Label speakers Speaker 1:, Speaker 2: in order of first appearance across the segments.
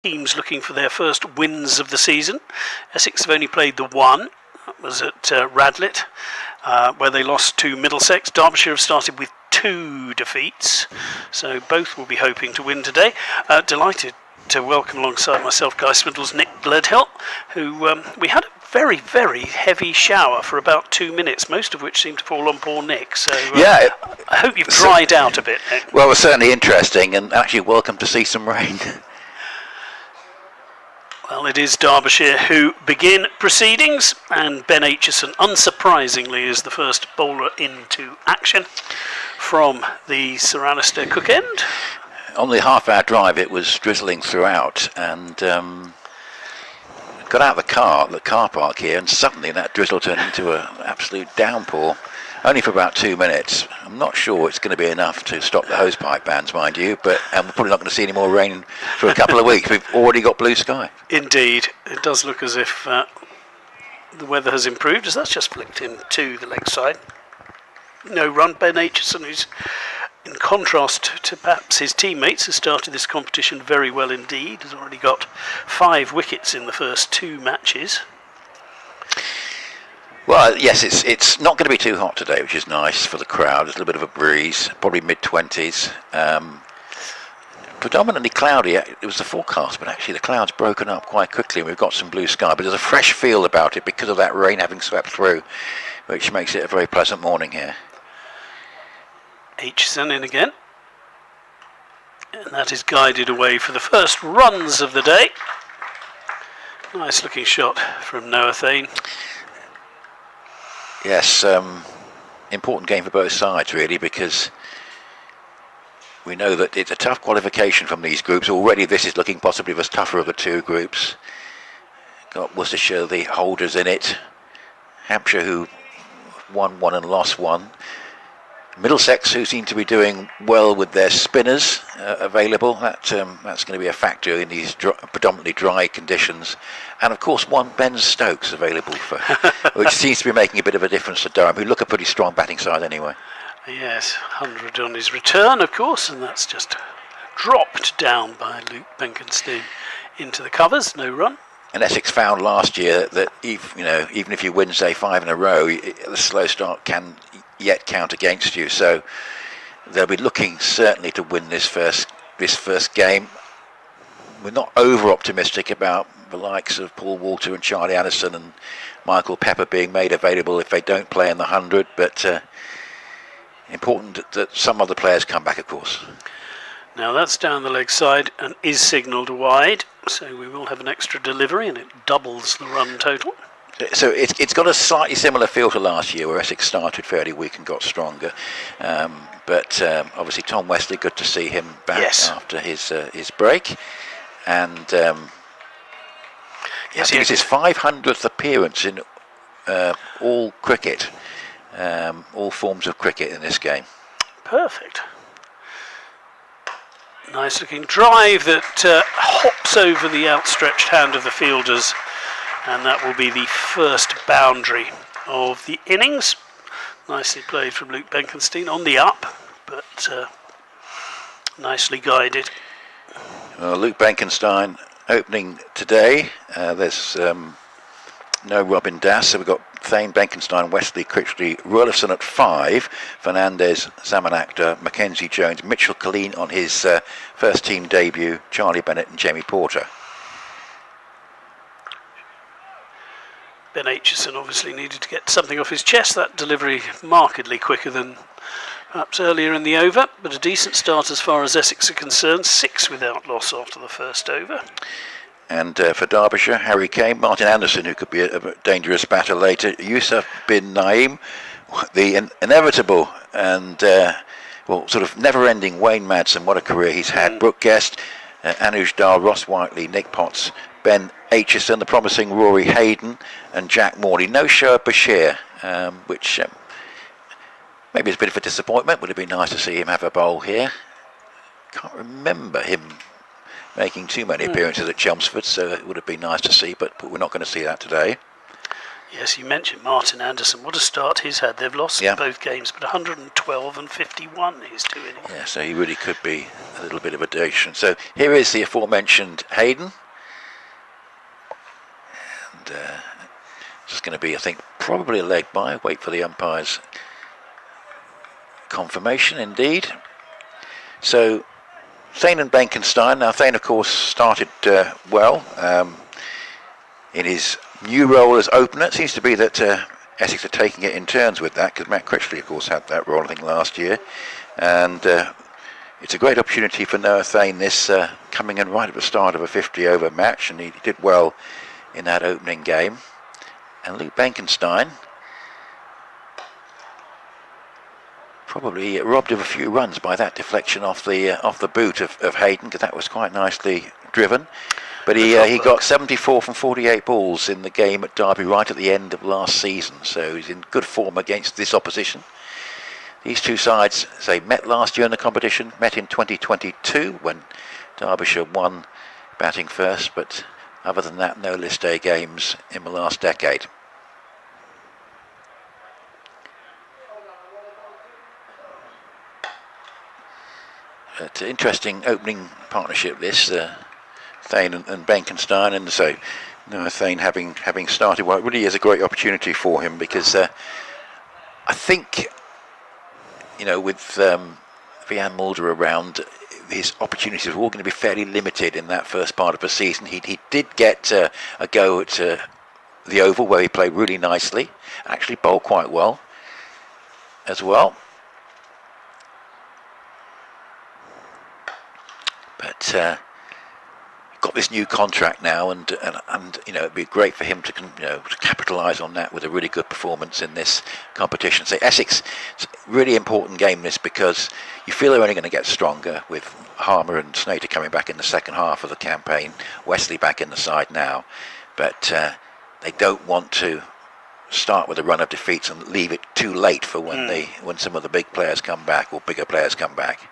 Speaker 1: teams looking for their first wins of the season. Essex have only played the one. That was at Radlett, where they lost to Middlesex. Derbyshire have started with 2 defeats, so both will be hoping to win today. Delighted to welcome alongside myself Guy Spindle's Nick Gledhill, who we had a very, very heavy shower for about 2 minutes, most of which seemed to fall on poor Nick. So
Speaker 2: yeah,
Speaker 1: I hope you've dried out a bit, Nick.
Speaker 2: Well, it was certainly interesting, and actually welcome to see some rain.
Speaker 1: Well, it is Derbyshire who begin proceedings, and Ben Aitchison, unsurprisingly, is the first bowler into action from the Sir Alistair Cook end.
Speaker 2: On the half-hour drive, it was drizzling throughout, and got out of the car park here, and suddenly that drizzle turned into an absolute downpour, only for about 2 minutes. I'm not sure it's going to be enough to stop the hosepipe bans, mind you, but we're probably not going to see any more rain for a couple of weeks. We've already got blue sky.
Speaker 1: Indeed, it does look as if the weather has improved, as that's just flicked into the leg side. No run. Ben Aitchison, who's, in contrast to perhaps his teammates, has started this competition very well indeed. Has already got 5 wickets in the first 2 matches.
Speaker 2: Well, yes, it's not going to be too hot today, which is nice for the crowd. There's a little bit of a breeze, probably mid-20s. Predominantly cloudy. It was the forecast, but actually the clouds broken up quite quickly and we've got some blue sky. But there's a fresh feel about it because of that rain having swept through, which makes it a very pleasant morning here.
Speaker 1: Aitchison in again. And that is guided away for the first runs of the day. Nice looking shot from Noah Thane.
Speaker 2: Yes, important game for both sides really, because we know that it's a tough qualification from these groups. Already this is looking possibly the tougher of the 2 groups. Got Worcestershire, the holders in it. Hampshire, who won 1 and lost 1. Middlesex, who seem to be doing well with their spinners available. That's going to be a factor in these predominantly dry conditions. And of course, one Ben Stokes available, which seems to be making a bit of a difference to Durham, who look a pretty strong batting side anyway.
Speaker 1: Yes, 100 on his return, of course, and that's just dropped down by Luke Benkenstein into the covers. No run.
Speaker 2: And Essex found last year that even if you win, say, 5 in a row, the slow start can yet count against you. So they'll be looking certainly to win this first game. We're not over optimistic about the likes of Paul Walter and Charlie Addison and Michael Pepper being made available if they don't play in the 100, but important that some other players come back, of course.
Speaker 1: Now that's down the leg side and is signalled wide, so we will have an extra delivery and it doubles the run total.
Speaker 2: So it's got a slightly similar feel to last year, where Essex started fairly weak and got stronger. But obviously Tom Wesley, good to see him back after his break. And I think it's his 500th appearance in all cricket, all forms of cricket in this game.
Speaker 1: Perfect. Nice looking drive that hops over the outstretched hand of the fielders, and that will be the first boundary of the innings. Nicely played from Luke Benkenstein on the up, but nicely guided.
Speaker 2: Well, Luke Benkenstein opening today. There's no Robin Das, so we've got Thane, Benkenstein, Wesley, Critchley, Rurlison at 5, Fernandez, Zamanakta, Mackenzie Jones, Mitchell Colleen on his first team debut, Charlie Bennett and Jamie Porter.
Speaker 1: Ben Aitchison obviously needed to get something off his chest. That delivery markedly quicker than perhaps earlier in the over, but a decent start as far as Essex are concerned. 6 without loss after the first over.
Speaker 2: And for Derbyshire, Harry Kane, Martin Anderson, who could be a dangerous batter later, Yusuf bin Naim, the inevitable and sort of never-ending Wayne Madsen. What a career he's had. Brooke Guest, Anuj Dal, Ross Whiteley, Nick Potts, Ben Aitchison, the promising Rory Hayden, and Jack Morley. No show of Bashir, which maybe is a bit of a disappointment. Would have been nice to see him have a bowl here. Can't remember him making too many appearances at Chelmsford, so it would have been nice to see, but we're not going to see that today.
Speaker 1: Yes, you mentioned Martin Anderson. What a start he's had. They've lost both games, but 112 and 51 he's doing.
Speaker 2: Yeah, so he really could be a little bit of a dation. So here is the aforementioned Hayden. And it's going to be, I think, probably a leg by. Wait for the umpire's confirmation, indeed. So Thane and Benkenstein. Now Thane, of course, started well in his new role as opener. It seems to be that Essex are taking it in turns with that, because Matt Critchley, of course, had that role, I think, last year. And it's a great opportunity for Noah Thane, this coming in right at the start of a 50-over match, and he did well in that opening game. And Luke Benkenstein probably robbed of a few runs by that deflection off the boot of Hayden, because that was quite nicely driven. But he got 74 from 48 balls in the game at Derby right at the end of last season, so he's in good form against this opposition. These two sides, met last year in the competition, met in 2022 when Derbyshire won batting first, but other than that, no list A games in the last decade. But interesting opening partnership this. Thane and Benkenstein, and so Noah Thane having started well, it really is a great opportunity for him, because I think, with Vian Mulder around, his opportunities are all going to be fairly limited in that first part of the season. He did get a go at the Oval, where he played really nicely, actually bowled quite well as well. But got this new contract now, and it'd be great for him to capitalise on that with a really good performance in this competition. So Essex, it's a really important game this, because you feel they're only going to get stronger with Harmer and Snater coming back in the second half of the campaign, Wesley back in the side now, but they don't want to start with a run of defeats and leave it too late for when some of the big players come back, or bigger players come back.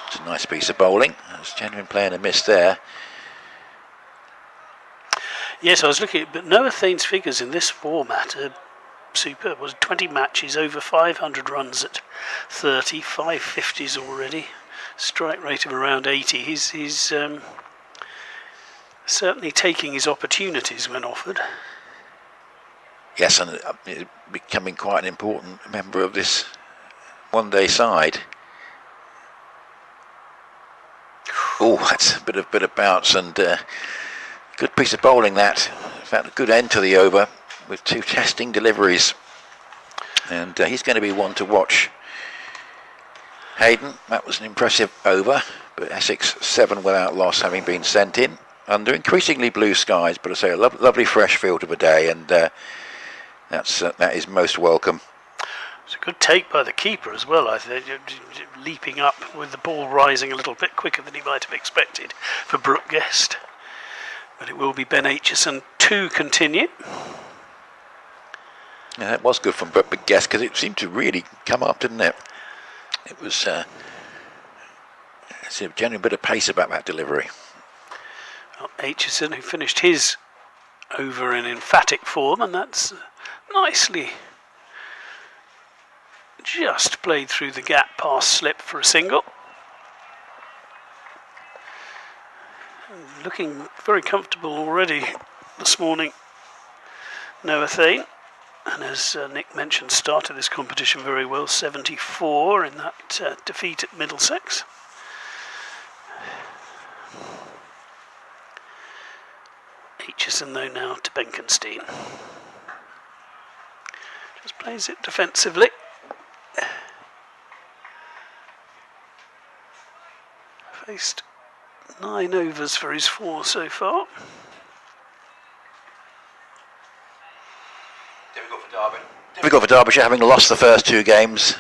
Speaker 2: It's a nice piece of bowling. There's genuine playing a miss there.
Speaker 1: Yes, I was looking at, but Noah Thane's figures in this format are superb. Was 20 matches, over 500 runs at 30, 550s already, strike rate of around 80. He's certainly taking his opportunities when offered.
Speaker 2: Yes, and becoming quite an important member of this one-day side. Oh, that's a bit of bounce, and good piece of bowling that. In fact, a good end to the over with two testing deliveries, and he's going to be one to watch. Hayden, that was an impressive over, but Essex 7 without loss, having been sent in under increasingly blue skies, but I say a lovely fresh field of a day, and that is most welcome.
Speaker 1: It's a good take by the keeper as well, I think, leaping up with the ball rising a little bit quicker than he might have expected for Brooke Guest. But it will be Ben Aitchison to continue.
Speaker 2: Yeah, that was good from Brooke Guest, because it seemed to really come up, didn't it? It was a genuine bit of pace about that delivery.
Speaker 1: Well, Aitchison, who finished his over in emphatic form, and that's nicely just played through the gap past slip for a single. Looking very comfortable already this morning, Noah Thane. And as Nick mentioned, started this competition very well, 74 in that defeat at Middlesex. Aitchison though now to Benkenstein. Just plays it defensively. Faced 9 overs for his 4 so far.
Speaker 2: Difficult for Derbyshire, having lost the first 2 games.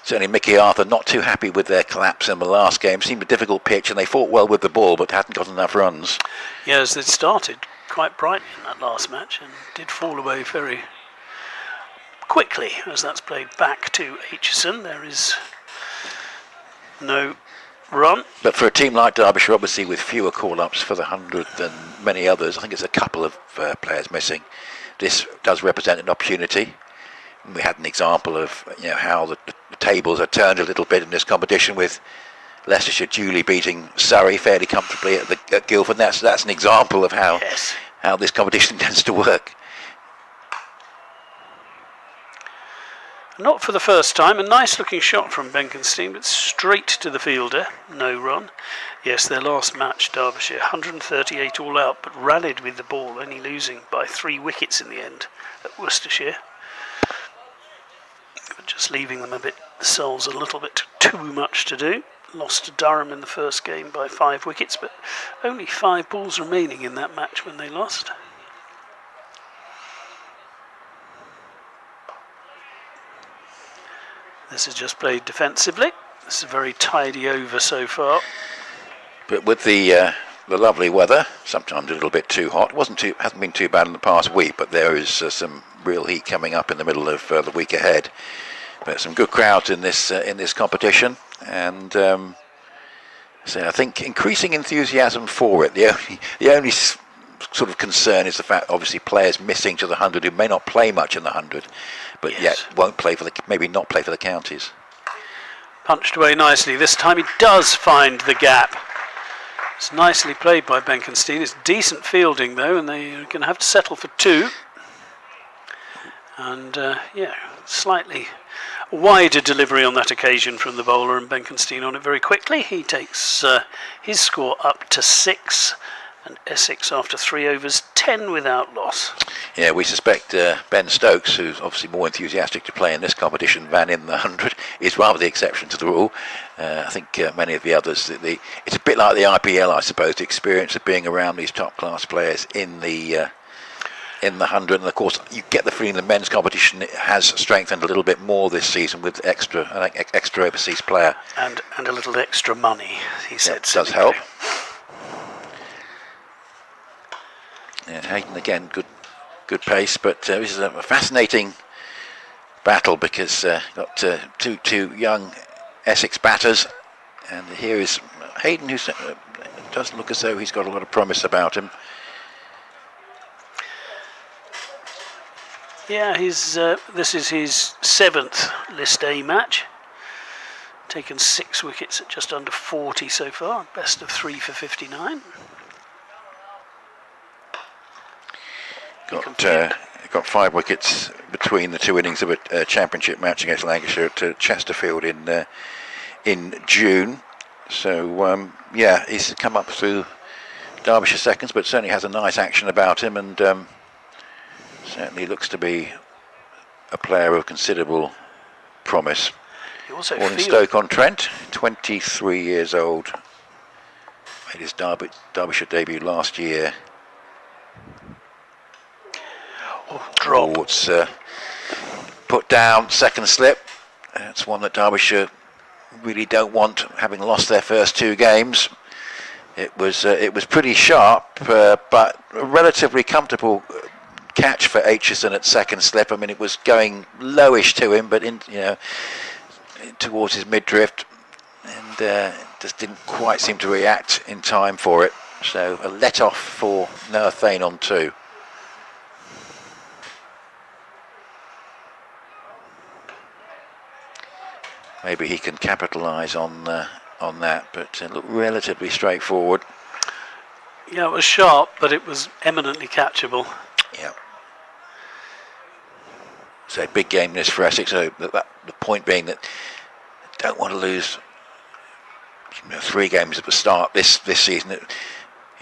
Speaker 2: Certainly Mickey Arthur not too happy with their collapse in the last game. Seemed a difficult pitch, and they fought well with the ball, but hadn't got enough runs.
Speaker 1: Yes, they started quite brightly in that last match and did fall away very quickly as that's played back to Aitchison. There is no Ron?
Speaker 2: But for a team like Derbyshire, obviously with fewer call-ups for the 100 than many others, I think there's a couple of players missing. This does represent an opportunity. We had an example of how the tables are turned a little bit in this competition, with Leicestershire duly beating Surrey fairly comfortably at Guildford. That's an example of how this competition tends to work.
Speaker 1: Not for the first time. A nice looking shot from Benkenstein, but straight to the fielder. No run. Yes, their last match, Derbyshire, 138 all out, but rallied with the ball, only losing by 3 wickets in the end at Worcestershire. But just leaving them the souls a little bit too much to do. Lost to Durham in the first game by 5 wickets, but only 5 balls remaining in that match when they lost. This is just played defensively. This is a very tidy over so far.
Speaker 2: But with the lovely weather, sometimes a little bit too hot. Hasn't been too bad in the past week, but there is some real heat coming up in the middle of the week ahead. But some good crowds in this competition, and so I think increasing enthusiasm for it. The only sort of concern is the fact, obviously, players missing to the 100 who may not play much in the 100, but yet won't play maybe not play for the counties.
Speaker 1: Punched away nicely. This time he does find the gap. It's nicely played by Benkenstein. It's decent fielding though, and they're going to have to settle for 2. And slightly wider delivery on that occasion from the bowler, and Benkenstein on it very quickly. He takes his score up to 6, and Essex after 3 overs, 10 without loss.
Speaker 2: Yeah, we suspect Ben Stokes, who's obviously more enthusiastic to play in this competition than in the 100, is rather the exception to the rule. I think many of the others, it's a bit like the IPL, I suppose, the experience of being around these top-class players in the 100, and of course you get the feeling the men's competition has strengthened a little bit more this season with extra overseas player
Speaker 1: and a little extra money. He said
Speaker 2: does help. Yeah, Hayden again, good pace, but this is a fascinating battle because got two young Essex batters, and here is Hayden, who does look as though he's got a lot of promise about him.
Speaker 1: Yeah, this is his 7th List A match. Taken 6 wickets at just under 40 so far. Best of 3 for 59.
Speaker 2: Got 5 wickets between the 2 innings of a championship match against Lancashire at Chesterfield in June. So he's come up through Derbyshire seconds, but certainly has a nice action about him, and certainly looks to be a player of considerable promise. Born in Stoke-on-Trent, 23 years old. Made his Derbyshire debut last year.
Speaker 1: Drop.
Speaker 2: It's put down, second slip. It's one that Derbyshire really don't want, having lost their first 2 games. It was pretty sharp, but a relatively comfortable catch for Aitchison at second slip. I mean, it was going lowish to him, but towards his mid-drift, and just didn't quite seem to react in time for it. So a let-off for Noah Thane on 2. Maybe he can capitalise on that, but it looked relatively straightforward.
Speaker 1: Yeah, it was sharp, but it was eminently catchable.
Speaker 2: Yeah. So big game this for Essex. So the point being that don't want to lose 3 games at the start this season.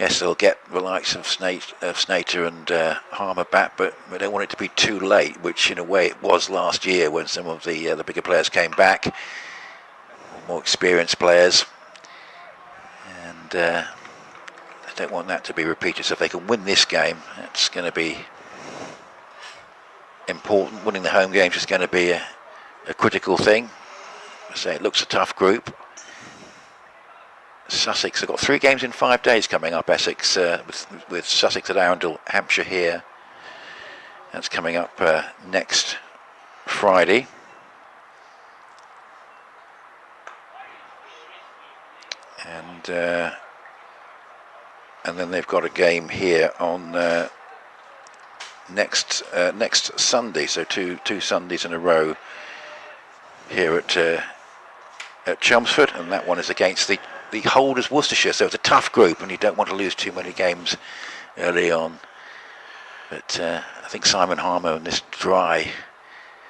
Speaker 2: Yes, they'll get the likes of Snater and Harmer back, but we don't want it to be too late, which in a way it was last year when some of the bigger players came back, more experienced players, and I don't want that to be repeated. So if they can win this game, it's going to be important. Winning the home games is going to be a critical thing. So it looks a tough group. Sussex have got 3 games in 5 days coming up. Essex with Sussex at Arundel, Hampshire here. That's coming up next Friday. and then they've got a game here on next Sunday. So two Sundays in a row here at Chelmsford, and that one is against the holders Worcestershire. So it's a tough group, and you don't want to lose too many games early on. But I think Simon Harmer in this dry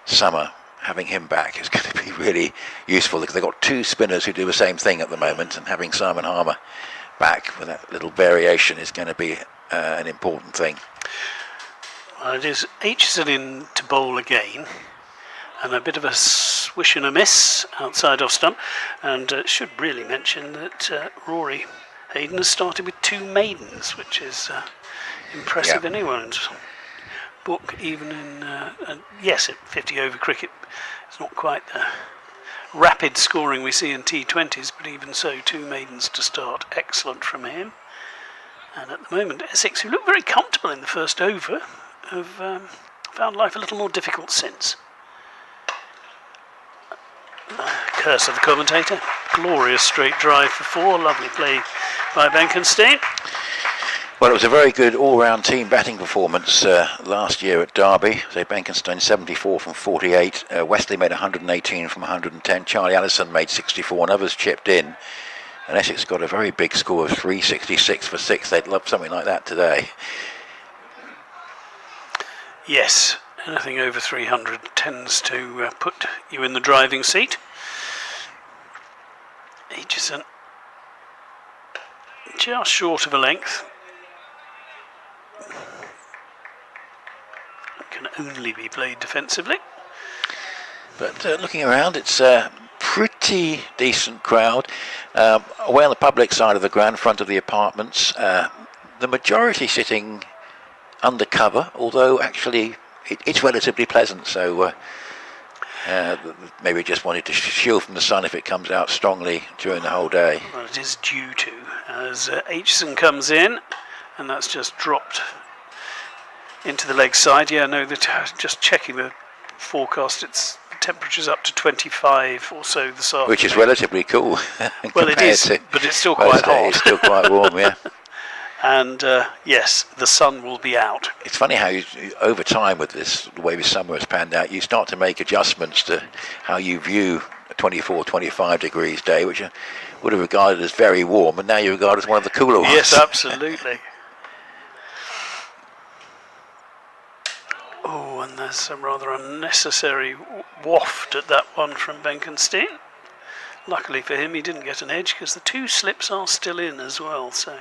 Speaker 2: summer, having him back is going to be really useful, because they've got two spinners who do the same thing at the moment, and having Simon Harmer back with that little variation is going to be an important thing.
Speaker 1: Well, it is Aitchison in to bowl again, and a bit of a swish and a miss outside off stump, and should really mention that Rory Hayden has started with two maidens, which is impressive in anyone's book, even in yes, at 50 over cricket. It's not quite the rapid scoring we see in T20s, but even so, two maidens to start. Excellent from him. And at the moment, Essex, who looked very comfortable in the first over, have found life a little more difficult since. Curse of the commentator. Glorious straight drive for four. Lovely play by Benkenstein.
Speaker 2: Well, it was a very good all-round team batting performance last year at Derby. So Benkenstein 74 from 48, Wesley made 118 from 110, Charlie Allison made 64, and others chipped in. And Essex got a very big score of 366 for 6. They'd love something like that today.
Speaker 1: Yes, anything over 300 tends to put you in the driving seat. Aitchison just short of a length. Can only be played defensively.
Speaker 2: But looking around, it's a pretty decent crowd. Away on the public side of the ground, front of the apartments, the majority sitting under cover, although actually it's relatively pleasant, so maybe just wanted to shield from the sun if it comes out strongly during the whole day.
Speaker 1: Well, it is due to, as Aitchison comes in, and that's just dropped into the leg side. Yeah, no, just checking the forecast, it's temperatures up to 25 or so this afternoon.
Speaker 2: Which is relatively cool.
Speaker 1: Well, it is, but it's still quite hot.
Speaker 2: It's still quite warm, yeah.
Speaker 1: And yes, the sun will be out.
Speaker 2: It's funny how over time with this, the way the summer has panned out, you start to make adjustments to how you view a 24, 25 degrees day, which you would have regarded as very warm, and now you regard as one of the cooler ones.
Speaker 1: Yes, absolutely. Oh, and there's some rather unnecessary waft at that one from Benkenstein. Luckily for him, he didn't get an edge, because the two slips are still in as well, so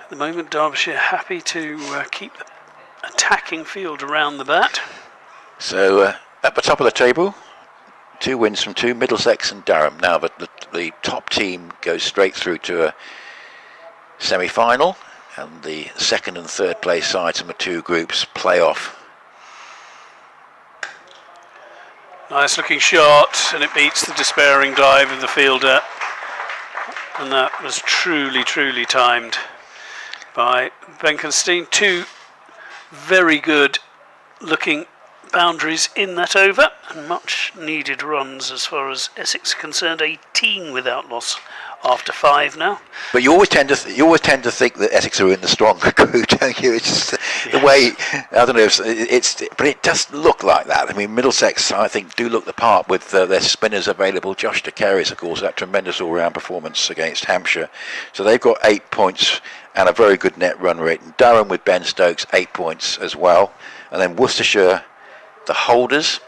Speaker 1: at the moment, Derbyshire happy to keep the attacking field around the bat.
Speaker 2: So at the top of the table, 2 wins from 2, Middlesex and Durham. Now the top team goes straight through to a semi-final, and the second and third place sides from the two groups play off.
Speaker 1: Nice looking shot, and it beats the despairing dive of the fielder, and that was truly timed by Benkenstein. Two very good looking boundaries in that over, and much needed runs as far as Essex are concerned. 18 without loss after 5 now.
Speaker 2: But you always tend to think that Essex are in the stronger group, don't you? It's just the way, I don't know, but it does look like that. I mean, Middlesex, I think, do look the part with their spinners available. Josh de Kerry's, of course, that tremendous all-round performance against Hampshire. So they've got 8 points and a very good net run rate. And Durham with Ben Stokes, 8 points as well. And then Worcestershire, the holders,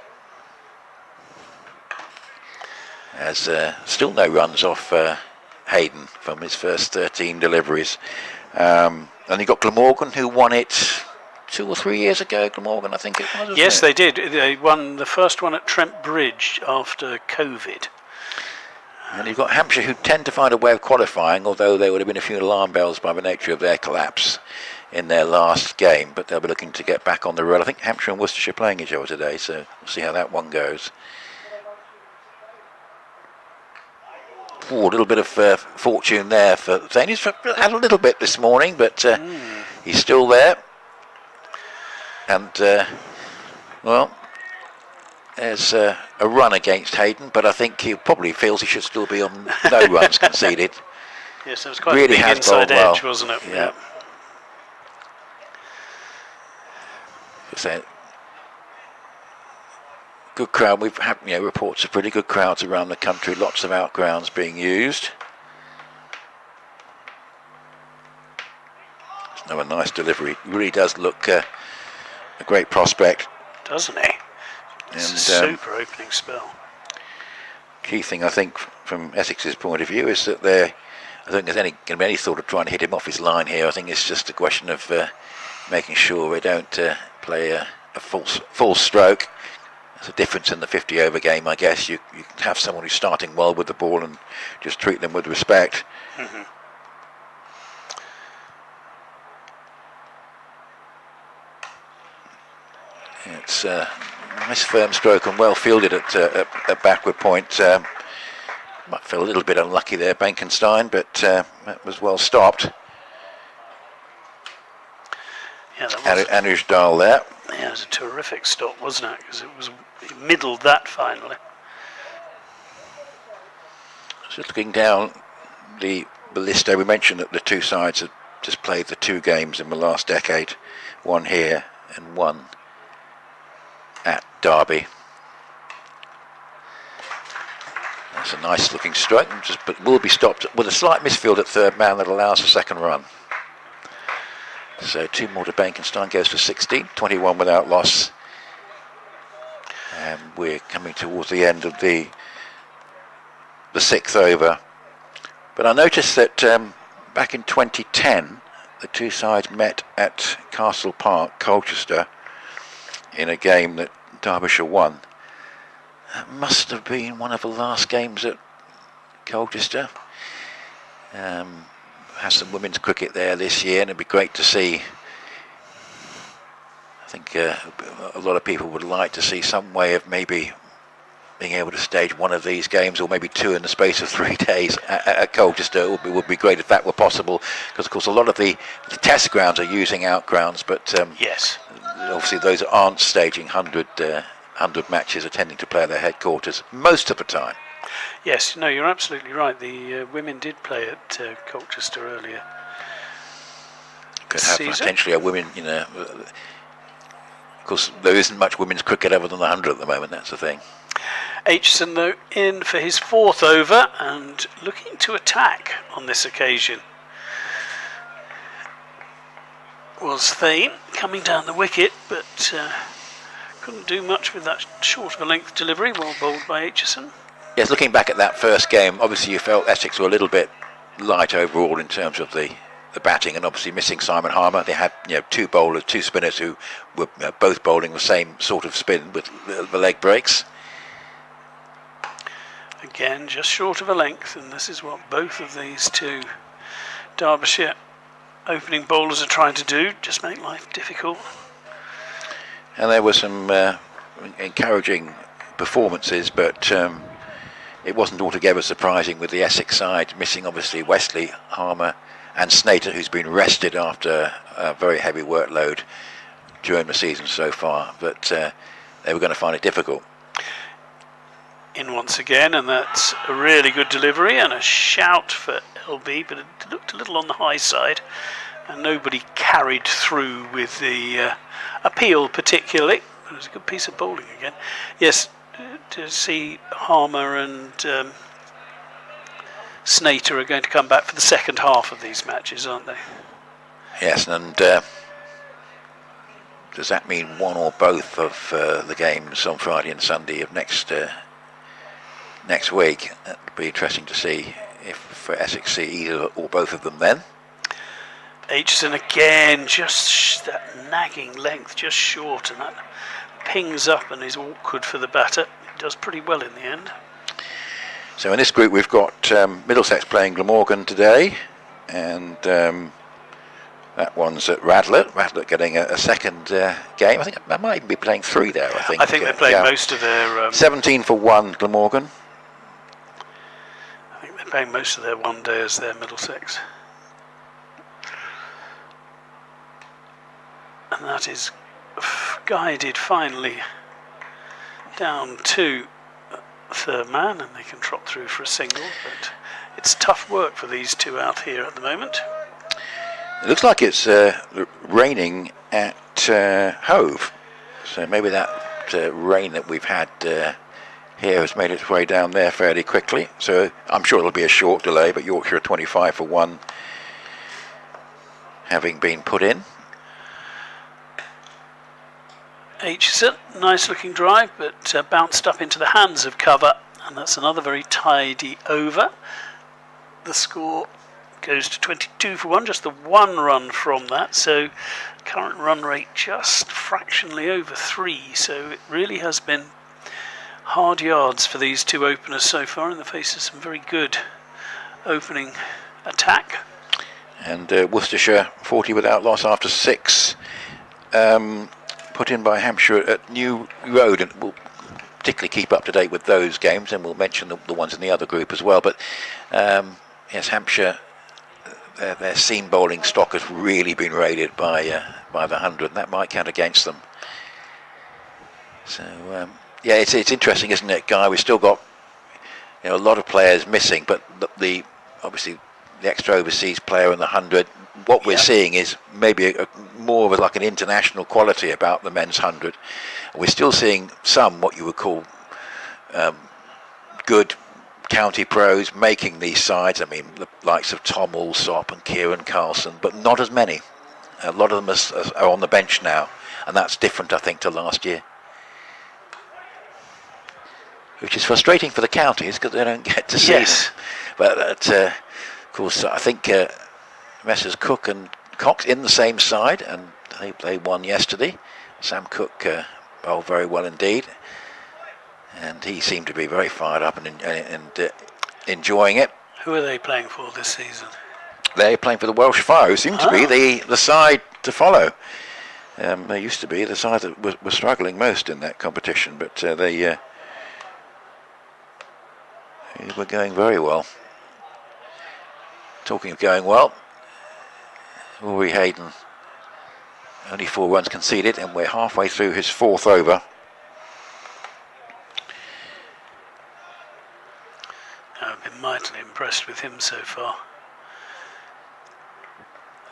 Speaker 2: has still no runs off Hayden from his first 13 deliveries. And you've got Glamorgan, who won it 2 or 3 years ago. Glamorgan, I think it was.
Speaker 1: Yes, they did. They won the first one at Trent Bridge after COVID.
Speaker 2: And you've got Hampshire, who tend to find a way of qualifying, although there would have been a few alarm bells by the nature of their collapse in their last game. But they'll be looking to get back on the road. I think Hampshire and Worcestershire playing each other today, so we'll see how that one goes. Ooh, a little bit of fortune there for Zane. He's had a little bit this morning, but he's still there. And, well, there's a run against Hayden, but I think he probably feels he should still be on no runs conceded.
Speaker 1: Yes, it was quite
Speaker 2: Really
Speaker 1: a big
Speaker 2: has
Speaker 1: inside
Speaker 2: bowled well.
Speaker 1: edge, wasn't it?
Speaker 2: Yeah. So, good crowd. We've had reports of pretty good crowds around the country. Lots of outgrounds being used. It's a nice delivery. He really does look a great prospect,
Speaker 1: doesn't he? It's a super opening spell.
Speaker 2: Key thing, I think, from Essex's point of view, is that I don't think there's going to be any thought of trying to hit him off his line here. I think it's just a question of making sure they don't play a full stroke. There's a difference in the 50-over game, I guess. You have someone who's starting well with the ball and just treat them with respect.
Speaker 1: Mm-hmm.
Speaker 2: It's a nice firm stroke and well fielded at backward point. Might feel a little bit unlucky there, Bankenstein, but that was well stopped.
Speaker 1: Yeah, that was
Speaker 2: Anuj Dal there.
Speaker 1: Yeah, it was a terrific stop, wasn't it? Because it middled that finally.
Speaker 2: Just looking down the list there, we mentioned that the two sides had just played the 2 games in the last decade, one here and one at Derby. That's a nice looking strike, but will be stopped with a slight misfield at third man that allows a second run. So 2 more to Bankenstein, goes for 16, 21 without loss. And we're coming towards the end of the 6th over. But I noticed that back in 2010, the two sides met at Castle Park, Colchester, in a game that Derbyshire won. That must have been one of the last games at Colchester. Has some women's cricket there this year, and it'd be great to see. I think a lot of people would like to see some way of maybe being able to stage one of these games, or maybe 2 in the space of 3 days at Colchester. It would be great if that were possible, because of course a lot of the test grounds are using outgrounds, but
Speaker 1: yes,
Speaker 2: obviously those aren't staging 100 matches, are tending to play at their headquarters most of the time.
Speaker 1: Yes, no, you're absolutely right. The women did play at Colchester earlier.
Speaker 2: Could have potentially a women, of course there isn't much women's cricket other than the 100 at the moment, that's the thing.
Speaker 1: Aitchison, though, in for his 4th over and looking to attack on this occasion. Was Thane coming down the wicket, but couldn't do much with that short of a length delivery, well bowled by Aitchison.
Speaker 2: Yes, looking back at that first game, obviously you felt Essex were a little bit light overall in terms of the batting, and obviously missing Simon Harmer. They had 2 bowlers, 2 spinners who were both bowling the same sort of spin with the leg breaks.
Speaker 1: Again, just short of a length, and this is what both of these 2 Derbyshire opening bowlers are trying to do, just make life difficult.
Speaker 2: And there were some encouraging performances, but it wasn't altogether surprising with the Essex side missing obviously Wesley, Harmer and Snater, who's been rested after a very heavy workload during the season so far, but they were going to find it difficult.
Speaker 1: In once again, and that's a really good delivery and a shout for LB, but it looked a little on the high side and nobody carried through with the appeal particularly. But it was a good piece of bowling again. Yes, to see Harmer and Snater are going to come back for the second half of these matches, aren't they?
Speaker 2: Yes, and does that mean one or both of the games on Friday and Sunday of next week? That would be interesting to see if Essex see either or both of them then.
Speaker 1: Aitchison again, just that nagging length, just short, and that pings up and is awkward for the batter. It does pretty well in the end.
Speaker 2: So in this group we've got Middlesex playing Glamorgan today, and that one's at Radlett. Radlett getting a second game. I think I might even be playing 3 there. I think
Speaker 1: they're playing most of their
Speaker 2: 17 for 1 Glamorgan.
Speaker 1: I think they're playing most of their one day as their Middlesex. And that is guided finally down to third man and they can trot through for a single, but it's tough work for these two out here at the moment.
Speaker 2: It looks like it's raining at Hove, so maybe that rain that we've had here has made its way down there fairly quickly, so I'm sure it'll be a short delay, but Yorkshire 25 for 1 having been put in.
Speaker 1: Aitchison, nice looking drive, but bounced up into the hands of cover, and that's another very tidy over. The score goes to 22 for 1, just the 1 run from that, so current run rate just fractionally over 3, so it really has been hard yards for these two openers so far in the face of some very good opening attack.
Speaker 2: And Worcestershire 40 without loss after 6, put in by Hampshire at New Road, and we'll particularly keep up to date with those games, and we'll mention the ones in the other group as well. But yes, Hampshire, their seam bowling stock has really been raided by the 100, and that might count against them. So yeah, it's interesting, isn't it, Guy? We've still got a lot of players missing, but obviously the extra overseas player in the 100. What we're seeing is maybe more of like an international quality about the men's 100. We're still seeing some what you would call good county pros making these sides. I mean, the likes of Tom Alsop and Kieran Carlson, but not as many. A lot of them are on the bench now, and that's different, I think, to last year. Which is frustrating for the counties because they don't get to see them. But of course, I think Messrs Cook and Cox in the same side, and they won yesterday. Sam Cook bowled very well indeed, and he seemed to be very fired up and enjoying it.
Speaker 1: Who are they playing for this season?
Speaker 2: They're playing for the Welsh Fire, who seem to be the side to follow. They used to be the side that was struggling most in that competition, but they were going very well. Talking of going well, Rory Hayden, only 4 runs conceded, and we're halfway through his 4th over.
Speaker 1: I've been mightily impressed with him so far.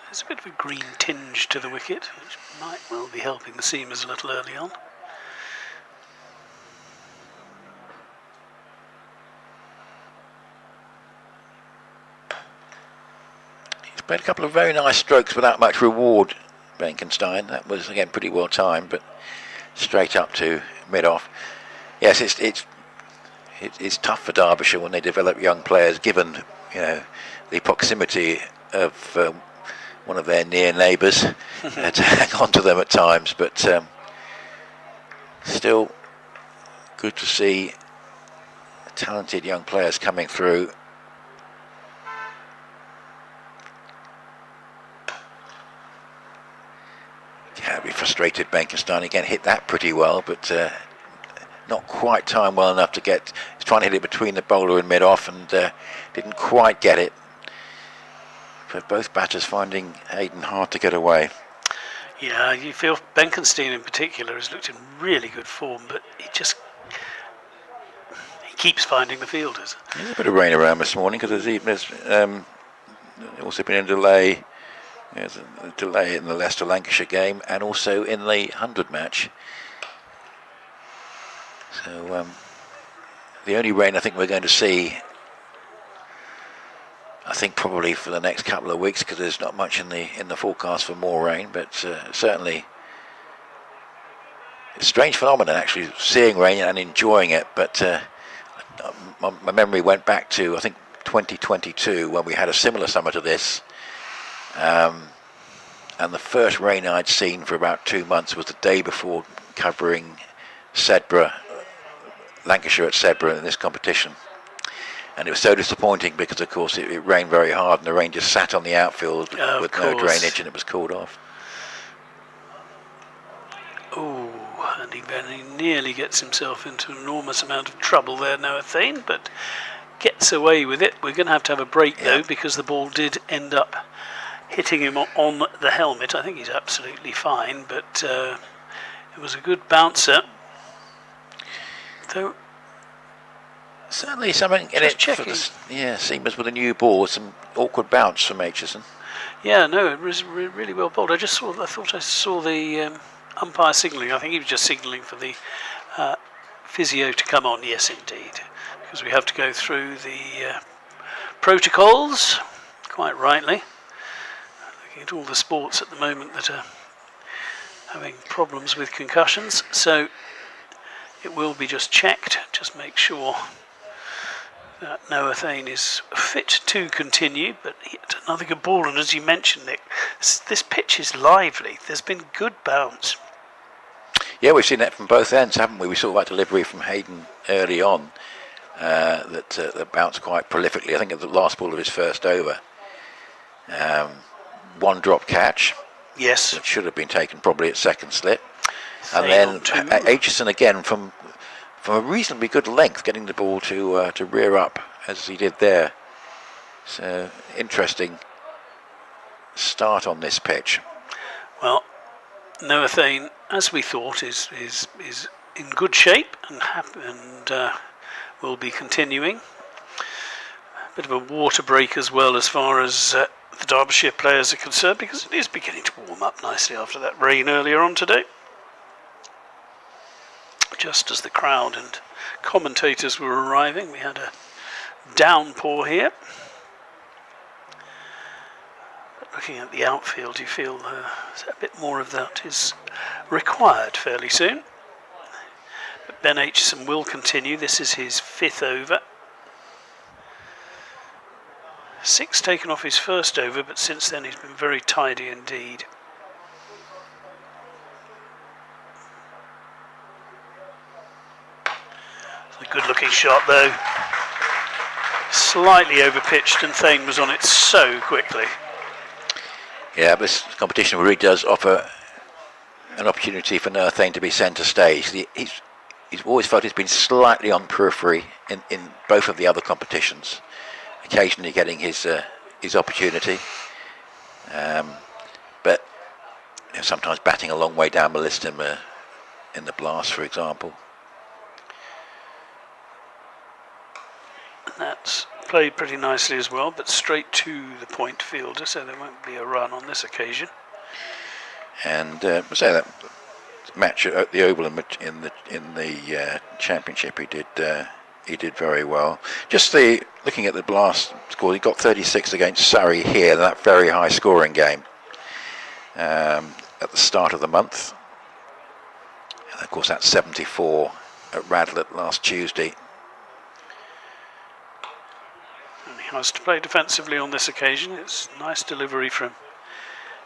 Speaker 1: There's a bit of a green tinge to the wicket, which might well be helping the seamers a little early on.
Speaker 2: Played a couple of very nice strokes without much reward, Benkenstein. That was again pretty well timed, but straight up to mid-off. Yes, it's tough for Derbyshire when they develop young players, given the proximity of one of their near neighbours to hang on to them at times. But still, good to see talented young players coming through. Can't be frustrated. Benkenstein again hit that pretty well, but not quite timed well enough to get. He's trying to hit it between the bowler and mid-off, and didn't quite get it. But both batters finding Hayden hard to get away.
Speaker 1: Yeah, you feel Benkenstein in particular has looked in really good form, but he keeps finding the fielders.
Speaker 2: There's a bit of rain around this morning because there's also been a delay. There's a delay in the Leicester-Lancashire game and also in the 100 match. So the only rain I think we're going to see, I think probably for the next couple of weeks, because there's not much in the forecast for more rain, but certainly it's a strange phenomenon actually, seeing rain and enjoying it. But my memory went back to, I think, 2022 when we had a similar summer to this. And the first rain I'd seen for about 2 months was the day before covering Lancashire at Sedbergh in this competition. And it was so disappointing because, of course, it rained very hard and the rain just sat on the outfield with no drainage, and it was called off.
Speaker 1: Oh, and he very nearly gets himself into an enormous amount of trouble there, Noah Thane, but gets away with it. We're going to have a break, though, because the ball did end up hitting him on the helmet. I think he's absolutely fine, but it was a good bouncer. Though
Speaker 2: Certainly something in
Speaker 1: Just
Speaker 2: it
Speaker 1: checking.
Speaker 2: for the, seamers with a new ball, some awkward bounce from Aitchison.
Speaker 1: Yeah, no, it was really well bowled. I thought I saw the umpire signalling. I think he was just signalling for the physio to come on. Yes, indeed, because we have to go through the protocols, quite rightly. Looking at all the sports at the moment that are having problems with concussions, so it will be just checked. Just make sure that Noah Thane is fit to continue, but yet another good ball. And as you mentioned, Nick, this pitch is lively. There's been good bounce.
Speaker 2: Yeah, we've seen that from both ends, haven't we? We saw that delivery from Hayden early on that bounced quite prolifically. I think at the last ball of his first over. One drop catch.
Speaker 1: Yes.
Speaker 2: That should have been taken probably at second slip.
Speaker 1: Thane
Speaker 2: and then Aitchison again from a reasonably good length, getting the ball to rear up as he did there. So interesting start on this pitch.
Speaker 1: Well, Noah Thane, as we thought, is in good shape and will be continuing. A bit of a water break as well as far as the Derbyshire players are concerned, because it is beginning to warm up nicely after that rain earlier on today. Just as the crowd and commentators were arriving, we had a downpour here. But looking at the outfield, you feel a bit more of that is required fairly soon. But Ben Aitchison will continue. This is his 5th over. 6 taken off his first over, but since then he's been very tidy indeed. A good looking shot though, slightly overpitched, and Thane was on it so quickly.
Speaker 2: Yeah, this competition really does offer an opportunity for Noah Thane to be centre stage. He's always felt he's been slightly on periphery in both of the other competitions, occasionally getting his opportunity, but sometimes batting a long way down the list in the Blast, for example. That's
Speaker 1: played pretty nicely as well, but straight to the point fielder, so there won't be a run on this occasion.
Speaker 2: And say that match at the Oval in the Championship, he did very well. Just looking at the Blast score, he got 36 against Surrey here, that very high scoring game at the start of the month. And of course that's 74 at Radlett last Tuesday.
Speaker 1: And he has to play defensively on this occasion. It's a nice delivery from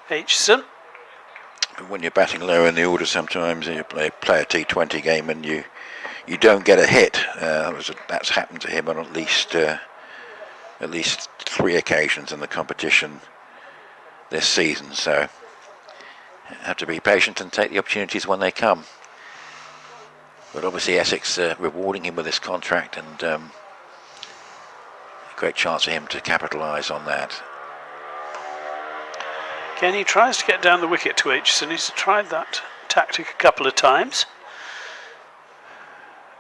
Speaker 1: Aitchison.
Speaker 2: But when you're batting low in the order, sometimes you play a T20 game and you don't get a hit. That's happened to him on at least 3 occasions in the competition this season. So you have to be patient and take the opportunities when they come. But obviously Essex rewarding him with this contract, and a great chance for him to capitalise on that.
Speaker 1: Again, he tries to get down the wicket to Aitchison. He's tried that tactic a couple of times.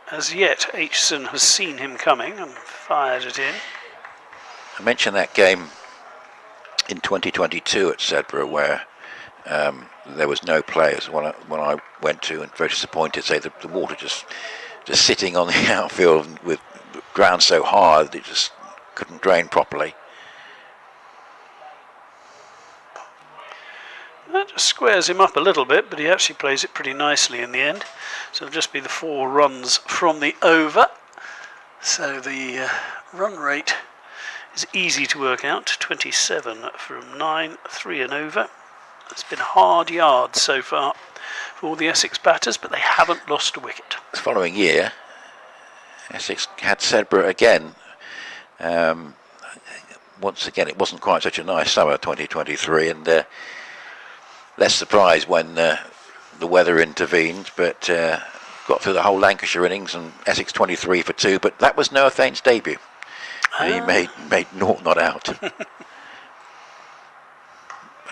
Speaker 1: As yet, Aitchison has seen him coming and fired it in.
Speaker 2: I mentioned that game in 2022 at Sedbergh where there was no players. When I went to, and very disappointed, say the water just sitting on the outfield with the ground so hard that it just couldn't drain properly.
Speaker 1: That just squares him up a little bit, but he actually plays it pretty nicely in the end. So it'll just be the 4 runs from the over. So the run rate is easy to work out, 27 from 9, 3 and over. It's been hard yards so far for all the Essex batters, but they haven't lost a wicket.
Speaker 2: The following year, Essex had Sedbergh again. Once again, it wasn't quite such a nice summer, 2023, and less surprised when the weather intervened, but got through the whole Lancashire innings, and Essex 23 for 2, but that was Noah Thane's debut. He made naught not out. But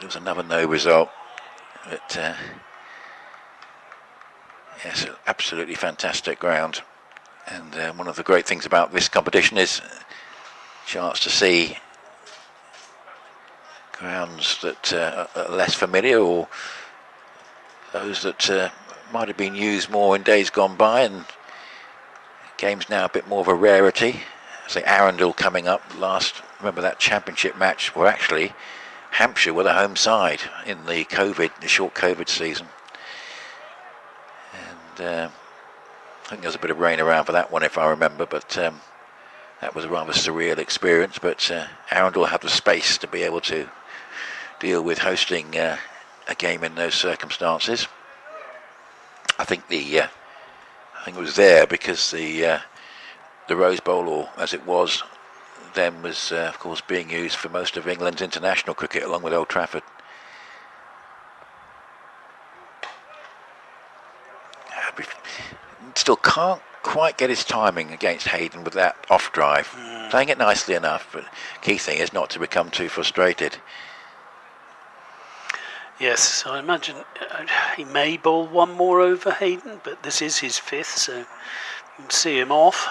Speaker 2: it was another no result. But yes, absolutely fantastic ground. And one of the great things about this competition is a chance to see grounds that are less familiar, or those that might have been used more in days gone by, and games now a bit more of a rarity. Say Arundel coming up remember that championship match, were actually Hampshire were the home side in the short COVID season. And I think there was a bit of rain around for that one, if I remember, but that was a rather surreal experience. But Arundel had the space to be able to deal with hosting a game in those circumstances. I think it was there because the Rose Bowl, or as it was then, was of course being used for most of England's international cricket, along with Old Trafford. Still can't quite get his timing against Hayden with that off drive. Playing it nicely enough, but key thing is not to become too frustrated.
Speaker 1: Yes, I imagine he may bowl one more over Hayden, but this is his fifth, so you can see him off.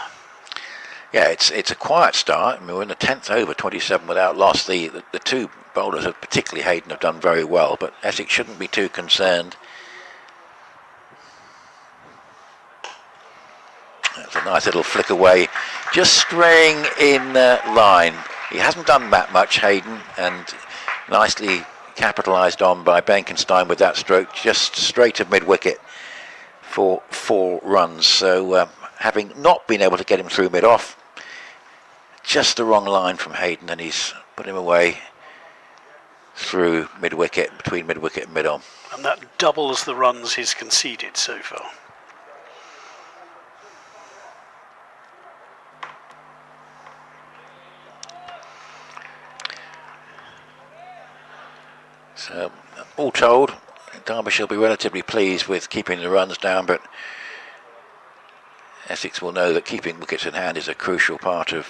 Speaker 2: Yeah, it's a quiet start. I mean, we're in the 10th over, 27 without loss. The two bowlers, particularly Hayden, have done very well, but Essex shouldn't be too concerned. That's a nice little flick away, just straying in line. He hasn't done that much, Hayden, and nicely capitalised on by Benkenstein with that stroke, just straight of mid-wicket for 4 runs. So having not been able to get him through mid-off, just the wrong line from Hayden, and he's put him away through mid-wicket, between mid-wicket and mid-on.
Speaker 1: And that doubles the runs he's conceded so far.
Speaker 2: So, all told, Derbyshire will be relatively pleased with keeping the runs down, but Essex will know that keeping wickets in hand is a crucial part of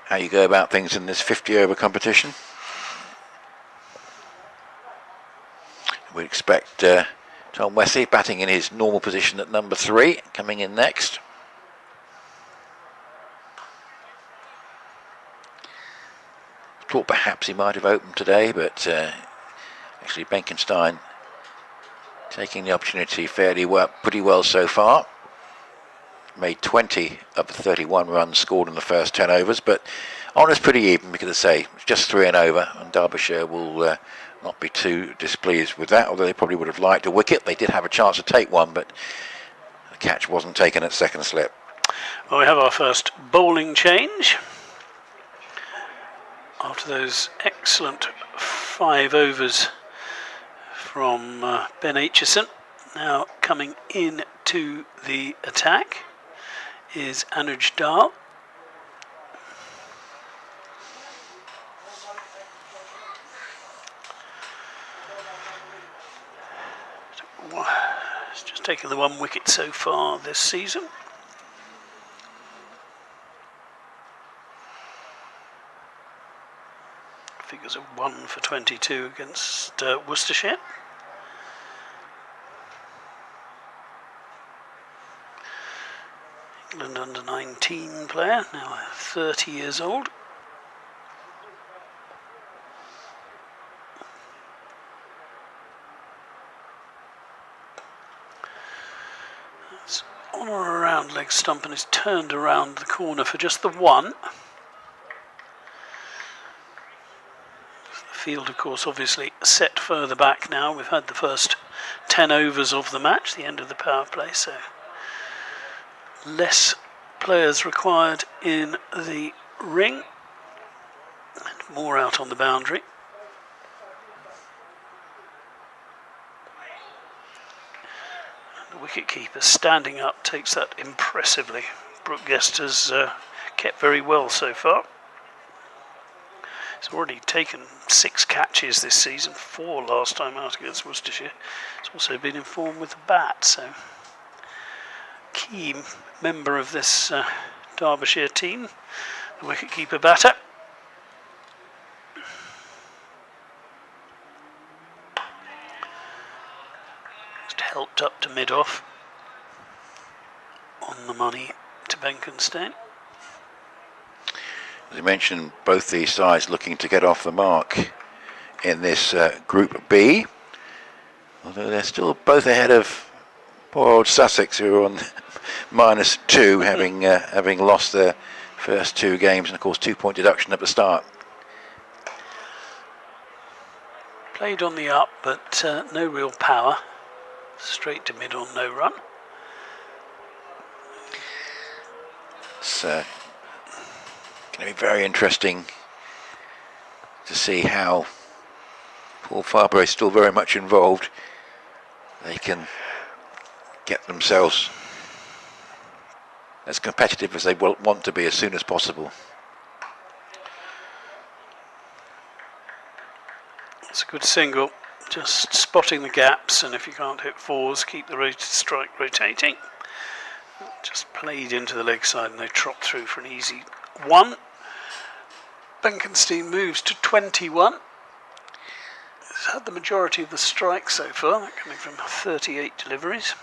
Speaker 2: how you go about things in this 50-over competition. We expect Tom Wesley batting in his normal position at number 3, coming in next. Thought perhaps he might have opened today, but actually Benkenstein taking the opportunity pretty well so far. Made 20 of the 31 runs scored in the first 10 overs, but honour's pretty even because, I say, it's just 3 and over, and Derbyshire will not be too displeased with that, although they probably would have liked a wicket. They did have a chance to take one, but the catch wasn't taken at second slip.
Speaker 1: Well, we have our first bowling change. After those excellent 5 overs from Ben Aitchison, now coming in to the attack is Anuj Dal. It's just taken the 1 wicket so far this season. Figures of 1 for 22 against Worcestershire. England under 19 player, now 30 years old. That's on or around leg stump and is turned around the corner for just the 1. Field, of course, obviously set further back now. We've had the first 10 overs of the match, the end of the power play, so less players required in the ring and more out on the boundary. And the wicket-keeper standing up takes that impressively. Brooke Guest has kept very well so far. He's already taken 6 catches this season, 4 last time out against Worcestershire. He's also been in form with the bat, so key member of this Derbyshire team, the wicketkeeper batter. Just helped up to mid-off. on the money to Benkenstein.
Speaker 2: As you mentioned, both these sides looking to get off the mark in this Group B, although they're still both ahead of poor old Sussex, who are on -2, having lost their first 2 games, and of course 2-point deduction at the start.
Speaker 1: Played on the up, but no real power. Straight to mid on no run.
Speaker 2: It's going to be very interesting to see how Paul Farber is still very much involved. They can get themselves as competitive as they want to be as soon as possible.
Speaker 1: It's a good single, just spotting the gaps, and if you can't hit 4s, keep the strike rotating. Just played into the leg side and they trot through for an easy 1. Benkenstein moves to 21. He's had the majority of the strikes so far, that coming from 38 deliveries.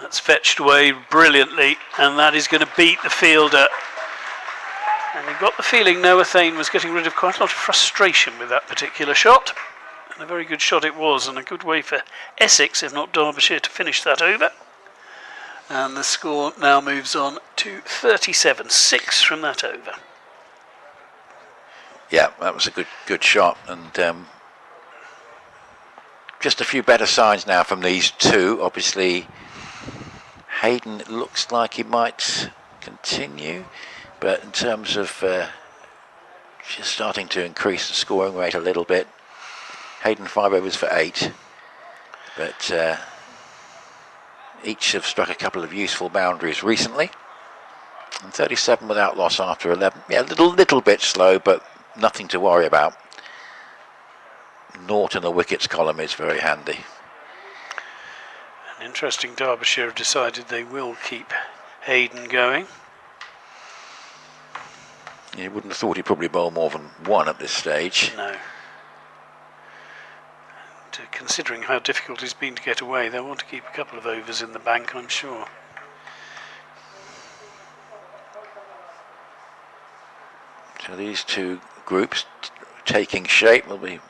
Speaker 1: That's fetched away brilliantly, and that is going to beat the fielder. And you got the feeling Noah Thane was getting rid of quite a lot of frustration with that particular shot. And a very good shot it was, and a good way for Essex, if not Derbyshire, to finish that over. And the score now moves on to 37-6 from that over.
Speaker 2: Yeah, that was a good shot, and just a few better signs now from these two. Obviously, Hayden looks like he might continue, but in terms of just starting to increase the scoring rate a little bit. Hayden 5 overs for 8, but each have struck a couple of useful boundaries recently. And 37 without loss after 11. Yeah, a little bit slow, but nothing to worry about. Naught in the wickets column is very handy.
Speaker 1: An interesting Derbyshire have decided they will keep Hayden going.
Speaker 2: You wouldn't have thought he'd probably bowl more than 1 at this stage.
Speaker 1: No. And considering how difficult it's been to get away, they'll want to keep a couple of overs in the bank, I'm sure.
Speaker 2: So these two groups taking shape will be.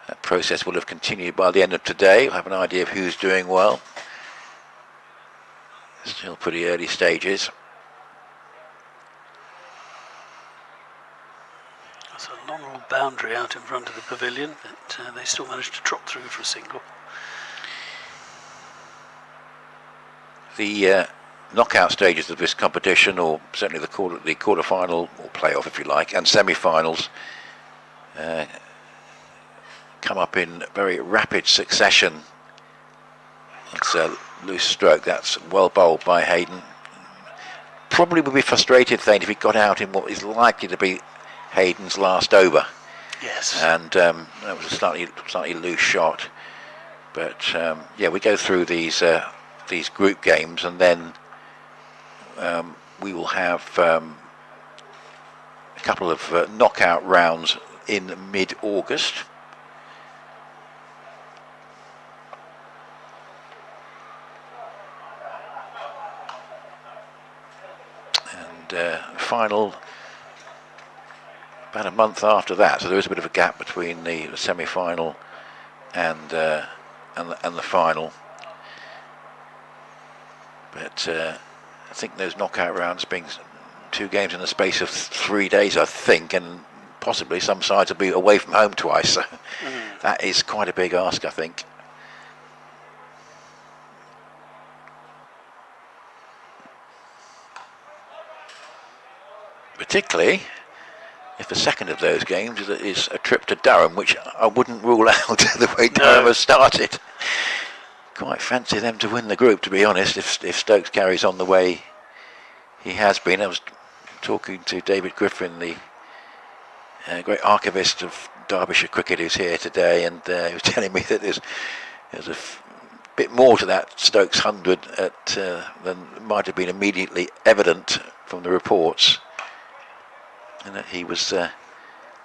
Speaker 2: That process will have continued by the end of today. We'll have an idea of who's doing well. Still pretty early stages.
Speaker 1: There's a long old boundary out in front of the pavilion, but they still managed to trot through for a single.
Speaker 2: The knockout stages of this competition, or certainly the quarter-final, or playoff if you like, and semi-finals, come up in very rapid succession. It's a loose stroke. That's well bowled by Hayden. Probably would be frustrated, Thane, if he got out in what is likely to be Hayden's last over.
Speaker 1: Yes.
Speaker 2: And that was a slightly loose shot. But yeah, we go through these group games, and then we will have a couple of knockout rounds in mid-August. Final about a month after that, so there is a bit of a gap between the semi-final and the final. But I think those knockout rounds being 2 games in the space of 3 days, I think, and possibly some sides will be away from home twice. So that is quite a big ask, I think. Particularly if the second of those games is a trip to Durham, which I wouldn't rule out the way Durham has started. Quite fancy them to win the group, to be honest, if Stokes carries on the way he has been. I was talking to David Griffin, the great archivist of Derbyshire cricket, who's here today, and he was telling me that there's a bit more to that Stokes 100 than might have been immediately evident from the reports. And that he was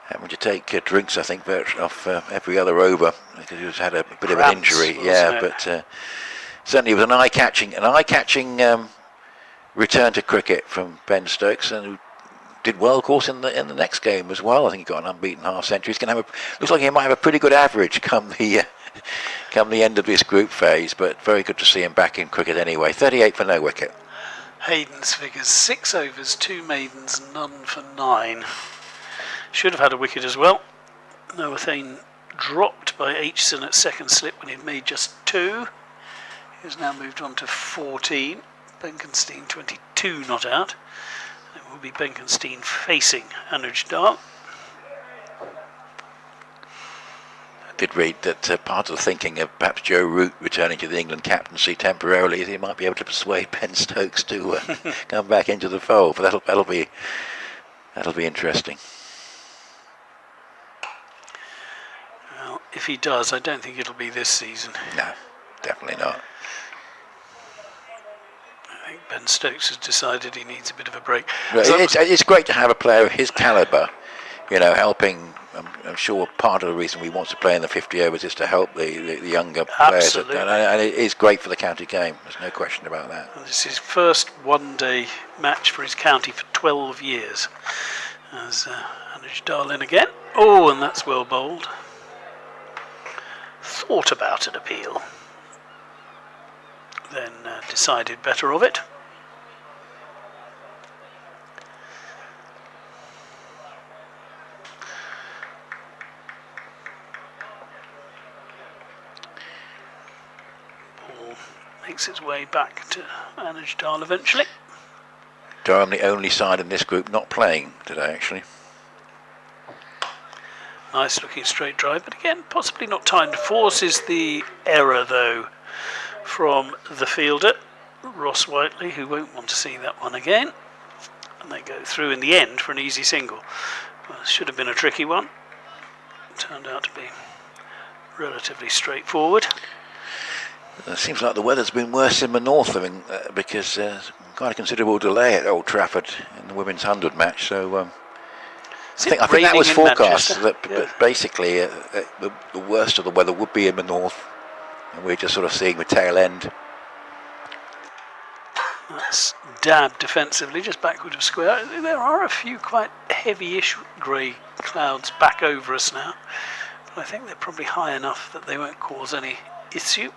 Speaker 2: having to take drinks, I think, off every other over because he had a bit of an
Speaker 1: Cramps,
Speaker 2: injury.
Speaker 1: wasn't
Speaker 2: Yeah,
Speaker 1: it?
Speaker 2: but certainly it was an eye-catching return to cricket from Ben Stokes, and who did well, of course, in the next game as well. I think he got an unbeaten half century. He's going to have looks like he might have a pretty good average come the end of this group phase. But very good to see him back in cricket anyway. 38 for no wicket.
Speaker 1: Hayden's figures 6 overs, 2 maidens, none for 9. Should have had a wicket as well. Noah Thane dropped by Aitchison at second slip when he'd made just 2. He's now moved on to 14. Benkenstein 22 not out. It will be Benkenstein facing Anuj Dal.
Speaker 2: I did read that part of the thinking of perhaps Joe Root returning to the England captaincy temporarily is he might be able to persuade Ben Stokes to come back into the fold. But that'll be interesting.
Speaker 1: Well, if he does, I don't think it'll be this season.
Speaker 2: No, definitely not.
Speaker 1: I think Ben Stokes has decided he needs a bit of a break.
Speaker 2: Well, it's great to have a player of his calibre, helping. I'm sure part of the reason we want to play in the 50 overs is to help the younger players.
Speaker 1: Absolutely.
Speaker 2: And it is great for the county game. There's no question about that.
Speaker 1: And this is his first one-day match for his county for 12 years. As Anuj Dal in again. Oh, and that's well bowled. Thought about an appeal. Then decided better of it. Ball makes its way back to Anuj Dal eventually.
Speaker 2: Durham the only side in this group not playing today, actually.
Speaker 1: Nice looking straight drive, but again, possibly not timed. Forces the error though from the fielder, Ross Whiteley, who won't want to see that one again. And they go through in the end for an easy single. Well, should have been a tricky one. Turned out to be relatively straightforward.
Speaker 2: It seems like the weather's been worse in the north because quite a considerable delay at Old Trafford in the women's 100 match. So I think that was forecast. But basically, the worst of the weather would be in the north, and we're just sort of seeing the tail end.
Speaker 1: That's dabbed defensively, just backward of square. There are a few quite heavy-ish grey clouds back over us now, but I think they're probably high enough that they won't cause any issue.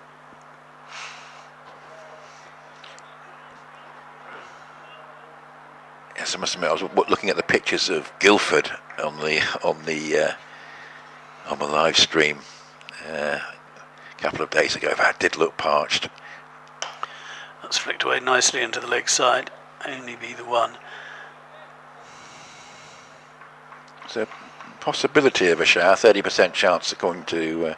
Speaker 2: Yes, I must admit, I was looking at the pictures of Guildford on the live stream a couple of days ago. That did look parched.
Speaker 1: That's flicked away nicely into the leg side. Only be the one.
Speaker 2: There's a possibility of a shower, 30% chance according to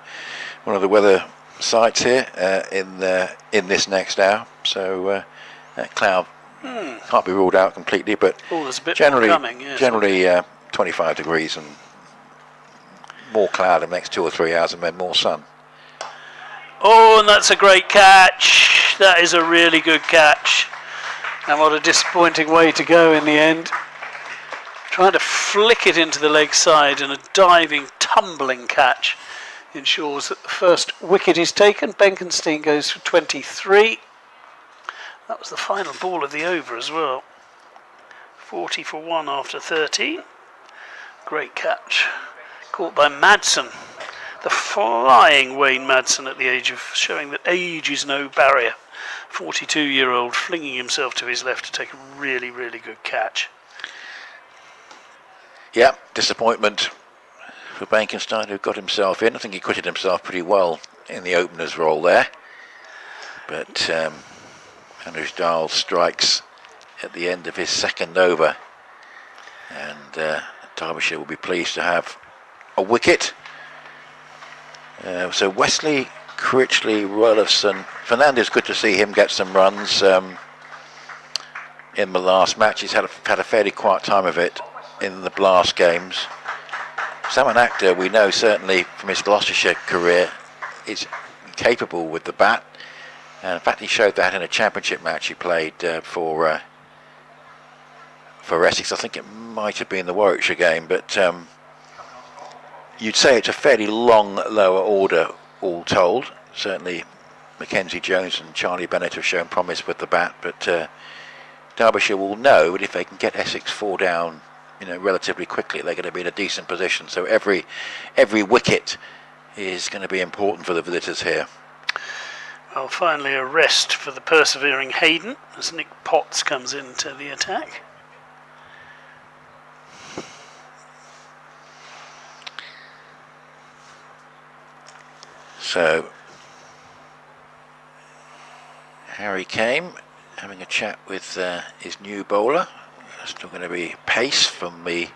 Speaker 2: one of the weather sites here in this next hour. So that cloud can't be ruled out completely, but
Speaker 1: there's a bit
Speaker 2: generally,
Speaker 1: more coming, yes.
Speaker 2: generally 25 degrees and more cloud in the next 2 or 3 hours and then more sun.
Speaker 1: Oh, and that's a great catch. That is a really good catch. And what a disappointing way to go in the end. Trying to flick it into the leg side, and a diving, tumbling catch ensures that the first wicket is taken. Benkenstein goes for 23. That was the final ball of the over as well. 40 for 1 after 13. Great catch. Caught by Madsen. The flying Wayne Madsen at the age of, showing that age is no barrier. 42-year-old flinging himself to his left to take a really, really good catch.
Speaker 2: Yeah, disappointment for Benkenstein, who got himself in. I think he quitted himself pretty well in the opener's role there. But Anuj Dal strikes at the end of his second over. And Derbyshire will be pleased to have a wicket. So Wesley, Critchley, Roloffson, Fernandez, good to see him get some runs in the last match. He's had a fairly quiet time of it in the last games. Salman Akhtar, we know certainly from his Gloucestershire career, is capable with the bat. And in fact, he showed that in a championship match he played for Essex. I think it might have been the Warwickshire game, but you'd say it's a fairly long lower order all told. Certainly Mackenzie Jones and Charlie Bennett have shown promise with the bat, but Derbyshire will know that if they can get Essex 4 down, relatively quickly, they're going to be in a decent position. So every wicket is going to be important for the visitors here.
Speaker 1: Well, finally a rest for the persevering Hayden as Nick Potts comes into the attack.
Speaker 2: So Harry came having a chat with his new bowler. Still going to be pace from the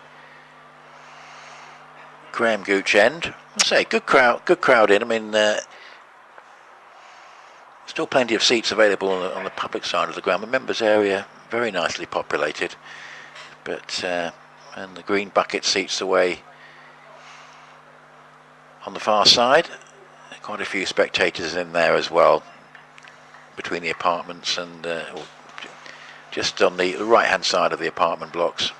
Speaker 2: Graham Gooch end. I say good crowd in. I mean, still plenty of seats available on the public side of the ground. The members area very nicely populated, but and the green bucket seats away on the far side. Quite a few spectators in there as well, between the apartments and just on the right hand side of the apartment blocks.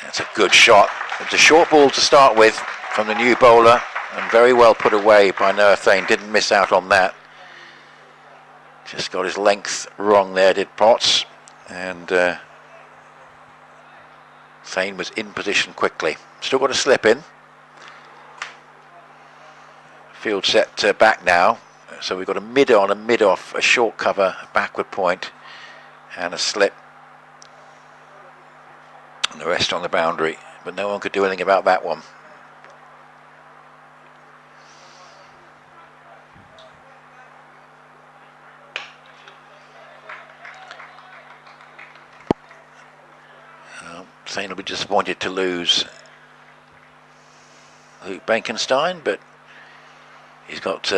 Speaker 2: That's a good shot. It's a short ball to start with from the new bowler, and very well put away by Noah Thane. Didn't miss out on that. Just got his length wrong there, did Potts, and Thane was in position quickly. Still got a slip in. Field set back now, so we've got a mid on, a mid off, a short cover, a backward point, and a slip, and the rest on the boundary, but no one could do anything about that one. Thane will be disappointed to lose Luke Benkenstein, but he's got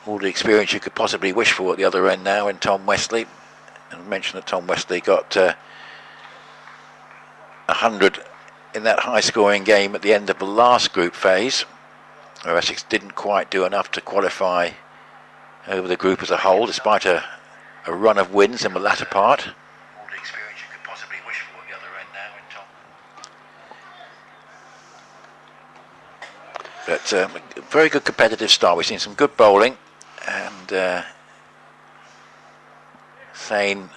Speaker 2: all the experience you could possibly wish for at the other end now in Tom Westley. And I mentioned that Tom Westley got 100 in that high-scoring game at the end of the last group phase, where Essex didn't quite do enough to qualify over the group as a whole, despite a run of wins in the latter part. All the experience you could possibly wish for at the other end now in Tom. But very good competitive start. We've seen some good bowling, and Thane and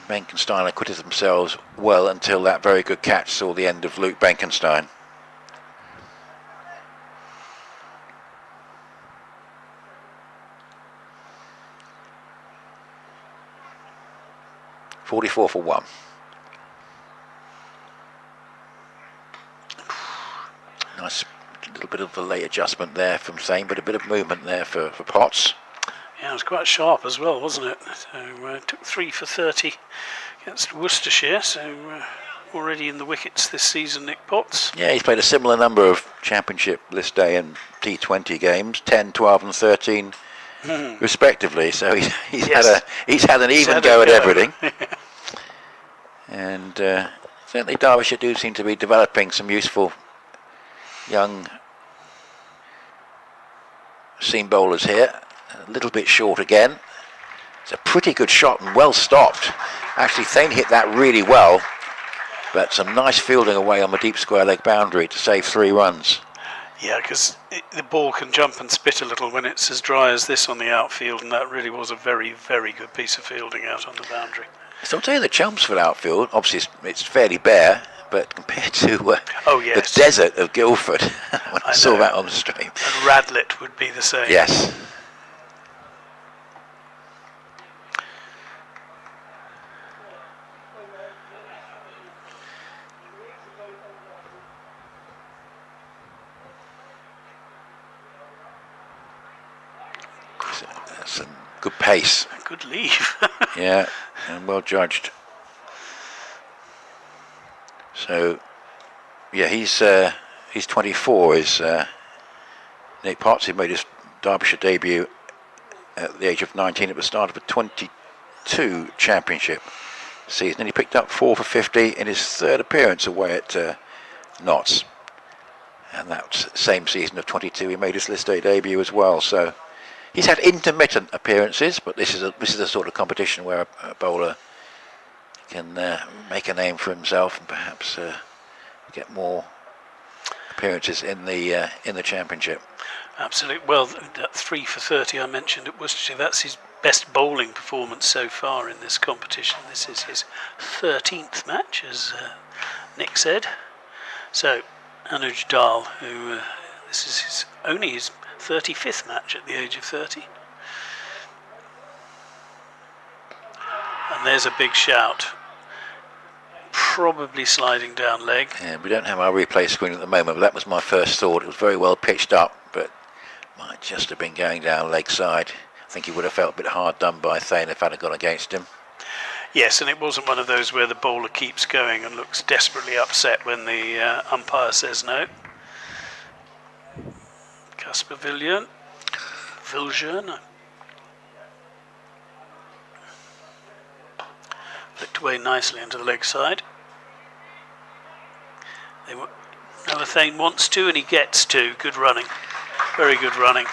Speaker 2: Benkenstein acquitted themselves well until that very good catch saw the end of Luke Benkenstein. .44 for 1. Nice little bit of a late adjustment there from Thane, but a bit of movement there for Potts.
Speaker 1: Yeah, it was quite sharp as well, wasn't it? So took 3 for 30 against Worcestershire, so already in the wickets this season, Nick Potts.
Speaker 2: Yeah, he's played a similar number of Championship List Day and T20 games, 10, 12 and 13 respectively, so he's had an even go at everything. And certainly Derbyshire do seem to be developing some useful young seam bowlers here. A little bit short again. It's a pretty good shot and well stopped. Actually, Thane hit that really well, but some nice fielding away on the deep square leg boundary to save 3 runs.
Speaker 1: Yeah, because the ball can jump and spit a little when it's as dry as this on the outfield, and that really was a very, very good piece of fielding out on the boundary.
Speaker 2: So I'll tell you, the Chelmsford outfield, obviously it's fairly bare, but compared to the desert of Guildford, when I saw that on the stream.
Speaker 1: And Radlett would be the same.
Speaker 2: Yes. Some good pace.
Speaker 1: Good leave.
Speaker 2: Yeah, and well judged. So, yeah, he's 24. Is Nick Potts? He made his Derbyshire debut at the age of 19 at the start of the 22 Championship season, and he picked up 4 for 50 in his 3rd appearance away at Notts. And that same season of 22, he made his List Day debut as well. So he's had intermittent appearances, but this is a sort of competition where a bowler can make a name for himself and perhaps get more appearances in the championship.
Speaker 1: Absolutely. Well, that 3 for 30 I mentioned at Worcestershire, that's his best bowling performance so far in this competition. This is his 13th match, as Nick said. So, Anuj Dal, who this is only his 35th match at the age of 30. And there's a big shout. Probably sliding down leg.
Speaker 2: Yeah, we don't have our replay screen at the moment, but that was my first thought. It was very well pitched up, but might just have been going down leg side. I think he would have felt a bit hard done by Thane if that had gone against him.
Speaker 1: Yes, and it wasn't one of those where the bowler keeps going and looks desperately upset when the umpire says no. Casper Viljoen. Flicked away nicely into the leg side. Noah Thane wants to, and he gets to. Good running. Very good running.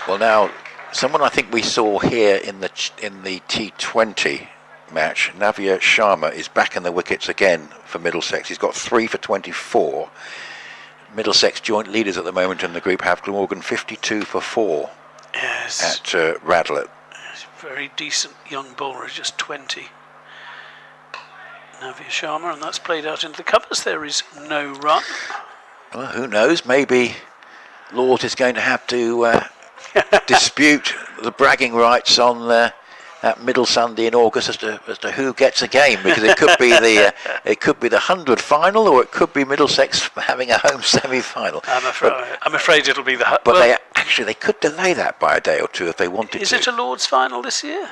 Speaker 2: Well, now, someone I think we saw here in the T20 match, Navya Sharma, is back in the wickets again for Middlesex. He's got 3 for 24. Middlesex joint leaders at the moment in the group have Glamorgan 52 for 4
Speaker 1: yes.
Speaker 2: at Radlett.
Speaker 1: He's a very decent young bowler, just 20. Navya Sharma, and that's played out into the covers. There is no run.
Speaker 2: Well, who knows? Maybe Lord is going to have to dispute the bragging rights on that middle Sunday in August as to who gets a game, because it could be the 100 final, or it could be Middlesex having a home semi-final.
Speaker 1: I'm afraid it'll be the.
Speaker 2: But well, they could delay that by a day or two if they wanted to.
Speaker 1: Is it a Lord's final this year?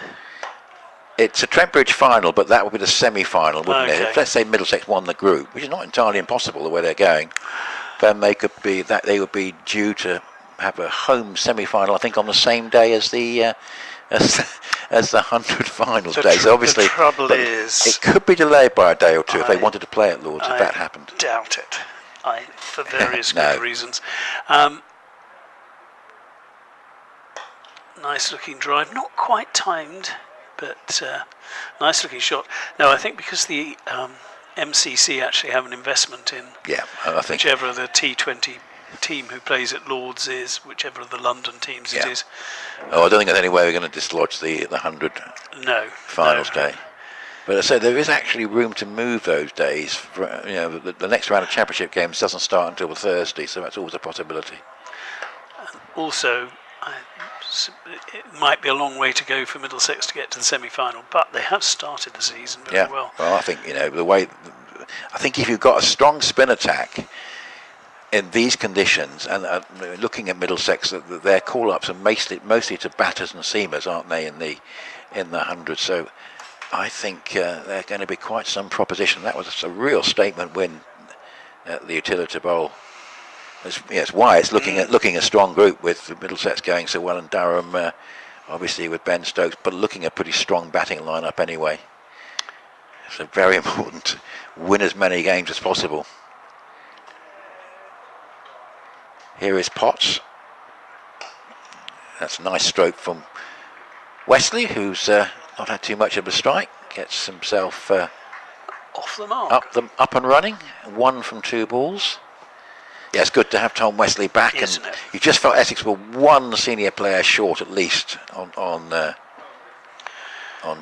Speaker 2: It's a Trent Bridge final, but that would be the semi-final, wouldn't it? If, let's say, Middlesex won the group, which is not entirely impossible the way they're going, then they would be due to have a home semi-final, I think, on the same day as the 100 finals day. So obviously,
Speaker 1: the trouble is,
Speaker 2: it could be delayed by a day or two if they wanted to play at Lord's. If that happened,
Speaker 1: doubt it. For various good reasons. Nice looking drive, not quite timed, but nice looking shot. No, I think because the MCC actually have an investment in
Speaker 2: I think
Speaker 1: whichever the T20 team who plays at Lord's is, whichever of the London teams it is.
Speaker 2: Oh, I don't think there's any way we're going to dislodge the 100 finals day. But I say there is actually room to move those days. For, the next round of championship games doesn't start until the Thursday, so that's always a possibility.
Speaker 1: And also, it might be a long way to go for Middlesex to get to the semi-final, but they have started the season very well.
Speaker 2: Well, I think I think if you've got a strong spin attack in these conditions, and looking at Middlesex, their call-ups are mostly to batters and seamers, aren't they, in the 100? So I think they're going to be quite some proposition. That was a real statement win at the Utility Bowl. It's why it's looking a strong group with Middlesex going so well, and Durham obviously with Ben Stokes, but looking a pretty strong batting lineup anyway. So very important to win as many games as possible. Here is Potts. That's a nice stroke from Wesley, who's not had too much of a strike. Gets himself
Speaker 1: off the mark,
Speaker 2: up and running. 1 from 2 balls. Yeah, it's good to have Tom Wesley back, and you just felt Essex were one senior player short at least on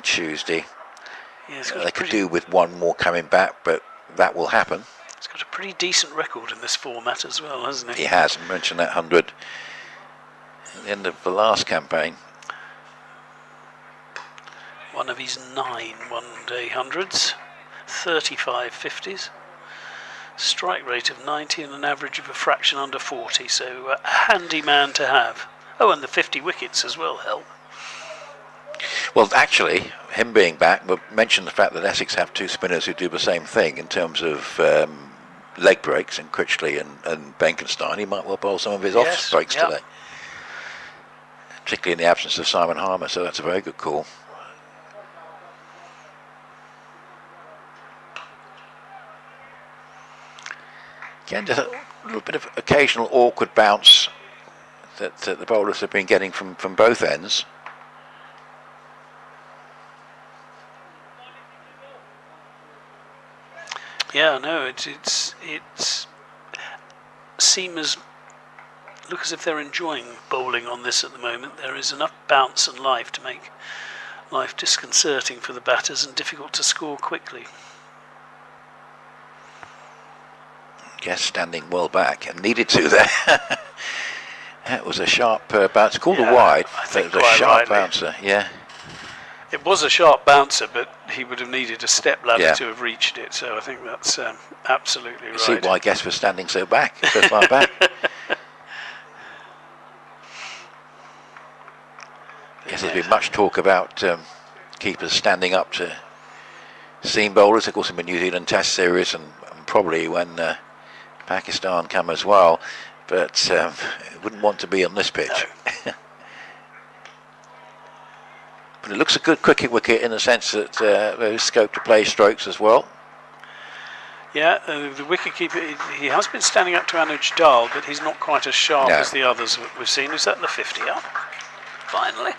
Speaker 2: Tuesday. Yeah, they could do with one more coming back, but that will happen.
Speaker 1: He's got a pretty decent record in this format as well, hasn't he?
Speaker 2: He has. I mentioned that 100 at the end of the last campaign.
Speaker 1: One of his 9 one-day hundreds, 35 50s. Strike rate of 90 and an average of a fraction under 40, so a handy man to have. Oh, and the 50 wickets as well help.
Speaker 2: Well, actually, him being back, but mention the fact that Essex have 2 spinners who do the same thing in terms of leg breaks, in Critchley and Benkenstein. He might well bowl some of his off breaks today, particularly in the absence of Simon Harmer, so that's a very good call. Again, just a little bit of occasional awkward bounce that the bowlers have been getting from both ends.
Speaker 1: Yeah, no, it's seamers look as if they're enjoying bowling on this at the moment. There is enough bounce and life to make life disconcerting for the batters and difficult to score quickly.
Speaker 2: Guess standing well back and needed to there. That was a sharp bounce. Called a wide.
Speaker 1: I think
Speaker 2: it was a sharp
Speaker 1: rightly.
Speaker 2: bouncer. Yeah.
Speaker 1: It was a sharp bouncer, but he would have needed a step ladder
Speaker 2: Yeah.
Speaker 1: to have reached it. So I think that's absolutely right.
Speaker 2: See why Guess was standing so back, so far back. Yes, there's been much talk about keepers standing up to seam bowlers, of course, in the New Zealand Test series, and probably when Pakistan come as well. But wouldn't want to be on this pitch.
Speaker 1: No.
Speaker 2: But it looks a good cricket wicket in the sense that there's scope to play strokes as well.
Speaker 1: Yeah, the wicketkeeper, he has been standing up to Anuj Dal, but he's not quite as sharp as the others we've seen. Is that the 50 up? Finally.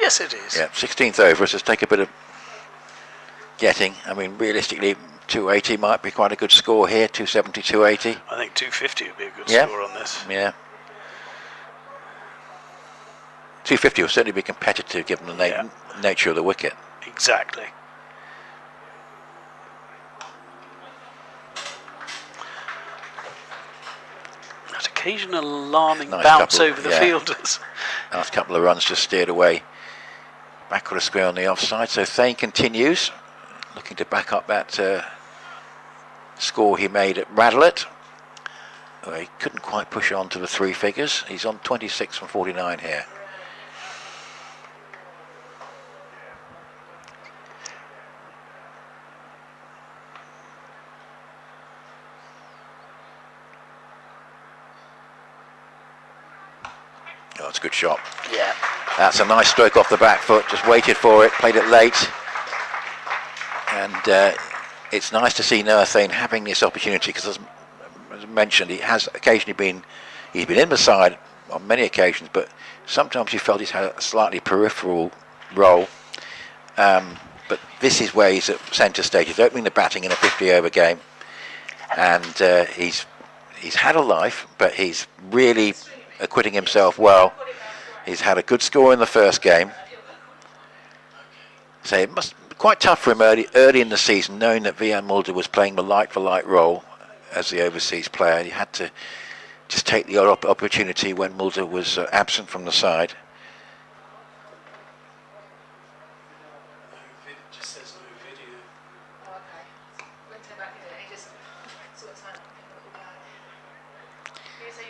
Speaker 1: Yes, it is.
Speaker 2: Yeah, 16th over, so let's take a bit of getting. I mean, realistically, 280 might be quite a good score here, 270, 280.
Speaker 1: I think 250 would be a good
Speaker 2: Yeah.
Speaker 1: score on this.
Speaker 2: Yeah. 250 will certainly be competitive given the nature of the wicket.
Speaker 1: Exactly. That occasional alarming bounce over the fielders.
Speaker 2: Last couple of runs just steered away. Backward of square on the offside, so Thane continues, looking to back up that score he made at Radlett. Well, he couldn't quite push on to the three figures. He's on 26 from 49 here. Oh, it's a good shot.
Speaker 1: Yeah.
Speaker 2: That's a nice stroke off the back foot, just waited for it, played it late. And it's nice to see Noah Thane having this opportunity, because as mentioned, he has occasionally he's been in the side on many occasions, but sometimes you felt he's had a slightly peripheral role. But this is where he's at centre stage. He's opening the batting in a 50-over game, and he's had a life, but he's really acquitting himself well. He's had a good score in the first game, so it must be quite tough for him early in the season, knowing that Vian Mulder was playing the light-for-light role as the overseas player. He had to just take the opportunity when Mulder was absent from the side.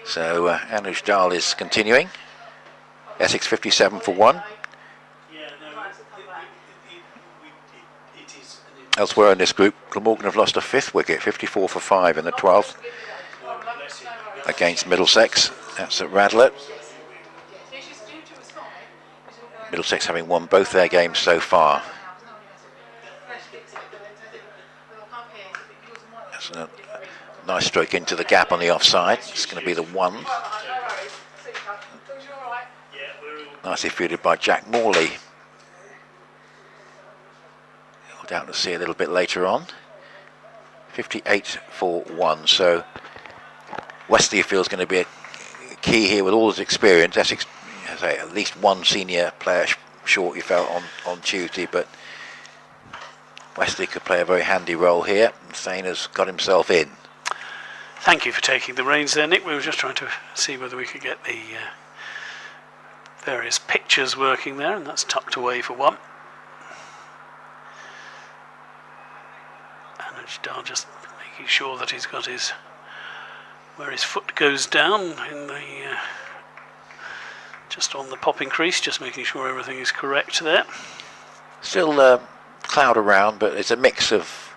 Speaker 2: So Anuj Dal is continuing. Essex 57 for 1. Elsewhere in this group, Glamorgan have lost a fifth wicket, 54 for 5 in the 12th against Middlesex. That's at Radlett. Middlesex having won both their games so far. That's a nice stroke into the gap on the offside. It's going to be the 1. Nicely fielded by Jack Morley. We'll down to see a little bit later on. 58 for 1. So Wesley feels going to be a key here with all his experience. Essex has at least one senior player short, you felt, on Tuesday, but Wesley could play a very handy role here. Thane has got himself in.
Speaker 1: Thank you for taking the reins there, Nick. We were just trying to see whether we could get the various pictures working there, and that's tucked away for 1. Anuj Dal just making sure that he's got where his foot goes down in the just on the popping crease, just making sure everything is correct there.
Speaker 2: Still cloud around, but it's a mix of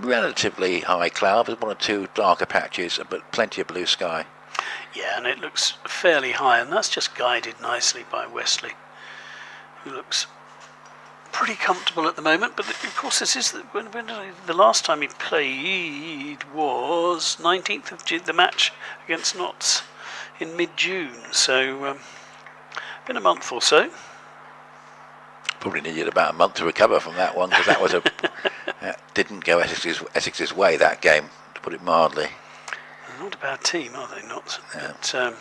Speaker 2: relatively high cloud. There's 1 or 2 darker patches, but plenty of blue sky.
Speaker 1: Yeah, and it looks fairly high, and that's just guided nicely by Wesley, who looks pretty comfortable at the moment. But of course, this is when the last time he played was 19th of June, the match against Notts in mid-June. So been a month or so.
Speaker 2: Probably needed about a month to recover from that one, because that was Didn't go Essex's way that game, to put it mildly.
Speaker 1: They're not a bad team, are they? Not. Yeah. But,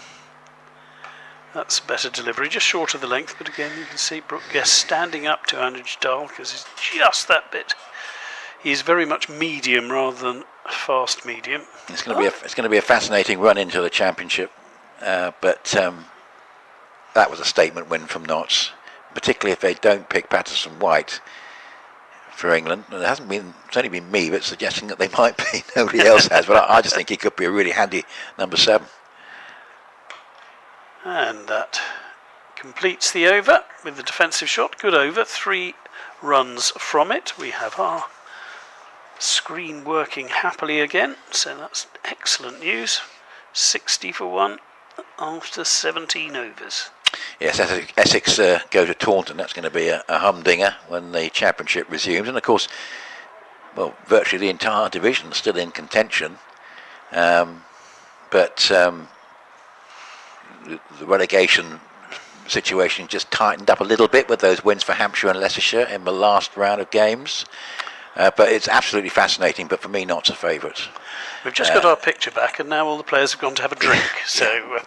Speaker 1: that's better delivery, just short of the length. But again, you can see Brooke Guest standing up to Anuj Dal because he's just that bit. He's very much medium rather than fast medium.
Speaker 2: It's going to be a fascinating run into the championship, but that was a statement win from Notts, particularly if they don't pick Patterson White for England. And it's only been me that's suggesting that they might be. Nobody else has, but I just think he could be a really handy number 7.
Speaker 1: And that completes the over with the defensive shot. Good over, 3 runs from it. We have our screen working happily again, so that's excellent news. 60 for 1 after 17 overs.
Speaker 2: Yes, Essex go to Taunton. That's going to be a humdinger when the championship resumes. And of course, well, virtually the entire division is still in contention. But the relegation situation just tightened up a little bit with those wins for Hampshire and Leicestershire in the last round of games. But it's absolutely fascinating, but for me, Notts are favourites.
Speaker 1: We've just got our picture back, and now all the players have gone to have a drink. So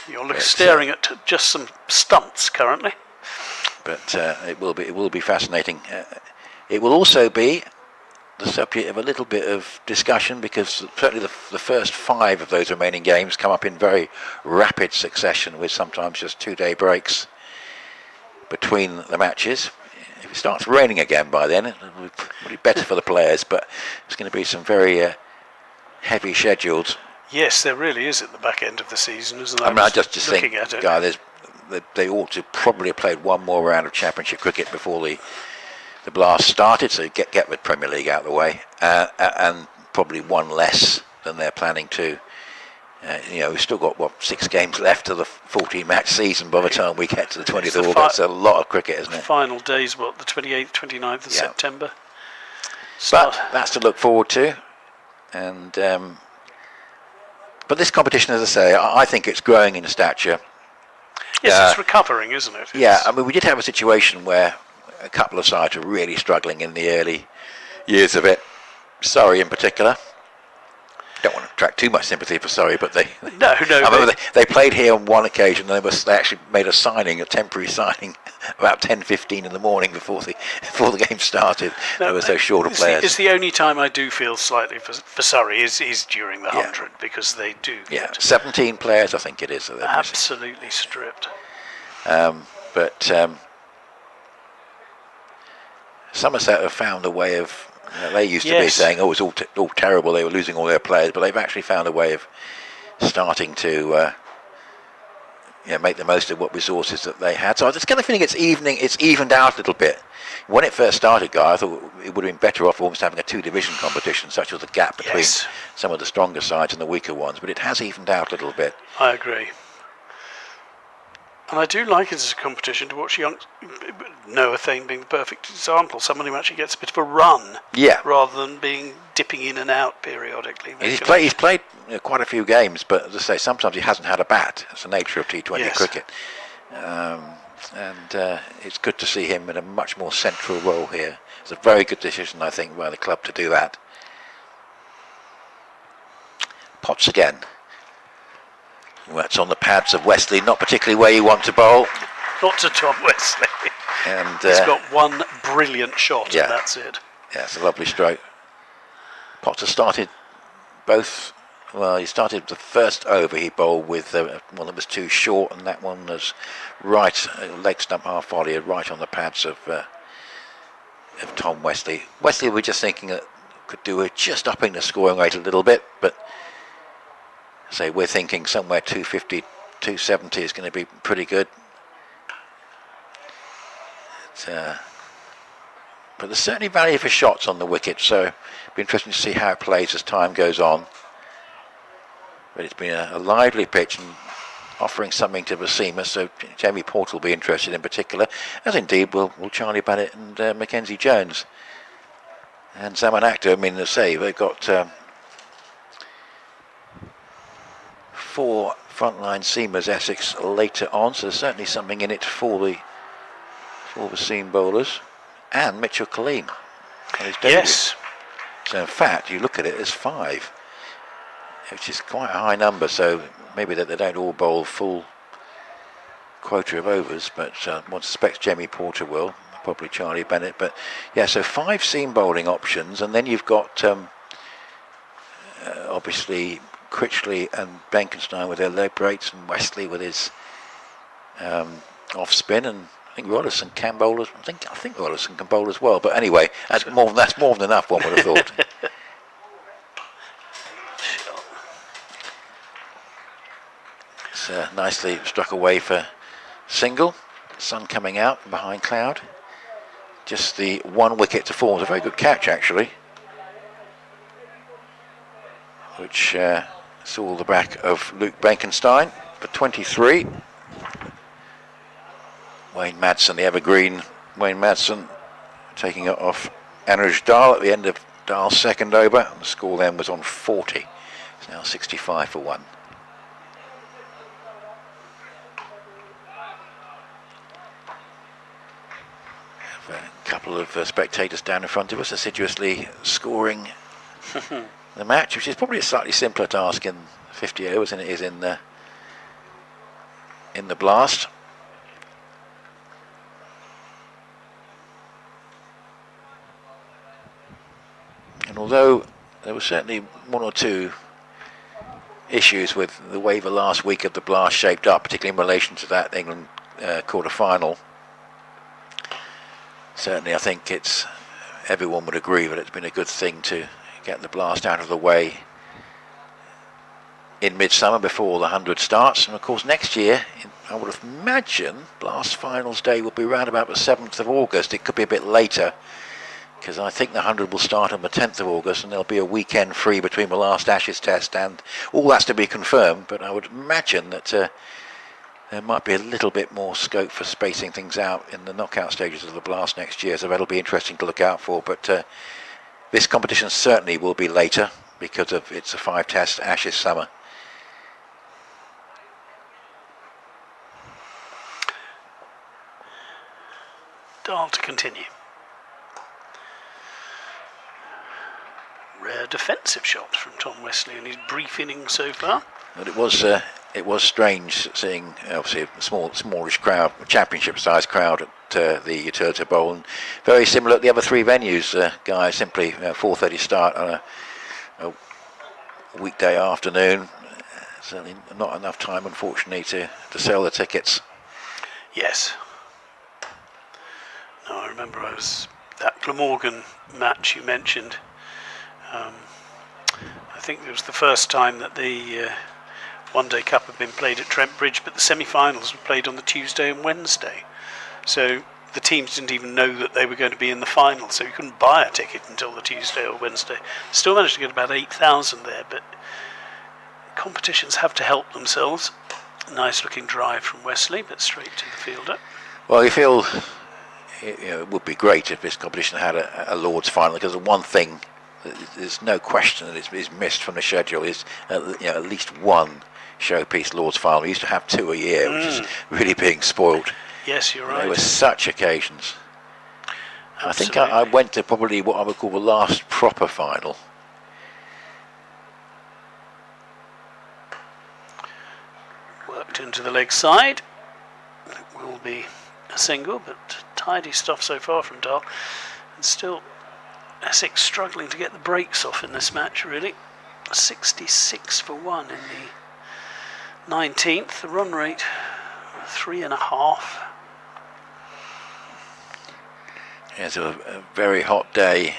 Speaker 1: you're staring at just some stunts currently. But
Speaker 2: it will be fascinating. It will also be the subject of a little bit of discussion, because certainly the first 5 of those remaining games come up in very rapid succession, with sometimes just 2-day breaks between the matches. If it starts raining again by then, it'll be better for the players, but it's going to be some very heavy schedules.
Speaker 1: Yes, there really is at the back end of the season, isn't there?
Speaker 2: I mean, I just think, Guy, they ought to probably have played one more round of Championship cricket before the blast started, so get the Premier League out of the way, and probably one less than they're planning to. We've still got 6 games left of the 14-match season by the time we get to the 20th of August. It's a lot of cricket, isn't it?
Speaker 1: Final days, the 28th, 29th of September.
Speaker 2: But that's to look forward to, and but this competition, as I say, I think it's growing in stature.
Speaker 1: Yes, it's recovering, isn't it?
Speaker 2: I mean, we did have a situation where a couple of sides were really struggling in the early years of it. Surrey in particular. Don't want to attract too much sympathy for Surrey, but they played here on one occasion. They actually made a temporary signing, about 10:15 in the morning before the game started. They were so short of players.
Speaker 1: It's the only time I do feel slightly for Surrey is during the 100, because they do.
Speaker 2: 17 players, I think it is. So
Speaker 1: absolutely stripped.
Speaker 2: But Somerset have found a way of. They used to be saying, "Oh, it's all terrible." They were losing all their players, but they've actually found a way of starting to make the most of what resources that they had. So I just kind of feeling it's evened out a little bit. When it first started, Guy, I thought it would have been better off almost having a 2-division competition, such was the gap between some of the stronger sides and the weaker ones. But it has evened out a little bit.
Speaker 1: I agree. And I do like it as a competition to watch Noah Thane being the perfect example. Someone who actually gets a bit of a run, rather than dipping in and out periodically.
Speaker 2: He's played quite a few games, but as I say, sometimes he hasn't had a bat. It's the nature of T20 cricket, and it's good to see him in a much more central role here. It's a very good decision, I think, by the club to do that. Potts again. That's on the pads of Wesley, not particularly where you want to bowl.
Speaker 1: Not to Tom Wesley.
Speaker 2: And
Speaker 1: he's got one brilliant shot, and that's it.
Speaker 2: Yeah, it's a lovely stroke. Potter started he started the first over, he bowled with one that was too short, and that one was right, leg stump half volley, right on the pads of Tom Wesley. Wesley, we're just thinking that could do with just upping the scoring rate a little bit, but we're thinking somewhere 250, 270 is going to be pretty good. But there's certainly value for shots on the wicket, so it'll be interesting to see how it plays as time goes on. But it's been a lively pitch and offering something to the seamers, so Jamie Porter will be interested in particular, as indeed will Charlie Bannett and Mackenzie Jones. And Zaman Akhtar, I mean, they've got 4 frontline seamers, Essex, later on, so there's certainly something in it for the seam bowlers. And Mitchell Kaleem on his debut.
Speaker 1: Yes.
Speaker 2: So in fact, you look at it as 5, which is quite a high number. So maybe that they don't all bowl full quota of overs, but one suspects Jamie Porter will, probably Charlie Bennett. But yeah, so 5 seam bowling options, and then you've got obviously Critchley and Benkenstein with their leg breaks, and Wesley with his off spin, and I think Rollison can bowl. I think Rollison can bowl as well. But anyway, that's more than enough. One would have thought. It's nicely struck away for single. Sun coming out behind cloud. Just the 1 wicket to fall. It's a very good catch actually, which saw the back of Luke Benkenstein for 23. Wayne Madsen, the evergreen Wayne Madsen, taking it off Anuj Dal at the end of Dal's second over. The score then was on 40. It's now 65 for 1. Have a couple of spectators down in front of us assiduously scoring the match, which is probably a slightly simpler task in 50 overs than it is in the blast. And although there were certainly 1 or 2 issues with the way the last week of the blast shaped up, particularly in relation to that England quarter-final, certainly I think everyone would agree that it's been a good thing to get the blast out of the way in midsummer before the 100 starts. And of course next year, I would imagine, blast finals day will be around about the 7th of August. It could be a bit later, because I think the 100 will start on the 10th of August, and there'll be a weekend free between the last Ashes test, and all that's to be confirmed. But I would imagine that there might be a little bit more scope for spacing things out in the knockout stages of the blast next year, so that'll be interesting to look out for. But this competition certainly will be later because of it's a 5-test Ashes summer.
Speaker 1: Dahl to continue. Rare defensive shot from Tom Wesley in his brief innings so far.
Speaker 2: But it was strange seeing obviously a smallish crowd, championship-sized crowd at the Utilita Bowl, and very similar at the other 3 venues. Guys simply 4:30 start on a weekday afternoon. Certainly not enough time, unfortunately, to sell the tickets.
Speaker 1: Yes. No, I remember that Glamorgan match you mentioned. I think it was the first time that the One Day Cup had been played at Trent Bridge, but the semi-finals were played on the Tuesday and Wednesday. So the teams didn't even know that they were going to be in the final, so you couldn't buy a ticket until the Tuesday or Wednesday. Still managed to get about 8,000 there, but competitions have to help themselves. Nice looking drive from Wesley, but straight to the fielder.
Speaker 2: Well, you feel it would be great if this competition had a Lord's final, because the one thing, there's no question that is missed from the schedule is at least one showpiece Lord's final. We used to have 2 a year, which is really being spoiled.
Speaker 1: Yes, you're right.
Speaker 2: There were such occasions.
Speaker 1: Absolutely.
Speaker 2: I think I went to probably what I would call the last proper final.
Speaker 1: Worked into the leg side. It will be a single, but tidy stuff so far from Dahl. And still Essex struggling to get the breaks off in this match, really. 66 for 1 in the 19th. The run rate 3.5.
Speaker 2: Yeah, it's a very hot day.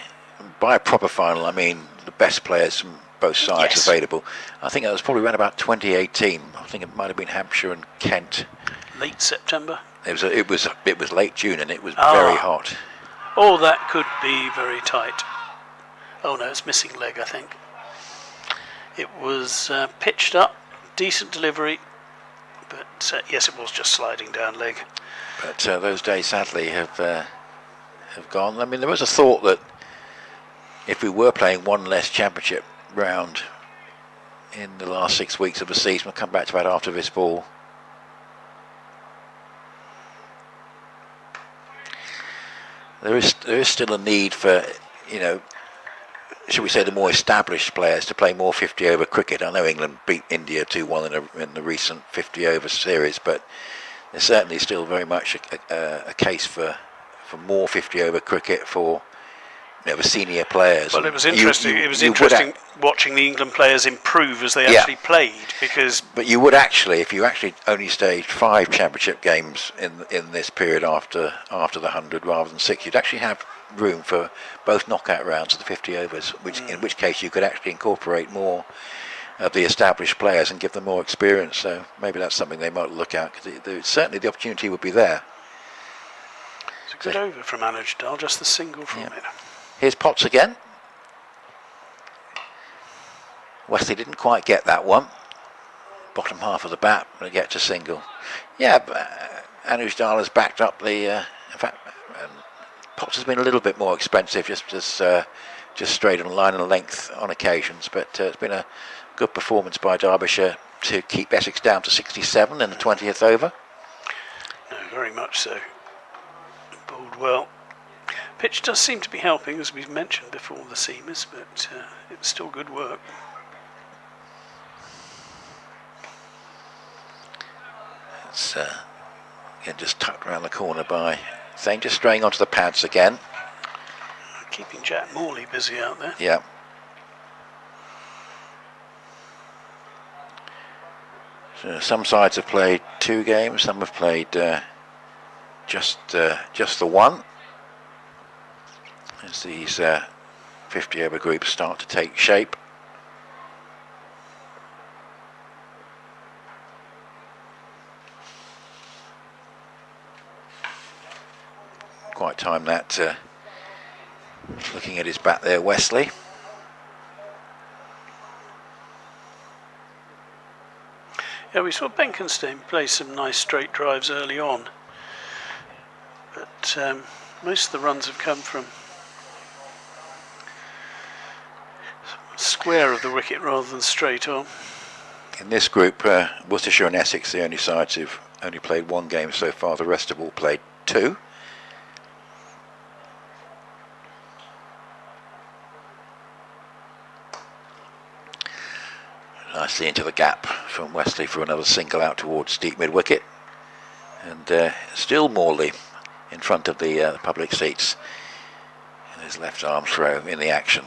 Speaker 2: By a proper final, I mean the best players from both sides
Speaker 1: Yes.
Speaker 2: available. I think that was probably around about 2018. I think it might have been Hampshire and Kent.
Speaker 1: Late September.
Speaker 2: It was late June, and it was very hot.
Speaker 1: Oh, that could be very tight. Oh no, it's missing leg, I think. It was pitched up, decent delivery, but yes, it was just sliding down leg.
Speaker 2: But those days, sadly, have gone. I mean, there was a thought that if we were playing one less championship round in the last 6 weeks of the season, we'll come back to that after this ball. There is still a need for you know, should we say, the more established players to play more 50-over cricket. I know England beat India 2-1 in the recent 50-over series, but there's certainly still very much a case for more 50-over cricket for the senior players.
Speaker 1: Well, it was interesting. It was interesting watching the England players improve as they actually played, because.
Speaker 2: But you would actually, if you actually only staged 5 championship games in this period after the 100 rather than 6, you'd actually have room for both knockout rounds of the 50 overs, in which case you could actually incorporate more of the established players and give them more experience. So maybe that's something they might look at, because certainly the opportunity would be there.
Speaker 1: It's a good over from Anujdal, just the single from it.
Speaker 2: Here's Potts again. Wesley didn't quite get that one. Bottom half of the bat, but it gets a single. Yeah, Anujdal has backed up the. In fact, Potts has been a little bit more expensive, just straight on line and length on occasions. But it's been a good performance by Derbyshire to keep Essex down to 67 in the 20th over.
Speaker 1: No, very much so. Bowled well. Pitch does seem to be helping, as we've mentioned before, the seamers, but it's still good work.
Speaker 2: It's again just tucked around the corner by Thane, just straying onto the pads again.
Speaker 1: Keeping Jack Morley busy out there.
Speaker 2: Yeah. So some sides have played 2 games, some have played just the one. As these 50-over groups start to take shape. Quite time that, looking at his bat there, Wesley.
Speaker 1: Yeah, we saw Benkenstein play some nice straight drives early on, but most of the runs have come from square of the wicket rather than straight on.
Speaker 2: In this group, Worcestershire and Essex, the only sides who've only played 1 game so far. The rest have all played 2. Nicely into the gap from Wesley for another single out towards deep mid wicket, and still Morley in front of the public seats. And his left arm throw in the action.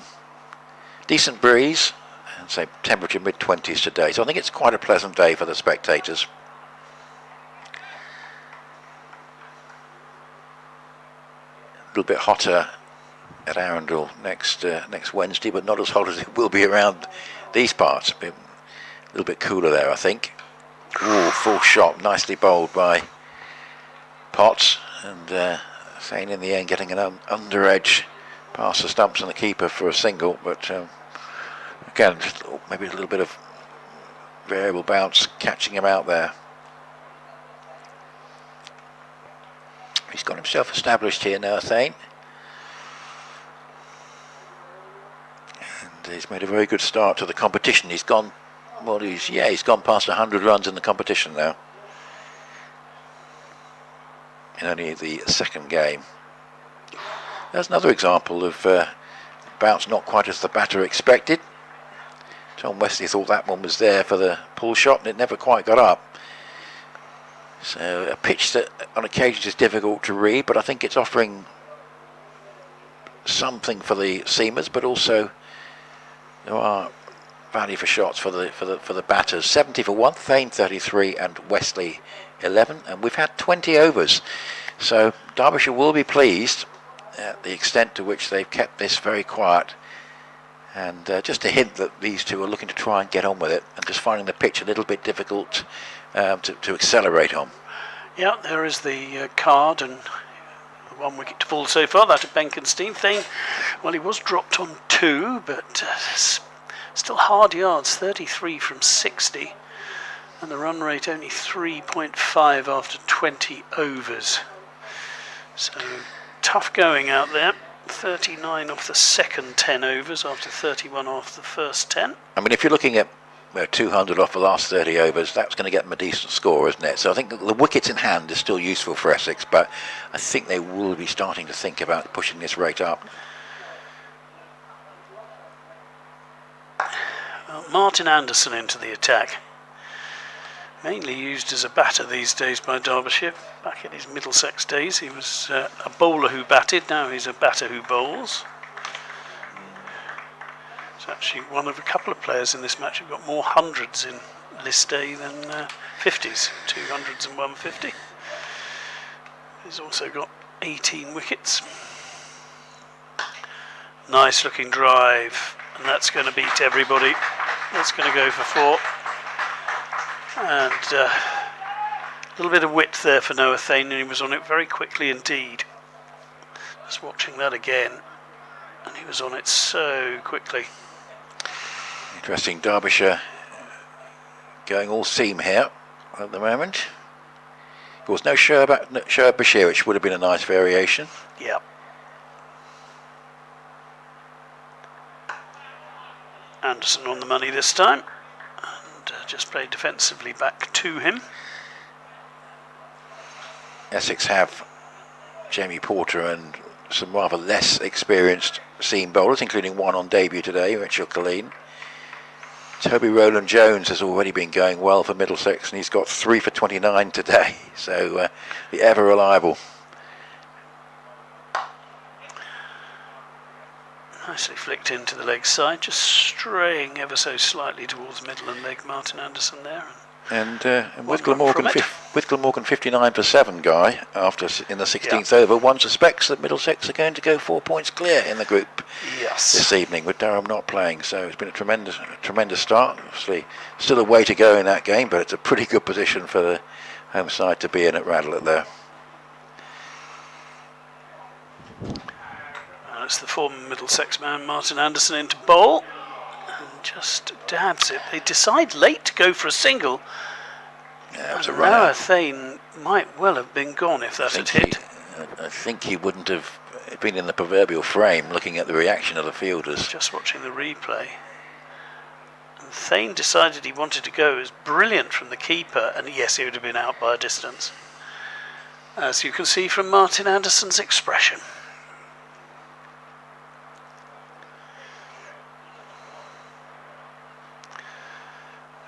Speaker 2: Decent breeze, and say temperature mid-20s today, so I think it's quite a pleasant day for the spectators. A little bit hotter at Arundel next Wednesday, but not as hot as it will be around these parts. A little bit cooler there, I think. Ooh, full shot, nicely bowled by Potts, and Thane in the end getting an under edge past the stumps and the keeper for a single, but again, just maybe a little bit of variable bounce catching him out there. He's got himself established here now, Thane, and he's made a very good start to the competition. He's gone, well, he's gone past 100 runs in the competition now, in only the 2nd game. There's another example of bounce not quite as the batter expected. Tom Wesley thought that one was there for the pull shot, and it never quite got up. So a pitch that on occasions is difficult to read, but I think it's offering something for the seamers, but also there are value for shots for the batters. 70 for 1, Thane 33 and Wesley 11, and we've had 20 overs. So Derbyshire will be pleased at the extent to which they've kept this very quiet, and just a hint that these two are looking to try and get on with it and just finding the pitch a little bit difficult to accelerate on.
Speaker 1: Yeah, there is the card, and 1 wicket to fall so far, that of Benkenstein. Thane, well, he was dropped on 2, but still hard yards, 33 from 60, and the run rate only 3.5 after 20 overs. So tough going out there. 39 off the second 10 overs after 31 off the first 10.
Speaker 2: I mean, if you're looking at 200 off the last 30 overs, that's going to get them a decent score, isn't it? So I think the wickets in hand is still useful for Essex, but I think they will be starting to think about pushing this rate up.
Speaker 1: Well, Martin Anderson into the attack. Mainly used as a batter these days by Derbyshire. Back in his Middlesex days, he was a bowler who batted. Now he's a batter who bowls. He's actually one of a couple of players in this match who've got more hundreds in list day than 50s, 200s and 150. He's also got 18 wickets. Nice looking drive, and that's going to beat everybody. That's going to go for 4. And a little bit of width there for Noah Thane, and he was on it very quickly indeed. Just watching that again, and he was on it so quickly.
Speaker 2: Interesting, Derbyshire going all seam here at the moment. There was no Shoaib Bashir, which would have been a nice variation.
Speaker 1: Yeah. Anderson on the money this time, and just played defensively back to him.
Speaker 2: Essex have Jamie Porter and some rather less experienced seam bowlers, including one on debut today, Mitchell Colleen. Toby Rowland-Jones has already been going well for Middlesex, and he's got 3 for 29 today, so the ever reliable.
Speaker 1: Nicely flicked into the leg side, just straying ever so slightly towards middle and leg. Martin Anderson there.
Speaker 2: And with Glamorgan 59 for 7, Guy, after in the 16th over, one suspects that Middlesex are going to go 4 points clear in the group this evening, with Durham not playing. So it's been a tremendous start. Obviously, still a way to go in that game, but it's a pretty good position for the home side to be in at Radlett there.
Speaker 1: It's the former Middlesex man, Martin Anderson, into bowl. And just dabs it. They decide late to go for a single.
Speaker 2: Yeah, it was a run out.
Speaker 1: Noah Thane might well have been gone if that had hit.
Speaker 2: I think he wouldn't have been in the proverbial frame looking at the reaction of the fielders.
Speaker 1: Just watching the replay. And Thane decided he wanted to go. It was brilliant from the keeper, and yes, he would have been out by a distance. As you can see from Martin Anderson's expression.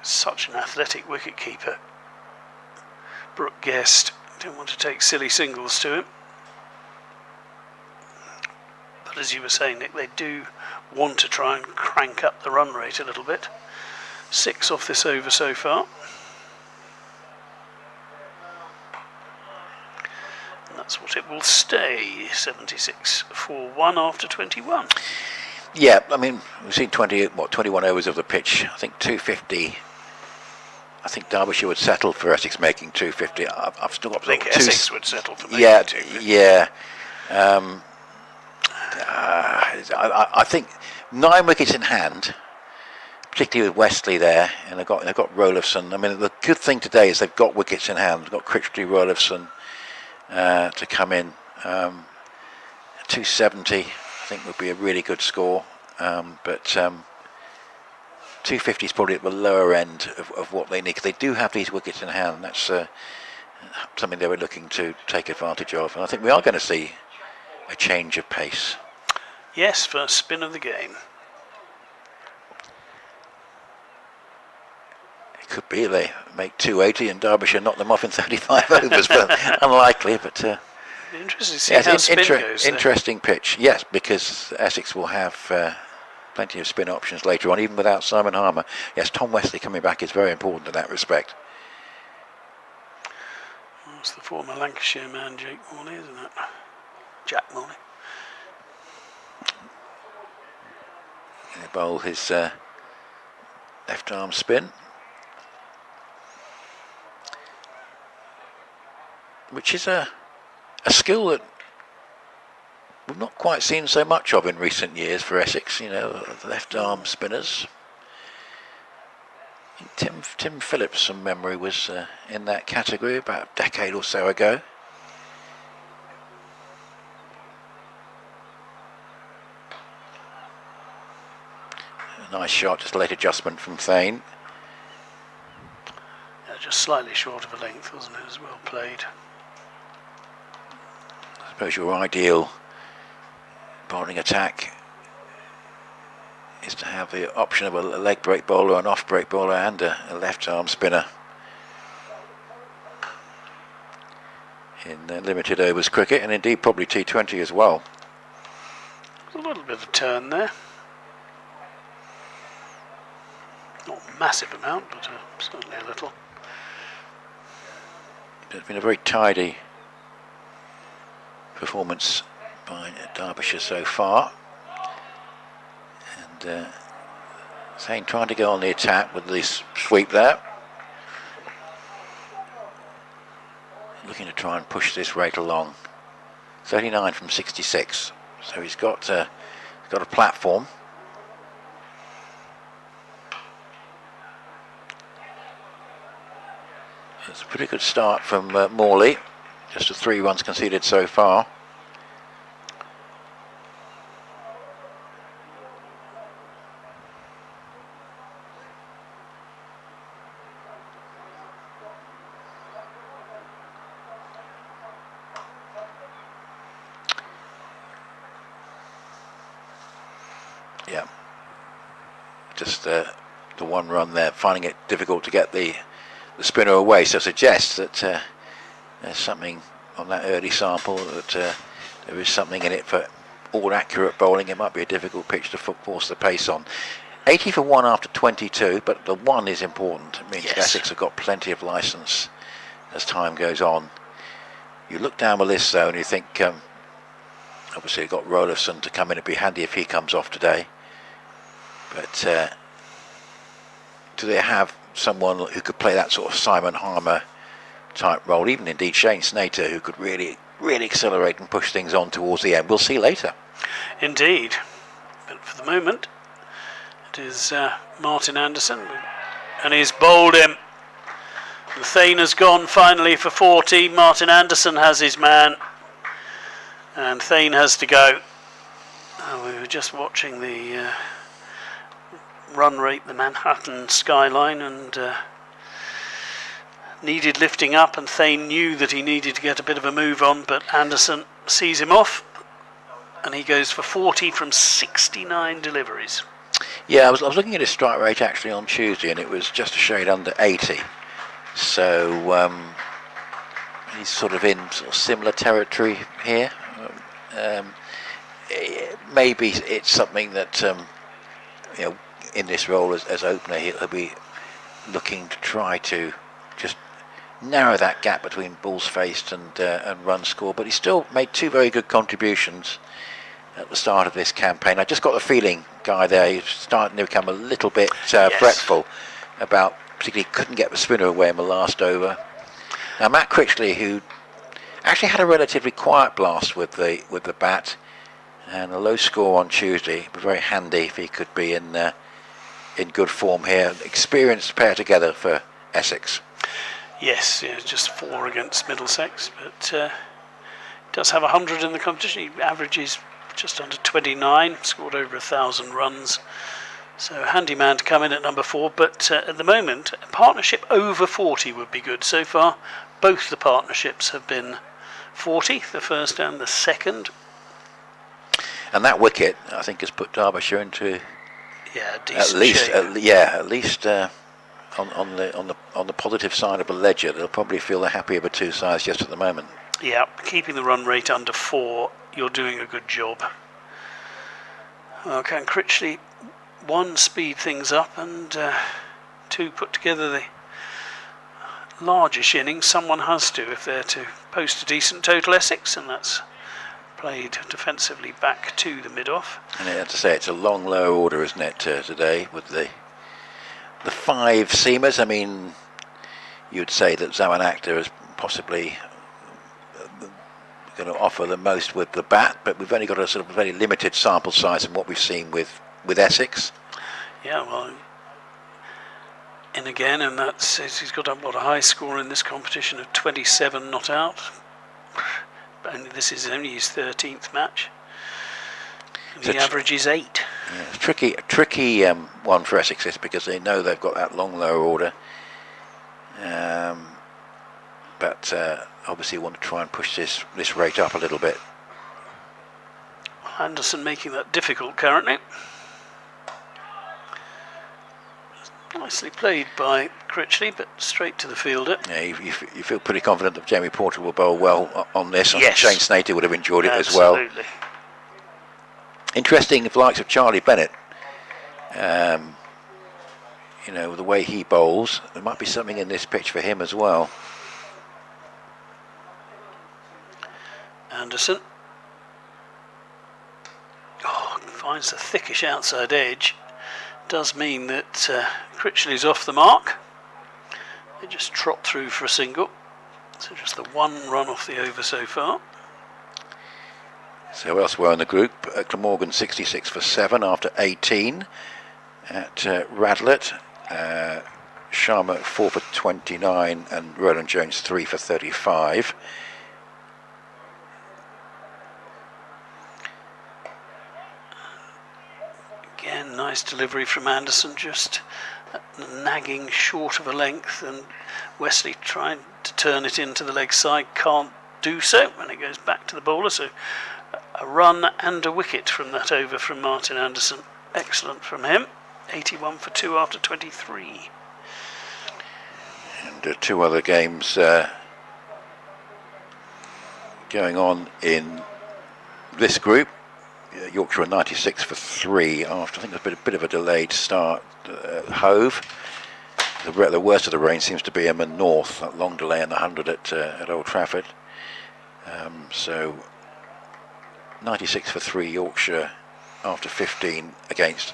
Speaker 1: Such an athletic wicketkeeper. Brooke Guest didn't want to take silly singles to him. But as you were saying, Nick, they do want to try and crank up the run rate a little bit. 6 off this over so far. And that's what it will stay. 76 for 1 after 21.
Speaker 2: Yeah, I mean, we've seen 21 overs of the pitch. I think 250. I think Derbyshire would settle for Essex making 250. I've still got.
Speaker 1: I think Essex would settle for making 250.
Speaker 2: Yeah. I think 9 wickets in hand, particularly with Westley there, and they've got Rolifson. I mean, the good thing today is they've got wickets in hand. They've got Critchley, Rolifson to come in. 270, I think, would be a really good score. But 250 is probably at the lower end of what they need, because they do have these wickets in hand. That's something they were looking to take advantage of, and I think we are going to see a change of pace.
Speaker 1: Yes, first spin of the game.
Speaker 2: It could be they make 280 and Derbyshire knock them off in 35 overs, but unlikely. But
Speaker 1: interesting to see how spin goes.
Speaker 2: Interesting pitch, yes, because Essex will have plenty of spin options later on, even without Simon Harmer. Yes, Tom Westley coming back is very important in that respect.
Speaker 1: That's the former Lancashire man, Jake Morley, isn't it? Jack Morley.
Speaker 2: He'll bowl his left arm spin, which is a skill that we've not quite seen so much of in recent years for Essex. You know, the left arm spinners. Tim Phillips, from memory, was in that category about a decade or so ago. A nice shot, just a late adjustment from Thane.
Speaker 1: Yeah, just slightly short of a length, wasn't it? As well played.
Speaker 2: I suppose your ideal bowling attack is to have the option of a leg break bowler, an off break bowler, and a left arm spinner in limited overs cricket, and indeed probably T20 as well.
Speaker 1: A little bit of turn there. Not a massive amount, but certainly a little.
Speaker 2: It's been a very tidy performance by Derbyshire so far. And Thane trying to go on the attack with this sweep there. Looking to try and push this rate along. 39 from 66. So he's got a platform. It's a pretty good start from Morley. Just the 3 runs conceded so far. Yeah, just the 1 run there, finding it difficult to get the spinner away, so suggests that there's something on that early sample, that there is something in it for all accurate bowling. It might be a difficult pitch to force the pace on. 80 for 1 after 22, but the 1 is important. It means
Speaker 1: Yes.
Speaker 2: Essex have got plenty of licence as time goes on. You look down the list though and you think, obviously you've got Rolifson to come in. It'd be handy if he comes off today. But do they have someone who could play that sort of Simon Harmer type role? Even indeed Shane Snater, who could really accelerate and push things on towards the end. We'll see later.
Speaker 1: Indeed. But for the moment, it is Martin Anderson, and he's bowled him. And Thane has gone finally for 40. Martin Anderson has his man, and Thane has to go. We were just watching the run rate, the Manhattan skyline, and needed lifting up, and Thane knew that he needed to get a bit of a move on, but Anderson sees him off, and he goes for 40 from 69 deliveries.
Speaker 2: Yeah, I was looking at his strike rate actually on Tuesday, and it was just a shade under 80. So he's sort of in sort of similar territory here. Maybe it's something that you know, in this role as opener, he'll be looking to try to just narrow that gap between balls faced and runs scored. But he still made 2 very good contributions at the start of this campaign. I just got the feeling, Guy, there, he's starting to become a little bit fretful about, particularly couldn't get the spinner away in the last over. Now Matt Critchley, who actually had a relatively quiet blast with the bat and a low score on Tuesday, it would be very handy if he could be in good form here. Experienced pair together for Essex.
Speaker 1: Yes, yeah, just 4 against Middlesex, but does have 100 in the competition. He averages just under 29, scored over 1,000 runs. So handy man to come in at number 4, but at the moment, a partnership over 40 would be good. So far, both the partnerships have been 40, the first and the second.
Speaker 2: And that wicket, I think, has put Derbyshire into
Speaker 1: decent shape.
Speaker 2: at least on the positive side of the ledger. They'll probably feel the happier of the 2 sides just at the moment.
Speaker 1: Yeah, keeping the run rate under 4, you're doing a good job. Can Critchley 1 speed things up, and 2 put together the largest innings? Someone has to, if they're to post a decent total, Essex, and that's played defensively back to the mid-off.
Speaker 2: And I have to say, it's a long low order, isn't it, today, with the 5 seamers. I mean, you'd say that Zaman Akhtar is possibly going to offer the most with the bat, but we've only got a sort of very limited sample size in what we've seen with Essex.
Speaker 1: Yeah, well, in again, and that's, he's got a high score in this competition of 27 not out. And this is only his 13th match. And the average is 8.
Speaker 2: Yeah, it's tricky one for Essex, is because they know they've got that long lower order. But obviously want to try and push this rate up a little bit.
Speaker 1: Anderson making that difficult currently. Nicely played by Critchley, but straight to the fielder.
Speaker 2: Yeah, you feel pretty confident that Jamie Porter will bowl well on this. I think
Speaker 1: Yes.
Speaker 2: Shane Snater would have enjoyed it as well.
Speaker 1: Absolutely.
Speaker 2: Interesting, if the likes of Charlie Bennett, you know, the way he bowls, there might be something in this pitch for him as well.
Speaker 1: Anderson. Oh, finds the thickish outside edge. Does mean that Critchley's off the mark. They just trot through for a single. So just the one run off the over so far.
Speaker 2: So elsewhere in the group, Glamorgan 66 for 7 after 18 at Radlett. Sharma 4 for 29 and Roland Jones 3 for 35.
Speaker 1: Again, nice delivery from Anderson, just nagging short of a length, and Wesley trying to turn it into the leg side, can't do so, and it goes back to the bowler. So a run and a wicket from that over from Martin Anderson. Excellent from him. 81 for 2 after 23.
Speaker 2: And two other games going on in this group. Yorkshire 96 for 3 after, I think, a bit of a delayed start. Hove. The worst of the rain seems to be in the north. That long delay in the 100 at Old Trafford. So 96 for 3 Yorkshire after 15 against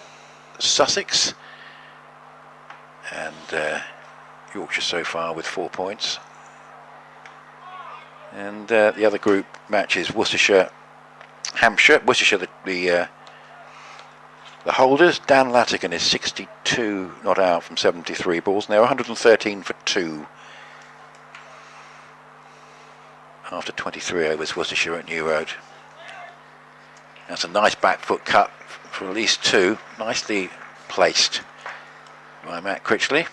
Speaker 2: Sussex, and Yorkshire so far with 4 points. And the other group matches Worcestershire, Hampshire. Worcestershire the holders. Dan Latigan is 62 not out from 73 balls. And they're 113 for 2 after 23 overs. Worcestershire at New Road. That's a nice back foot cut for at least 2, nicely placed by Matt Critchley.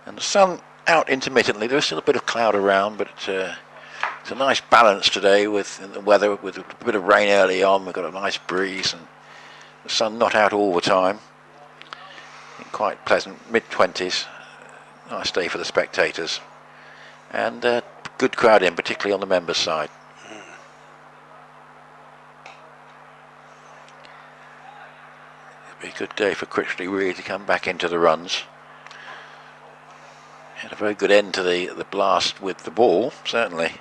Speaker 2: And the sun out intermittently. There's still a bit of cloud around, but it's a nice balance today with the weather, with a bit of rain early on. We've got a nice breeze and the sun not out all the time. Quite pleasant, mid-20s. Nice day for the spectators. And good crowd in, particularly on the members' side. It'll be a good day for Critchley really to come back into the runs. Had a very good end to the blast with the ball, certainly.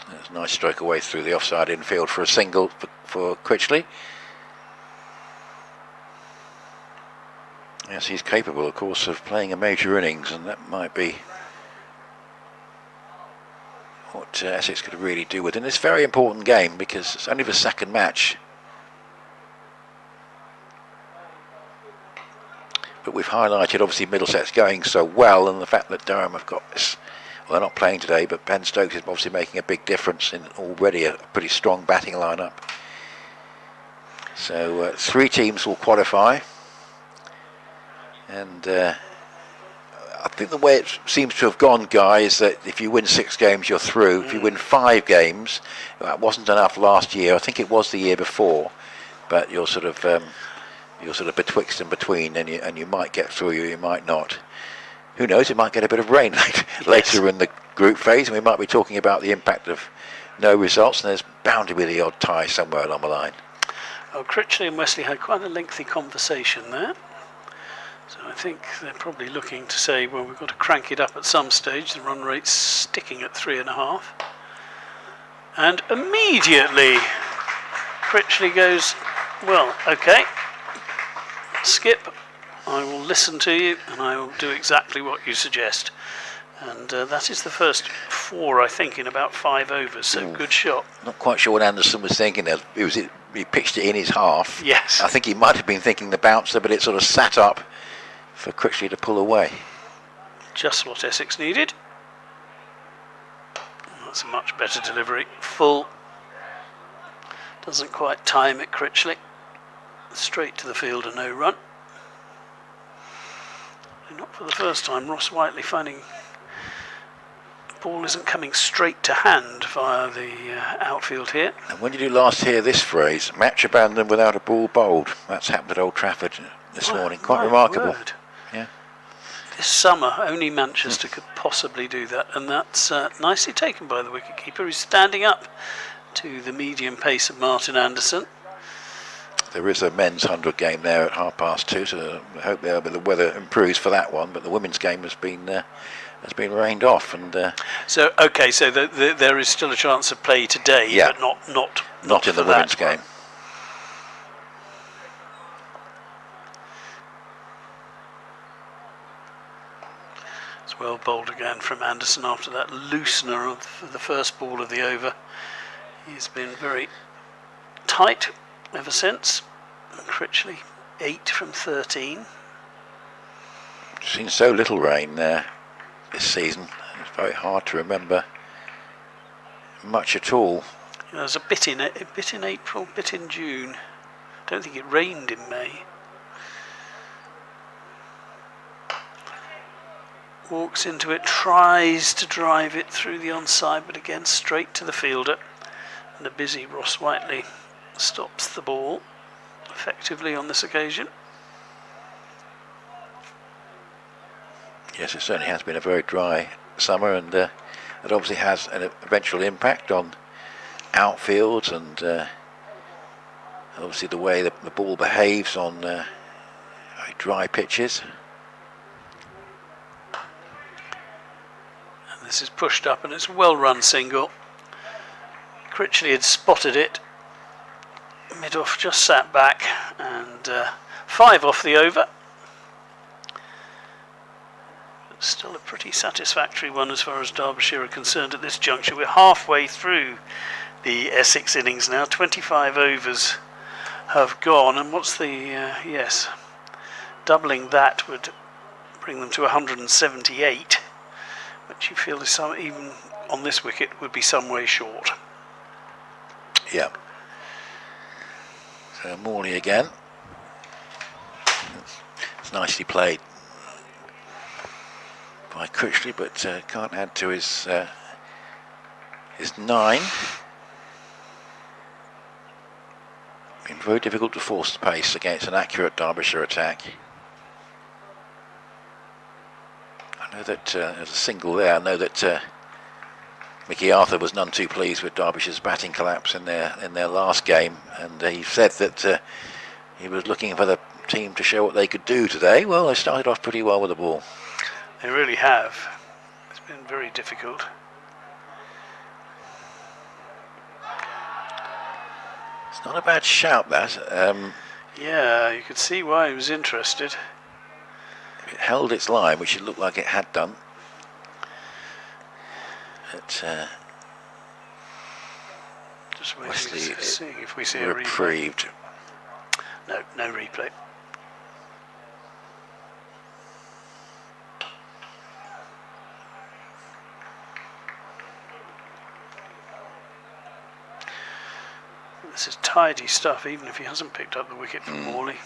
Speaker 2: There's a nice stroke away through the offside infield for a single for Critchley. Yes, he's capable, of course, of playing a major innings, and that might be what Essex could really do with in this very important game, because it's only the second match. But we've highlighted, obviously, Middlesex going so well, and the fact that Durham have got this. Well, they're not playing today, but Ben Stokes is obviously making a big difference in already a pretty strong batting lineup. So 3 teams will qualify. And I think the way it seems to have gone, Guy, is that if you win 6 games, you're through. If you win 5 games, that wasn't enough last year. I think it was the year before, but you're sort of betwixt and between, and you might get through, you might not. Who knows? It might get a bit of rain later in the group phase, and we might be talking about the impact of no results. And there's bound to be the odd tie somewhere along the line.
Speaker 1: Well, Critchley and Wesley had quite a lengthy conversation there. So I think they're probably looking to say, well, we've got to crank it up at some stage. The run rate's sticking at 3.5. And immediately, Critchley goes, well, okay, Skip, I will listen to you and I will do exactly what you suggest. And that is the first 4, I think, in about 5 overs, so good shot.
Speaker 2: Not quite sure what Anderson was thinking there. He pitched it in his half.
Speaker 1: Yes.
Speaker 2: I think he might have been thinking the bouncer, but it sort of sat up for Critchley to pull away.
Speaker 1: Just what Essex needed. That's a much better delivery. Full. Doesn't quite time it, Critchley. Straight to the fielder, no run. And not for the first time, Ross Whiteley finding the ball isn't coming straight to hand via the outfield here.
Speaker 2: And when did you last hear this phrase? Match abandoned without a ball bowled. That's happened at Old Trafford this morning. Quite remarkable.
Speaker 1: Word.
Speaker 2: Yeah.
Speaker 1: This summer, only Manchester could possibly do that, and that's nicely taken by the wicketkeeper, who's standing up to the medium pace of Martin Anderson.
Speaker 2: There is a men's 100 game there at 2:30, so I hope the weather improves for that one. But the women's game has been rained off, and
Speaker 1: so there is still a chance of play today,
Speaker 2: yeah,
Speaker 1: but not
Speaker 2: in the women's game.
Speaker 1: It's well bowled again from Anderson after that loosener of the first ball of the over. He's been very tight ever since. Critchley 8 from 13.
Speaker 2: Seen so little rain there this season. It's very hard to remember much at all.
Speaker 1: There's a bit in April, a bit in June. I don't think it rained in May. Walks into it, tries to drive it through the onside, but again straight to the fielder. And a busy Ross Whiteley stops the ball effectively on this occasion.
Speaker 2: Yes, it certainly has been a very dry summer, and it obviously has an eventual impact on outfields and obviously the way the ball behaves on very dry pitches.
Speaker 1: And this is pushed up, and it's a well-run single. Critchley had spotted it. Mid-off just sat back, and 5 off the over. But still a pretty satisfactory one as far as Derbyshire are concerned at this juncture. We're halfway through the Essex innings now. 25 overs have gone, and what's the yes, doubling that would bring them to 178, which you feel is even on this wicket would be some way short.
Speaker 2: Yeah. So Morley again. It's nicely played by Critchley, but can't add to his 9. Been very difficult to force the pace against an accurate Derbyshire attack. I know that there's a single there. I know that Mickey Arthur was none too pleased with Derbyshire's batting collapse in their last game, and he said that he was looking for the team to show what they could do today. Well, they started off pretty well with the ball.
Speaker 1: They really have. It's been very difficult.
Speaker 2: It's not a bad shout, that.
Speaker 1: Yeah, you could see why he was interested.
Speaker 2: It held its line, which it looked like it had done. But
Speaker 1: just waiting
Speaker 2: Wesley
Speaker 1: to see if we see a replay.
Speaker 2: reprieved.
Speaker 1: No replay. This is tidy stuff, even if he hasn't picked up the wicket from Morley.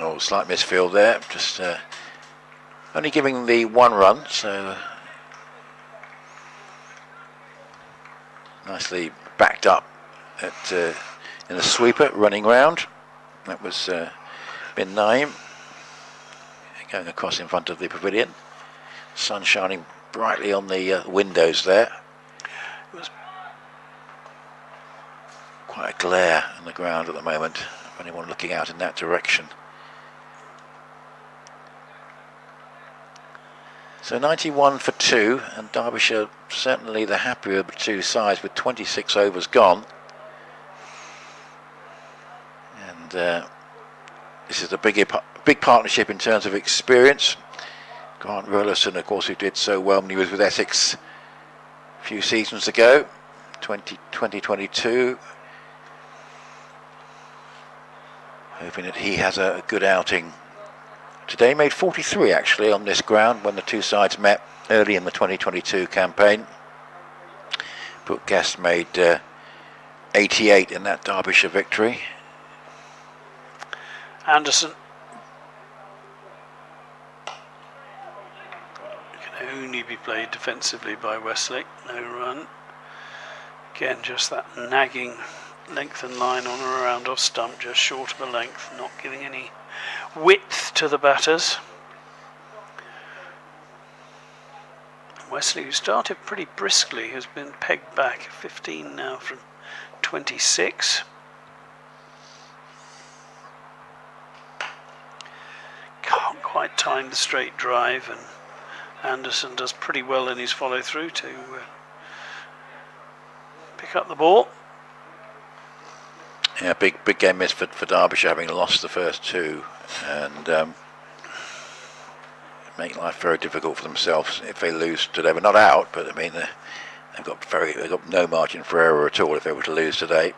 Speaker 2: Oh, slight misfield there. Just only giving the 1 run, so nicely backed up in the sweeper, running round. That was bin Naeem going across in front of the pavilion. Sun shining brightly on the windows there.
Speaker 1: It was
Speaker 2: quite a glare on the ground at the moment for anyone looking out in that direction. So 91 for 2, and Derbyshire certainly the happier of the two sides with 26 overs gone. And this is a big partnership in terms of experience. Grant Rillison, of course, who did so well when he was with Essex a few seasons ago, 2022. hoping that he has a good outing. Today made 43 actually on this ground when the two sides met early in the 2022 campaign. But Guest made 88 in that Derbyshire victory.
Speaker 1: Anderson can only be played defensively by Wesley. No run. Again, just that nagging length and line on or around off stump, just short of a length, not giving any width to the batters. Wesley, who started pretty briskly, has been pegged back 15 now from 26. Can't quite time the straight drive, and Anderson does pretty well in his follow through to pick up the ball.
Speaker 2: Yeah, big game miss for Derbyshire, having lost the first two, and make life very difficult for themselves if they lose today. We're not out, but I mean they've got no margin for error at all if they were to lose today.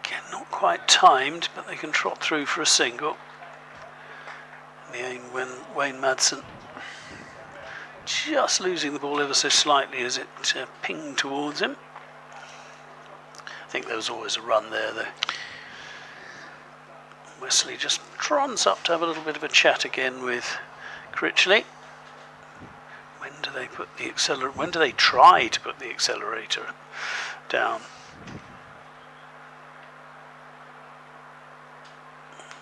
Speaker 1: Again, not quite timed, but they can trot through for a single. The aim when Wayne Madsen just losing the ball ever so slightly as it pinged towards him. I think there was always a run there though. Wesley just trons up to have a little bit of a chat again with Critchley. When do they put the accelerator? When do they try to put the accelerator down?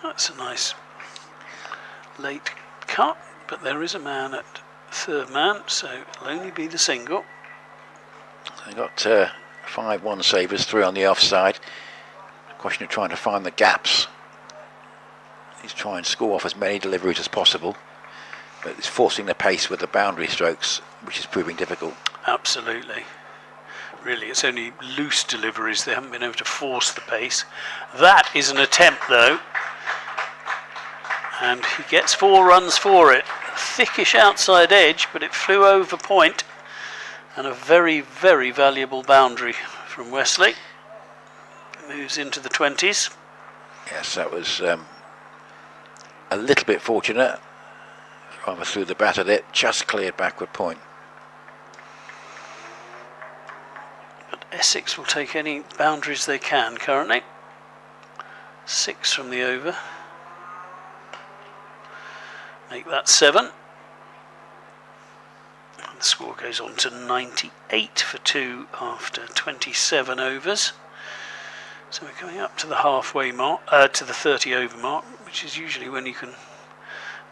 Speaker 1: That's a nice late cut, but there is a man at third man, so it'll only be the single.
Speaker 2: They got 5-1 savers, 3 on the offside. Question of trying to find the gaps. He's trying to score off as many deliveries as possible, but it's forcing the pace with the boundary strokes, which is proving difficult.
Speaker 1: Absolutely. Really, it's only loose deliveries. They haven't been able to force the pace. That is an attempt, though, and he gets 4 runs for it. Thickish outside edge, but it flew over point, and a very, very valuable boundary from Wesley. Moves into the 20s.
Speaker 2: Yes, that was a little bit fortunate. Rather through the bat at it, just cleared backward point.
Speaker 1: But Essex will take any boundaries they can currently. 6 from the over. Make that 7. The score goes on to 98 for 2 after 27 overs. So we're coming up to the halfway mark, to the 30 over mark, which is usually when you can.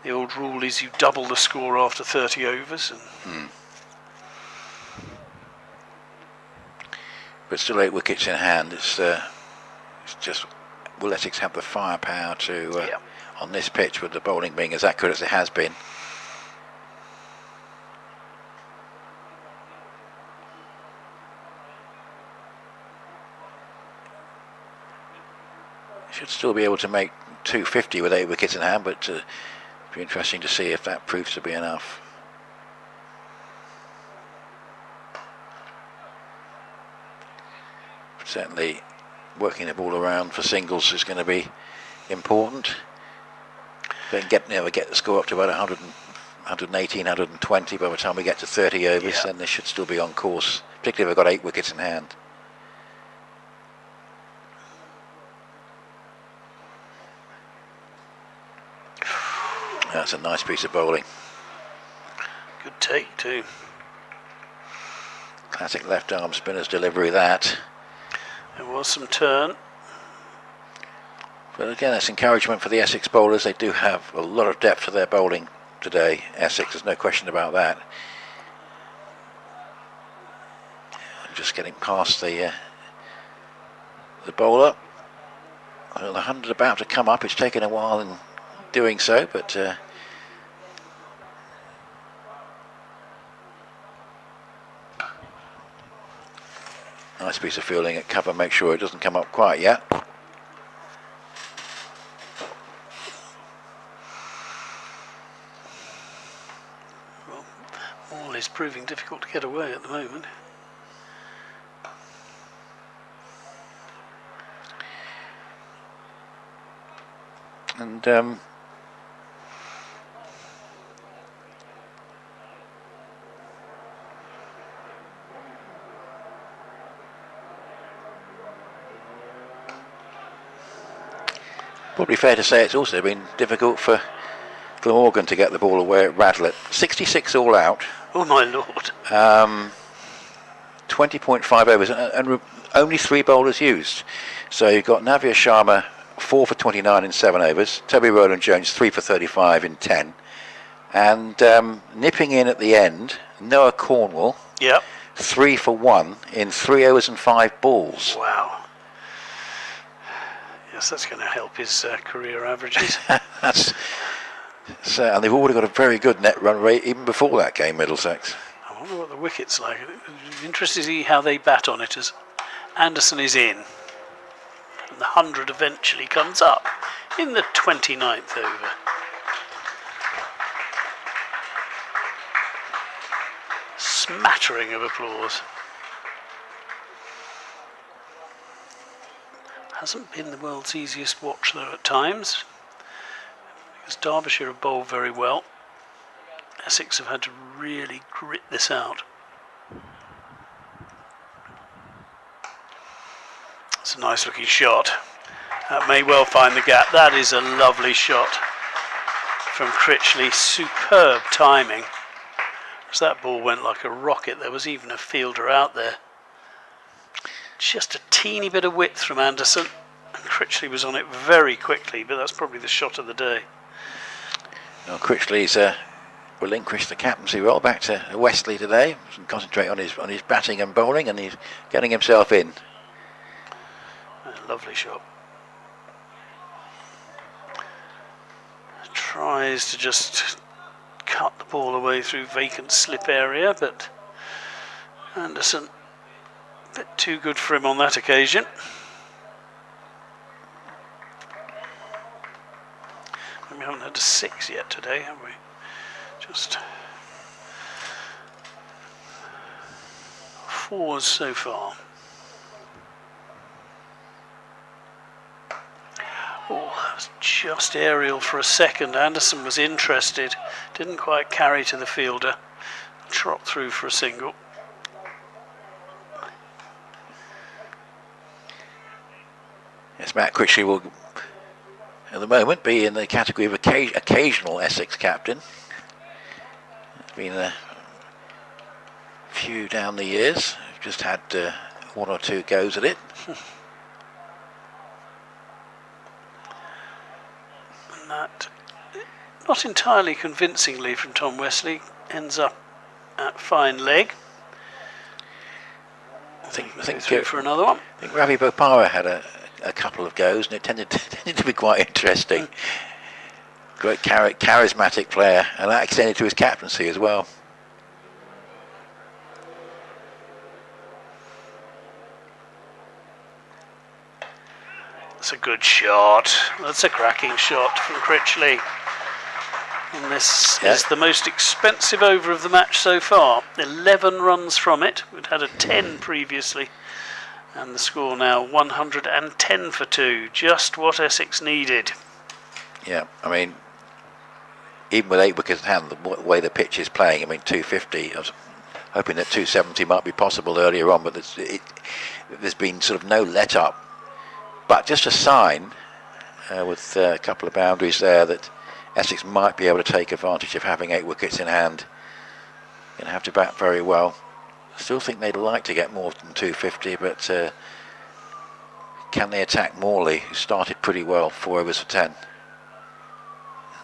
Speaker 1: The old rule is you double the score after 30 overs. And
Speaker 2: But still 8 wickets in hand. It's just, will Essex have the firepower to on this pitch, with the bowling being as accurate as it has been? Should still be able to make 250 with 8 wickets in hand, but it'll be interesting to see if that proves to be enough. Certainly working the ball around for singles is going to be important. They can get the score up to about 100, 118, 120 by the time we get to 30 overs, then they should still be on course, particularly if they've got 8 wickets in hand. That's a nice piece of bowling.
Speaker 1: good take too.
Speaker 2: Classic left arm spinner's delivery, that.
Speaker 1: There was some turn.
Speaker 2: But again, that's encouragement for the Essex bowlers. They do have a lot of depth to their bowling today, Essex, there's no question about that. Just getting past the bowler. Well, the 100 about to come up. It's taken a while in doing so, but nice piece of fielding at cover. Make sure it doesn't come up quite yet.
Speaker 1: Well, Maul is proving difficult to get away at the moment.
Speaker 2: And probably fair to say it's also been difficult for Glamorgan to get the ball away at Radlett. 66 all out.
Speaker 1: Oh my lord.
Speaker 2: 20.5 overs and only 3 bowlers used. So you've got Navia Sharma 4 for 29 in 7 overs, Toby Rowland Jones 3 for 35 in 10, and nipping in at the end, Noah Cornwall 3 for 1 in 3 overs and 5 balls.
Speaker 1: Wow. Yes, that's going to help his career averages.
Speaker 2: And they've already got a very good net run rate even before that game, Middlesex.
Speaker 1: I wonder what the wicket's like. Interested to see how they bat on it as Anderson is in. And the 100 eventually comes up in the 29th over. Smattering of applause. Hasn't been the world's easiest watch though at times, because Derbyshire have bowled very well. Essex have had to really grit this out. It's a nice looking shot. That may well find the gap. That is a lovely shot from Critchley. Superb timing. As that ball went like a rocket, there was even a fielder out there. Just a teeny bit of width from Anderson, and Critchley was on it very quickly, but that's probably the shot of the day.
Speaker 2: Well, Critchley's relinquished the captaincy role back to Wesley today. Concentrate on his batting and bowling, and he's getting himself in.
Speaker 1: A lovely shot. Tries to just cut the ball away through vacant slip area, but Anderson a bit too good for him on that occasion. And we haven't had a 6 yet today, have we? Just 4s so far. Oh, that was just aerial for a second. Anderson was interested, didn't quite carry to the fielder. Trot through for a single.
Speaker 2: Yes, Matt Critchley will, at the moment, be in the category of occasional Essex captain. There's been a few down the years. Just had 1 or 2 goes at it.
Speaker 1: And that, not entirely convincingly from Tom Wesley, ends up at fine leg. I think through for another one.
Speaker 2: I think Ravi Bopara had a couple of goes, and it tended to be quite interesting. Great charismatic player, and that extended to his captaincy as well.
Speaker 1: That's a good shot. That's a cracking shot from Critchley. And this is the most expensive over of the match so far. 11 runs from it. We'd had a 10 previously. And the score now 110 for 2. Just what Essex needed.
Speaker 2: Yeah, I mean, even with 8 wickets in hand, the way the pitch is playing, I mean, 250, I was hoping that 270 might be possible earlier on, but there's been sort of no let-up. But just a sign, with a couple of boundaries there, that Essex might be able to take advantage of having 8 wickets in hand. Going to have to bat very well. I still think they'd like to get more than 250, but can they attack Morley, who started pretty well, 4 overs for 10?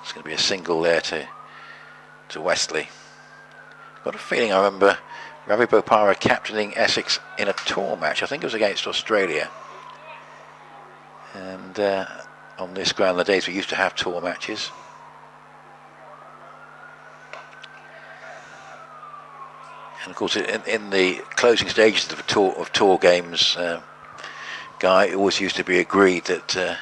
Speaker 2: It's going to be a single there to Wesley. Got a feeling I remember Ravi Bopara captaining Essex in a tour match. I think it was against Australia. And on this ground, the days we used to have tour matches. And of course, in the closing stages of tour games, Guy, it always used to be agreed that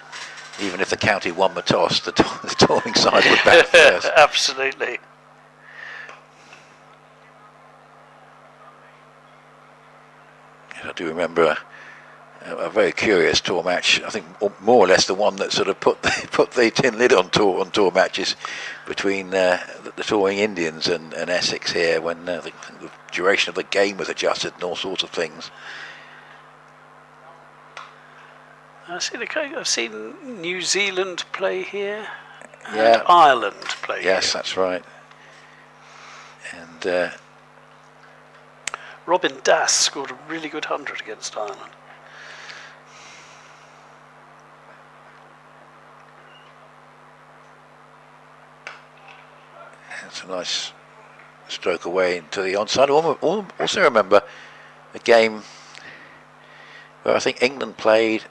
Speaker 2: even if the county won the toss, the touring side would bat first.
Speaker 1: Absolutely.
Speaker 2: I do remember a very curious tour match. I think more or less the one that sort of put the tin lid on tour matches between the touring Indians and Essex here, when the duration of the game was adjusted and all sorts of things.
Speaker 1: I've seen New Zealand play here, and
Speaker 2: yeah.
Speaker 1: Ireland play here.
Speaker 2: Yes, that's right. And
Speaker 1: Robin Das scored a really good 100 against Ireland.
Speaker 2: It's a nice stroke away into the onside. Also remember a game where I think England played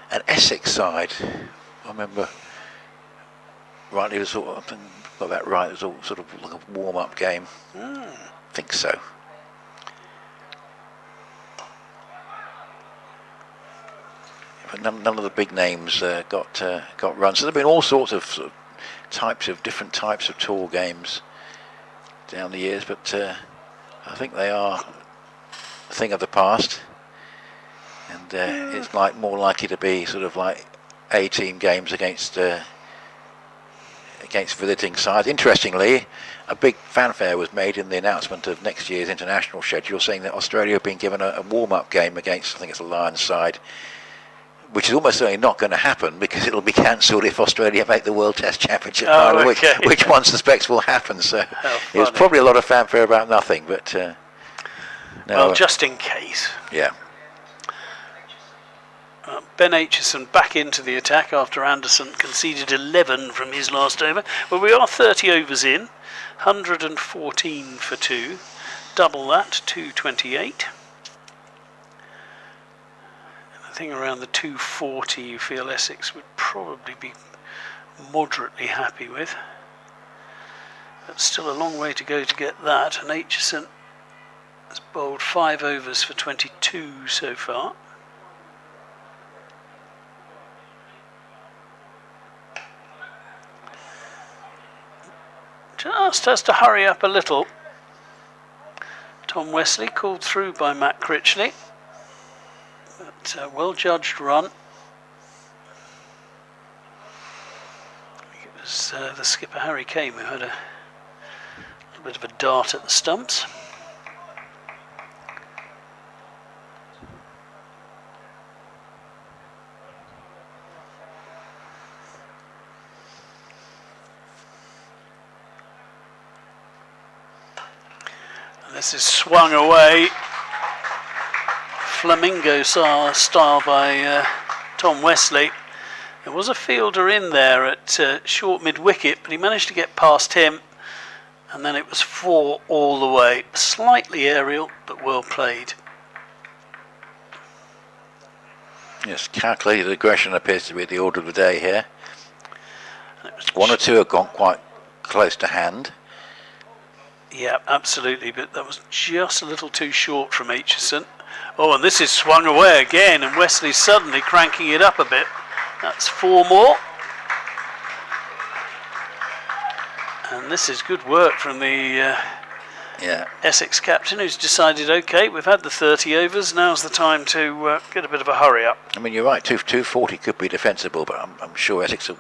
Speaker 2: an Essex side. I remember rightly, it was sort of, I think got that right. It was all sort of like a warm-up game. I think so. But none of the big names got run. So there've been all sorts of different types of tour games down the years, but I think they are a thing of the past, and it's more likely to be sort of like A-team games against visiting sides. Interestingly, a big fanfare was made in the announcement of next year's international schedule, saying that Australia have been given a warm-up game against, I think it's a Lions side, which is almost certainly not going to happen because it'll be cancelled if Australia make the World Test Championship final, which one suspects will happen. So it was probably a lot of fanfare about nothing, but no,
Speaker 1: well, just in case.
Speaker 2: Yeah.
Speaker 1: Ben Aitchison back into the attack after Anderson conceded 11 from his last over. Well, we are 30 overs in, 114 for 2, double that, 228. Around the 240 you feel Essex would probably be moderately happy with. But still a long way to go to get that, and Aitchison has bowled 5 overs for 22 so far. Just has to hurry up a little. Tom Wesley called through by Matt Critchley. But well judged run. It was the skipper Harry Kane who had a little bit of a dart at the stumps. And this is swung away. Flamingo style by Tom Wesley. There was a fielder in there at short mid-wicket, but he managed to get past him, and then it was 4 all the way. Slightly aerial, but well played.
Speaker 2: Yes, calculated aggression appears to be the order of the day here. One or two have gone quite close to hand.
Speaker 1: Yeah, absolutely, but that was just a little too short from Aitchison. Oh, and this is swung away again, and Wesley suddenly cranking it up a bit. That's 4 more. And this is good work from the Essex captain, who's decided, OK, we've had the 30 overs, now's the time to get a bit of a hurry up.
Speaker 2: I mean, you're right, 240 could be defensible, but I'm sure Essex will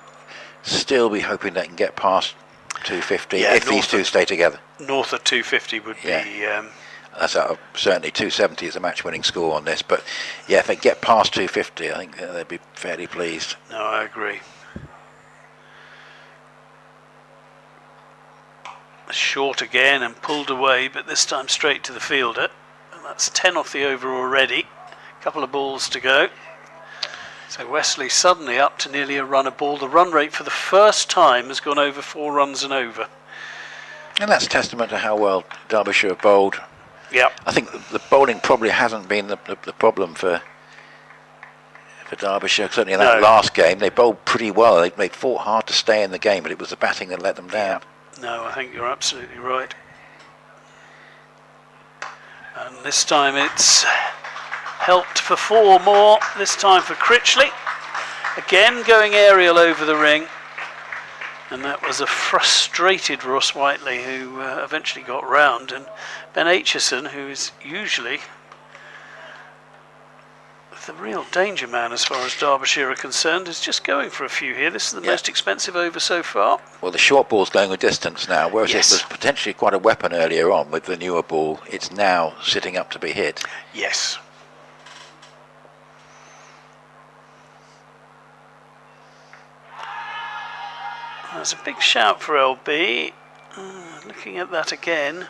Speaker 2: still be hoping they can get past 250 if these two stay together.
Speaker 1: North of 250 would be...
Speaker 2: That's certainly 270 is a match-winning score on this, but yeah, if they get past 250, I think they'd be fairly pleased.
Speaker 1: No, I agree. Short again and pulled away, but this time straight to the fielder. And that's 10 off the over already. A couple of balls to go. So Wesley suddenly up to nearly a run a ball. The run rate for the first time has gone over 4 runs and over.
Speaker 2: And that's testament to how well Derbyshire have bowled.
Speaker 1: Yeah,
Speaker 2: I think the bowling probably hasn't been the problem for Derbyshire. Certainly in that last game, they bowled pretty well. They fought hard to stay in the game, but it was the batting that let them down.
Speaker 1: No, I think you're absolutely right. And this time it's helped for 4 more. This time for Critchley. Again going aerial over the ring. And that was a frustrated Ross Whiteley who eventually got round. And Ben Aitchison, who is usually the real danger man as far as Derbyshire are concerned is just going for a few here. This is the most expensive over so far.
Speaker 2: Well, the short ball's going a distance now, whereas it was potentially quite a weapon earlier on with the newer ball. It's now sitting up to be hit.
Speaker 1: Yes. There's a big shout for LB. Looking at that again,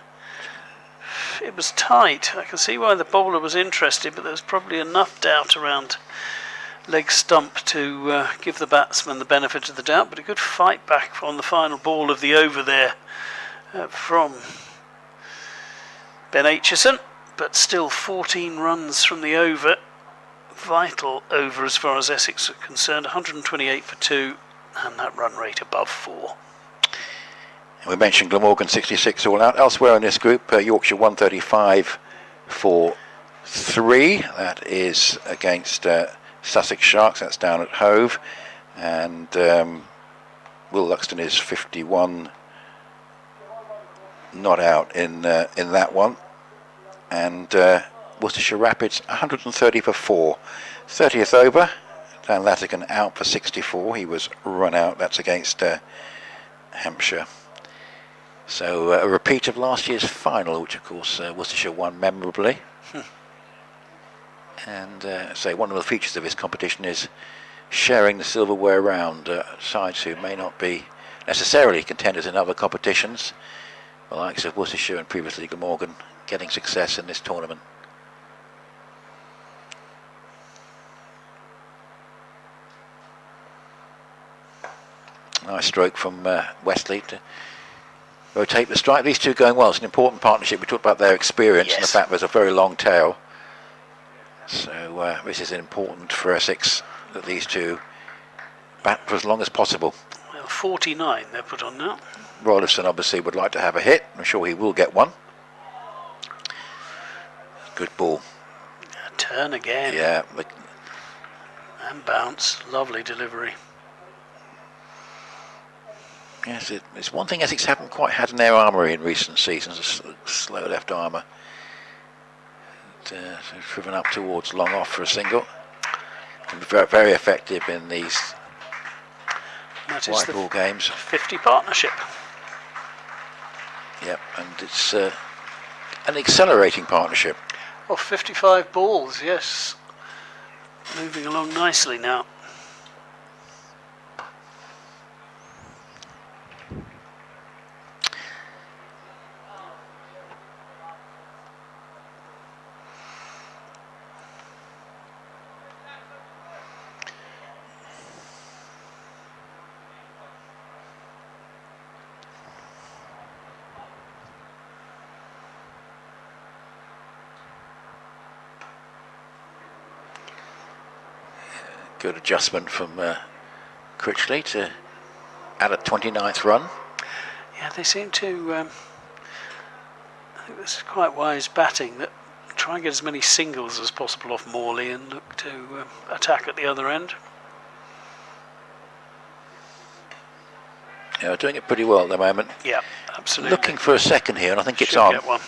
Speaker 1: it was tight. I can see why the bowler was interested, but there was probably enough doubt around leg stump to give the batsman the benefit of the doubt. But a good fight back on the final ball of the over there from Ben Aitchison, but still 14 runs from the over. Vital over as far as Essex are concerned. 128 for 2, and that run rate above 4.
Speaker 2: We mentioned Glamorgan 66 all out. Elsewhere in this group, Yorkshire 135 for 3. That is against Sussex Sharks. That's down at Hove. And Will Luxton is 51 not out in that one. And Worcestershire Rapids 130 for 4. 30th over. Dan Latigan out for 64. He was run out. That's against Hampshire. So a repeat of last year's final, which of course Worcestershire won memorably. And so one of the features of this competition is sharing the silverware around sides who may not be necessarily contenders in other competitions. The likes of Worcestershire and previously Glamorgan getting success in this tournament. Nice stroke from Wesley to rotate the strike. These two going well. It's an important partnership. We talked about their experience and the fact there's a very long tail. So this is important for Essex that these two bat for as long as possible.
Speaker 1: Well, 49 they're put on now.
Speaker 2: Roylifson obviously would like to have a hit. I'm sure he will get one. Good ball.
Speaker 1: A turn again.
Speaker 2: Yeah.
Speaker 1: And bounce. Lovely delivery.
Speaker 2: Yes, it's one thing Essex haven't quite had in their armoury in recent seasons, a slow left armour. Driven up towards long off for a single. Can be very, very effective in these white ball games.
Speaker 1: 50 partnership.
Speaker 2: Yep, and it's an accelerating partnership.
Speaker 1: Oh, 55 balls, yes. Moving along nicely now.
Speaker 2: Good adjustment from Critchley to add a 29th run.
Speaker 1: Yeah, they seem to, I think this is quite wise batting, that try and get as many singles as possible off Morley and look to attack at the other end.
Speaker 2: Yeah, doing it pretty well at the moment.
Speaker 1: Yeah, absolutely.
Speaker 2: Looking for a second here, and I think it's
Speaker 1: Should
Speaker 2: on.
Speaker 1: Get one.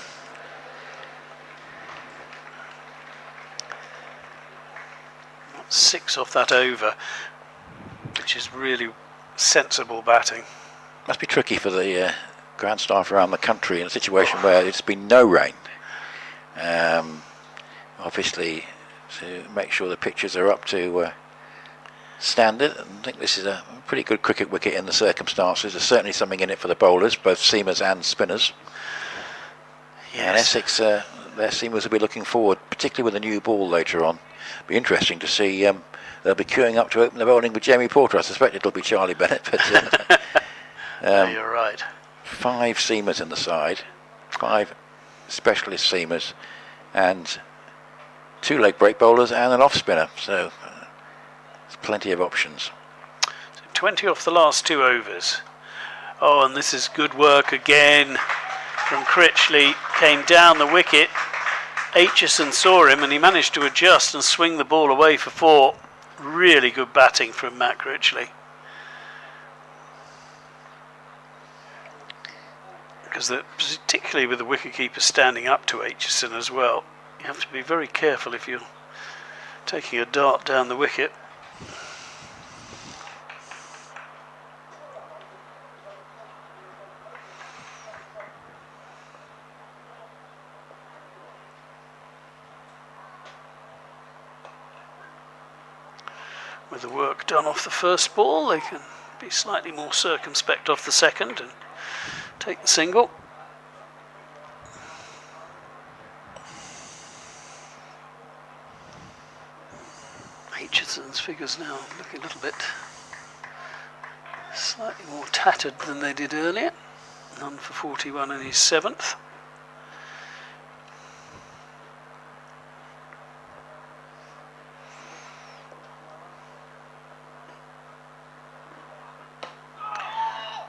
Speaker 1: Not 6 off that over, which is really sensible batting.
Speaker 2: Must be tricky for the ground staff around the country in a situation where it's been no rain. Obviously, to make sure the pitches are up to standard. I think this is a pretty good cricket wicket in the circumstances. There's certainly something in it for the bowlers, both seamers and spinners. Yes. And Essex, their seamers will be looking forward, particularly with a new ball later on. Be interesting to see. They'll be queuing up to open the bowling with Jamie Porter. I suspect it'll be Charlie Bennett, but
Speaker 1: you're right.
Speaker 2: 5 seamers in the side, 5 specialist seamers, and 2 leg break bowlers and an off spinner. So there's plenty of options.
Speaker 1: So 20 off the last 2 overs. Oh, and this is good work again from Critchley. Came down the wicket. Aitchison saw him and he managed to adjust and swing the ball away for 4. Really good batting from Matt Critchley. Because particularly with the wicketkeeper standing up to Aitchison as well, you have to be very careful if you're taking a dart down the wicket. With the work done off the first ball, they can be slightly more circumspect off the second and take the single. Aitchison's figures now look a little bit slightly more tattered than they did earlier. None for 41 in his 7th.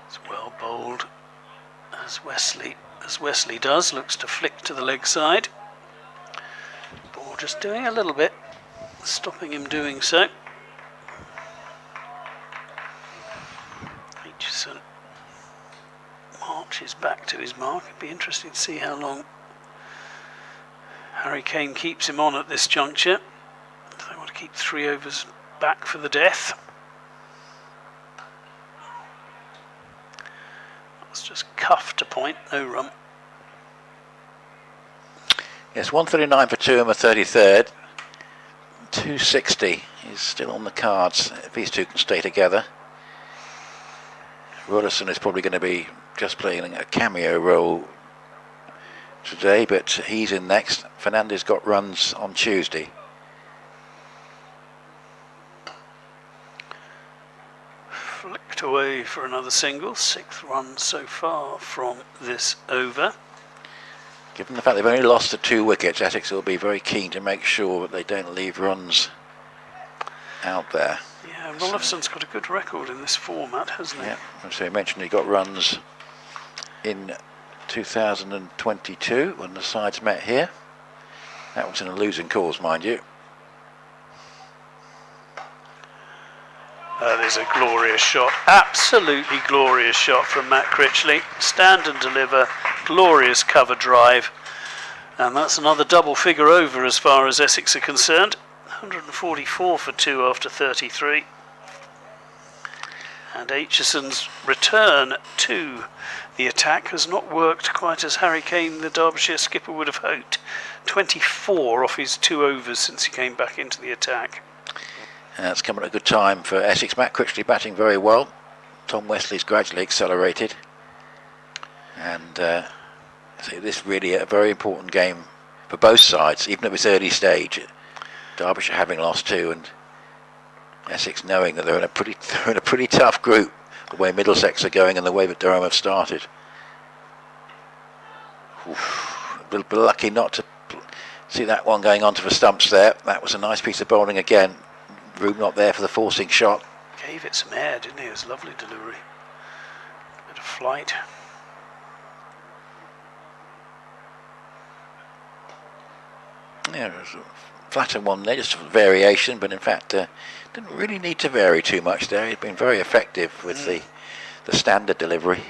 Speaker 1: It's well bowled as Wesley does, looks to flick to the leg side. Ball just doing a little bit, stopping him doing so. Aitchison marches back to his mark. It'd be interesting to see how long Harry Kane keeps him on at this juncture. They want to keep 3 overs back for the death. That's just cuffed to point, no run.
Speaker 2: Yes, 139 for 2 in the 33rd. 260 is still on the cards if these two can stay together. Rollison is probably going to be just playing a cameo role today, but he's in next. Fernandez got runs on Tuesday.
Speaker 1: Flicked away for another single, 6th run so far from this over.
Speaker 2: Given the fact they've only lost the 2 wickets, Essex will be very keen to make sure that they don't leave runs out there.
Speaker 1: Yeah, Rolifson's got a good record in this format, hasn't he?
Speaker 2: Yeah, so you mentioned he got runs in 2022 when the sides met here. That was in a losing cause, mind you.
Speaker 1: That is a glorious shot, absolutely glorious shot from Matt Critchley. Stand and deliver, glorious cover drive, and that's another double figure over as far as Essex are concerned. 144 for 2 after 33. And Aitchison's return to the attack has not worked quite as Harry Kane, the Derbyshire skipper, would have hoped. 24 off his 2 overs since he came back into the attack.
Speaker 2: It's come at a good time for Essex. Matt Critchley batting very well. Tom Wesley's gradually accelerated. And so this really a very important game for both sides, even at this early stage. Derbyshire having lost 2 and Essex knowing that they're in a pretty tough group, the way Middlesex are going and the way that Durham have started. We'll be lucky not to see that one going onto the stumps there. That was a nice piece of bowling again. Room not there for the forcing shot.
Speaker 1: Gave it some air, didn't he? It was a lovely delivery. Bit of flight.
Speaker 2: Yeah, it was a flatter one there, just a variation, but in fact didn't really need to vary too much there. He'd been very effective with the standard delivery.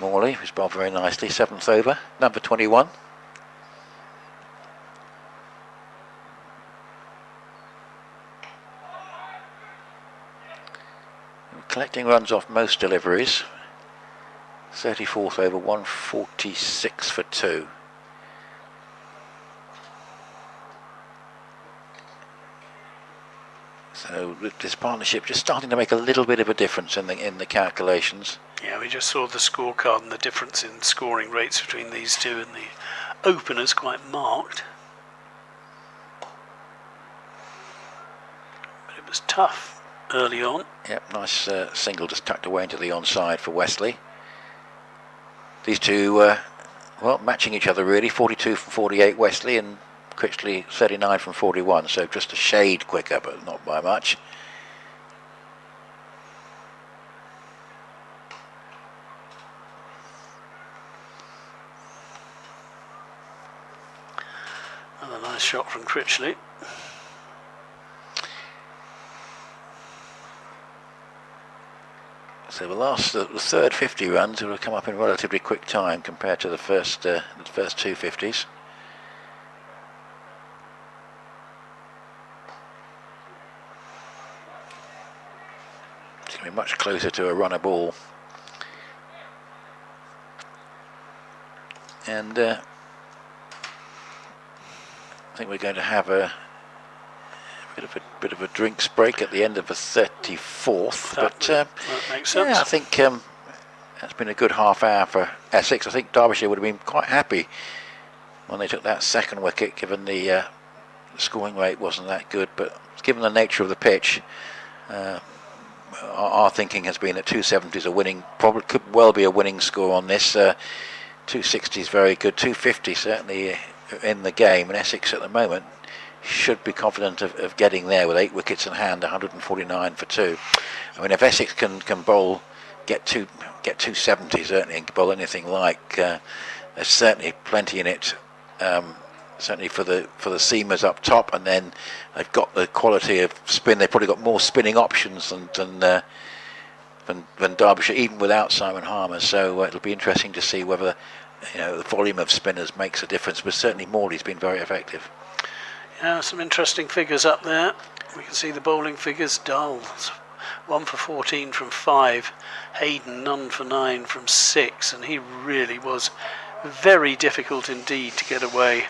Speaker 2: Morley was bowled very nicely, 7th over, number 21. Collecting runs off most deliveries. 34th over, 146 for 2. So this partnership just starting to make a little bit of a difference in the calculations.
Speaker 1: Yeah, we just saw the scorecard and the difference in scoring rates between these two, and the openers quite marked. But it was tough early on.
Speaker 2: Yep, nice single just tucked away into the onside for Wesley. These two, well, matching each other really. 42 from 48 Wesley and Critchley 39 from 41, so just a shade quicker, but not by much.
Speaker 1: Another nice shot from Critchley.
Speaker 2: So the third 50 runs will have come up in relatively quick time compared to the first 2 50s. Coming much closer to a runner ball. And I think we're going to have a bit of a drinks break at the end of the 34th.
Speaker 1: That makes sense.
Speaker 2: Yeah, I think that's been a good half hour for Essex. I think Derbyshire would have been quite happy when they took that second wicket, given the scoring rate wasn't that good. But given the nature of the pitch, our thinking has been that 270 is a winning, probably could well be a winning score on this. 260 is very good. 250 certainly in the game, and Essex at the moment should be confident of getting there with 8 wickets in hand, 149 for 2. I mean, if Essex can bowl, get 270 certainly, and bowl anything like, there's certainly plenty in it. Certainly for the seamers up top, and then they've got the quality of spin. They've probably got more spinning options than Derbyshire, even without Simon Harmer. So it'll be interesting to see whether the volume of spinners makes a difference. But certainly Morley's been very effective.
Speaker 1: Yeah, some interesting figures up there. We can see the bowling figures. Dull, 1 for 14 from 5. Hayden, none for 9 from 6, and he really was very difficult indeed to get away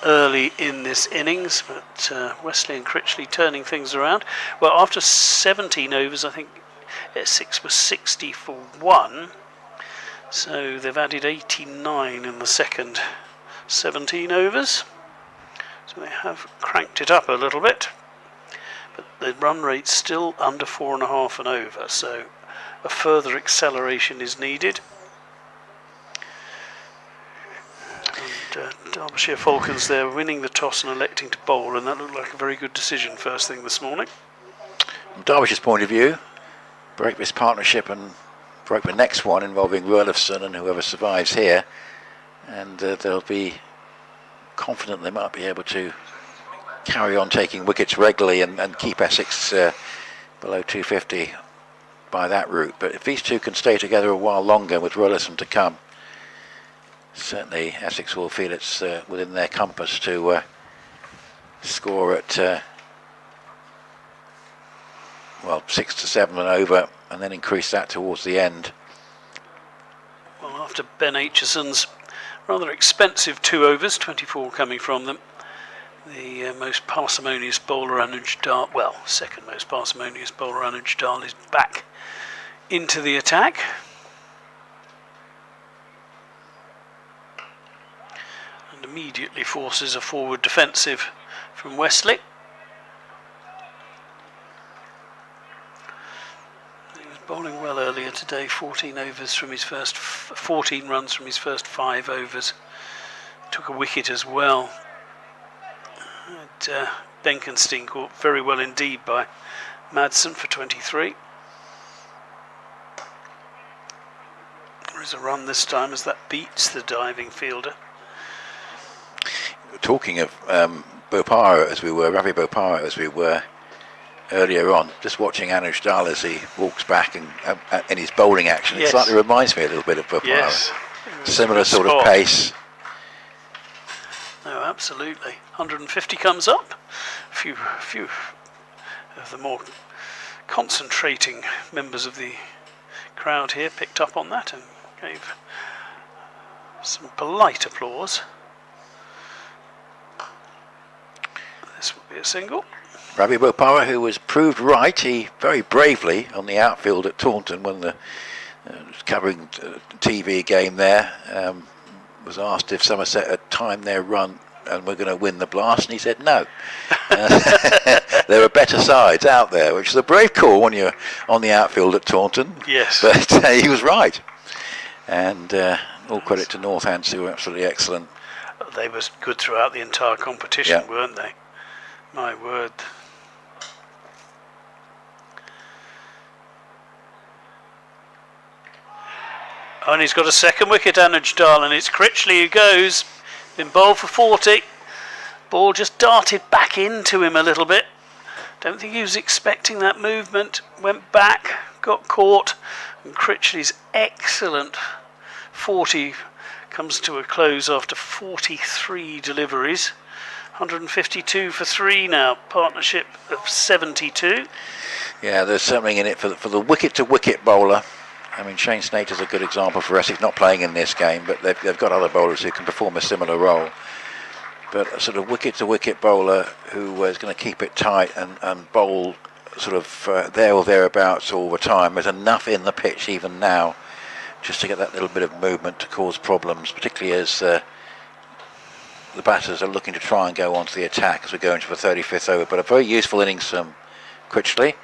Speaker 1: early in this innings, but Wesley and Critchley turning things around. Well, after 17 overs, I think Essex was 60 for 1, so they've added 89 in the second 17 overs, so they have cranked it up a little bit, but the run rate's still under 4.5 and over, so a further acceleration is needed. Derbyshire Falcons there winning the toss and electing to bowl, and that looked like a very good decision first thing this morning.
Speaker 2: From Derbyshire's point of view, break this partnership and break the next one involving Rurlifson and whoever survives here, and they'll be confident they might be able to carry on taking wickets regularly and keep Essex below 250 by that route. But if these two can stay together a while longer with Rurlifson to come, certainly Essex will feel it's within their compass to score at 6 to 7 and over, and then increase that towards the end.
Speaker 1: Well, after Ben Aitchison's rather expensive 2 overs, 24 coming from them, the most parsimonious bowler, Anuj Dal, second most parsimonious bowler, Anuj Dal, is back into the attack. And immediately forces a forward defensive from Wesley. He was bowling well earlier today, 14 runs from his first 5 overs. Took a wicket as well. And Benkenstein caught very well indeed by Madsen for 23. There is a run this time as that beats the diving fielder.
Speaker 2: Talking of Ravi Bopara as we were earlier on, just watching Anuj Dal as he walks back and in his bowling action,
Speaker 1: yes.
Speaker 2: It slightly reminds me a little bit of Bopara.
Speaker 1: Yes.
Speaker 2: Similar sort of pace.
Speaker 1: No, absolutely. 150 comes up. A few of the more concentrating members of the crowd here picked up on that and gave some polite applause. This will be a single.
Speaker 2: Ravi Bopara, who was proved right, he very bravely on the outfield at Taunton when the covering TV game there, was asked if Somerset had timed their run and we're going to win the blast, and he said no. There are better sides out there, which is a brave call when you're on the outfield at Taunton.
Speaker 1: Yes.
Speaker 2: But he was right. And all credit to Northants, who were absolutely excellent.
Speaker 1: They were good throughout the entire competition,
Speaker 2: Yeah.
Speaker 1: weren't they? My word. Oh, and he's got a second wicket, Anuj Dal, and it's Critchley who goes. Been bowled for 40. Ball just darted back into him a little bit. Don't think he was expecting that movement. Went back, got caught, and Critchley's excellent 40 comes to a close after 43 deliveries. 152 for 3 now, partnership of 72.
Speaker 2: Yeah, there's something in it for the wicket-to-wicket bowler. I mean, Shane Snater's a good example for Essex, not playing in this game, but they've got other bowlers who can perform a similar role. But a sort of wicket-to-wicket bowler who is going to keep it tight and bowl sort of there or thereabouts all the time. There's enough in the pitch even now just to get that little bit of movement to cause problems, particularly as the batters are looking to try and go on to the attack as we go into the 35th over. But a very useful innings from Critchley.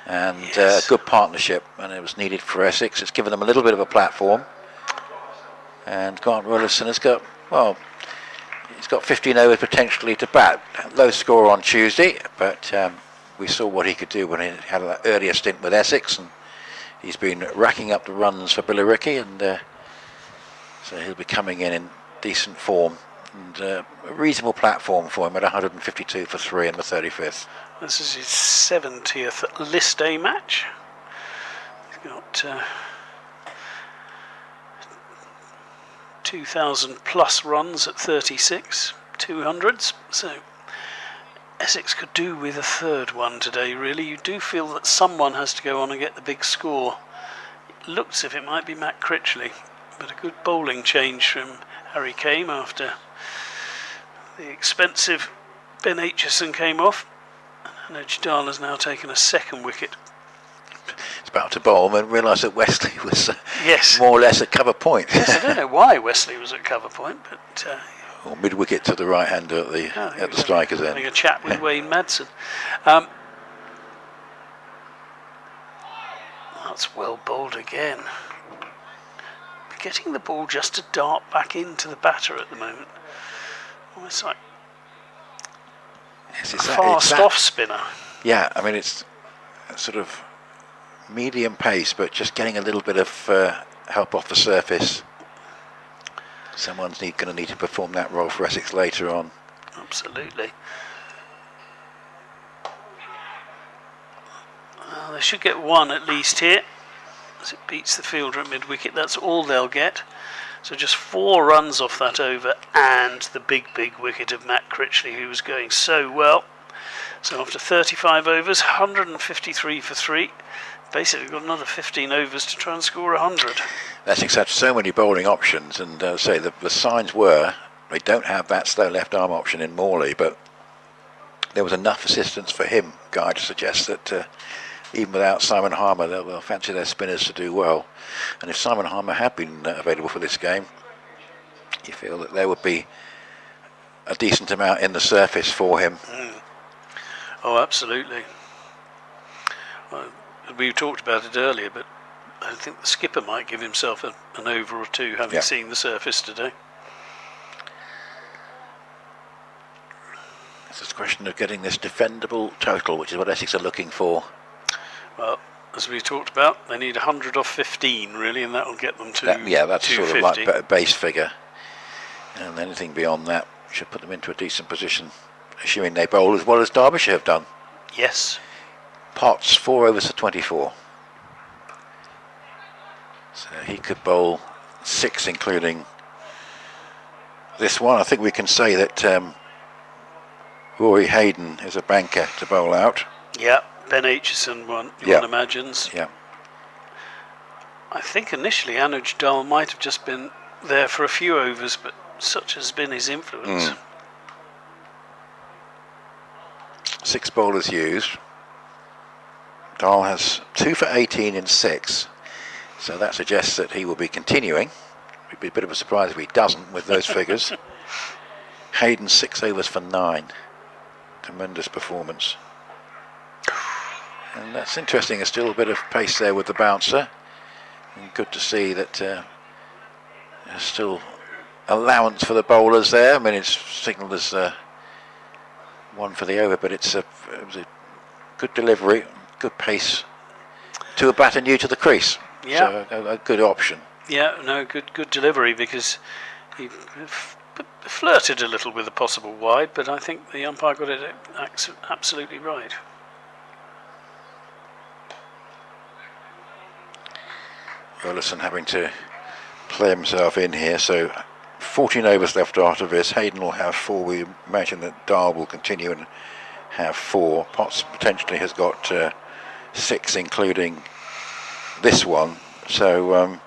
Speaker 2: And
Speaker 1: yes.
Speaker 2: Good partnership, and it was needed for Essex. It's given them a little bit of a platform. And Grant Willison has got, well, he's got 15 overs potentially to bat. Low score on Tuesday, but we saw what he could do when he had that earlier stint with Essex, and he's been racking up the runs for Billericay, and so he'll be coming in decent form. And a reasonable platform for him at 152 for 3 in the 35th.
Speaker 1: This is his 70th list A match. He's got 2,000 plus runs at 36, 200s. So Essex could do with a third one today, really. You do feel that someone has to go on and get the big score. It looks as if it might be Matt Critchley, but a good bowling change from Harry Kame after the expensive Ben Aitchison came off. And Ejdal has now taken a second wicket.
Speaker 2: It's about to bowl and realised that Wesley was
Speaker 1: yes.
Speaker 2: more or less at cover point.
Speaker 1: Yes, I don't know why Wesley was at cover point, but
Speaker 2: or mid-wicket to the right hander at the striker's end.
Speaker 1: Having a chat with Wayne Madsen. That's well bowled again. Getting the ball just to dart back into the batter at the moment. Almost like
Speaker 2: yes,
Speaker 1: fast off spinner.
Speaker 2: Yeah, I mean it's sort of medium pace, but just getting a little bit of help off the surface. Someone's going to need to perform that role for Essex later on.
Speaker 1: Absolutely. They should get one at least here, as it beats the fielder at mid-wicket. That's all they'll get. So just 4 runs off that over, and the big wicket of Matt Critchley, who was going so well. So after 35 overs, 153 for 3. Basically got another 15 overs to try and score 100.
Speaker 2: Essex had so many bowling options, and say the signs were they don't have that slow left arm option in Morley, but there was enough assistance for him, Guy, to suggest that even without Simon Harmer, they'll fancy their spinners to do well. And if Simon Harmer had been available for this game, you feel that there would be a decent amount in the surface for him.
Speaker 1: Oh, absolutely. Well, we talked about it earlier, but I think the skipper might give himself an over or two, having seen the surface today.
Speaker 2: It's just a question of getting this defendable total, which is what Essex are looking for.
Speaker 1: Well, as we talked about, they need 100 off 15, really, and that'll get them to
Speaker 2: that's
Speaker 1: 250.
Speaker 2: sort of like a base figure. And anything beyond that should put them into a decent position, assuming they bowl as well as Derbyshire have done.
Speaker 1: Yes.
Speaker 2: Potts, 4 overs for 24. So he could bowl 6, including this one. I think we can say that Rory Hayden is a banker to bowl out.
Speaker 1: Yeah, Ben Aitchison, one imagines.
Speaker 2: Yeah.
Speaker 1: I think initially Anuj Dal might have just been there for a few overs, but such has been his influence.
Speaker 2: 6 bowlers used. Dahl has 2 for 18 in 6, so that suggests that he will be continuing. It'd be a bit of a surprise if he doesn't with those figures. Hayden 6 overs for 9. Tremendous performance. And that's interesting, there's still a bit of pace there with the bouncer. And good to see that there's still allowance for the bowlers there. I mean, it's signalled as 1 for the over, but it was a good delivery, good pace to a batter new to the crease.
Speaker 1: Yeah.
Speaker 2: So a good option.
Speaker 1: Yeah, no, good delivery, because he flirted a little with a possible wide, but I think the umpire got it absolutely right.
Speaker 2: Willison having to play himself in here, so 14 overs left after this. Hayden will have 4. We imagine that Dahl will continue and have 4. Potts potentially has got 6 including this one. So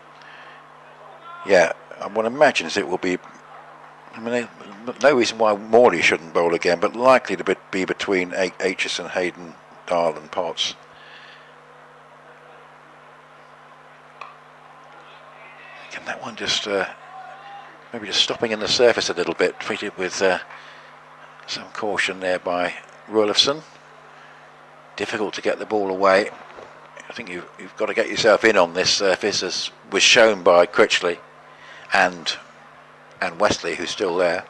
Speaker 2: yeah, I would imagine it will be, I mean, no reason why Morley shouldn't bowl again, but likely to be between Aitchison, Hayden, Dahl and Potts. Again, that one just maybe just stopping in the surface a little bit, treated with some caution there by Rulifson. Difficult to get the ball away. I think you've got to get yourself in on this surface, as was shown by Critchley and Wesley, who's still there.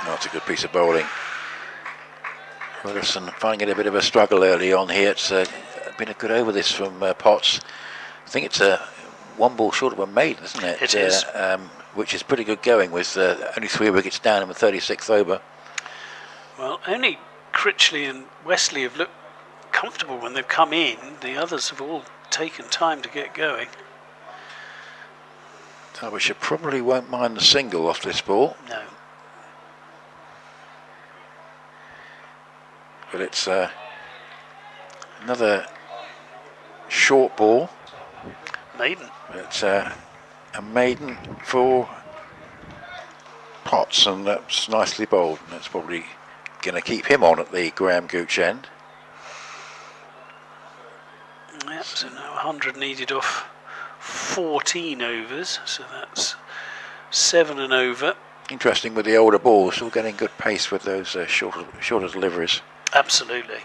Speaker 2: That's a good piece of bowling. Wilson finding it a bit of a struggle early on here. It's been a good over this from Potts. I think it's one ball short of a maiden, isn't it?
Speaker 1: It is.
Speaker 2: Which is pretty good going with only 3 wickets down in the 36th over.
Speaker 1: Well, only Critchley and Wesley have looked comfortable when they've come in. The others have all taken time to get going.
Speaker 2: Derbyshire probably won't mind the single off this ball.
Speaker 1: No.
Speaker 2: But it's another short ball.
Speaker 1: Maiden.
Speaker 2: It's a maiden for Potts, and that's nicely bowled. And that's probably going to keep him on at the Graham Gooch end.
Speaker 1: Yep, so now 100 needed off 14 overs, so that's 7 and over.
Speaker 2: Interesting with the older balls, still getting good pace with those shorter deliveries.
Speaker 1: Absolutely.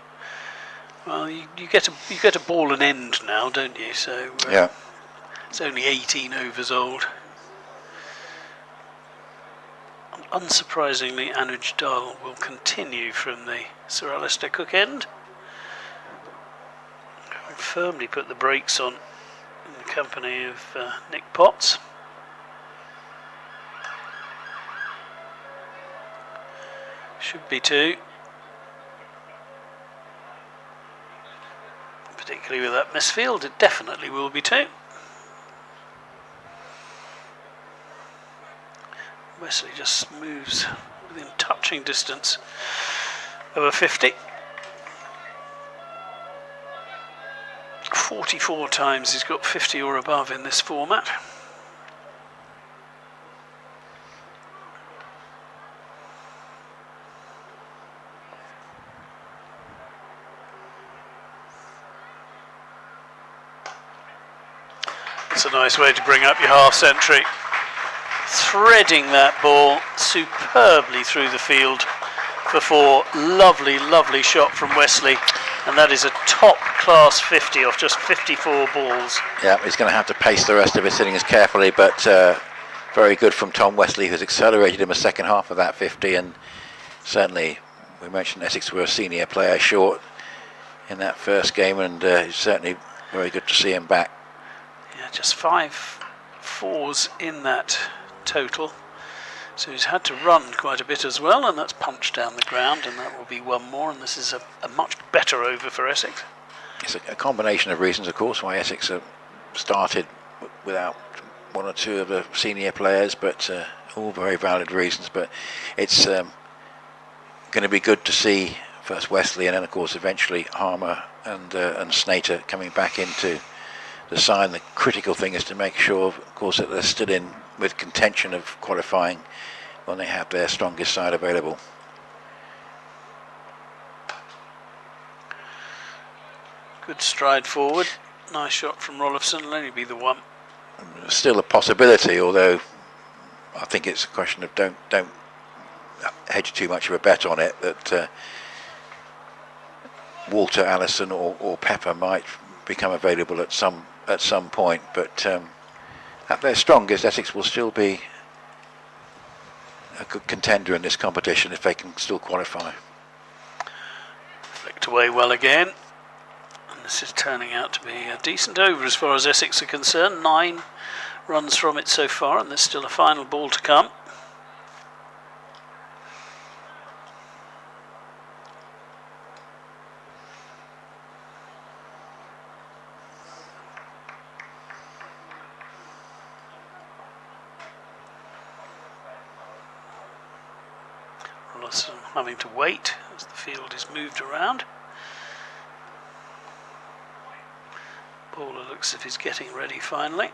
Speaker 1: Well, you get a ball and end now, don't you? So
Speaker 2: yeah,
Speaker 1: it's only 18 overs old. Unsurprisingly, Anuj Dahl will continue from the Sir Alistair Cook end. Firmly put the brakes on in the company of Nick Potts. Should be 2. Particularly with that misfield, it definitely will be 2. Wesley just moves within touching distance of a 50. 44 times he's got 50 or above in this format. It's a nice way to bring up your half century. Threading that ball superbly through the field for 4. Lovely, lovely shot from Wesley. And that is a top-class 50 off just 54 balls.
Speaker 2: Yeah, he's going to have to pace the rest of his innings carefully, but very good from Tom Wesley, who's accelerated him a second half of that 50. And certainly, we mentioned Essex were a senior player short in that first game, and it's certainly very good to see him back.
Speaker 1: Yeah, just 5 4s in that total. So he's had to run quite a bit as well, and that's punched down the ground, and that will be 1 more, and this is a much better over for Essex.
Speaker 2: It's a combination of reasons, of course, why Essex have started without 1 or 2 of the senior players, but all very valid reasons. But it's going to be good to see first Wesley, and then of course eventually Harmer and Snater coming back into the side. The critical thing is to make sure, of course, that they're still in with contention of qualifying when they have their strongest side available.
Speaker 1: Good stride forward. Nice shot from Rulifson. Will only be the 1.
Speaker 2: Still a possibility, although I think it's a question of don't hedge too much of a bet on it, that Walter, Allison or Pepper might become available at some point, but at their strongest, Essex will still be a good contender in this competition if they can still qualify.
Speaker 1: Flicked away well again, and this is turning out to be a decent over as far as Essex are concerned. 9 runs from it so far, and there's still a final ball to come. Wallace having to wait as the field is moved around. Bowler looks as if he's getting ready finally.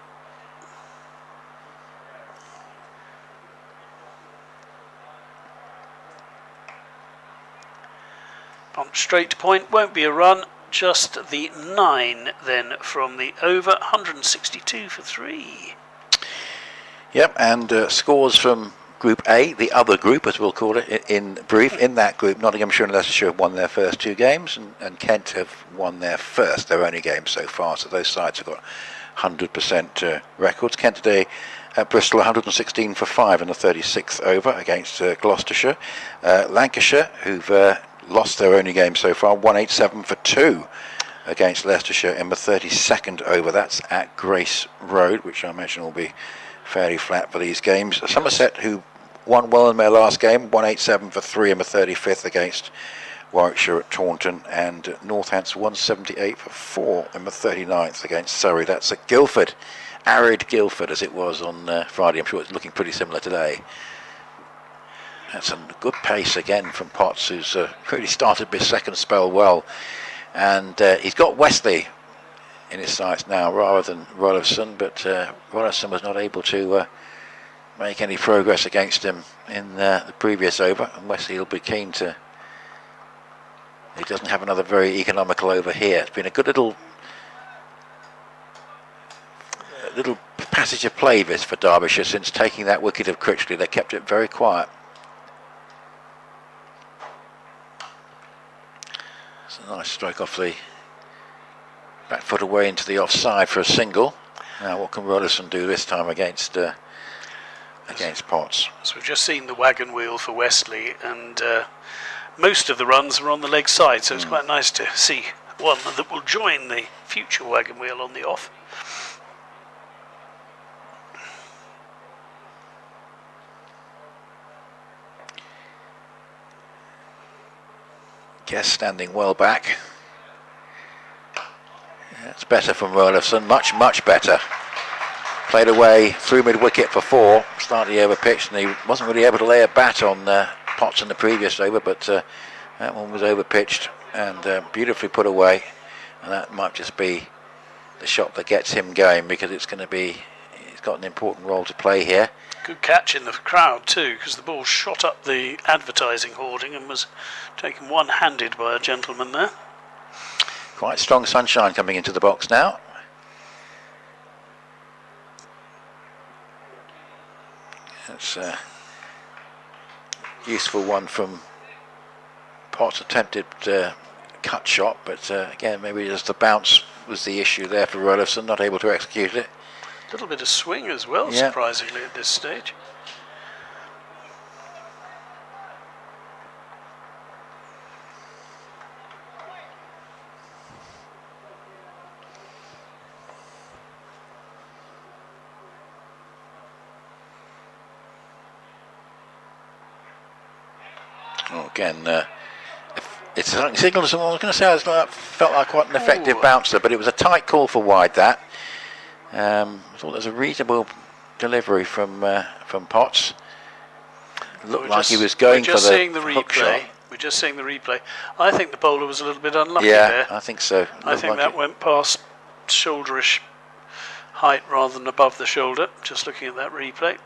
Speaker 1: Punt straight to point, won't be a run, just the 9 then from the over, 162 for 3.
Speaker 2: Yep, and scores from Group A, the other group as we'll call it in brief. In that group, Nottinghamshire and Leicestershire have won their first 2 games, and Kent have won their only game so far, so those sides have got 100% records. Kent today at Bristol 116 for 5 in the 36th over against Gloucestershire. Lancashire, who've lost their only game so far, 187 for 2 against Leicestershire in the 32nd over. That's at Grace Road, which I imagine will be fairly flat for these games. Somerset, who won well in their last game, 187 for 3 in the 35th against Warwickshire at Taunton, and Northants 178 for 4 in the 39th against Surrey. That's at Guildford, arid Guildford as it was on Friday. I'm sure it's looking pretty similar today. That's a good pace again from Potts, who's really started his second spell well, and he's got Wesley in his sights now rather than Rollison, but Rollison was not able to make any progress against him in the previous over, and Wesley will be keen to. He doesn't have another very economical over here. It's been a good little passage of play this for Derbyshire since taking that wicket of Critchley. They kept it very quiet. It's a nice stroke off the back foot away into the offside for a single. Now what can Rollison do this time against Potts?
Speaker 1: So we've just seen the wagon wheel for Wesley, and most of the runs are on the leg side, so it's quite nice to see one that will join the future wagon wheel on the off.
Speaker 2: Guest standing well back. It's better from Rollison, much better. Played away through mid-wicket for 4, slightly over-pitched, and he wasn't really able to lay a bat on Potts in the previous over, but that one was over-pitched and beautifully put away, and that might just be the shot that gets him going, because he's got an important role to play here.
Speaker 1: Good catch in the crowd too, because the ball shot up the advertising hoarding and was taken one-handed by a gentleman there.
Speaker 2: Quite strong sunshine coming into the box now. That's a useful one from Potts. Attempted cut shot, but again, maybe just the bounce was the issue there for Rollison, not able to execute it.
Speaker 1: A little bit of swing as well, yeah. Surprisingly at this stage.
Speaker 2: Oh, again, it's a signal to someone. I was going to say it felt like quite an effective bouncer, but it was a tight call for wide. That I thought there was a reasonable delivery from Potts. It looked like he was going for the hook shot.
Speaker 1: We're just seeing the replay. I think the bowler was a little bit unlucky
Speaker 2: there.
Speaker 1: Yeah,
Speaker 2: I think so.
Speaker 1: I think that went past shoulderish height rather than above the shoulder. Just looking at that replay.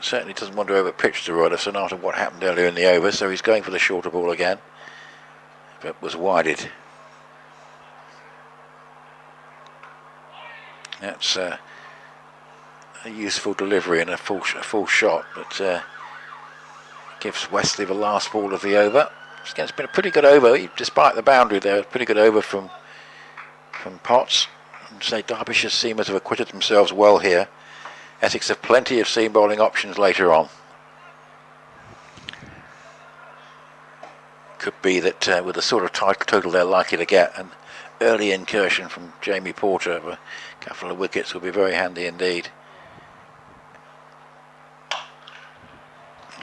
Speaker 2: Certainly doesn't want to over-pitch to Rollison after what happened earlier in the over, so he's going for the shorter ball again, but was wided. That's a useful delivery and a full shot, but gives Wesley the last ball of the over. It's been a pretty good over, despite the boundary there. A pretty good over from Potts. And say Derbyshire seemers have acquitted themselves well here. Essex have plenty of seam bowling options later on. Could be that with the sort of total they're likely to get, an early incursion from Jamie Porter of a couple of wickets will be very handy indeed.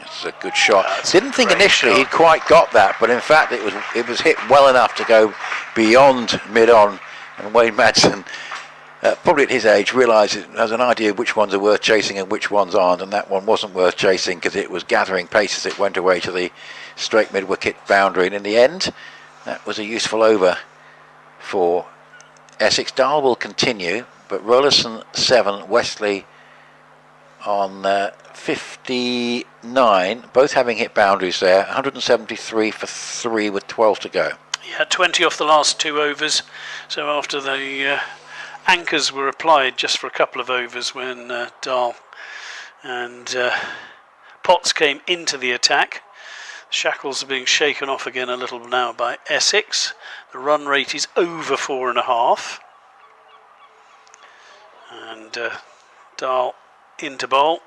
Speaker 2: It's a good shot. Didn't think initially he'd quite got that, but in fact it was hit well enough to go beyond mid-on, and Wayne Madsen probably at his age, realises, has an idea which ones are worth chasing and which ones aren't, and that one wasn't worth chasing because it was gathering pace as it went away to the straight mid-wicket boundary, and in the end that was a useful over for Essex. Dahl will continue, but Rollerson 7, Wesley on 59, both having hit boundaries there. 173 for 3 with 12 to go.
Speaker 1: He had 20 off the last 2 overs, so after the anchors were applied just for a couple of overs when Dahl and Potts came into the attack. Shackles are being shaken off again a little now by Essex. The run rate is over 4.5. And Dahl into bowl.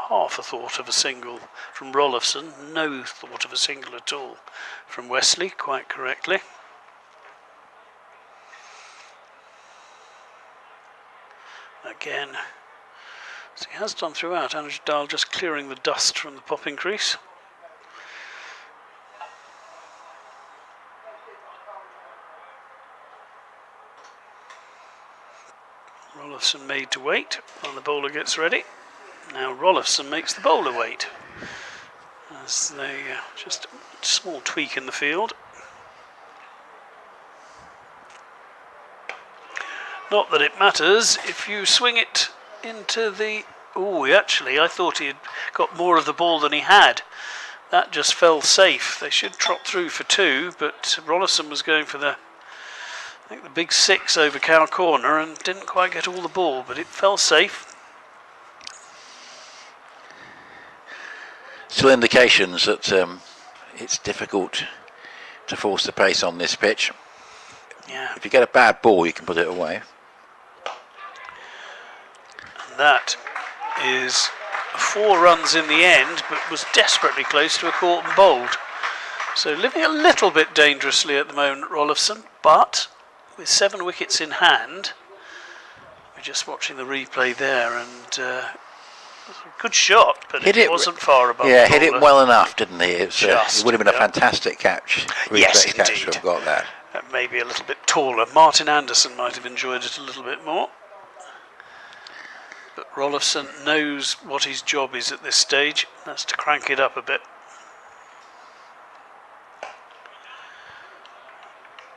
Speaker 1: Half a thought of a single from Rollifson, no thought of a single at all from Wesley, quite correctly. Again, as he has done throughout, Anuj Dahl just clearing the dust from the popping crease. Rollifson made to wait while the bowler gets ready. Now Rollifson makes the bowler wait. As they just a small tweak in the field. Not that it matters if you swing it into the... Oh, actually, I thought he had got more of the ball than he had. That just fell safe. They should trot through for 2, but Rollifson was going for the... I think the big 6 over Cow Corner and didn't quite get all the ball, but it fell safe.
Speaker 2: Still indications that it's difficult to force the pace on this pitch.
Speaker 1: Yeah.
Speaker 2: If you get a bad ball, you can put it away.
Speaker 1: And that is 4 runs in the end, but was desperately close to a caught and bowled. So living a little bit dangerously at the moment, Rollifson, but with 7 wickets in hand. We're just watching the replay there, and good shot, but it wasn't far above.
Speaker 2: Yeah,
Speaker 1: the
Speaker 2: hit it
Speaker 1: bowler.
Speaker 2: well enough, didn't he? It would have been a
Speaker 1: yeah.
Speaker 2: fantastic catch.
Speaker 1: Yes,
Speaker 2: catch
Speaker 1: indeed.
Speaker 2: to have got that.
Speaker 1: Maybe a little bit taller. Martin Anderson might have enjoyed it a little bit more. But Rollifson knows what his job is at this stage. That's to crank it up a bit.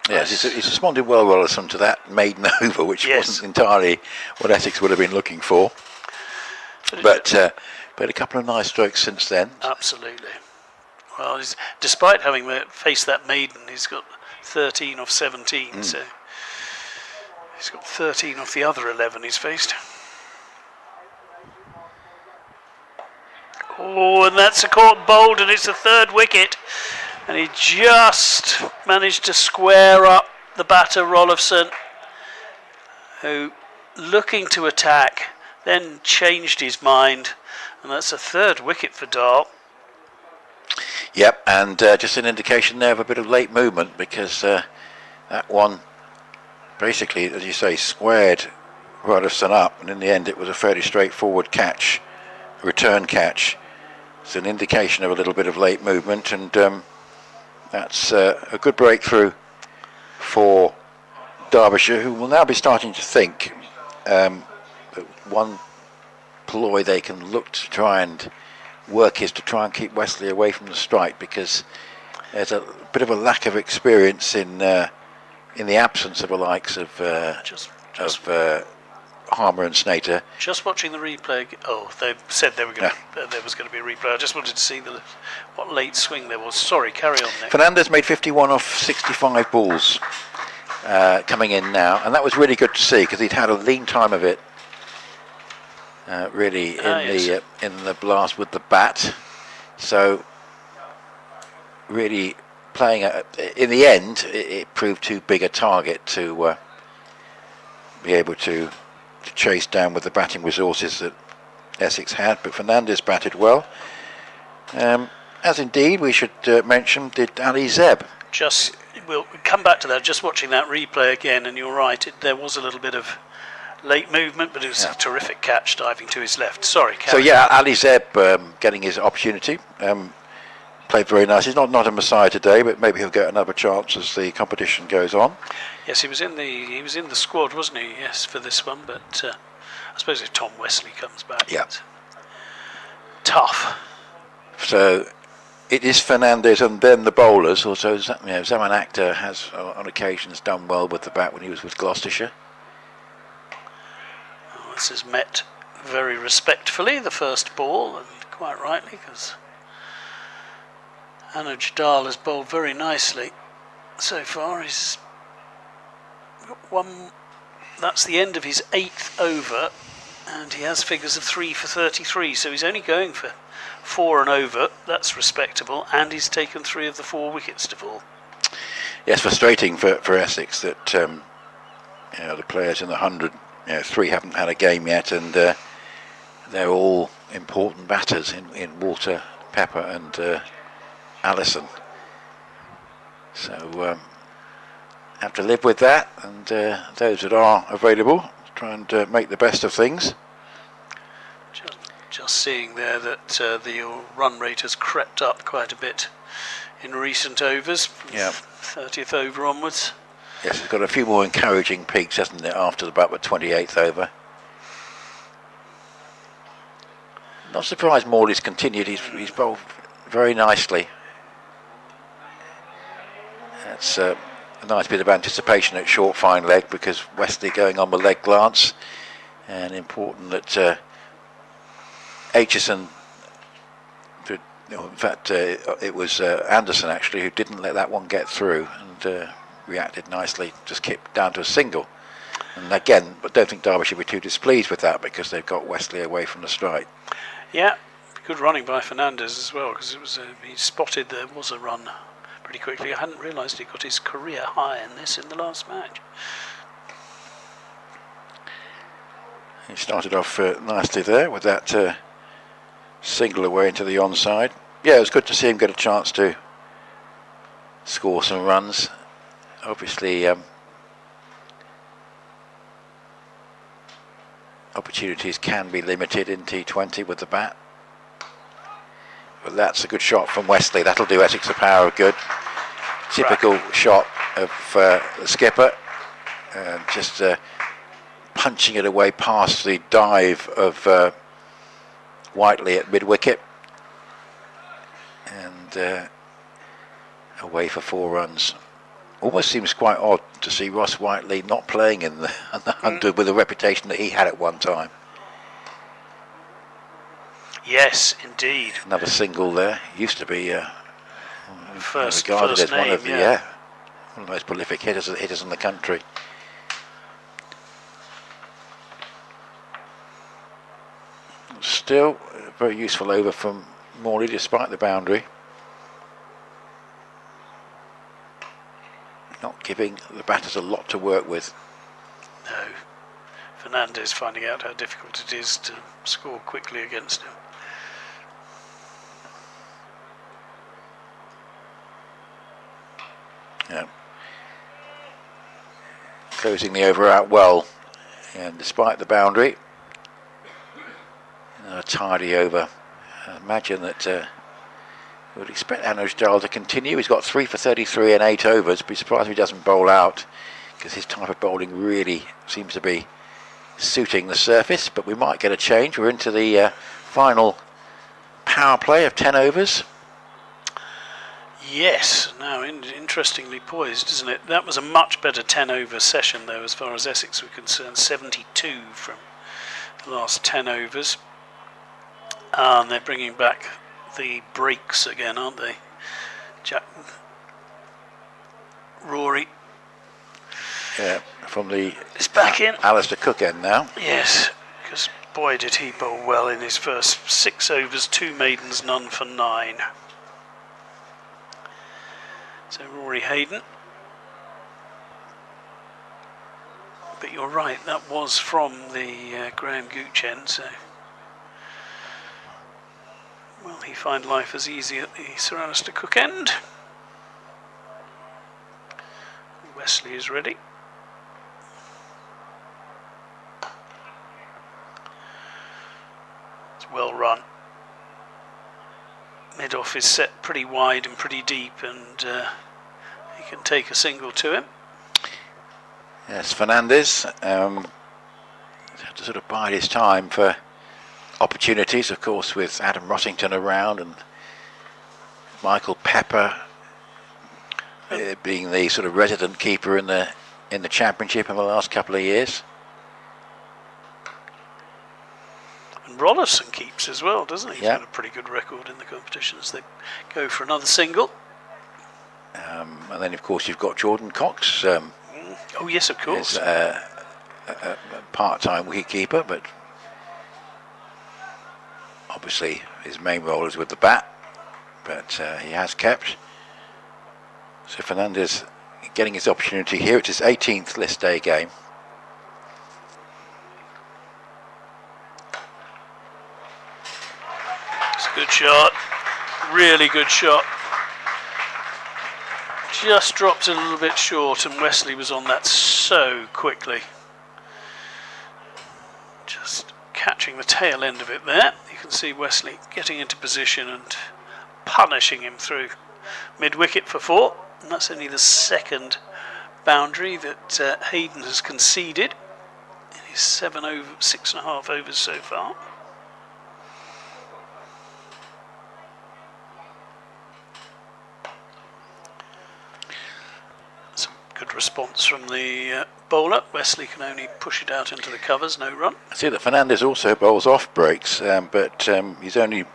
Speaker 2: Yes, he's responded well, Rollifson, to that maiden over, which wasn't entirely what Essex would have been looking for. But a couple of nice strokes since then.
Speaker 1: Absolutely. Well, despite having faced that maiden, he's got 13 off 17, so he's got 13 off the other 11 he's faced. Oh, and that's a caught bowled, and it's the 3rd wicket. And he just managed to square up the batter, Rollifson, who, looking to attack, then changed his mind, and that's a 3rd wicket for Dahl.
Speaker 2: Yep, and just an indication there of a bit of late movement, because that one basically, as you say, squared Rollifson up, and in the end it was a fairly straightforward catch, a return catch. It's an indication of a little bit of late movement, and that's a good breakthrough for Derbyshire, who will now be starting to think that one ploy they can look to try and work is to try and keep Wesley away from the strike, because there's a bit of a lack of experience in the absence of the likes of Harmer and Snater.
Speaker 1: Just watching the replay. Oh, they said there was going to be a replay. I just wanted to see what late swing there was. Sorry, carry on, Nick.
Speaker 2: Fernandez made 51 off 65 balls coming in now, and that was really good to see, because he'd had a lean time of it. Really in the blast with the bat, so really playing in the end it proved too big a target to be able to chase down with the batting resources that Essex had. But Fernandez batted well, as indeed we should mention did Ali Zeb.
Speaker 1: We'll come back to that. Just watching that replay again, and you're right, there was a little bit of late movement, but it was a terrific catch diving to his left. Sorry,
Speaker 2: so Ali Zeb getting his opportunity, played very nice. He's not a Messiah today, but maybe he'll get another chance as the competition goes on.
Speaker 1: Yes, he was in the squad, wasn't he? Yes, for this one. But I suppose if Tom Wesley comes back,
Speaker 2: Yeah,
Speaker 1: it's tough.
Speaker 2: So it is Fernandez and then the bowlers. Also, Zaman Akhtar has on occasions done well with the bat when he was with Gloucestershire.
Speaker 1: Well, this is met very respectfully, the first ball, and quite rightly, because Anuj Dal has bowled very nicely so far. He's got one. That's the end of his 8th over, and he has figures of 3 for 33. So he's only going for 4 and over. That's respectable, and he's taken 3 of the 4 wickets to fall.
Speaker 2: Yes, frustrating for Essex that the players in the 100, 3 haven't had a game yet, and they're all important batters in Walter, Pepper, and Allison. So have to live with that, and those that are available, try and make the best of things.
Speaker 1: Just seeing there that the run rate has crept up quite a bit in recent overs, from 30th over onwards.
Speaker 2: Yes, it's got a few more encouraging peaks, hasn't it, after about the 28th over. Not surprised Morley's continued. He's bowled very nicely. That's a nice bit of anticipation at short fine leg, because Wesley going on with leg glance, and important that Aitchison, in fact it was Anderson actually who didn't let that one get through, and reacted nicely, just kept down to a single. And again, I don't think Derbyshire will be too displeased with that, because they've got Wesley away from the strike.
Speaker 1: Yeah, good running by Fernandez as well, because it was he spotted there was a run pretty quickly. I hadn't realised he got his career high in the last match.
Speaker 2: He started off nicely there with that single away into the onside. Yeah, it was good to see him get a chance to score some runs. Obviously, opportunities can be limited in T20 with the bat. But that's a good shot from Wesley. That'll do Essex a power of good. Typical shot of the skipper. Just punching it away past the dive of Whiteley at mid-wicket. And away for 4 runs. Almost seems quite odd to see Ross Whiteley not playing in the 100 with the reputation that he had at one time.
Speaker 1: Yes, indeed.
Speaker 2: Another single there. Used to be
Speaker 1: first
Speaker 2: regarded as
Speaker 1: name,
Speaker 2: one of the most prolific hitters in the country. Still a very useful over from Morley despite the boundary. Not giving the batters a lot to work with.
Speaker 1: No. Fernandez finding out how difficult it is to score quickly against him.
Speaker 2: Yeah. Closing the over out well, and despite the boundary, a tidy over. I imagine that we would expect Anuj Dal to continue. He's got 3 for 33 and 8 overs. Be surprised if he doesn't bowl out, because his type of bowling really seems to be suiting the surface. But we might get a change. We're into the final power play of 10 overs.
Speaker 1: Yes, now interestingly poised, isn't it? That was a much better 10 over session though, as far as Essex were concerned. 72 from the last 10 overs. And they're bringing back the breaks again, aren't they? Rory.
Speaker 2: Yeah, from the
Speaker 1: It's back in.
Speaker 2: Alistair Cook end now.
Speaker 1: Yes, because boy did he bowl well in his first 6 overs, 2 maidens, none for 9. So Rory Hayden. But you're right, that was from the Graham Gooch end, so will he find life as easy at the Sir Alistair Cook end? Wesley is ready. It's well run. Mid-off is set pretty wide and pretty deep, and he can take a single to him.
Speaker 2: Yes, Fernandez had to sort of bide his time for opportunities, of course, with Adam Rossington around and Michael Pepper being the sort of resident keeper in the championship in the last couple of years.
Speaker 1: And Rollison keeps as well, doesn't he? He's
Speaker 2: Yeah.
Speaker 1: got a pretty good record in the competition as they go for another single.
Speaker 2: And then, of course, you've got Jordan Cox.
Speaker 1: Oh yes, of course.
Speaker 2: Is a part-time wicketkeeper, but obviously his main role is with the bat, but he has kept. So Fernandez getting his opportunity here. It's his 18th list day game.
Speaker 1: It's a good shot, really good shot. Just dropped a little bit short, and Wesley was on that so quickly. Just catching the tail end of it there. You can see Wesley getting into position and punishing him through mid-wicket for 4. And that's only the second boundary that Hayden has conceded in his 6.5 overs so far. Good response from the bowler. Wesley can only push it out into the covers, no run.
Speaker 2: I see that Fernandez also bowls off breaks, but he's only,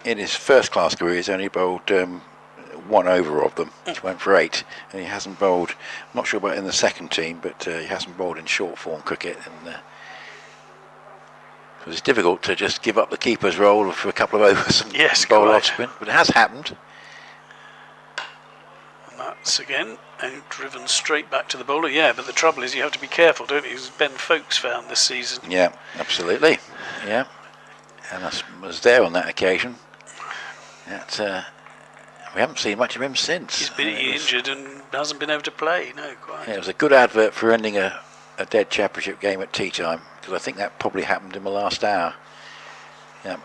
Speaker 2: in his first class career, he's only bowled 1 over of them, which went for 8, and he hasn't bowled, I'm not sure about in the second team, but he hasn't bowled in short form cricket, and so it's difficult to just give up the keeper's role for a couple of overs and bowl off spin, but it has happened.
Speaker 1: And that's again driven straight back to the bowler. Yeah, but the trouble is you have to be careful, don't you? As Ben Folkes found this season.
Speaker 2: Yeah, absolutely. Yeah, and I was there on that occasion. We haven't seen much of him since.
Speaker 1: He's been injured and hasn't been able to play. No, quite.
Speaker 2: Yeah, it was a good advert for ending a dead championship game at tea time, because I think that probably happened in the last hour.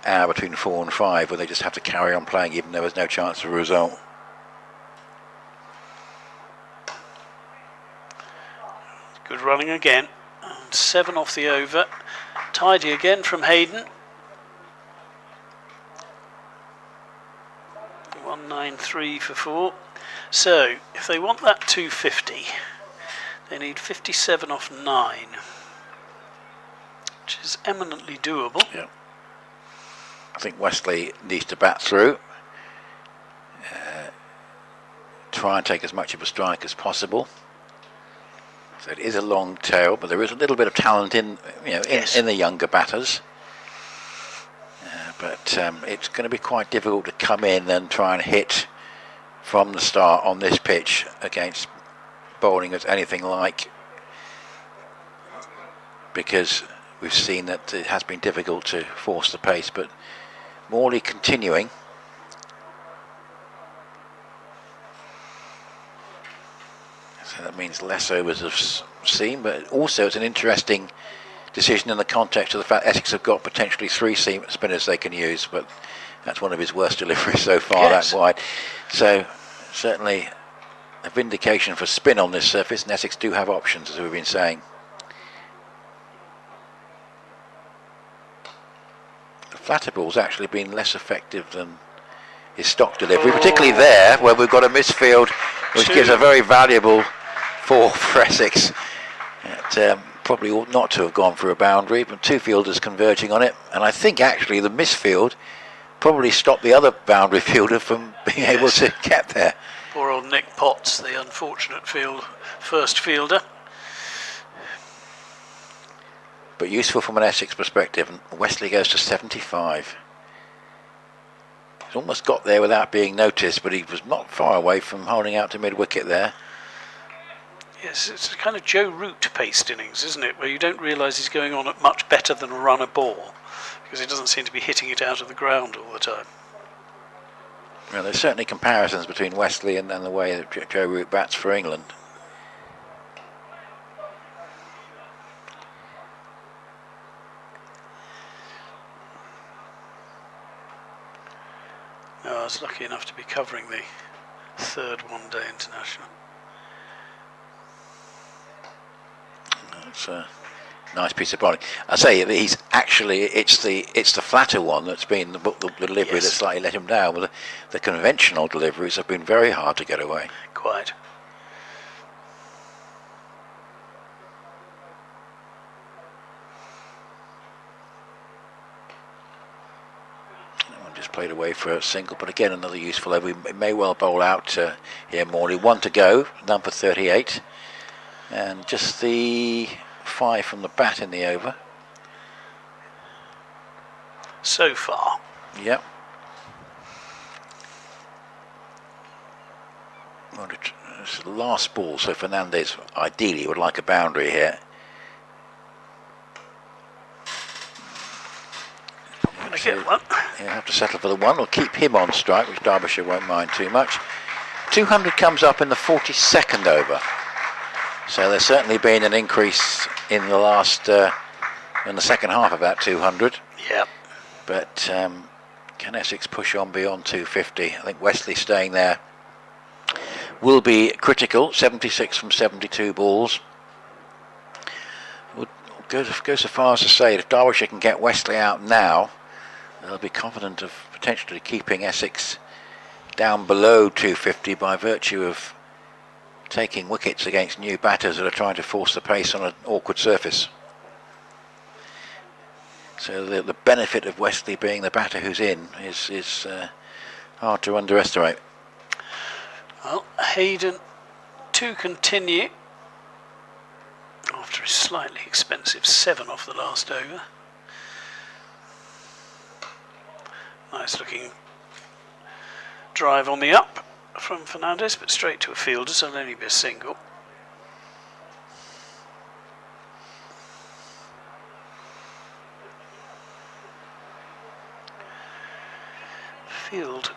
Speaker 2: Hour between 4 and 5, where they just have to carry on playing even though there was no chance of a result.
Speaker 1: Good running again. And 7 off the over. Tidy again from Hayden. 193 for 4. So if they want that 250, they need 57 off 9, which is eminently doable.
Speaker 2: Yeah. I think Wesley needs to bat through, try and take as much of a strike as possible. So it is a long tail, but there is a little bit of talent in the younger batters. But it's going to be quite difficult to come in and try and hit from the start on this pitch against bowling as anything like, because we've seen that it has been difficult to force the pace. But Morley continuing. So that means less overs of seam, but also it's an interesting decision in the context of the fact Essex have got potentially 3 seam spinners they can use, but that's one of his worst deliveries so far, that wide. So certainly a vindication for spin on this surface, and Essex do have options, as we've been saying. The flatter ball's actually been less effective than his stock delivery, particularly there where we've got a misfield, which gives a very valuable 4 for Essex. Probably ought not to have gone for a boundary, but 2 fielders converging on it, and I think actually the misfield probably stopped the other boundary fielder from being able to get there.
Speaker 1: Poor old Nick Potts, the unfortunate first fielder.
Speaker 2: But useful from an Essex perspective, and Wesley goes to 75. He's almost got there without being noticed, but he was not far away from holding out to mid-wicket there.
Speaker 1: Yes, it's a kind of Joe Root paced innings, isn't it, where you don't realise he's going on at much better than a runner ball, because he doesn't seem to be hitting it out of the ground all the time.
Speaker 2: Well, there's certainly comparisons between Wesley and the way that Joe Root bats for England.
Speaker 1: No, I was lucky enough to be covering the third one-day international.
Speaker 2: That's a nice piece of bowling. I say he's actually it's the flatter one that's been the delivery
Speaker 1: Yes.
Speaker 2: that slightly let him down. But the conventional deliveries have been very hard to get away.
Speaker 1: Quite.
Speaker 2: Just played away for a single, but again another useful over. We may well bowl out here, Morley. 1 to go, number 38, and just the 5 from the bat in the over.
Speaker 1: So far.
Speaker 2: Yep. Well, it's the last ball, so Fernandez ideally would like a boundary here.
Speaker 1: Going to get one.
Speaker 2: He'll have to settle for the 1 or keep him on strike, which Derbyshire won't mind too much. 200 comes up in the 42nd over. So there's certainly been an increase in the last, in the second half of that 200.
Speaker 1: Yeah.
Speaker 2: But can Essex push on beyond 250? I think Wesley staying there will be critical. 76 from 72 balls. Would go so far as to say if Derbyshire can get Wesley out now, they'll be confident of potentially keeping Essex down below 250 by virtue of taking wickets against new batters that are trying to force the pace on an awkward surface. So the benefit of Wesley being the batter who's in is hard to underestimate.
Speaker 1: Well, Hayden to continue after a slightly expensive 7 off the last over. Nice looking drive on the up from Fernandez, but straight to a fielder, so it'll only be a single. Field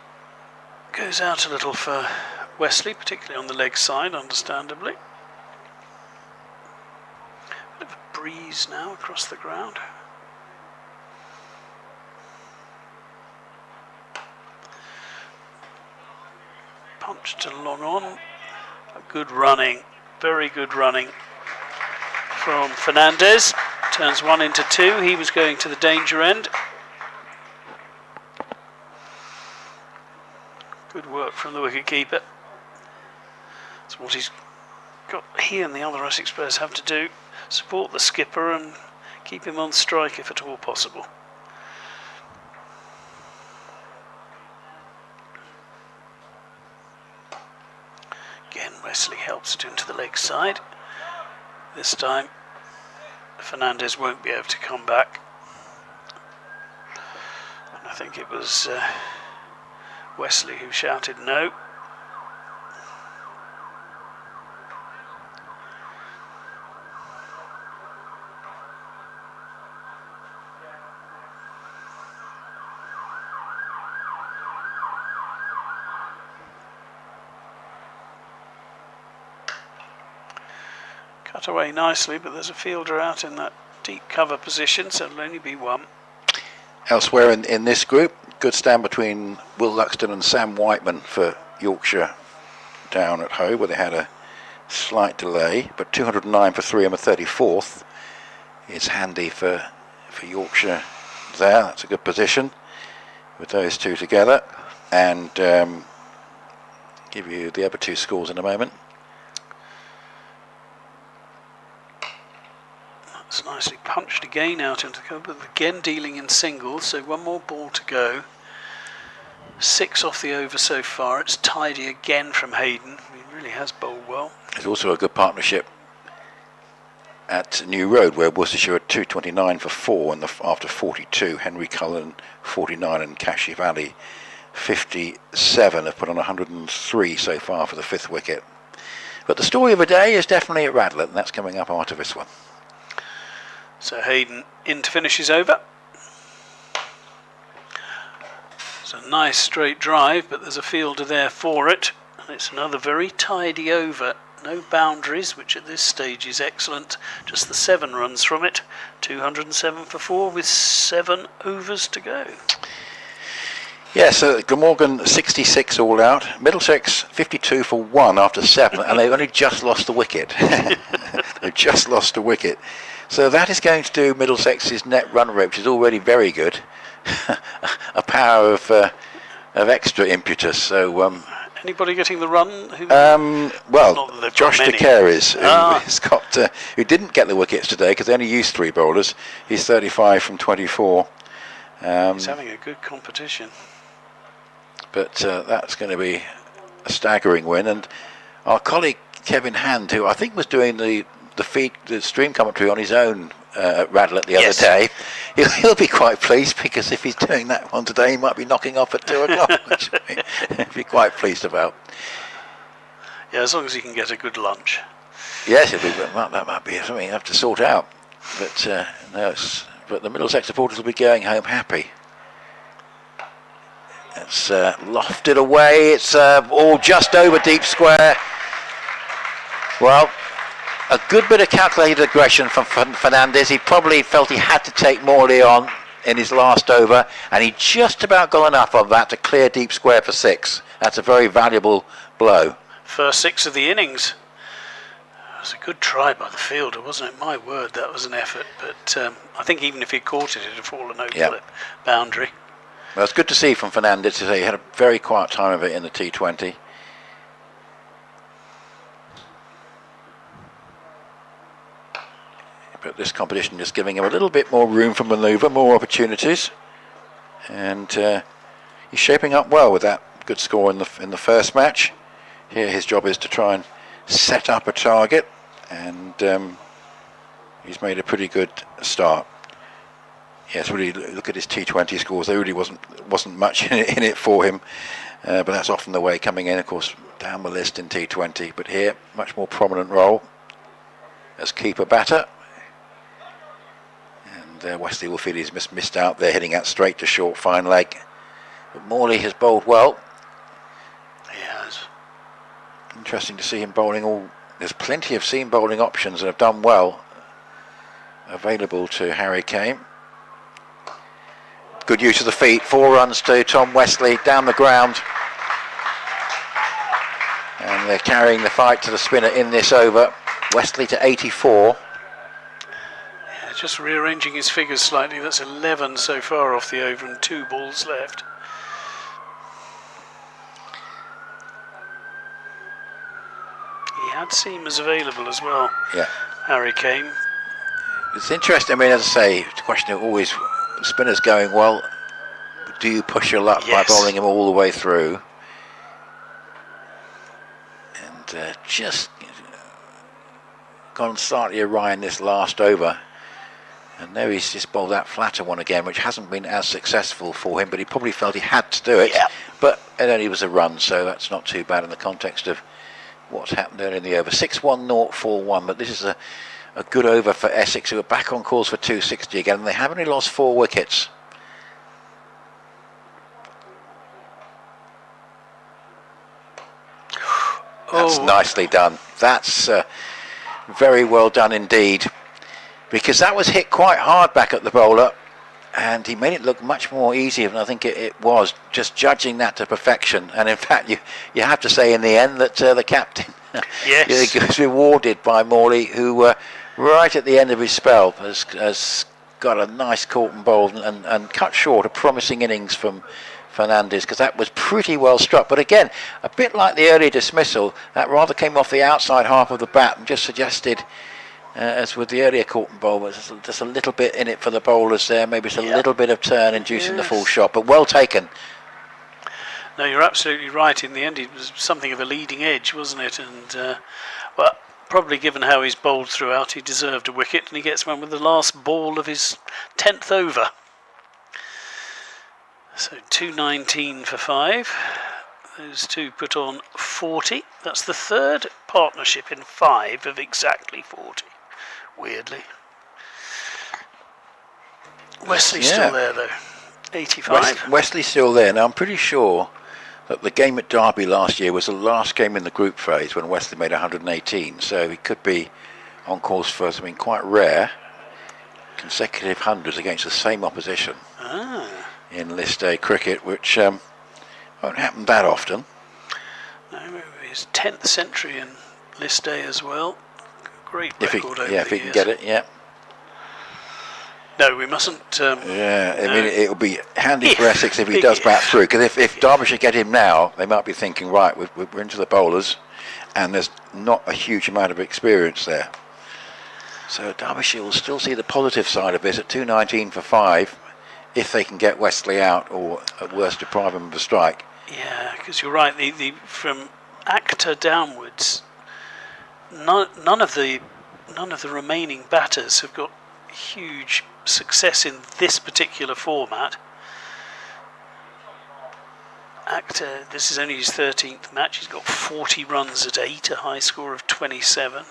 Speaker 1: goes out a little for Wesley, particularly on the leg side, understandably. Bit of a breeze now across the ground. Punched along on. A good running, very good running from Fernandez. Turns 1 into 2. He was going to the danger end. Good work from the wicketkeeper. That's what he and the other Essex players have to do. Support the skipper and keep him on strike if at all possible. Again, Wesley helps it into the leg side. This time, Fernandez won't be able to come back. And I think it was Wesley who shouted no. Cut away nicely, but there's a fielder out in that deep cover position, so it'll only be 1.
Speaker 2: Elsewhere in this group, good stand between Will Luxton and Sam Whiteman for Yorkshire down at Hoe, where they had a slight delay, but 209 for 3 on the 34th is handy for Yorkshire there. That's a good position with those two together, and give you the other 2 scores in a moment.
Speaker 1: That's nicely punched again out into the cover, but again dealing in singles, so 1 more ball to go. 6 off the over so far. It's tidy again from Hayden. He really has bowled well.
Speaker 2: There's also a good partnership at New Road, where Worcestershire at 229 for 4 and after 42. Henry Cullen 49 and Kashi Valley 57 have put on 103 so far for the 5th wicket. But the story of the day is definitely at Radlett, and that's coming up after this one.
Speaker 1: So Hayden in to finish his over. It's a nice straight drive, but there's a fielder there for it. And it's another very tidy over. No boundaries, which at this stage is excellent. Just the 7 runs from it. 207 for 4 with 7 overs to go.
Speaker 2: Yeah, so Glamorgan 66 all out, Middlesex 52 for 1 after 7, and they've only just lost the wicket. They've just lost a wicket. So that is going to do Middlesex's net run rate, which is already very good, a power of extra impetus. So
Speaker 1: anybody getting the run?
Speaker 2: Well, Josh DeCaires, who didn't get the wickets today because they only used 3 bowlers. He's 35 from 24.
Speaker 1: He's having a good competition.
Speaker 2: But that's going to be a staggering win. And our colleague Kevin Hand, who I think was doing the stream commentary on his own at Radlett the other day, he'll be quite pleased, because if he's doing that one today, he might be knocking off at 2 o'clock, which he'll be quite pleased about.
Speaker 1: Yeah, as long as he can get a good lunch.
Speaker 2: Yes, that might be something you have to sort out. But but the Middlesex supporters will be going home happy. It's lofted away. It's all just over deep square. Well, a good bit of calculated aggression from Fernandez. He probably felt he had to take Morley on in his last over, and he just about got enough of that to clear deep square for 6. That's a very valuable blow.
Speaker 1: First 6 of the innings. It was a good try by the fielder, wasn't it? My word, that was an effort. But I think even if he caught it, it'd have fallen over the boundary.
Speaker 2: Well, it's good to see from Fernandez today. He had a very quiet time of it in the T20. But this competition is giving him a little bit more room for manoeuvre, more opportunities. And he's shaping up well with that good score in the first match. Here his job is to try and set up a target, and he's made a pretty good start. Yes, really look at his T20 scores. There really wasn't much in it for him, but that's often the way coming in, of course, down the list in T20. But here, much more prominent role as keeper batter. And Wesley will feel he's missed out there, hitting out straight to short fine leg. But Morley has bowled well.
Speaker 1: He has.
Speaker 2: Interesting to see him bowling there's plenty of seam bowling options that have done well available to Harry Kane. Good use of the feet. 4 runs to Tom Wesley down the ground. And they're carrying the fight to the spinner in this over. Wesley to 84.
Speaker 1: Yeah, just rearranging his figures slightly. That's 11 so far off the over and 2 balls left. He had seamers available as well.
Speaker 2: Yeah.
Speaker 1: Harry Kane.
Speaker 2: It's interesting. I mean, as I say, it's a question of always spinners going well. Do you push your luck by bowling him all the way through? And just gone slightly awry in this last over. And there he's just bowled that flatter one again, which hasn't been as successful for him, but he probably felt he had to do it.
Speaker 1: Yeah.
Speaker 2: But it only was a run, so that's not too bad in the context of what's happened early in the over. 6-1, 0-4-1, but this is a good over for Essex, who are back on course for 260 again, and they have only lost 4 wickets. That's nicely done. That's very well done indeed, because that was hit quite hard back at the bowler, and he made it look much more easier than I think it was, just judging that to perfection. And in fact, you have to say in the end that the captain was rewarded by Morley, who right at the end of his spell has got a nice caught and bowled and cut short a promising innings from Fernandez, because that was pretty well struck. But again, a bit like the earlier dismissal, that rather came off the outside half of the bat and just suggested, as with the earlier caught and bowl, just a little bit in it for the bowlers there, maybe just a little bit of turn inducing the full shot, but well taken.
Speaker 1: No, you're absolutely right. In the end, it was something of a leading edge, wasn't it? And well, probably given how he's bowled throughout, he deserved a wicket, and he gets one with the last ball of his 10th over. So 219 for 5. Those two put on 40. That's the third partnership in 5 of exactly 40. Weirdly. Wesley's still there though. 85.
Speaker 2: Wesley's still there. Now I'm pretty sure that the game at Derby last year was the last game in the group phase when Wesley made 118. So he could be on course for something quite rare. Consecutive hundreds against the same opposition. in list A cricket, which won't happen that often.
Speaker 1: No, his 10th century in list A as well. Great record over the
Speaker 2: if he
Speaker 1: years.
Speaker 2: can get it, yeah.
Speaker 1: No, we mustn't.
Speaker 2: I mean, it'll be handy for Essex if he does bat through, because if Derbyshire get him now, they might be thinking, right, we're into the bowlers, and there's not a huge amount of experience there. So Derbyshire will still see the positive side of this at 219 for 5, if they can get Wesley out, or at worst deprive him of a strike.
Speaker 1: Yeah, because you're right. The from Actor downwards, none of the remaining batters have got huge success in this particular format. Actor, this is only his 13th match. He's got 40 runs at 8, a high score of 27.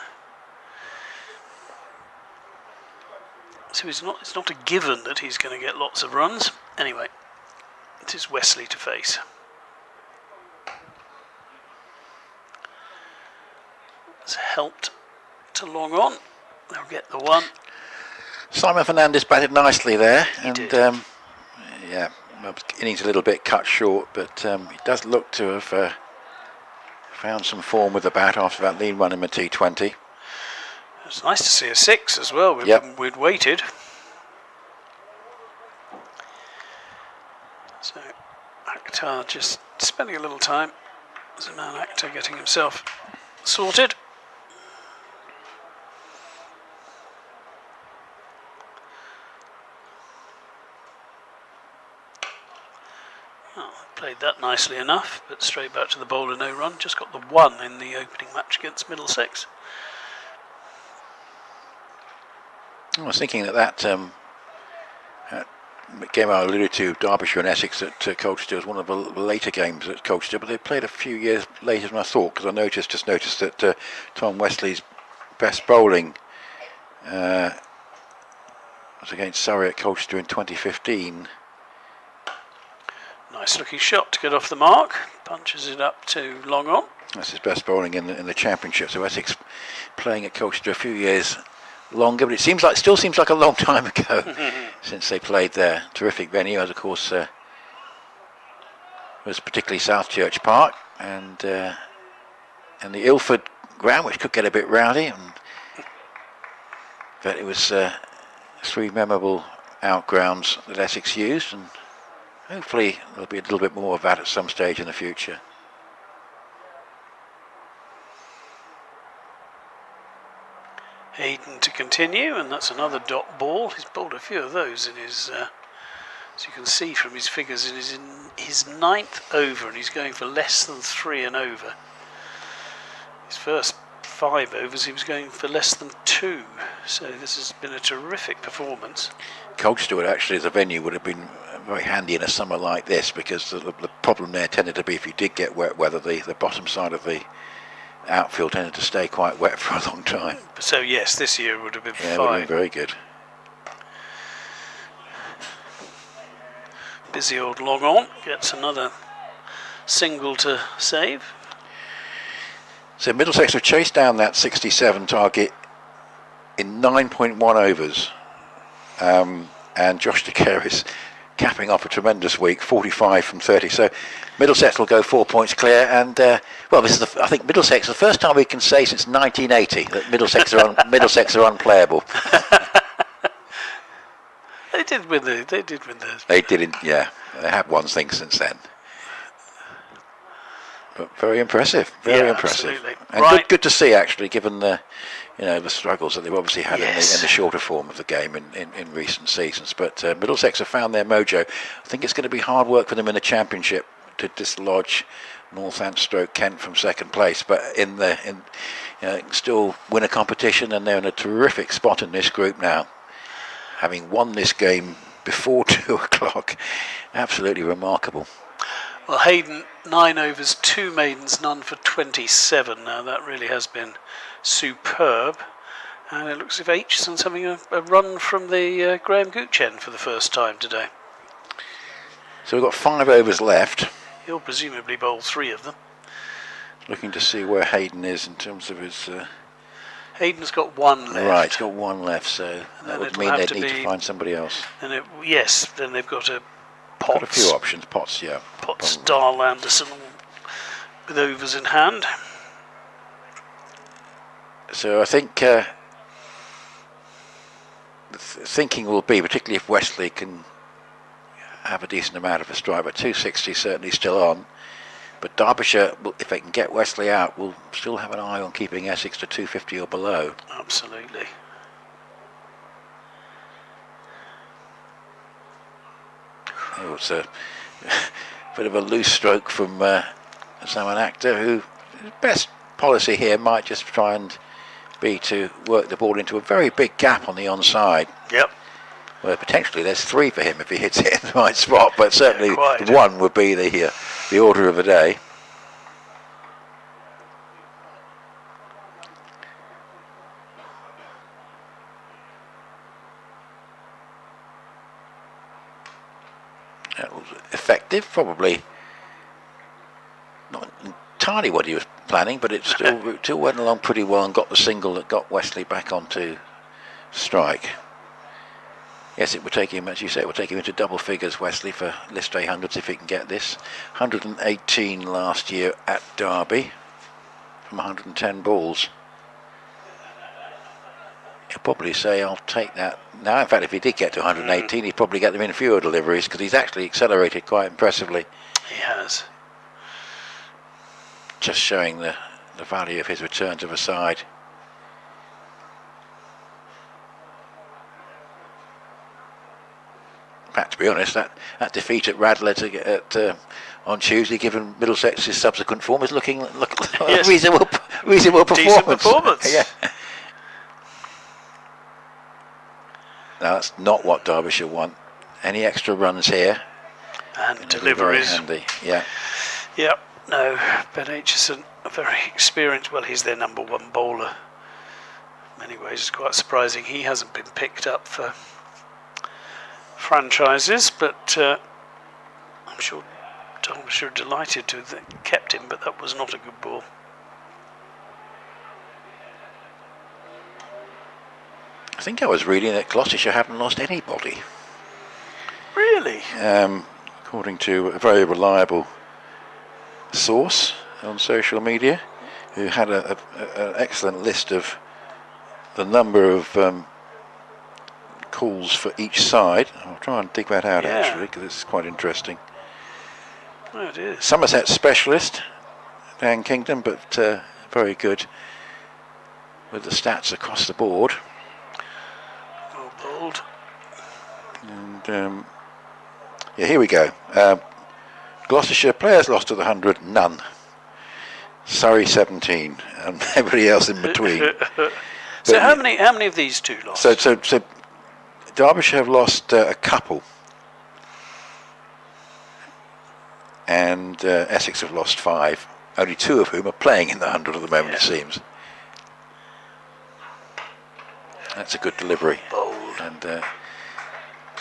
Speaker 1: So it's not a given that he's going to get lots of runs. Anyway, it is Wesley to face. It's helped to long on. They'll get the one.
Speaker 2: Simon Fernandez batted nicely there, and
Speaker 1: did.
Speaker 2: Yeah, innings a little bit cut short, but he does look to have found some form with the bat after that lead run in the T20.
Speaker 1: It's nice to see a 6 as well. We'd waited. So Akhtar just spending a little time. Zaman Akhtar getting himself sorted. Oh, played that nicely enough, but straight back to the bowler, no run. Just got the 1 in the opening match against Middlesex.
Speaker 2: I was thinking that game I alluded to, Derbyshire and Essex at Colchester, was one of the later games at Colchester, but they played a few years later than I thought, because I just noticed that Tom Wesley's best bowling was against Surrey at Colchester in 2015.
Speaker 1: Nice looking shot to get off the mark. Punches it up to long on.
Speaker 2: That's his best bowling in the Championship. So Essex playing at Colchester a few years longer, but it still seems like a long time ago since they played there. Terrific venue, as of course was particularly South Church Park, and the Ilford ground, which could get a bit rowdy, but it was 3 memorable outgrounds that Essex used, and hopefully there'll be a little bit more of that at some stage in the future.
Speaker 1: Hayden to continue, and that's another dot ball. He's bowled a few of those in his, as you can see from his figures, in his 9th over, and he's going for less than 3 and over. His first 5 overs he was going for less than 2, so this has been a terrific performance.
Speaker 2: Colchester would actually, as a venue, would have been very handy in a summer like this, because the problem there tended to be, if you did get wet weather, the bottom side of the outfield tended to stay quite wet for a long time.
Speaker 1: So yes, this year would have been fine.
Speaker 2: It would have been very good.
Speaker 1: Busy old long on gets another single to save.
Speaker 2: So Middlesex have chased down that 67 target in 9.1 overs, and Josh DeCare is capping off a tremendous week, 45 from 30. So Middlesex will go 4 points clear, and well, this is I think Middlesex, the first time we can say since 1980 that Middlesex are unplayable.
Speaker 1: They did win the.
Speaker 2: They did, yeah. They have won things since then. But very impressive, very impressive,
Speaker 1: absolutely.
Speaker 2: And
Speaker 1: Right.
Speaker 2: good to see, actually, given the the struggles that they've obviously had in the shorter form of the game in recent seasons. But Middlesex have found their mojo. I think it's going to be hard work for them in the Championship to dislodge Northants/Kent from second place, but still win a competition, and they're in a terrific spot in this group now, having won this game before 2 o'clock. Absolutely remarkable.
Speaker 1: Well, Hayden, 9 overs, 2 maidens, none for 27. Now that really has been superb. And it looks as if Aitchison's having a run from the Graham Gooch end for the first time today.
Speaker 2: So we've got 5 overs left.
Speaker 1: He'll presumably bowl 3 of them.
Speaker 2: Looking to see where Hayden is in terms of his...
Speaker 1: Hayden's got 1 left.
Speaker 2: Right, he's got 1 left, so
Speaker 1: And
Speaker 2: that
Speaker 1: then
Speaker 2: would
Speaker 1: it'll
Speaker 2: mean
Speaker 1: have
Speaker 2: they'd
Speaker 1: to
Speaker 2: need to
Speaker 1: be-
Speaker 2: find somebody else.
Speaker 1: And yes, then they've got to
Speaker 2: Got a few
Speaker 1: Potts.
Speaker 2: options. Potts, yeah.
Speaker 1: Potts, Dahl, Anderson, with overs in hand.
Speaker 2: So I think the thinking will be, particularly if Wesley can have a decent amount of a strike, but 260 certainly still on. But Derbyshire, if they can get Wesley out, will still have an eye on keeping Essex to 250 or below.
Speaker 1: Absolutely.
Speaker 2: Oh, it's a bit of a loose stroke from Salman Akhtar, who his best policy here might just try and be to work the ball into a very big gap on the onside.
Speaker 1: Yep.
Speaker 2: Well, potentially there's 3 for him if he hits it in the right spot, but certainly one would be the order of the day. That was effective, probably not entirely what he was planning, but it still went along pretty well and got the single that got Wesley back onto strike. Yes, it would take him, as you say, it would take him into double figures, Wesley, for list A hundreds if he can get this. 118 last year at Derby from 110 balls. He'll probably say, I'll take that. Now, in fact, if he did get to 118, he'd probably get them in fewer deliveries, because he's actually accelerated quite impressively.
Speaker 1: He has.
Speaker 2: Just showing the value of his return to the side. In fact, to be honest, that defeat at Radlett on Tuesday, given Middlesex's subsequent form, is looking
Speaker 1: yes.
Speaker 2: reasonable performance.
Speaker 1: Decent performance.
Speaker 2: Yeah. No, that's not what Derbyshire want. Any extra runs here?
Speaker 1: And deliveries.
Speaker 2: Handy. Yeah.
Speaker 1: Yep. No, Ben Aitchison, a very experienced, well, he's their number 1 bowler. In many ways, it's quite surprising he hasn't been picked up for franchises, but I'm sure Derbyshire are delighted to have kept him, but that was not a good ball.
Speaker 2: I think I was reading that Gloucestershire haven't lost anybody.
Speaker 1: Really?
Speaker 2: According to a very reliable source on social media, who had an excellent list of the number of calls for each side. I'll try and dig that out actually, because it's quite interesting.
Speaker 1: Oh, it is.
Speaker 2: Somerset specialist, Dan Kingdom, but very good with the stats across the board.
Speaker 1: Well bowled.
Speaker 2: And yeah, here we go. Gloucestershire players lost to the 100, none. Surrey 17, and everybody else in between.
Speaker 1: So how many of these two lost?
Speaker 2: So Derbyshire have lost a couple, and Essex have lost 5. Only 2 of whom are playing in the 100 at the moment, it seems. That's a good delivery.
Speaker 1: Bold.
Speaker 2: And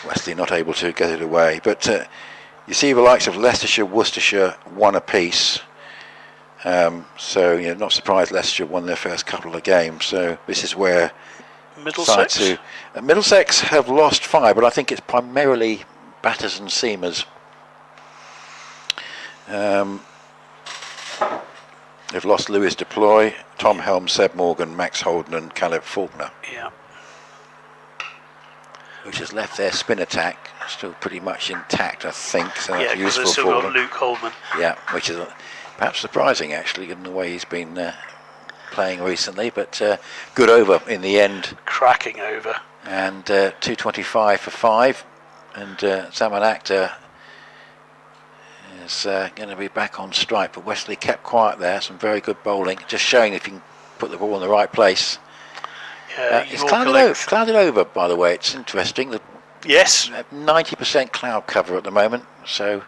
Speaker 2: Wesley not able to get it away, but. You see the likes of Leicestershire, Worcestershire, 1 apiece. So not surprised Leicestershire won their first couple of games. So this is where
Speaker 1: Middlesex?
Speaker 2: Middlesex have lost 5, but I think it's primarily batters and seamers. They've lost Lewis Deploy, Tom Helm, Seb Morgan, Max Holden and Caleb Faulkner.
Speaker 1: Yeah.
Speaker 2: Which has left their spin attack still pretty much intact, I think. So that's
Speaker 1: Yeah, because
Speaker 2: useful
Speaker 1: they've still
Speaker 2: for
Speaker 1: got
Speaker 2: them.
Speaker 1: Luke Holman.
Speaker 2: Yeah, which is perhaps surprising actually, given the way he's been playing recently. But good over in the end.
Speaker 1: Cracking over.
Speaker 2: And 225 for 5. And Salman Akhtar is going to be back on strike. But Wesley kept quiet there. Some very good bowling. Just showing if you can put the ball in the right place. It's clouded over, by the way. It's interesting.
Speaker 1: Yes.
Speaker 2: 90% cloud cover at the moment. So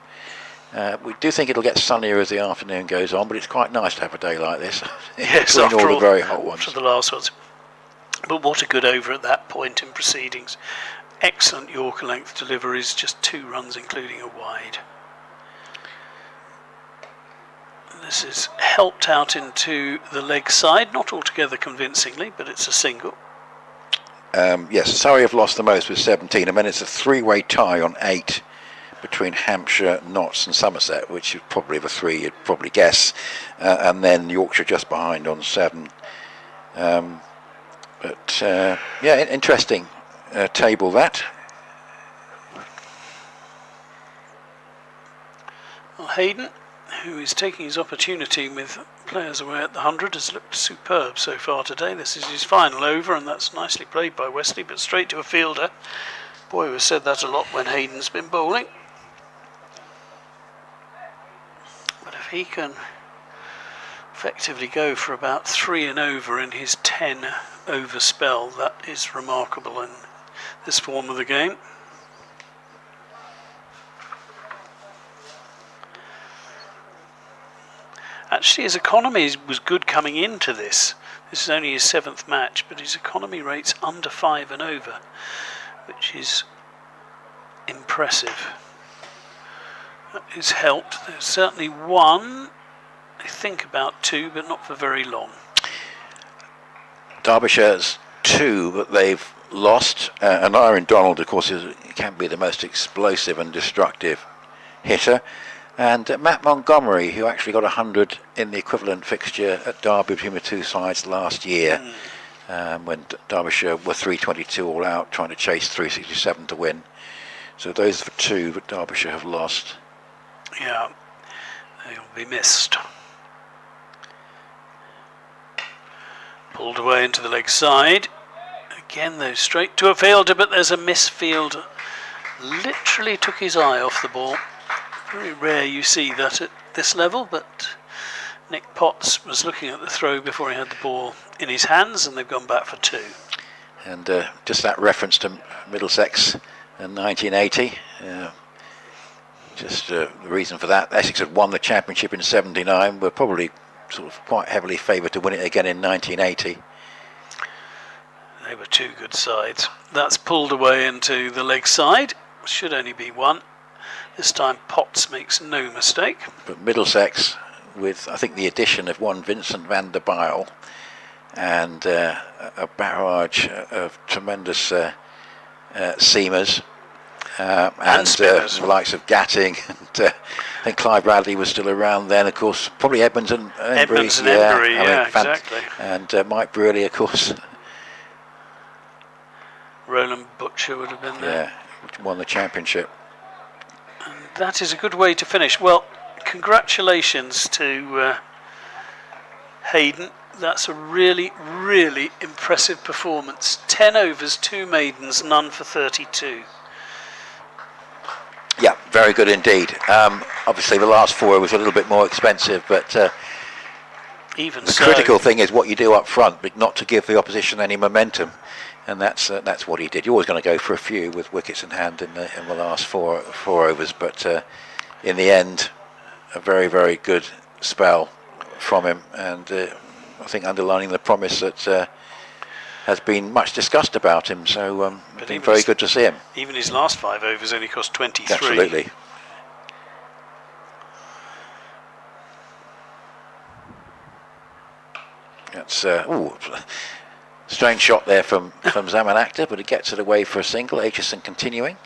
Speaker 2: we do think it'll get sunnier as the afternoon goes on, but it's quite nice to have a day like this.
Speaker 1: Yes,
Speaker 2: after all the very hot ones.
Speaker 1: After the last ones. But what a good over at that point in proceedings. Excellent Yorker length deliveries, just 2 runs including a wide. This is helped out into the leg side, not altogether convincingly, but it's a single.
Speaker 2: Yes, Surrey have lost the most with 17, and then it's a 3-way tie on 8 between Hampshire, Notts and Somerset, which is probably the three you'd probably guess, and then Yorkshire just behind on 7. Yeah, interesting table that.
Speaker 1: Well, Hayden, who is taking his opportunity with players away at the 100, has looked superb so far today. This is his final over, and that's nicely played by Wesley, but straight to a fielder. Boy, we've said that a lot when Hayden's been bowling. But if he can effectively go for about 3 and over in his 10 over spell, that is remarkable in this form of the game. Actually, his economy was good coming into this. This is only his 7th match, but his economy rate's under 5 and over, which is impressive. That has helped. There's certainly one, I think about 2, but not for very long.
Speaker 2: Derbyshire's 2, but they've lost. And Aaron Donald, of course, can be the most explosive and destructive hitter. And Matt Montgomery, who actually got 100 in the equivalent fixture at Derby between the two sides last year, when Derbyshire were 322 all out, trying to chase 367 to win. So those are the 2 that Derbyshire have lost.
Speaker 1: Yeah, they'll be missed. Pulled away into the leg side. Again, though, straight to a fielder, but there's a misfield. Literally took his eye off the ball. Very rare you see that at this level, but Nick Potts was looking at the throw before he had the ball in his hands, and they've gone back for 2.
Speaker 2: And just that reference to Middlesex in 1980, just the reason for that, Essex had won the championship in 79, were probably sort of quite heavily favoured to win it again in 1980.
Speaker 1: They were 2 good sides. That's pulled away into the leg side. Should only be 1. This time Potts makes no mistake.
Speaker 2: But Middlesex, with I think the addition of one Vincent van der Bijl and a barrage of tremendous seamers and the likes of Gatting, and I think Clive Bradley was still around then, of course, probably Edmonds and Embry.
Speaker 1: Exactly.
Speaker 2: And Mike Brearley, of course.
Speaker 1: Roland Butcher would have been there.
Speaker 2: Yeah, which won the championship.
Speaker 1: And that is a good way to finish. Well, congratulations to Hayden. That's a really, really impressive performance. 10 overs, 2 maidens, none for 32.
Speaker 2: Yeah, very good indeed. Obviously, the last 4 was a little bit more expensive, but
Speaker 1: even
Speaker 2: the
Speaker 1: so,
Speaker 2: critical thing is what you do up front, but not to give the opposition any momentum, and that's what he did. You're always going to go for a few with wickets in hand in the last 4 overs, but in the end, a very, very good spell from him, and I think underlining the promise that has been much discussed about him. So it's been very good to see him.
Speaker 1: Even his last 5 overs only cost 23.
Speaker 2: Absolutely. That's strange shot there from Zaman Akhtar, but it gets it away for a single. Aitchison continuing.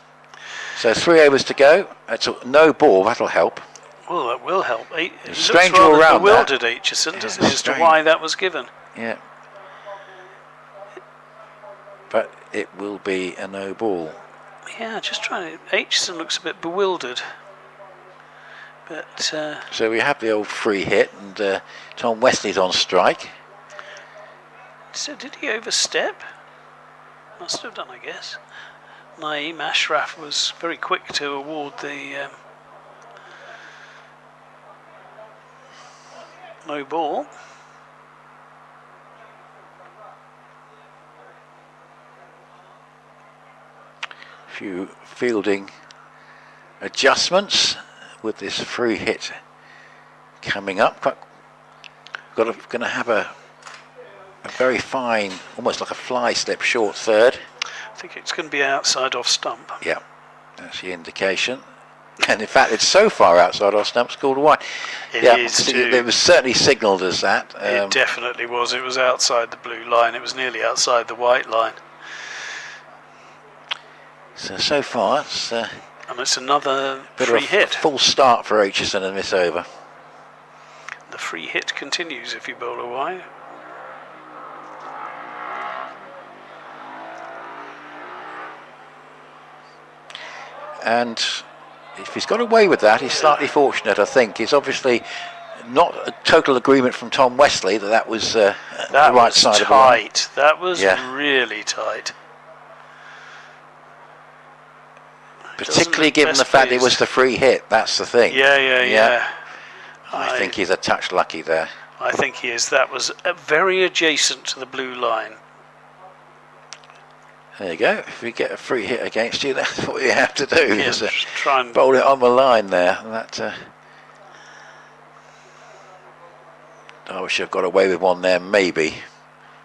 Speaker 2: So 3 overs to go. It's no ball. That'll help.
Speaker 1: Well, that will help. He
Speaker 2: strange
Speaker 1: looks
Speaker 2: all
Speaker 1: rather
Speaker 2: around
Speaker 1: bewildered, Aitchison, doesn't he, as to why that was given.
Speaker 2: Yeah. But it will be a no ball.
Speaker 1: Yeah, just trying to... Aitchison looks a bit bewildered. But...
Speaker 2: so we have the old free hit, and Tom Wesley's on strike.
Speaker 1: So did he overstep? Must have done, I guess. Naeem Ashraf was very quick to award the no ball.
Speaker 2: Few fielding adjustments with this free hit coming up. Going to have a very fine, almost like a fly slip short third.
Speaker 1: I think it's going to be outside off stump.
Speaker 2: Yeah, that's the indication. And in fact, it's so far outside off stump, called wide. It was certainly signalled as that.
Speaker 1: It definitely was. It was outside the blue line. It was nearly outside the white line.
Speaker 2: So far, it's
Speaker 1: And it's another
Speaker 2: Bit
Speaker 1: free
Speaker 2: of a
Speaker 1: hit.
Speaker 2: full start for Aitchison and miss over.
Speaker 1: The free hit continues if you bowl a wide.
Speaker 2: And if he's got away with that, he's slightly fortunate, I think. It's obviously not a total agreement from Tom Wesley that was the right side of the line.
Speaker 1: That was really tight.
Speaker 2: Particularly given the fact it was the free hit, that's the thing.
Speaker 1: Yeah.
Speaker 2: I think he's a touch lucky there.
Speaker 1: I think he is. That was very adjacent to the blue line.
Speaker 2: There you go. If we get a free hit against you, that's what you have to do.
Speaker 1: Yeah, try and
Speaker 2: bowl it on the line there. That Derbyshire got away with one there, maybe.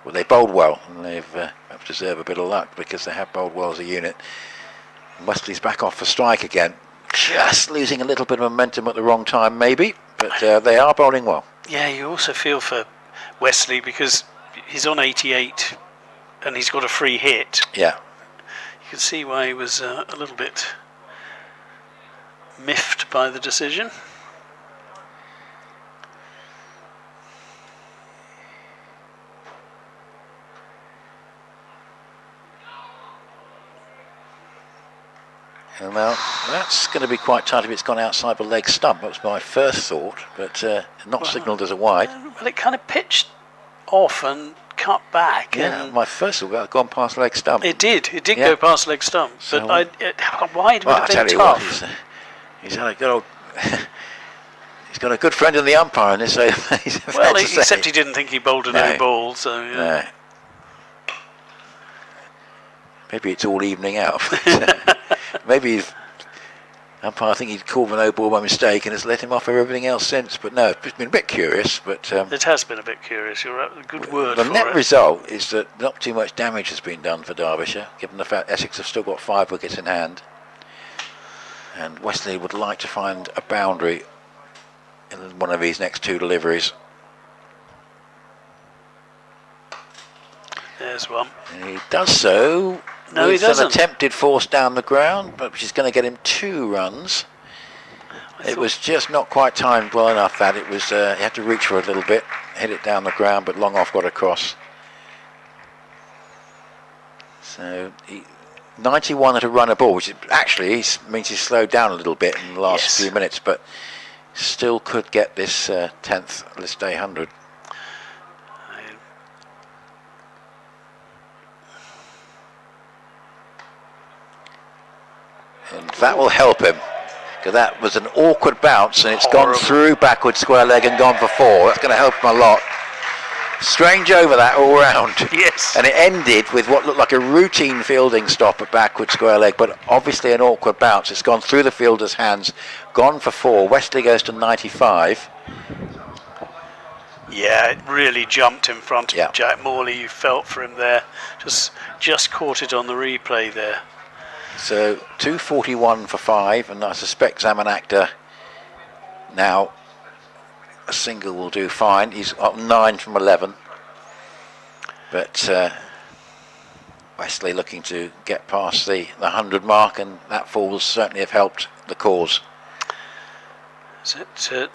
Speaker 2: Well, they bowled well, and they've deserved a bit of luck because they have bowled well as a unit. Wesley's back off for strike again, just losing a little bit of momentum at the wrong time, maybe. But they are bowling well.
Speaker 1: Yeah, you also feel for Wesley because he's on 88. And he's got a free hit.
Speaker 2: Yeah.
Speaker 1: You can see why he was a little bit miffed by the decision.
Speaker 2: And now that's going to be quite tight if it's gone outside the leg stump. That was my first thought, but not signalled as a wide.
Speaker 1: Well, it kind of pitched off and cut back.
Speaker 2: Yeah,
Speaker 1: and
Speaker 2: my first thought had gone past leg stump.
Speaker 1: It did go past leg stump.
Speaker 2: So,
Speaker 1: but wide would have been tough.
Speaker 2: What, he's had a good old. He's got a good friend in the umpire in this. So
Speaker 1: well, except he didn't think he bowled a no ball. So yeah.
Speaker 2: No. Maybe it's all evening out. Maybe umpire, I think he'd called the no ball by mistake and has let him off everything else since. But no, it's been a bit curious. But
Speaker 1: it has been a bit curious. You're right. A good word.
Speaker 2: The
Speaker 1: for
Speaker 2: net
Speaker 1: it.
Speaker 2: result is that not too much damage has been done for Derbyshire, given the fact Essex have still got 5 wickets in hand, and Wesley would like to find a boundary in one of these next 2 deliveries.
Speaker 1: There's one.
Speaker 2: And he does so.
Speaker 1: No, he doesn't.
Speaker 2: An attempted force down the ground, but which is going to get him 2 runs. It was just not quite timed well enough that it was. He had to reach for a little bit, hit it down the ground, but long off got across. So 91 at a run a ball, which actually means he slowed down a little bit in the last few minutes, but still could get this 10th list day 100. And that will help him, because that was an awkward bounce and it's gone through backward square leg and gone for 4. That's going to help him a lot. Strange over that all round.
Speaker 1: Yes.
Speaker 2: And it ended with what looked like a routine fielding stop at backward square leg, but obviously an awkward bounce. It's gone through the fielder's hands, gone for 4. Wesley goes to 95.
Speaker 1: Yeah, it really jumped in front of
Speaker 2: Yeah.
Speaker 1: Jack Morley. You felt for him there. Just caught it on the replay there.
Speaker 2: So 241 for 5, and I suspect Zamanakta now a single will do fine. He's up 9 from 11, but Wesley looking to get past the 100 mark, and that fall will certainly have helped the cause.
Speaker 1: Is it?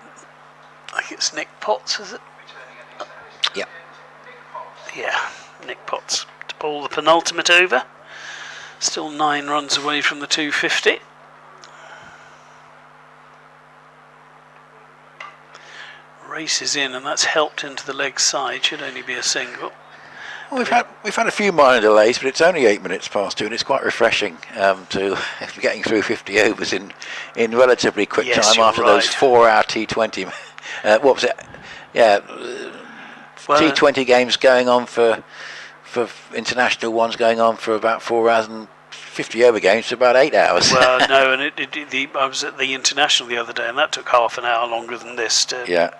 Speaker 1: I think it's Nick Potts, is it?
Speaker 2: Yeah.
Speaker 1: Yeah, Nick Potts to bowl the penultimate over. Still 9 runs away from the 250. Races in, and that's helped into the leg side. Should only be a single.
Speaker 2: Well, we've had a few minor delays, but it's only 8 minutes past 2, and it's quite refreshing to getting through 50 overs in relatively quick time after those 4-hour T20. What was it? Yeah, T20 games going on for international ones going on for about 4 hours, and 50 over games for about 8 hours.
Speaker 1: Well, no, and I was at the international the other day, and that took half an hour longer than this.
Speaker 2: Yeah.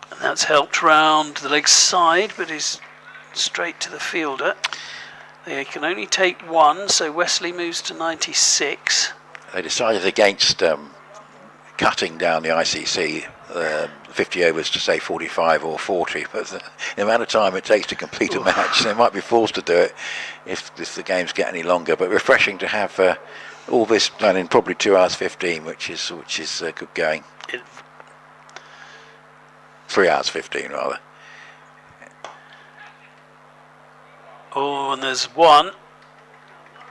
Speaker 1: And that's helped round the leg side, but he's straight to the fielder. They can only take 1, so Wesley moves to 96.
Speaker 2: They decided against cutting down the ICC 50 overs to say 45 or 40, but the amount of time it takes to complete a match, they might be forced to do it if the games get any longer. But refreshing to have all this done in probably 2 hours 15, which is good going. 3 hours 15 rather.
Speaker 1: Oh, and there's one.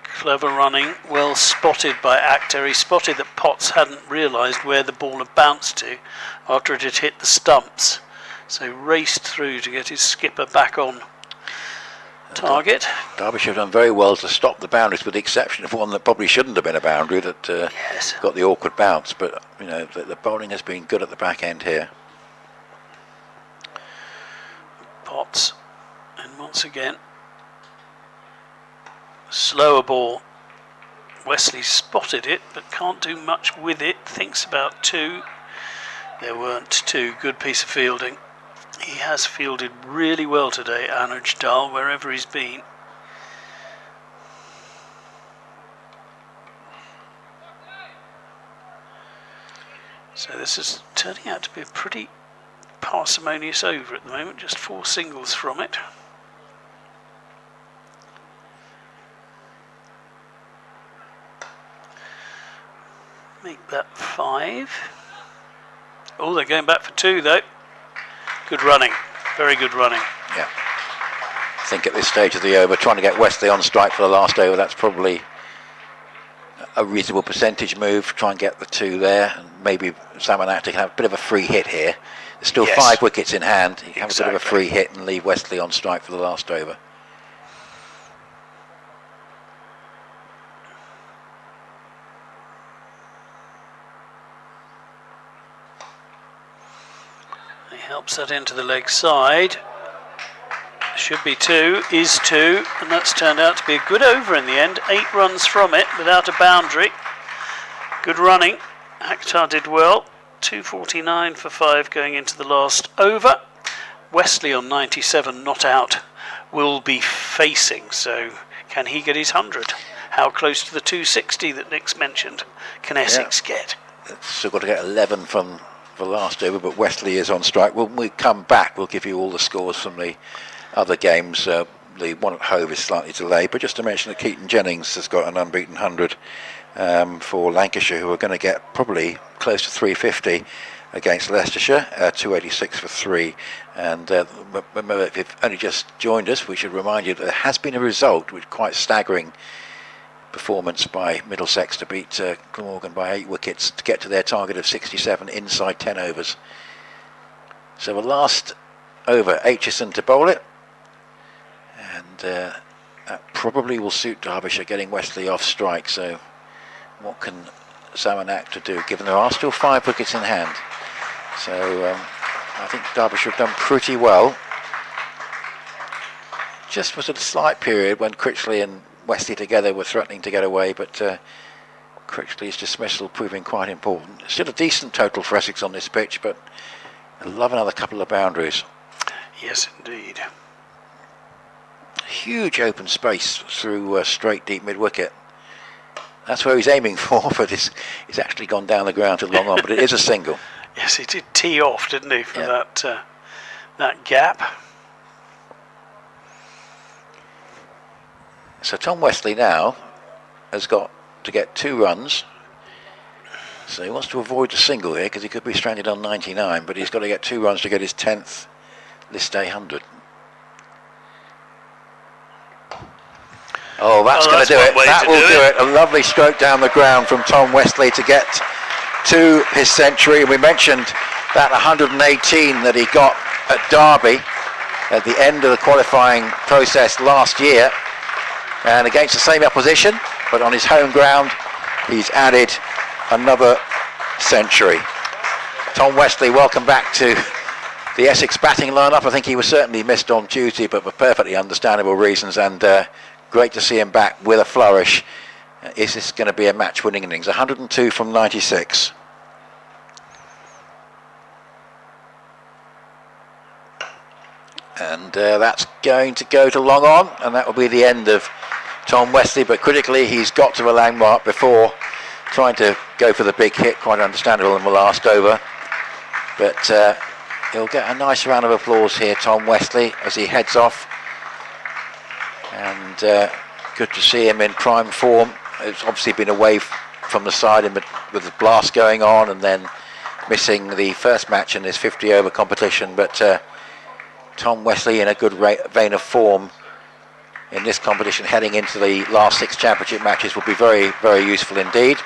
Speaker 1: Clever running, well spotted by Actor. He spotted that Potts hadn't realised where the ball had bounced to after it had hit the stumps. So raced through to get his skipper back on target.
Speaker 2: Derbyshire have done very well to stop the boundaries, with the exception of one that probably shouldn't have been a boundary that
Speaker 1: Yes.
Speaker 2: got the awkward bounce. But you know, the bowling has been good at the back end here.
Speaker 1: Potts, and once again, slower ball. Wesley spotted it but can't do much with it. Thinks about 2. There weren't 2. Good piece of fielding. He has fielded really well today, Anuj Dal, wherever he's been. So this is turning out to be a pretty parsimonious over at the moment. Just 4 singles from it. Make that 5. Oh, they're going back for 2 though. Good running, very good running.
Speaker 2: Yeah. I think at this stage of the over, trying to get Wesley on strike for the last over, that's probably a reasonable percentage move. Try and get the 2 there, and maybe Salmon Actor can have a bit of a free hit here. There's still 5 wickets in hand. You can have a bit of a free hit and leave Wesley on strike for the last over.
Speaker 1: He helps that into the leg side. Should be 2, is 2, and that's turned out to be a good over in the end. 8 runs from it without a boundary. Good running. Akhtar did well. 249 for 5 going into the last over. Wesley on 97, not out, will be facing. So can he get his 100? How close to the 260 that Nick's mentioned can Essex get?
Speaker 2: Still got to get 11 from the last over, but Wesley is on strike. When we come back, we'll give you all the scores from the other games. The one at Hove is slightly delayed, but just to mention that Keaton Jennings has got an unbeaten 100 for Lancashire, who are going to get probably close to 350 against Leicestershire, 286 for 3. And remember, if you've only just joined us, we should remind you that there has been a result with quite staggering performance by Middlesex to beat Glamorgan by 8 wickets to get to their target of 67 inside 10 overs. So the last over, Aitchison to bowl it, and that probably will suit Derbyshire, getting Wesley off strike. So what can Salmon Actor do, given there are still 5 wickets in hand? So I think Derbyshire have done pretty well. Just was a slight period when Critchley and Wesley together were threatening to get away, but Critchley's dismissal proving quite important. Still a decent total for Essex on this pitch, but I'd love another couple of boundaries.
Speaker 1: Yes, indeed.
Speaker 2: Huge open space through straight deep mid-wicket. That's where he's aiming for, but it's actually gone down the ground to long on, but it is a single.
Speaker 1: Yes, he did tee off, didn't he, for that gap.
Speaker 2: So Tom Wesley now has got to get 2 runs. So he wants to avoid the single here because he could be stranded on 99, but he's got to get 2 runs to get his 10th list day 100. Oh, that's going to do it. That will do it. A lovely stroke down the ground from Tom Wesley to get to his century. We mentioned that 118 that he got at Derby at the end of the qualifying process last year. And against the same opposition, but on his home ground, he's added another century. Tom Wesley, welcome back to the Essex batting lineup. I think he was certainly missed on duty, but for perfectly understandable reasons, and great to see him back with a flourish. Is this going to be a match-winning innings? 102 from 96. And that's going to go to long on, and that will be the end of Tom Wesley, but critically he's got to the landmark before trying to go for the big hit, quite understandable in the last over. But he'll get a nice round of applause here, Tom Wesley, as he heads off. And good to see him in prime form. It's obviously been away from the side with the blast going on, and then missing the first match in this 50 over competition. But Tom Wesley in a good vein of form in this competition, heading into the last 6 championship matches, will be very, very useful indeed.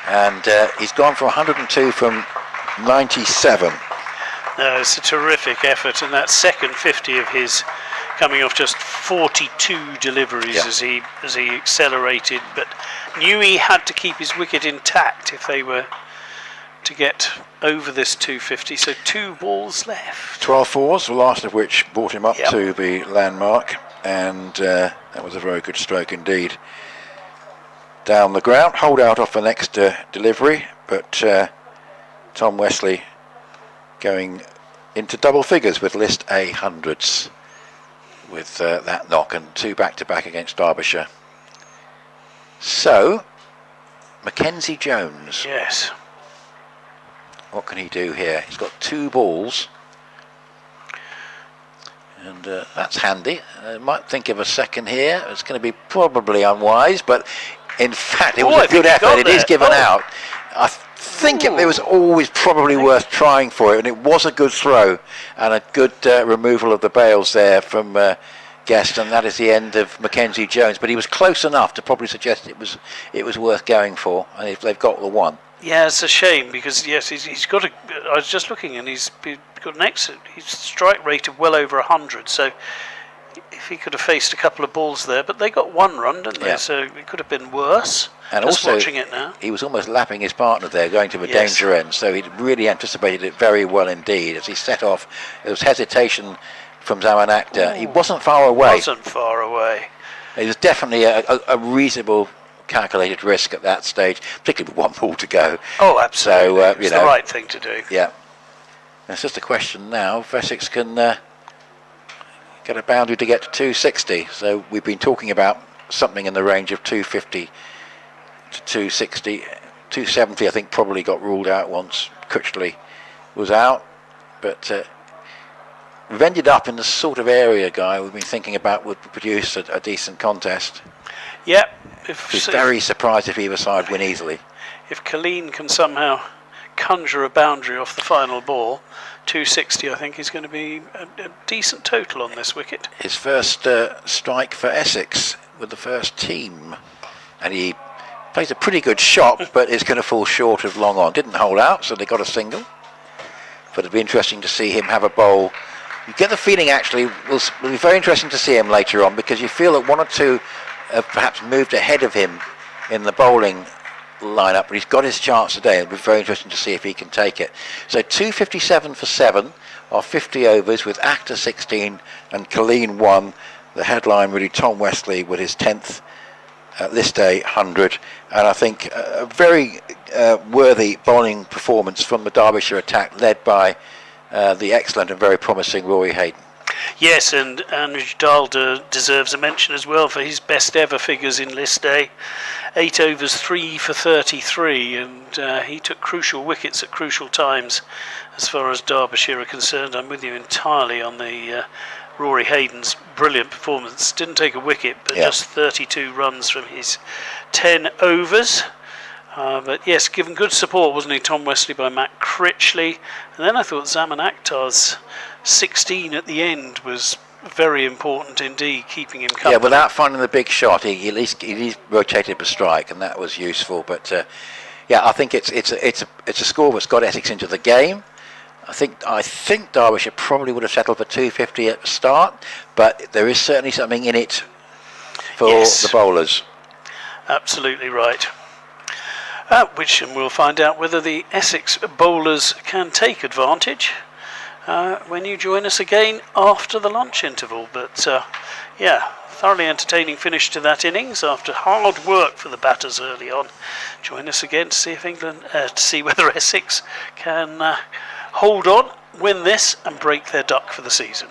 Speaker 2: And he's gone for 102 from 97.
Speaker 1: No, it's a terrific effort, and that second 50 of his, coming off just 42 deliveries as he accelerated, but knew he had to keep his wicket intact if they were to get over this 250. So 2 balls left.
Speaker 2: 12 fours, the last of which brought him up to the landmark, and that was a very good stroke indeed. Down the ground, hold out off the next delivery, but Tom Wesley going into double figures with list A hundreds with that knock, and 2 back-to-back against Derbyshire. So, Mackenzie Jones.
Speaker 1: Yes.
Speaker 2: What can he do here? He's got 2 balls, and that's handy. I might think of a second here. It's going to be probably unwise, but in fact it was a good effort. It is given out. I think it was always probably worth trying for it, and it was a good throw and a good removal of the bails there from Guest, and that is the end of Mackenzie Jones. But he was close enough to probably suggest it was worth going for, and if they've got the one.
Speaker 1: Yeah, it's a shame because yes, he's got a. I was just looking, and he's got an excellent. His strike rate of well over 100. So if he could have faced a couple of balls there, but they got 1 run, didn't they?
Speaker 2: Yeah.
Speaker 1: So it could have been worse.
Speaker 2: And
Speaker 1: just
Speaker 2: also,
Speaker 1: watching it now,
Speaker 2: he was almost lapping his partner there, going to the danger end. So he really anticipated it very well indeed as he set off. There was hesitation from Zaman Akhtar. He wasn't far away. It was definitely a reasonable, calculated risk at that stage, particularly with 1 ball to go.
Speaker 1: Oh, absolutely.
Speaker 2: So
Speaker 1: it's the right thing to do.
Speaker 2: Yeah. It's just a question now if Essex can get a boundary to get to 260. So we've been talking about something in the range of 250 to 260. 270 I think probably got ruled out once Critchley was out, but we've ended up in the sort of area, Guy, we've been thinking about would produce a decent contest.
Speaker 1: Yep.
Speaker 2: He's very surprised if either side win easily.
Speaker 1: If Colleen can somehow conjure a boundary off the final ball, 260 I think is going to be a decent total on this wicket.
Speaker 2: His first strike for Essex with the first team, and he plays a pretty good shot but is going to fall short of long on. Didn't hold out, so they got a single, but it'll be interesting to see him have a bowl. You get the feeling actually will be very interesting to see him later on, because you feel that 1 or 2 have perhaps moved ahead of him in the bowling lineup, but he's got his chance today. It'll be very interesting to see if he can take it. So 257 for 7 of 50 overs with Akhtar 16 and Colleen 1. The headline really Tom Wesley with his 10th list A 100, and I think a very worthy bowling performance from the Derbyshire attack, led by the excellent and very promising Rory Hayden.
Speaker 1: Yes, and Rajadal deserves a mention as well for his best ever figures in list A. 8 overs, 3 for 33, and he took crucial wickets at crucial times as far as Derbyshire are concerned. I'm with you entirely on the Rory Hayden's brilliant performance. Didn't take a wicket, but just 32 runs from his 10 overs. But yes, given good support, wasn't he, Tom Wesley, by Matt Critchley. And then I thought Zaman Akhtar's 16 at the end was very important indeed, keeping him company.
Speaker 2: Yeah, without finding the big shot, he at least rotated the strike, and that was useful. But yeah, I think it's a score that's got Essex into the game. I think Derbyshire probably would have settled for 250 at the start, but there is certainly something in it for the bowlers.
Speaker 1: Absolutely right. Which, and we'll find out whether the Essex bowlers can take advantage when you join us again after the lunch interval. But yeah, thoroughly entertaining finish to that innings after hard work for the batters early on. Join us again to see if to see whether Essex can hold on, win this, and break their duck for the season.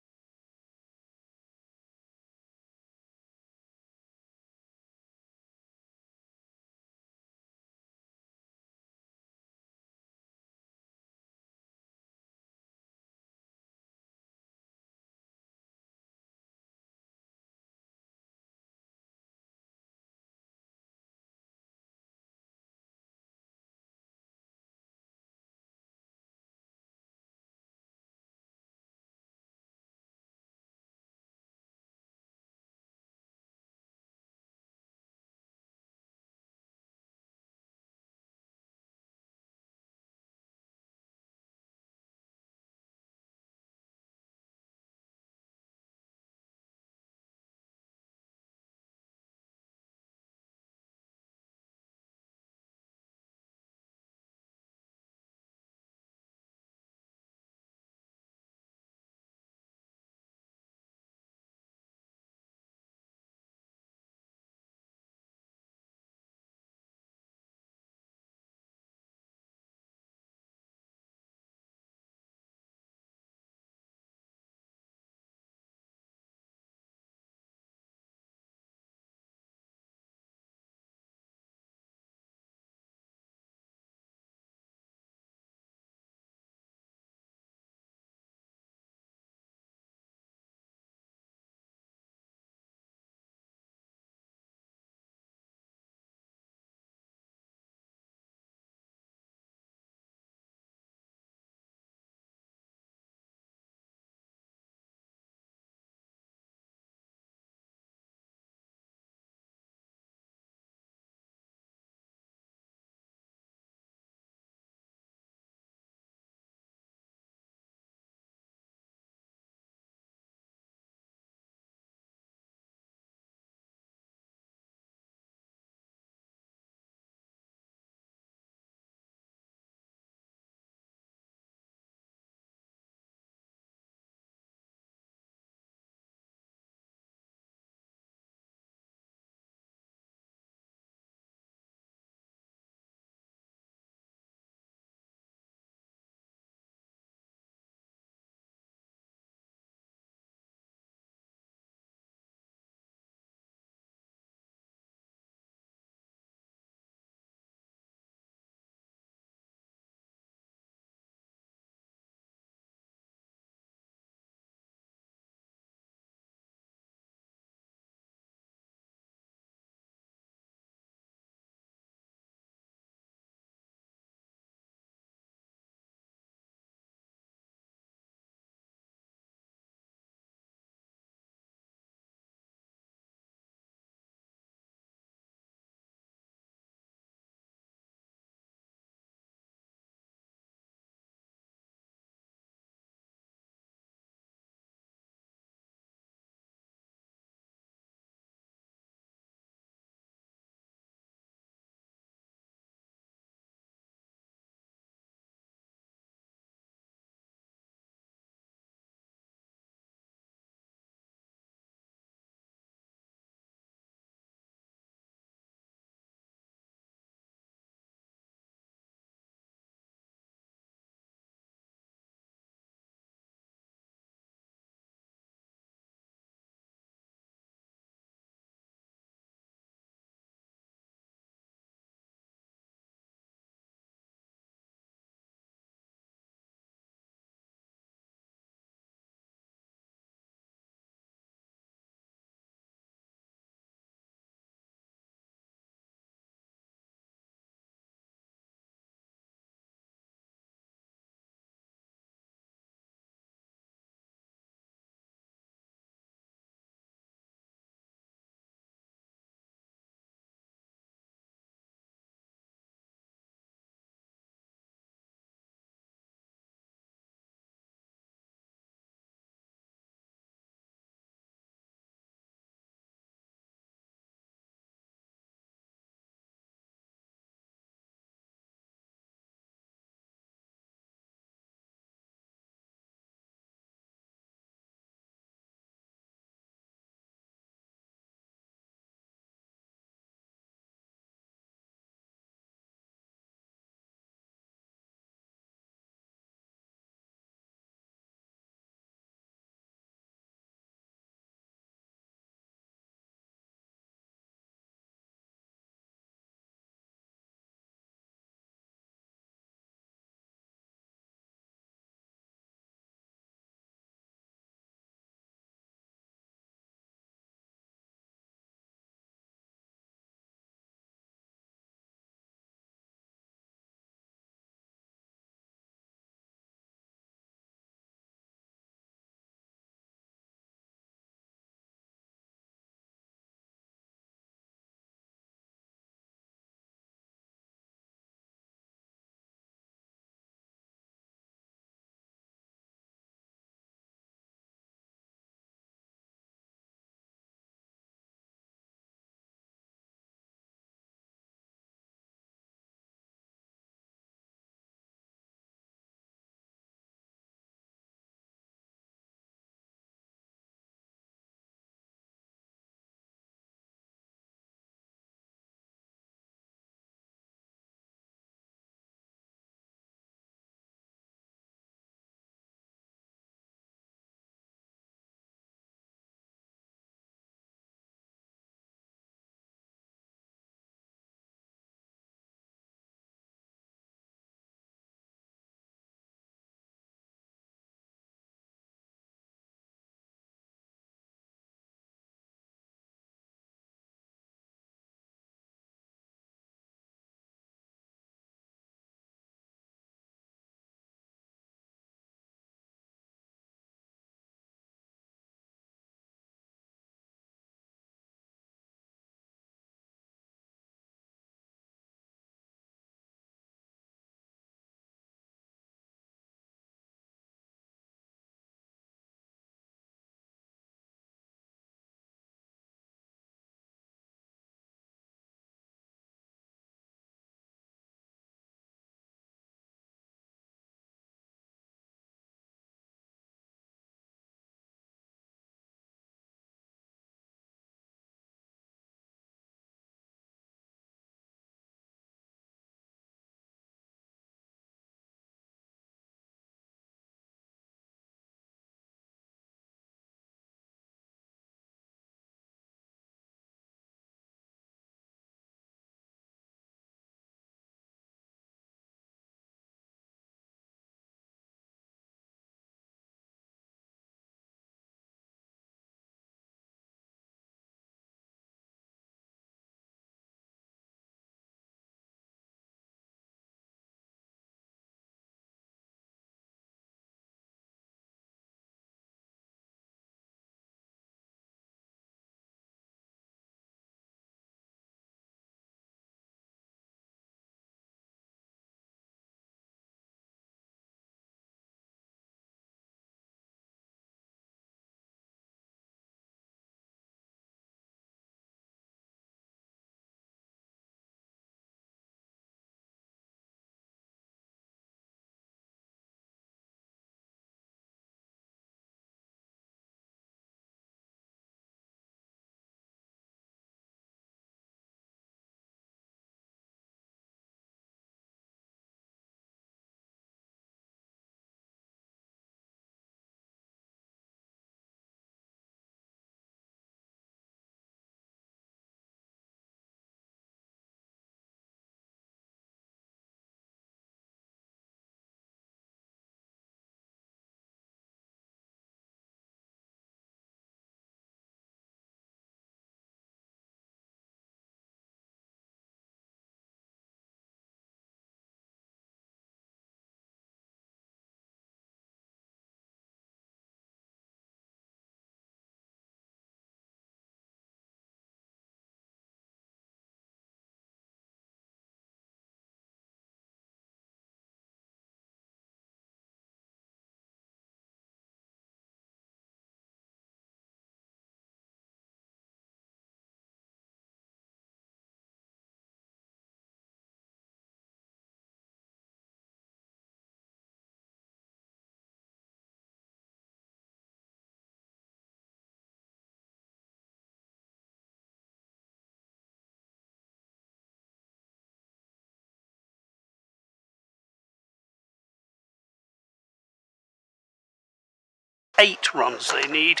Speaker 1: 8 runs they need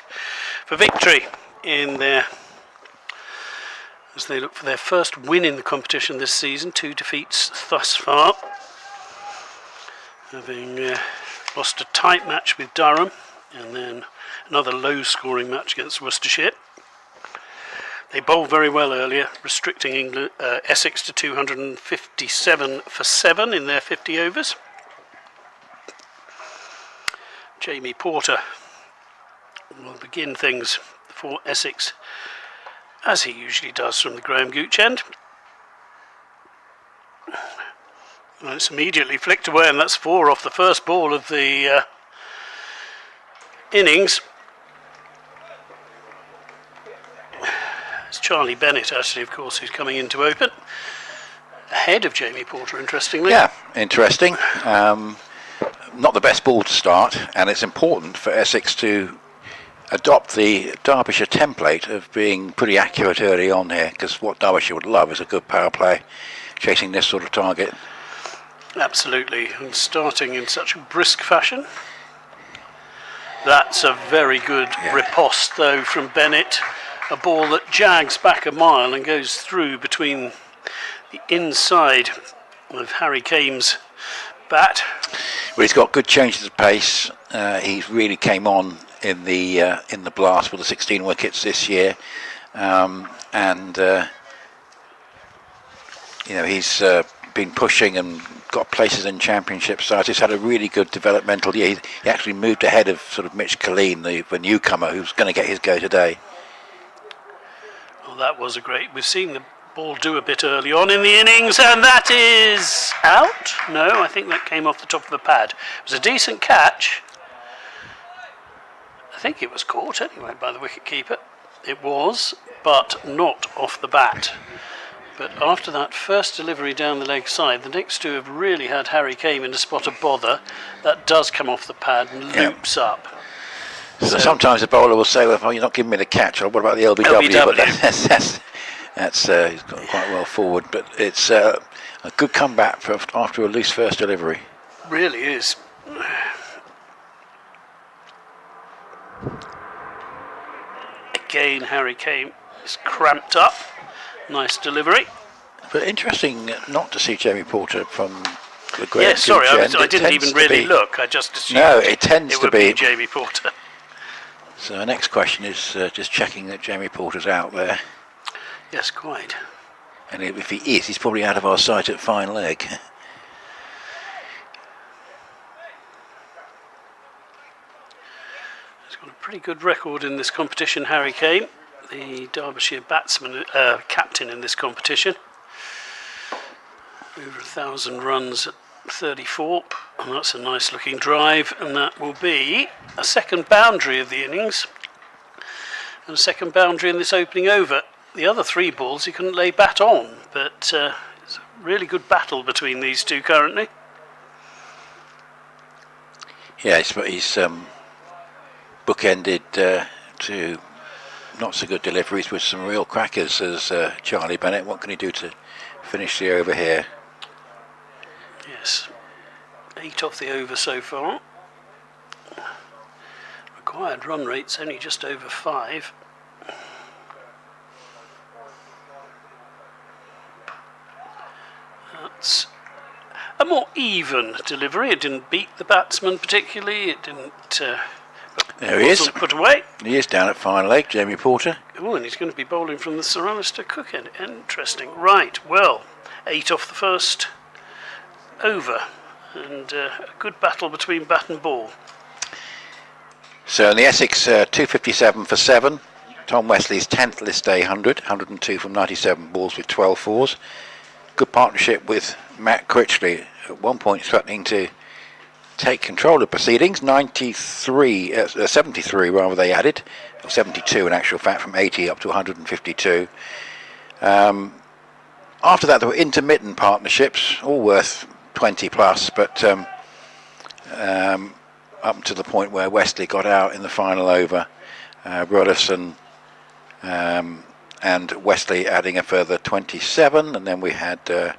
Speaker 1: for victory as they look for their first win in the competition this season. 2 defeats thus far, having lost a tight match with Durham and then another low-scoring match against Worcestershire. They bowled very well earlier, restricting Essex to 257 for 7 in their 50 overs. Jamie Porter will begin things for Essex, as he usually does from the Graham Gooch end. And it's immediately flicked away, and that's 4 off the first ball of the innings. It's Charlie Bennett, actually, of course, who's coming in to open, ahead of Jamie Porter, interestingly.
Speaker 2: Yeah, interesting. Not the best ball to start, and it's important for Essex to adopt the Derbyshire template of being pretty accurate early on here, because what Derbyshire would love is a good power play chasing this sort of target.
Speaker 1: Absolutely, and starting in such a brisk fashion. That's a very good riposte, though, from Bennett. A ball that jags back a mile and goes through between the inside of Harry Kame's bat.
Speaker 2: Well, he's got good changes of pace. He really came on in the blast with the 16 wickets this year, he's been pushing and got places in championship sides. He's had a really good developmental year. He actually moved ahead of sort of Mitch Killeen, the newcomer, who's going to get his go today.
Speaker 1: Well, that was a great. We've seen the ball do a bit early on in the innings, and that is out. No, I think that came off the top of the pad. It was a decent catch. I think it was caught anyway by the wicket-keeper. It was, but not off the bat. But after that first delivery down the leg side, the next 2 have really had Harry Kame in a spot of bother. That does come off the pad and loops up.
Speaker 2: So sometimes the bowler will say, well, you're not giving me the catch, or what about the LBW? But that's he's got quite well forward, but it's a good comeback after a loose first delivery.
Speaker 1: Really is. Again, Harry Kame is cramped up. Nice delivery.
Speaker 2: But interesting not to see Jamie Porter from the Graham
Speaker 1: Yes, sorry,
Speaker 2: end.
Speaker 1: I didn't even really look. I just assumed
Speaker 2: it tends to
Speaker 1: would be Jamie Porter.
Speaker 2: So our next question is just checking that Jamie Porter's out there.
Speaker 1: Yes, quite.
Speaker 2: And if he is, he's probably out of our sight at fine leg.
Speaker 1: He's got a pretty good record in this competition, Harry Kame, the Derbyshire batsman, captain in this competition. Over 1,000 runs at 34, and that's a nice looking drive, and that will be a second boundary of the innings, and a second boundary in this opening over. The other 3 balls he couldn't lay bat on, but it's a really good battle between these 2 currently.
Speaker 2: Yeah, he's bookended 2 not so good deliveries with some real crackers as Charlie Bennett. What can he do to finish the over here?
Speaker 1: Yes, 8 off the over so far. Required run rate's only just over 5. That's a more even delivery. It didn't beat the batsman particularly. It didn't.
Speaker 2: There he is.
Speaker 1: Put away.
Speaker 2: He is down at fine leg, Jamie Porter.
Speaker 1: Oh, and he's going to be bowling from the Sir Alistair Cook end. Interesting. Right. Well, 8 off the first over, and a good battle between bat and ball.
Speaker 2: So in the Essex 257 for 7. Tom Wesley's 10th list day 102 from 97 balls with 12 fours. Good partnership with Matt Critchley, at one point threatening to take control of proceedings. 73 rather they added, or 72 in actual fact, from 80 up to 152. After that there were intermittent partnerships, all worth 20 plus, but up to the point where Wesley got out in the final over. Broderson and Wesley adding a further 27, and then we had a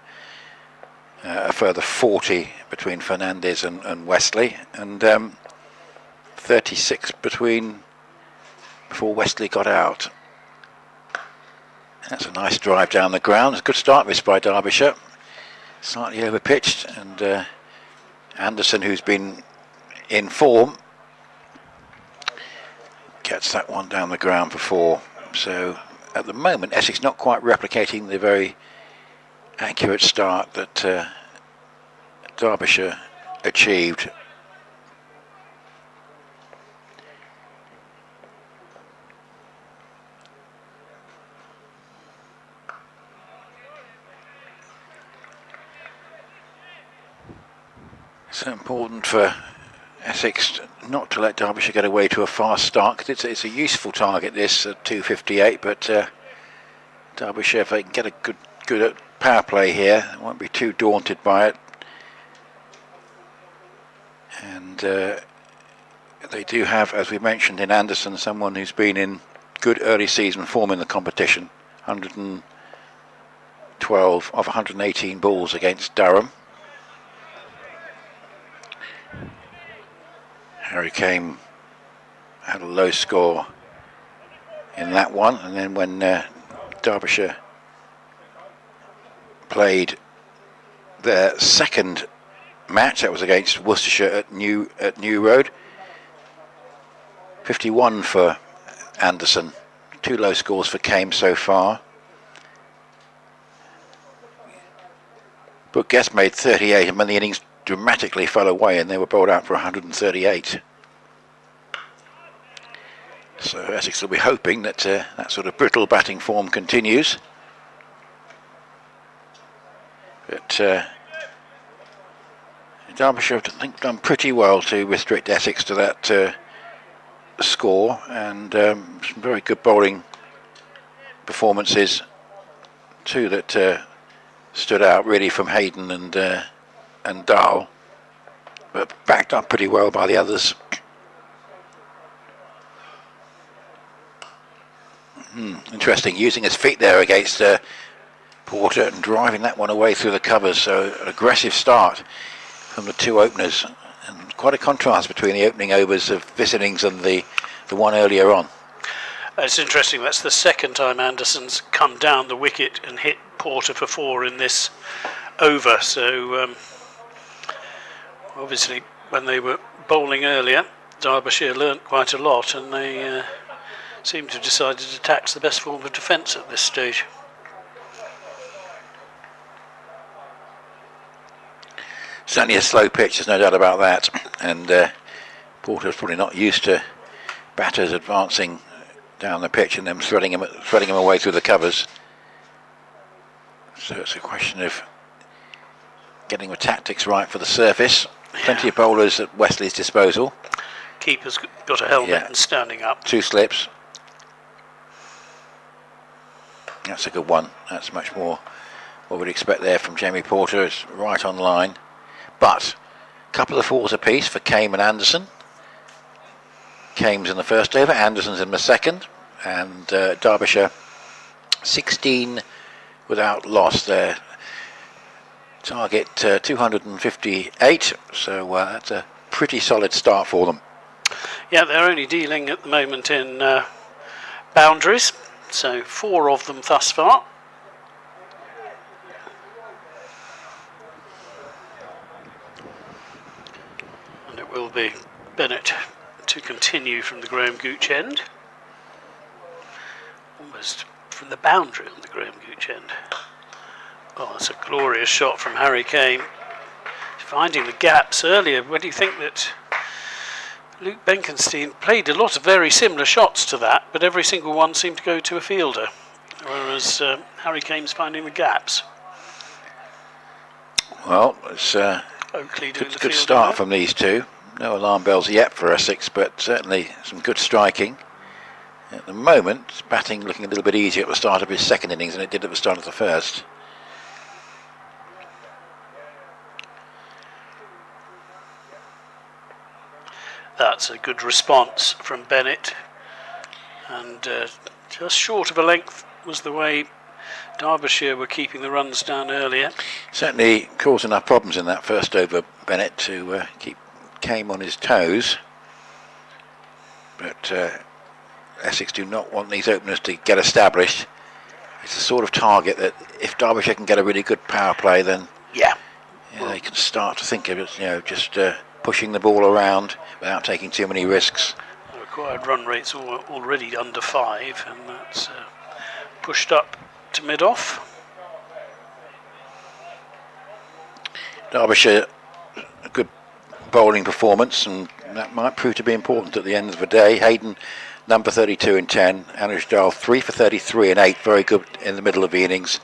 Speaker 2: further 40 between Fernandez and Wesley, and 36 before Wesley got out. That's a nice drive down the ground. It's a good start this by Derbyshire. Slightly overpitched, and Anderson, who's been in form, gets that one down the ground before. So at the moment, Essex not quite replicating the very accurate start that Derbyshire achieved. It's important for Essex not to let Derbyshire get away to a fast start, because it's a useful target, this 258, but Derbyshire, if they can get a good power play here, they won't be too daunted by it. And they do have, as we mentioned in Anderson, someone who's been in good early season form in the competition. 112 of 118 balls against Durham. Harry Kane had a low score in that one, and then when Derbyshire played their second match, that was against Worcestershire at New Road, 51 for Anderson, 2 low scores for Kane so far. But Guest made 38, and when the innings dramatically fell away and they were bowled out for 138. So Essex will be hoping that that sort of brittle batting form continues. But Derbyshire have, I think, done pretty well to restrict Essex to that score, and some very good bowling performances too that stood out really from Hayden and Dahl, but backed up pretty well by the others. Interesting, using his feet there against Porter and driving that one away through the covers. So an aggressive start from the two openers, and quite a contrast between the opening overs of this innings and the one earlier on.
Speaker 1: It's interesting, that's the second time Anderson's come down the wicket and hit Porter for 4 in this over. So obviously when they were bowling earlier, Derbyshire learnt quite a lot, and they seem to have decided to tax the best form of defence at this stage.
Speaker 2: Certainly a slow pitch, there's no doubt about that, and Porter's probably not used to batters advancing down the pitch and then threading him away through the covers. So it's a question of getting the tactics right for the surface. Plenty of bowlers at Wesley's disposal.
Speaker 1: Keeper's got a helmet and standing up. 2
Speaker 2: slips. That's a good one. That's much more what we'd expect there from Jamie Porter. It's right on line. But a couple of 4s apiece for Kane and Anderson. Kane's in the first over, Anderson's in the second, and Derbyshire 16 without loss. Their target 258, so that's a pretty solid start for them.
Speaker 1: Yeah, they're only dealing at the moment in boundaries, so 4 of them thus far. And it will be Bennett to continue from the Graham Gooch end, almost from the boundary on the Graham Gooch end. Oh, that's a glorious shot from Harry Kane, finding the gaps earlier. When do you think that Luke Benkenstein played a lot of very similar shots to that, but every single one seemed to go to a fielder, whereas Harry Kane's finding the gaps.
Speaker 2: Well, it's
Speaker 1: Oakley doing the
Speaker 2: good start from these two. No alarm bells yet for Essex, but certainly some good striking. At the moment, batting looking a little bit easier at the start of his second innings than it did at the start of the first.
Speaker 1: That's a good response from Bennett, and just short of a length was the way Derbyshire were keeping the runs down earlier.
Speaker 2: Certainly caused enough problems in that first over, Bennett, to keep Kane on his toes. but Essex do not want these openers to get established. It's the sort of target that if Derbyshire can get a really good power play, then they can start to think of it, just pushing the ball around without taking too many risks.
Speaker 1: The required run rate's already under 5, and that's pushed up to mid-off.
Speaker 2: Derbyshire, a good bowling performance, and that might prove to be important at the end of the day. Hayden, number 32 in 10. Anujdal, 3 for 33 in 8. Very good in the middle of the innings.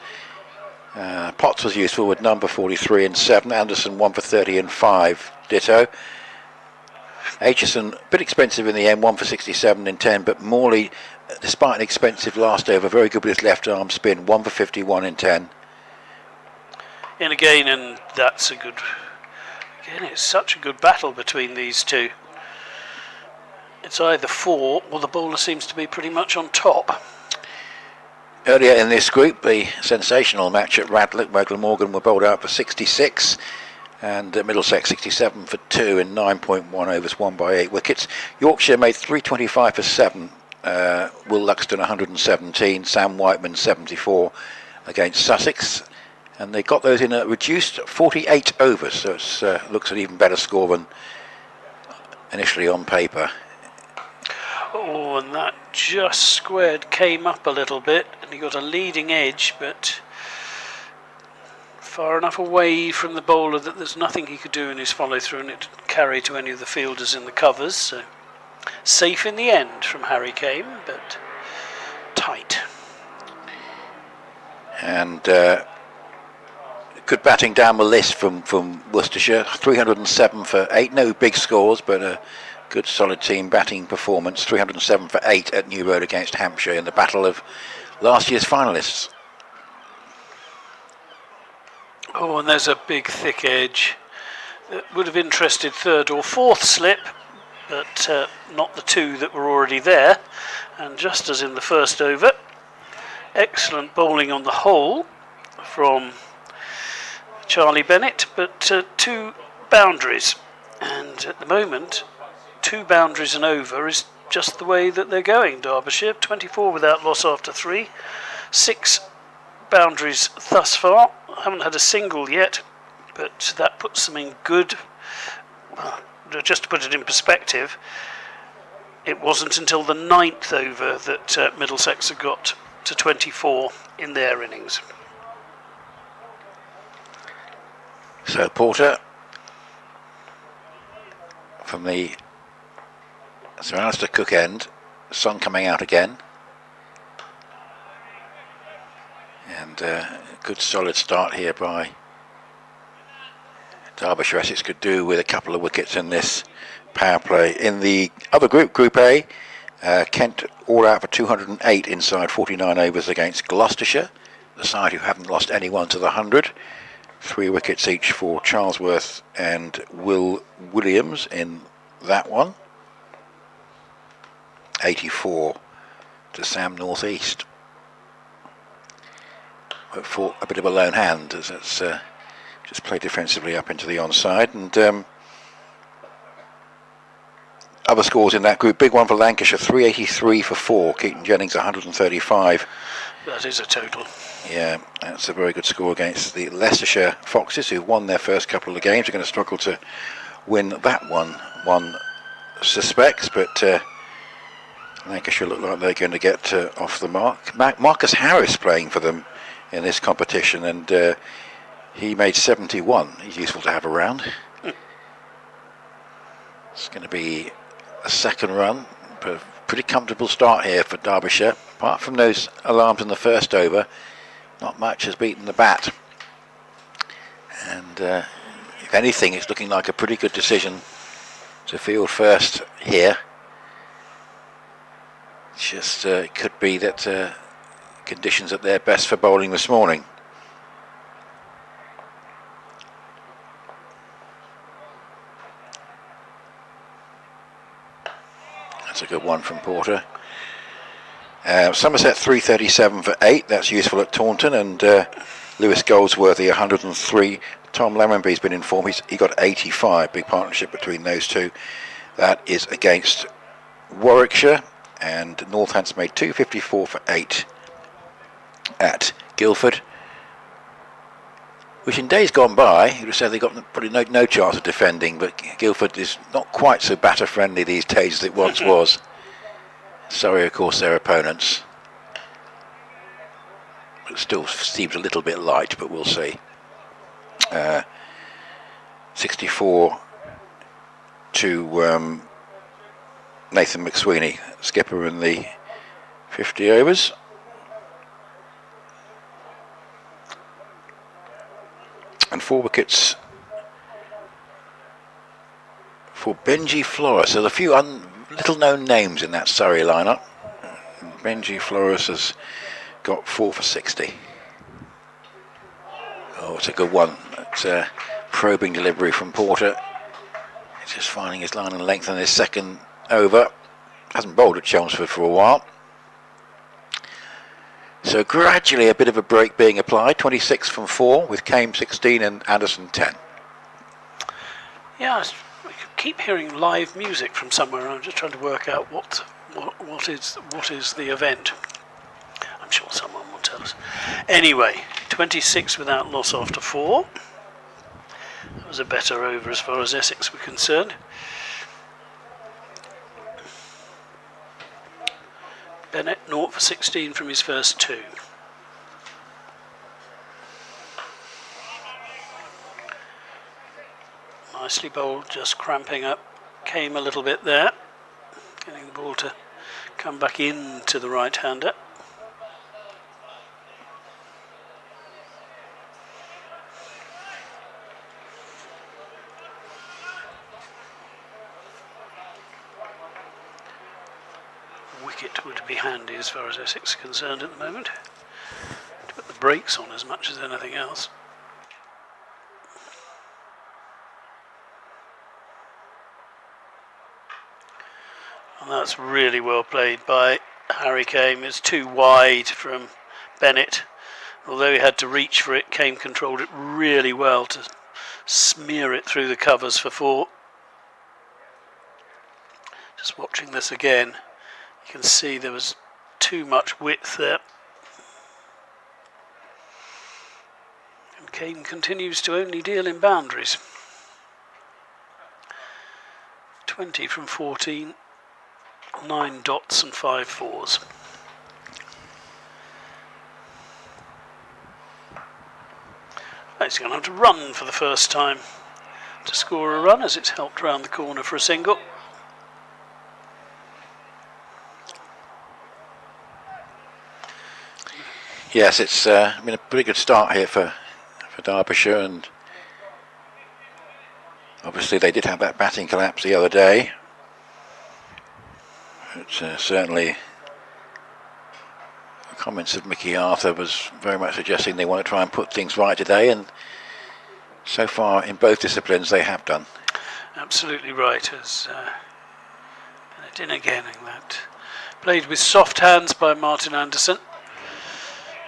Speaker 2: Potts was useful with number 43 in 7. Anderson, 1 for 30 in 5. Ditto. Aitchison, a bit expensive in the end, 1 for 67 in 10. But Morley, despite an expensive last over, very good with his left arm spin, 1 for 51 in 10.
Speaker 1: And again, that's a good. Again, it's such a good battle between these two. It's either 4 or the bowler seems to be pretty much on top.
Speaker 2: Earlier in this group, the sensational match at Radlett, where Glamorgan were bowled out for 66 and Middlesex 67 for 2 in 9.1 overs, won by 8 wickets. Yorkshire made 325 for 7, Will Luxton 117, Sam Whiteman 74 against Sussex, and they got those in a reduced 48 overs, so it looks an even better score than initially on paper.
Speaker 1: Oh, and that just squared, came up a little bit, and he got a leading edge, but far enough away from the bowler that there's nothing he could do in his follow-through, and it didn't carry to any of the fielders in the covers. So safe in the end from Harry Kane, but tight.
Speaker 2: And good batting down the list from Worcestershire, 307 for 8. No big scores, but a good solid team batting performance. 307 for 8 at New Road against Hampshire in the battle of last year's finalists.
Speaker 1: Oh, and there's a big thick edge that would have interested third or fourth slip, but not the 2 that were already there. And just as in the first over, excellent bowling on the whole from Charlie Bennett, but 2 boundaries, and at the moment 2 boundaries and over is just the way that they're going. Derbyshire 24 without loss after 3, 6 boundaries thus far. Haven't had a single yet, but that puts them in good. Just to put it in perspective, it wasn't until the 9th over that Middlesex had got to 24 in their innings.
Speaker 2: So Porter from the Sir Alistair Cook end, Son coming out again, and a good solid start here by Derbyshire. Essex could do with a couple of wickets in this power play. In the other group, Group A, Kent all out for 208 inside 49 overs against Gloucestershire, the side who haven't lost anyone to the 100. 3 wickets each for Charlesworth and Will Williams in that one. 84 to Sam North East. But for a bit of a lone hand, as it's just played defensively up into the onside. And other scores in that group, big one for Lancashire, 383 for 4. Keaton Jennings 135.
Speaker 1: That is a total.
Speaker 2: Yeah, that's a very good score against the Leicestershire Foxes, who won their first couple of games. They're going to struggle to win that one suspects, but Lancashire look like they're going to get off the mark. Marcus Harris playing for them in this competition, and he made 71. He's useful to have around. It's going to be a second run, but a pretty comfortable start here for Derbyshire. Apart from those alarms in the first over, not much has beaten the bat. And if anything, it's looking like a pretty good decision to field first here. It's just it could be that conditions at their best for bowling this morning. That's a good one from Porter. Somerset 337 for 8. That's useful at Taunton. And Lewis Goldsworthy 103. Tom Lammonby's been informed he got 85. Big partnership between those two. That is against Warwickshire, and Northants made 254 for 8 at Guildford, which in days gone by you would have said they got probably no chance of defending, but Guildford is not quite so batter friendly these days as it once was. Sorry, of course, their opponents. It still seems a little bit light, but we'll see. 64 to Nathan McSweeney, skipper in the 50 overs. And 4 wickets for Benji Flores. There's a few little known names in that Surrey lineup. Benji Flores has got 4 for 60. Oh, it's a good one. It's a probing delivery from Porter. He's just finding his line and length in his second over. Hasn't bowled at Chelmsford for a while. So gradually a bit of a break being applied. 26 from 4 with Kame 16 and Anderson 10.
Speaker 1: Yeah, we could keep hearing live music from somewhere. I'm just trying to work out what is the event. I'm sure someone will tell us. Anyway, 26 without loss after 4. That was a better over as far as Essex were concerned. Bennett 0 for 16 from his first 2. Nicely bowled, just cramping up. Came a little bit there. Getting the ball to come back into the right-hander. Wicket would be handy as far as Essex is concerned at the moment, to put the brakes on as much as anything else. And that's really well played by Harry Kame. It's too wide from Bennett. Although he had to reach for it, Kame controlled it really well to smear it through the covers for 4. Just watching this again, you can see there was too much width there. And Kane continues to only deal in boundaries. 20 from 14, 9 dots and 5 fours. He's going to have to run for the first time to score a run as it's helped round the corner for a single.
Speaker 2: Yes, it's been a pretty good start here for Derbyshire, and obviously they did have that batting collapse the other day. But certainly the comments of Mickey Arthur was very much suggesting they want to try and put things right today, and so far in both disciplines they have done.
Speaker 1: Absolutely right, as Bennett in again, and that played with soft hands by Martin Anderson.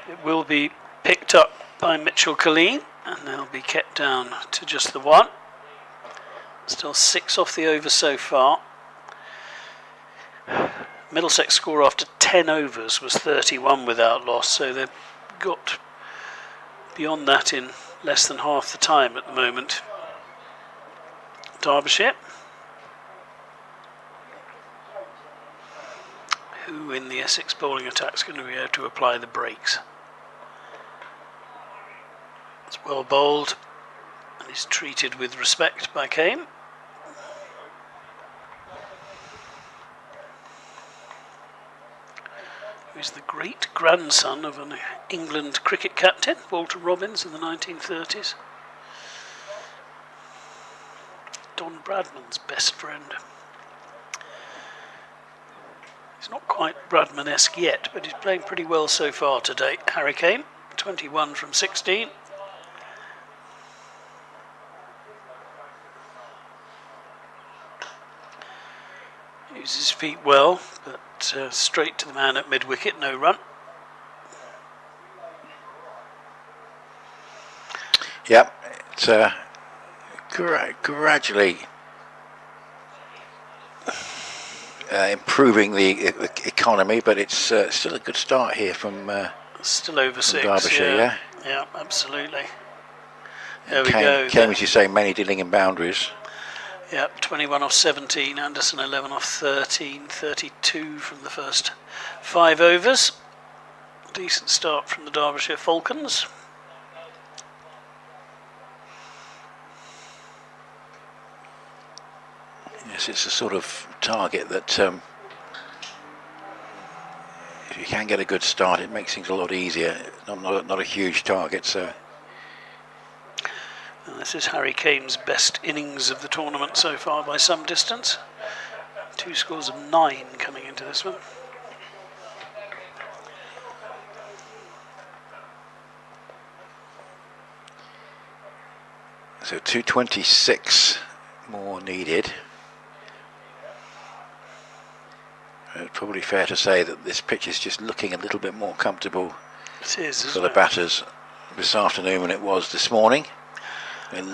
Speaker 1: It will be picked up by Mitchell Colleen, and they'll be kept down to just the 1. Still 6 off the over so far. Middlesex score after 10 overs was 31 without loss, so they've got beyond that in less than half the time at the moment. Derbyshire, who in the Essex bowling attack is going to be able to apply the brakes. It's well bowled and is treated with respect by Kame. Who is the great grandson of an England cricket captain, Walter Robbins, in the 1930s. Don Bradman's best friend. He's not quite Bradman-esque yet, but he's playing pretty well so far today. Harry Kame, 21 from 16. Uses his feet well, but straight to the man at mid-wicket, no run.
Speaker 2: Yep, it's gradually improving the economy, but it's still a good start here from
Speaker 1: still over 6.
Speaker 2: Derbyshire, yeah?
Speaker 1: Yeah, absolutely.
Speaker 2: There
Speaker 1: we go.
Speaker 2: Came, as you say, mainly dealing in boundaries.
Speaker 1: Yep, 21 off 17, Anderson 11 off 13, 32 from the first 5 overs. Decent start from the Derbyshire Falcons.
Speaker 2: Yes, it's a sort of target that if you can get a good start, it makes things a lot easier. Not a huge target, so.
Speaker 1: And this is Harry Kane's best innings of the tournament so far by some distance. 2 scores of 9 coming into this one.
Speaker 2: So 226 more needed. It's probably fair to say that this pitch is just looking a little bit more comfortable for the batters this afternoon than it was this morning. It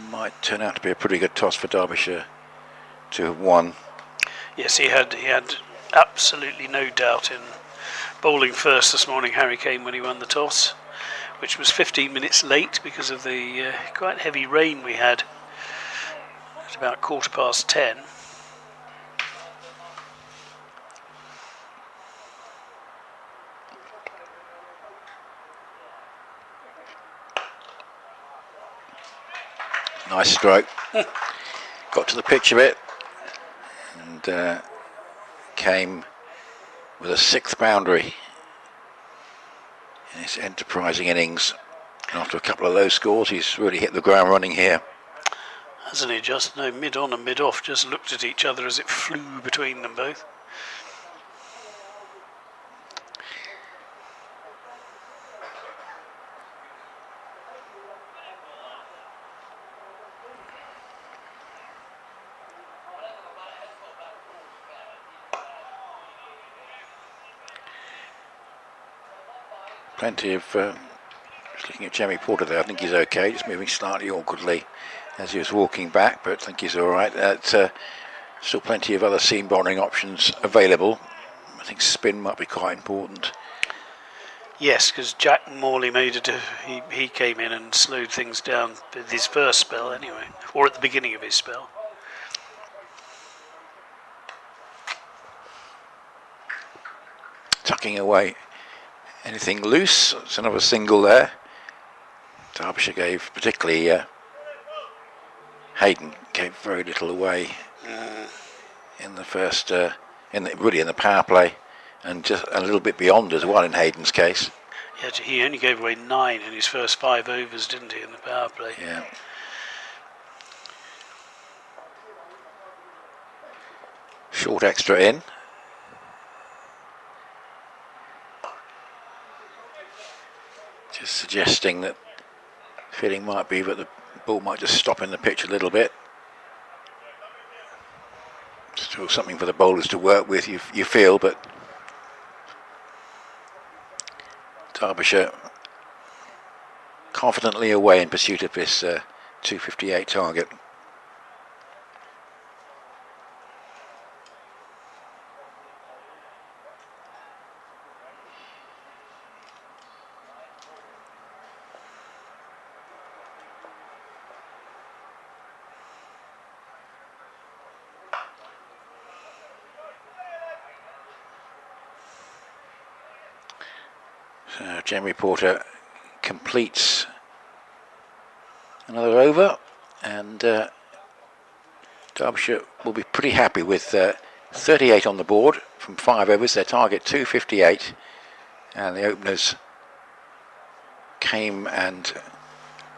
Speaker 2: might turn out to be a pretty good toss for Derbyshire to have won.
Speaker 1: Yes, he had absolutely no doubt in bowling first this morning, Harry Kane, when he won the toss, which was 15 minutes late because of the quite heavy rain we had at about 10:15.
Speaker 2: Nice stroke. Got to the pitch of it and came with a 6th boundary in his enterprising innings. After a couple of low scores, he's really hit the ground running here.
Speaker 1: Hasn't he just? No, mid on and mid off, just looked at each other as it flew between them both.
Speaker 2: Plenty of, just looking at Jamie Porter there, I think he's okay, just moving slightly awkwardly as he was walking back, but I think he's all right. Still plenty of other seam bowling options available. I think spin might be quite important.
Speaker 1: Yes, because Jack Morley made it. He came in and slowed things down with his first spell anyway, or at the beginning of his spell.
Speaker 2: Tucking away anything loose. It's another single there. Derbyshire gave, particularly Hayden, gave very little away in the first, in the power play, and just a little bit beyond as well in Hayden's case.
Speaker 1: Yeah, he only gave away 9 in his first 5 overs, didn't he, in the power play?
Speaker 2: Yeah. Short extra in. Just suggesting that feeling might be that the ball might just stop in the pitch a little bit. Still something for the bowlers to work with, you feel, but Derbyshire confidently away in pursuit of this 258 target. So Jamie Porter completes another over, and Derbyshire will be pretty happy with 38 on the board from 5 overs. Their target 258, and the openers Kame and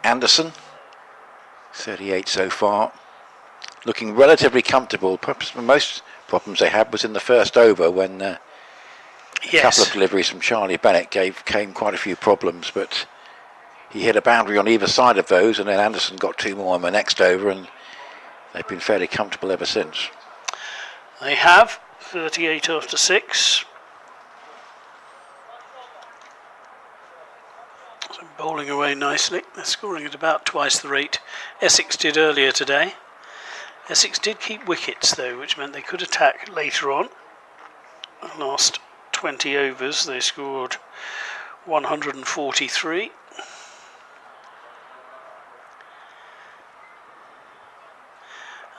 Speaker 2: Anderson. 38 so far, looking relatively comfortable. Perhaps the most problems they had was in the first over when a couple of deliveries from Charlie Bennett gave Kame quite a few problems, but he hit a boundary on either side of those, and then Anderson got 2 more on the next over, and they've been fairly comfortable ever since.
Speaker 1: They have 38 after 6. So bowling away nicely. They're scoring at about twice the rate Essex did earlier today. Essex did keep wickets though, which meant they could attack later on. The last 20 overs they scored 143.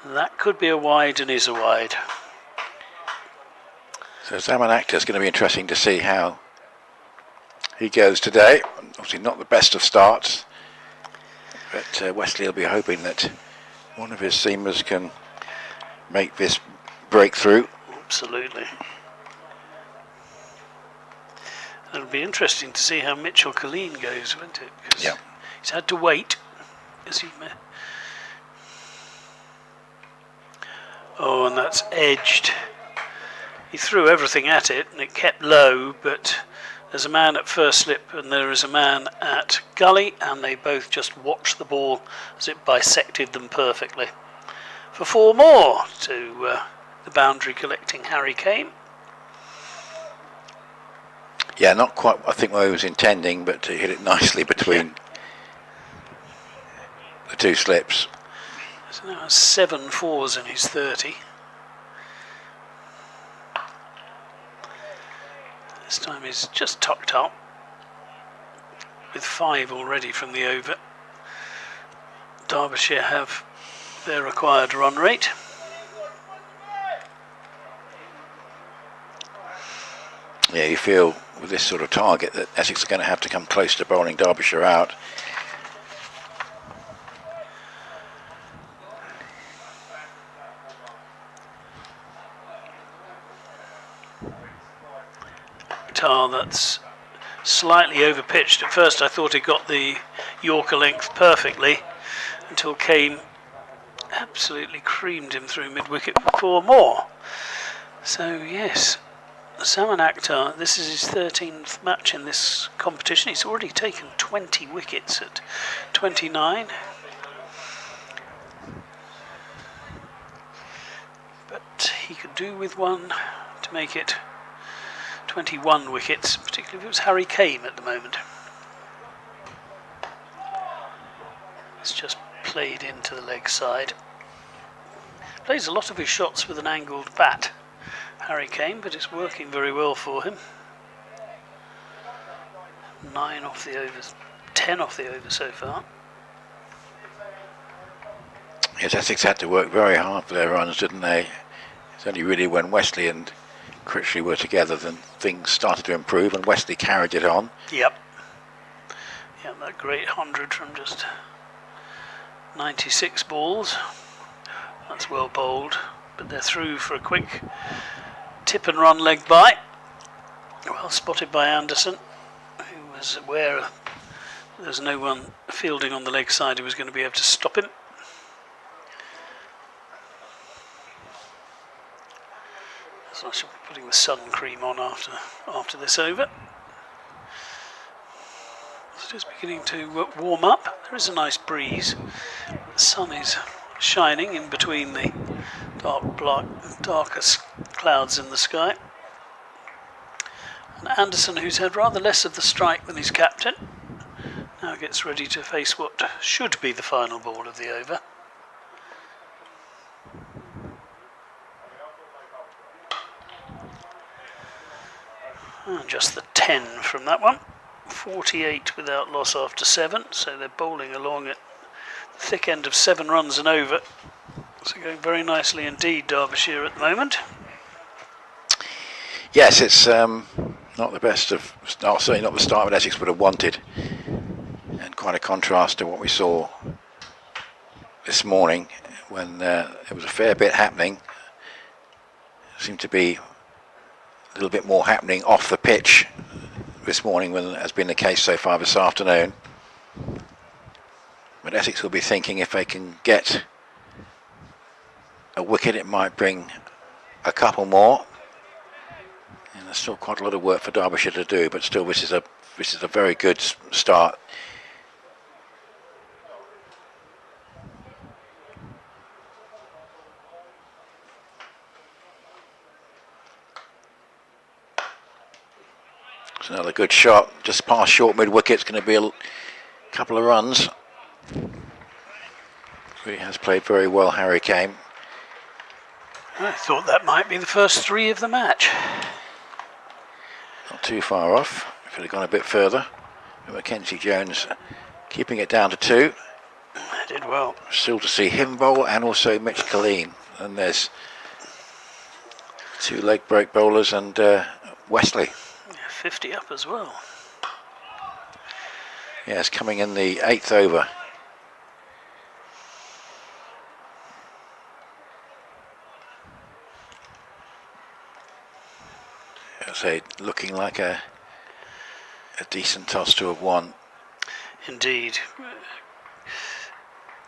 Speaker 1: And that could be a wide and is a wide.
Speaker 2: So Zaman Akhtar's going to be interesting to see how he goes today. Obviously not the best of starts, but Wesley will be hoping that one of his seamers can make this breakthrough.
Speaker 1: Absolutely. It'll be interesting to see how Mitchell Colleen goes, won't it? Because he's had to wait, as he may. Oh, and that's edged. He threw everything at it and it kept low, but there's a man at first slip and there is a man at gully, and they both just watched the ball as it bisected them perfectly. For 4 more to the boundary collecting Harry Kane.
Speaker 2: Yeah, not quite I think what he was intending, but he hit it nicely between the 2 slips.
Speaker 1: So now has 7 fours in his 30. This time he's just tucked up with 5 already from the over. Derbyshire have their required run rate.
Speaker 2: Yeah, you feel with this sort of target that Essex are going to have to come close to bowling Derbyshire out.
Speaker 1: That's slightly over pitched. At first I thought he got the Yorker length perfectly until Kane absolutely creamed him through mid-wicket for 4 more. So yes, Zaman Akhtar, this is his 13th match in this competition. He's already taken 20 wickets at 29. But he could do with one to make it 21 wickets, particularly if it was Harry Kane at the moment. It's just played into the leg side. Plays a lot of his shots with an angled bat, Harry Kane, but it's working very well for him. 9 off the overs, 10 off the over so far.
Speaker 2: Yes, Essex had to work very hard for their runs, didn't they? It's only really when Wesley and Critchley were together then things started to improve, and Wesley carried it on.
Speaker 1: Yep, that great 100 from just 96 balls. That's well bowled, but they're through for a quick tip and run leg by. Well spotted by Anderson, who was aware there's no one fielding on the leg side who was going to be able to stop him. So I shall be putting the sun cream on after this over. It's just beginning to warm up. There is a nice breeze. The sun is shining in between the darkest clouds in the sky. And Anderson, who's had rather less of the strike than his captain, now gets ready to face what should be the final ball of the over. And just the 10 from that one. 48 without loss after 7, so they're bowling along at the thick end of 7 runs and over. So going very nicely indeed, Derbyshire at the moment.
Speaker 2: Yes, it's not the best of, certainly not the start that Essex would have wanted, and quite a contrast to what we saw this morning when there was a fair bit happening. Seemed to be a little bit more happening off the pitch this morning than has been the case so far this afternoon. But Essex will be thinking if they can get a wicket, it might bring a couple more. And there's still quite a lot of work for Derbyshire to do, but still this is a very good start. It's another good shot, just past short mid-wicket. It's going to be a couple of runs. He has played very well, Harry Kane.
Speaker 1: I thought that might be the first 3 of the match.
Speaker 2: Not too far off. If it had gone a bit further. But Mackenzie Jones keeping it down to 2.
Speaker 1: Did well.
Speaker 2: Still to see him bowl and also Mitch Colleen. And there's 2 leg break bowlers and Wesley.
Speaker 1: Yeah, 50 up as well.
Speaker 2: Yes, coming in the 8th over. I'd say looking like a decent toss to have won.
Speaker 1: Indeed.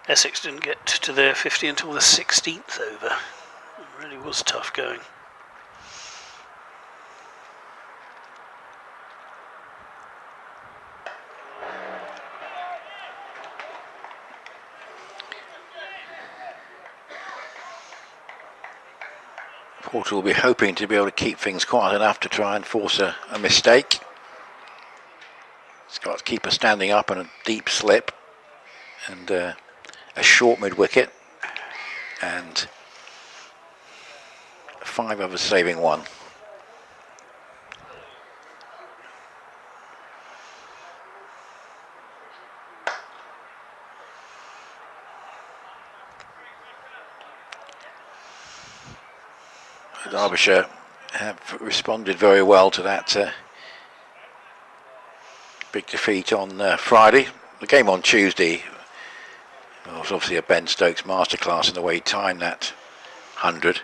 Speaker 1: Essex didn't get to their 50 until the 16th over. It really was tough going.
Speaker 2: Porter will be hoping to be able to keep things quiet enough to try and force a mistake. He's got to keep her standing up and a deep slip and a short mid-wicket and 5 overs saving 1. Derbyshire have responded very well to that big defeat on Friday. The game on Tuesday was obviously a Ben Stokes masterclass in the way he timed that 100.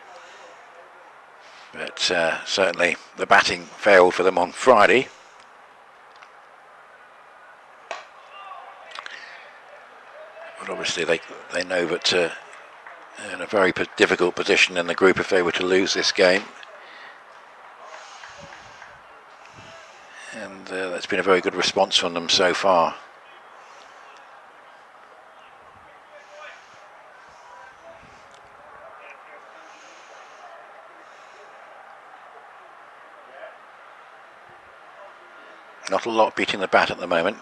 Speaker 2: But certainly the batting failed for them on Friday. But obviously they know that in a very difficult position in the group if they were to lose this game. And that's been a very good response from them so far. Not a lot beating the bat at the moment.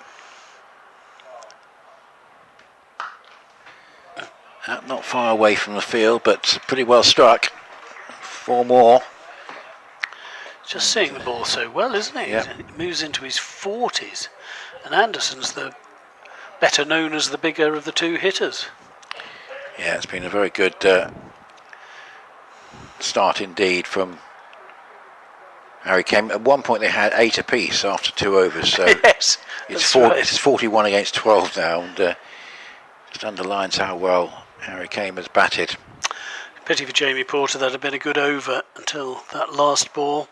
Speaker 2: Not far away from the field, but pretty well struck. 4 more.
Speaker 1: Just seeing the ball so well, isn't it?
Speaker 2: Yep.
Speaker 1: It moves into his 40s. And Anderson's the better known as the bigger of the 2 hitters.
Speaker 2: Yeah, it's been a very good start indeed from Harry Kane. At one point they had 8 apiece after 2 overs. So
Speaker 1: yes,
Speaker 2: it's 41 against 12 now, and just underlines how well Harry Kane has batted.
Speaker 1: Pity for Jamie Porter, that had been a good over until that last ball.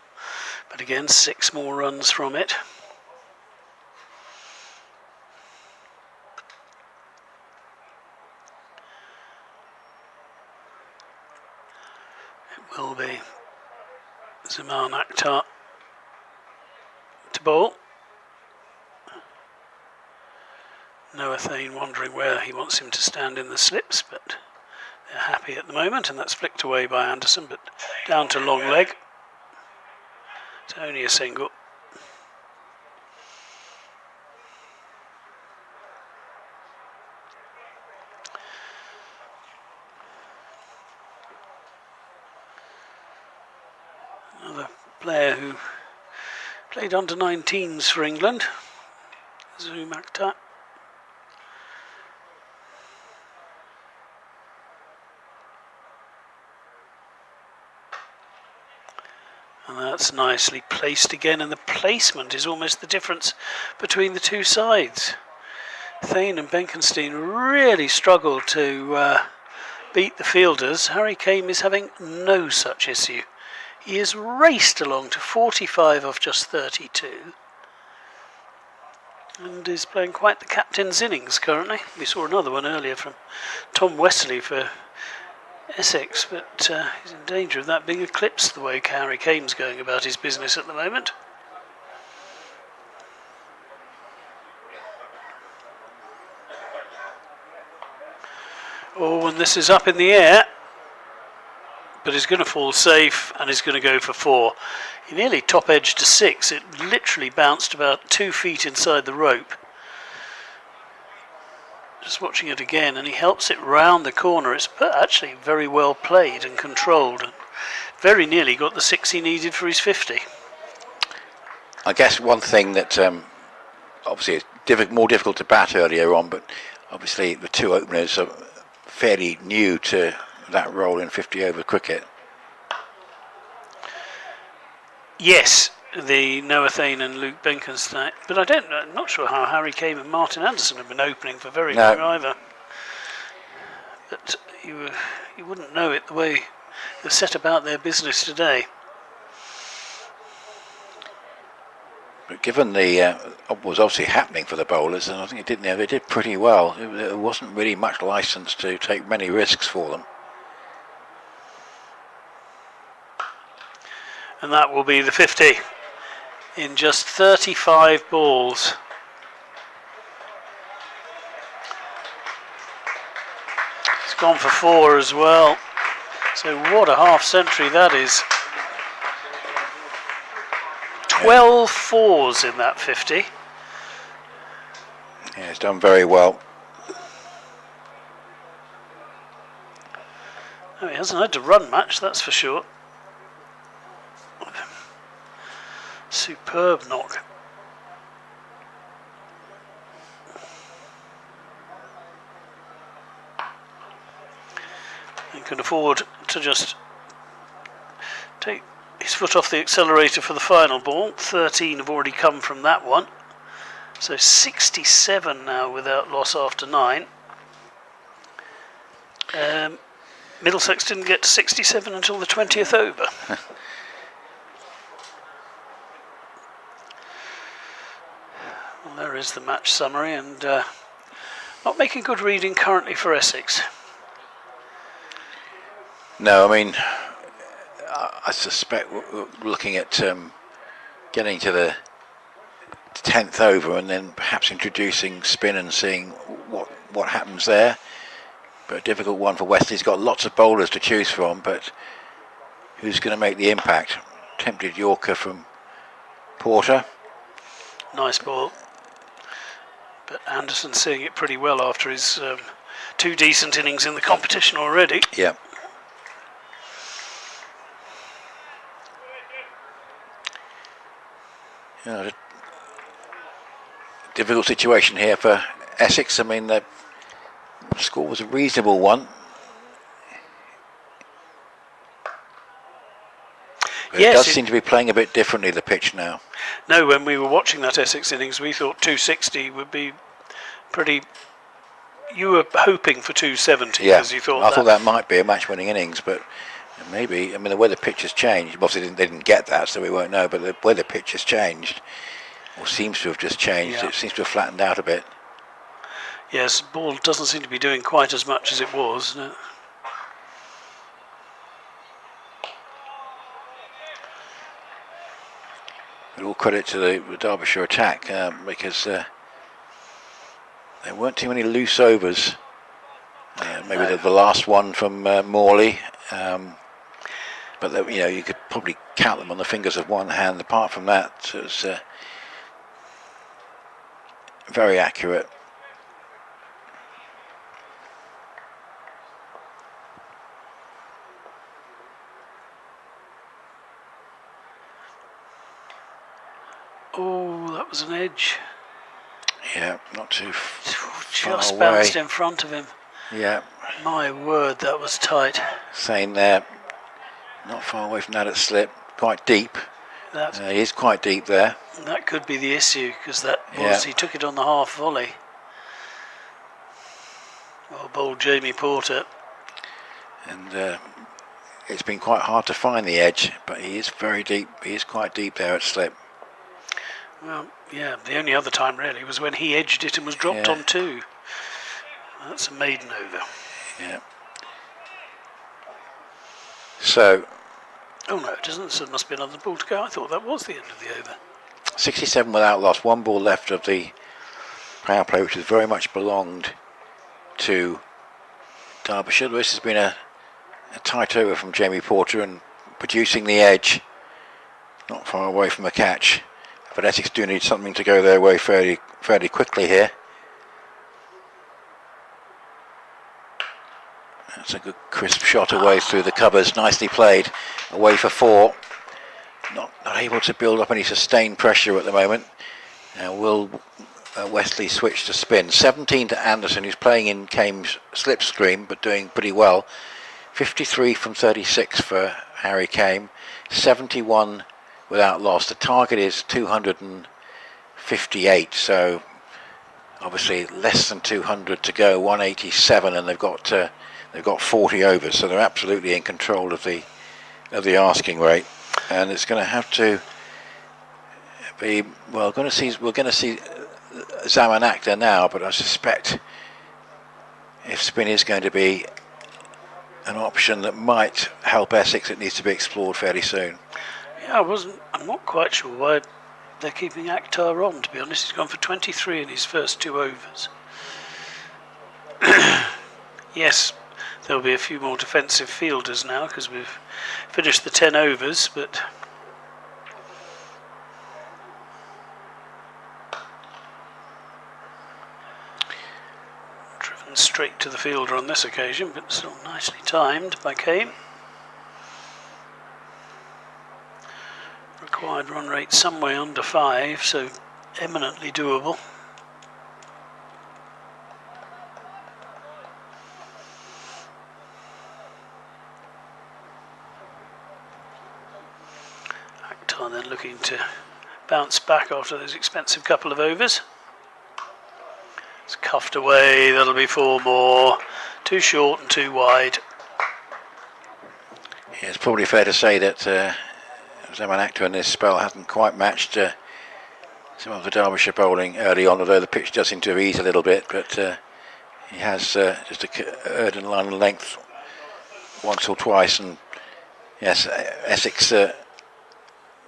Speaker 1: But again, 6 more runs from it. It will be Zaman Akhtar to bowl. Noah Thane wondering where he wants him to stand in the slips, but they're happy at the moment, and that's flicked away by Anderson, but down to long leg. It's only a single. Another player who played under 19s for England, Zoom Akhtar. And that's nicely placed again, and the placement is almost the difference between the 2 sides. Thane and Benkenstein really struggled to beat the fielders. Harry Kane is having no such issue. He is raced along to 45 off just 32. And is playing quite the captain's innings currently. We saw another one earlier from Tom Wesley for Essex, but he's in danger of that being eclipsed the way Harry Kane's going about his business at the moment. Oh, and this is up in the air, but he's going to fall safe and he's going to go for 4. He nearly top edged to 6. It literally bounced about 2 feet inside the rope. Just watching it again, and he helps it round the corner. It's actually very well played and controlled. very nearly got the 6 he needed for his 50.
Speaker 2: I guess one thing that obviously it's more difficult to bat earlier on, but obviously the two openers are fairly new to that role in 50-over cricket.
Speaker 1: Yes, the Noah Thane and Luke Benkenstein, but I'm not sure how Harry Kane and Martin Anderson have been opening for very long either. But you wouldn't know it the way they've set about their business today.
Speaker 2: But given what was obviously happening for the bowlers, and I think they did pretty well. There wasn't really much licence to take many risks for them.
Speaker 1: And that will be the 50 in just 35 balls. It's gone for 4 as well. So what a half century that is. 12 fours in that 50.
Speaker 2: Yeah, he's done very well.
Speaker 1: Oh, he hasn't had to run much, that's for sure. Superb knock. He can afford to just take his foot off the accelerator for the final ball. 13 have already come from that one. So 67 now without loss after 9. Middlesex didn't get to 67 until the 20th over. Well, there is the match summary, and not making good reading currently for Essex.
Speaker 2: No, I mean, I suspect looking at getting to the 10th over and then perhaps introducing spin and seeing what happens there. But a difficult one for West. He's got lots of bowlers to choose from, but who's going to make the impact? Tempted Yorker from Porter.
Speaker 1: Nice ball. But Anderson seeing it pretty well after his 2 decent innings in the competition already.
Speaker 2: Yeah. Difficult situation here for Essex. I mean, the score was a reasonable one. But
Speaker 1: yes,
Speaker 2: it does seem to be playing a bit differently, the pitch now.
Speaker 1: No, when we were watching that Essex innings, we thought 260 would be pretty. You were hoping for 270 because you thought
Speaker 2: I thought that might be a match-winning innings, but maybe. I mean, the way the pitch has changed. Obviously, they didn't get that, so we won't know. But the way the pitch has changed, or seems to have just changed, it seems to have flattened out a bit.
Speaker 1: Yes, ball doesn't seem to be doing quite as much as it was. No.
Speaker 2: But all credit to the Derbyshire attack because there weren't too many loose overs. Maybe the last one from Morley, but you could probably count them on the fingers of one hand. Apart from that, it was very accurate.
Speaker 1: Oh, that was an edge.
Speaker 2: Yeah, not too far
Speaker 1: Just
Speaker 2: away.
Speaker 1: bounced in front of him.
Speaker 2: Yeah.
Speaker 1: My word, that was tight.
Speaker 2: Same there. Not far away from that at slip. Quite deep. He is quite deep there.
Speaker 1: That could be the issue because he took it on the half volley. Well bowled Jamie Porter.
Speaker 2: And it's been quite hard to find the edge, but he is very deep. He is quite deep there at slip.
Speaker 1: Well, yeah, the only other time really was when he edged it and was dropped on 2. That's a maiden over.
Speaker 2: Yeah. So.
Speaker 1: Oh no, it isn't. So there must be another ball to go. I thought that was the end of the over.
Speaker 2: 67 without loss. 1 ball left of the power play, which has very much belonged to Derbyshire. This has been a tight over from Jamie Porter and producing the edge. Not far away from the catch. But Essex do need something to go their way fairly quickly here. That's a good crisp shot away through the covers. Nicely played. Away for 4. Not able to build up any sustained pressure at the moment. Now will Wesley switch to spin. 17 to Anderson, who's playing in Kame's slipstream but doing pretty well. 53 from 36 for Harry Kame. 71 without loss. The target is 258, so obviously less than 200 to go. 187, and they've got 40 overs, so they're absolutely in control of the asking rate. And it's going to have to be, well, we're going to see Zaman Akhtar now, but I suspect if spin is going to be an option that might help Essex, it needs to be explored fairly soon.
Speaker 1: Yeah, I'm not quite sure why they're keeping Akhtar on, to be honest. He's gone for 23 in his first 2 overs. Yes, there'll be a few more defensive fielders now because we've finished the 10 overs, but driven straight to the fielder on this occasion, but still nicely timed by Kame. Required run rate some way under 5, so eminently doable. Akhtar then looking to bounce back after those expensive couple of overs. It's cuffed away, that'll be 4 more. Too short and too wide.
Speaker 2: Yeah, it's probably fair to say that Zaman Akhtar in this spell hasn't quite matched some of the Derbyshire bowling early on, although the pitch does seem to have eased a little bit, but he has just erred in line and length once or twice. And yes, Essex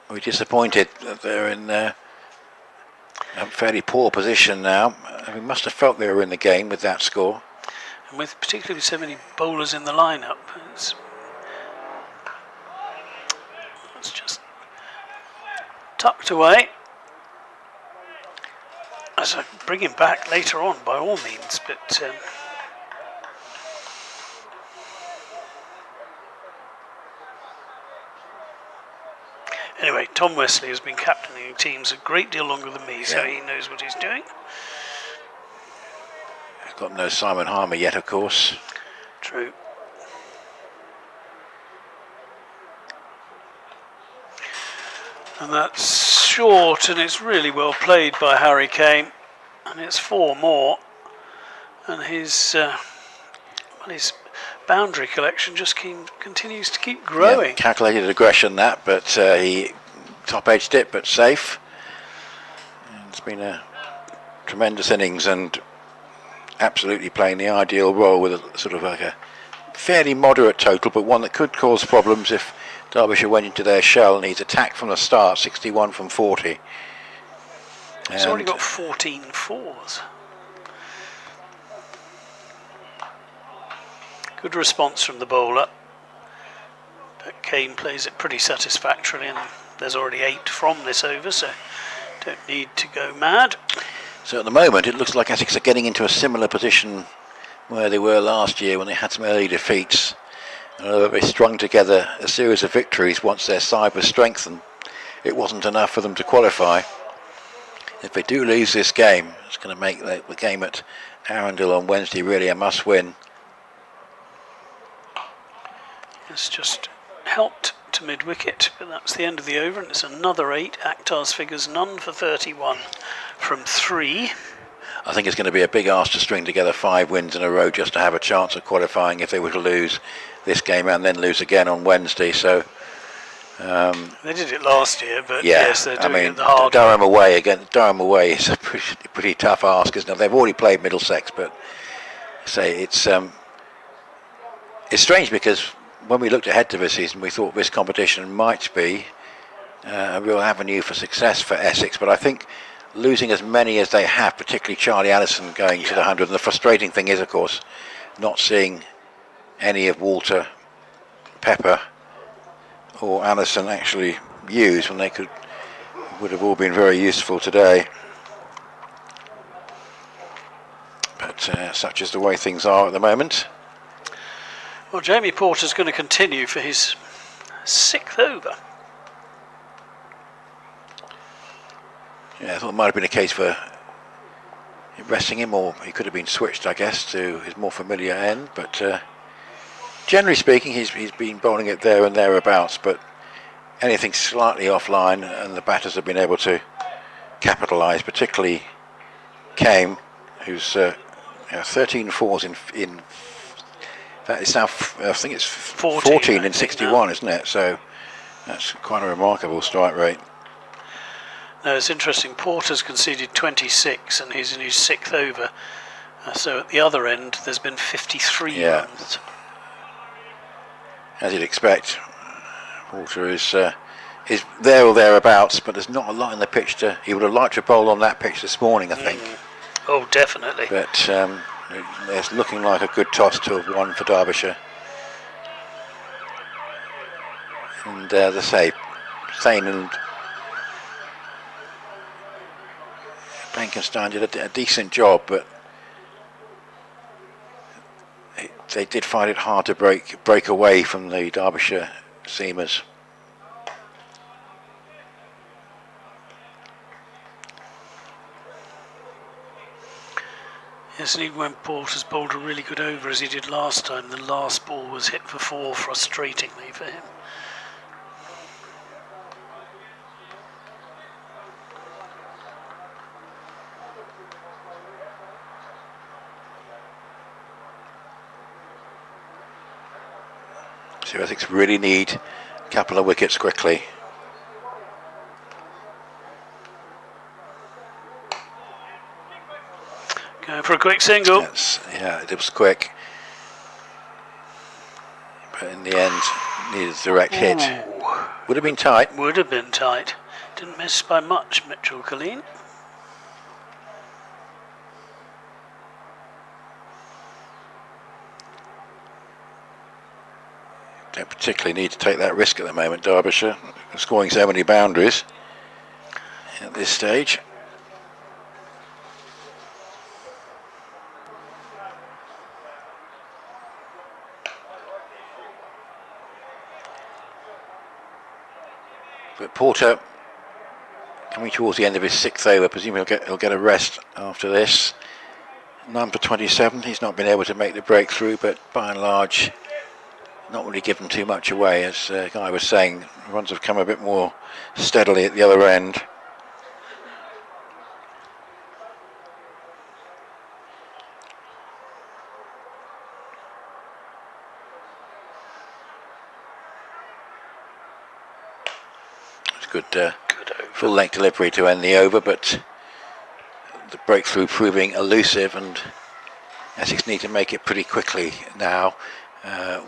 Speaker 2: we're disappointed that they're in a fairly poor position now. We must have felt they were in the game with that score.
Speaker 1: And particularly with so many bowlers in the lineup, it's just tucked away. As I bring him back later on, by all means, but anyway, Tom Wesley has been captaining teams a great deal longer than me, so he knows what he's doing.
Speaker 2: He's got no Simon Harmer yet, of course.
Speaker 1: True. And that's short, and it's really well played by Harry Kame, and it's 4 more, and his boundary collection just continues to keep growing.
Speaker 2: Yeah, calculated aggression that, but he top-edged it, but safe. And it's been a tremendous innings, and absolutely playing the ideal role with a sort of like a fairly moderate total, but one that could cause problems if Derbyshire went into their shell, and he's attacked from the start, 61 from 40.
Speaker 1: He's already got 14 fours. Good response from the bowler. But Kane plays it pretty satisfactorily, and there's already 8 from this over, so don't need to go mad.
Speaker 2: So at the moment, it looks like Essex are getting into a similar position where they were last year when they had some early defeats. They strung together a series of victories once their side was strengthened. It wasn't enough for them to qualify. If they do lose this game, it's going to make the game at Arundel on Wednesday really a must-win.
Speaker 1: It's just helped to mid-wicket, but that's the end of the over, and it's another 8. Akhtar's figures none for 31 from 3.
Speaker 2: I think it's going to be a big ask to string together 5 wins in a row just to have a chance of qualifying if they were to lose this game and then lose again on Wednesday. So
Speaker 1: they did it last year, but
Speaker 2: yeah,
Speaker 1: yes, they're doing it the hard
Speaker 2: Durham away again. Durham away is a pretty tough ask, isn't it? They've already played Middlesex, but say it's strange because when we looked ahead to this season, we thought this competition might be a real avenue for success for Essex, but I think losing as many as they have, particularly Charlie Allison going to the 100, and the frustrating thing is, of course, not seeing any of Walter, Pepper or Allison actually used when they would have all been very useful today. But such is the way things are at the moment.
Speaker 1: Well, Jamie Porter's going to continue for his 6th over.
Speaker 2: Yeah, I thought it might have been a case for resting him, or he could have been switched, I guess, to his more familiar end. But generally speaking, he's been bowling it there and thereabouts. But anything slightly offline, and the batters have been able to capitalise. Particularly Kame, who's 13 fours in fact, it's now I think it's 14 in 61, isn't it? So that's quite a remarkable strike rate.
Speaker 1: No, it's interesting. Porter's conceded 26 and he's in his 6th over. So at the other end, there's been 53 runs.
Speaker 2: As you'd expect, Porter is there or thereabouts, but there's not a lot in the pitch he would have liked to bowl on that pitch this morning, I think.
Speaker 1: Oh, definitely.
Speaker 2: But it's looking like a good toss to have won for Derbyshire. And as I say, Thane and Benkenstein did a decent job, but they did find it hard to break away from the Derbyshire seamers.
Speaker 1: Yes, and even when Porter's bowled a really good over as he did last time, the last ball was hit for 4 frustratingly for him.
Speaker 2: So Essex really need a couple of wickets quickly.
Speaker 1: Going for a quick single.
Speaker 2: Yeah, it was quick. But in the end, needed a direct hit. Would have been tight.
Speaker 1: Would have been tight. Didn't miss by much, Mitchell Colleen.
Speaker 2: Don't particularly need to take that risk at the moment, Derbyshire. Scoring so many boundaries at this stage. But Porter, coming towards the end of his 6th over, presumably he'll get a rest after this. None for 27. He's not been able to make the breakthrough, but by and large, not really given too much away. As Guy was saying, runs have come a bit more steadily at the other end. Good full-length delivery to end the over, but the breakthrough proving elusive, and Essex need to make it pretty quickly now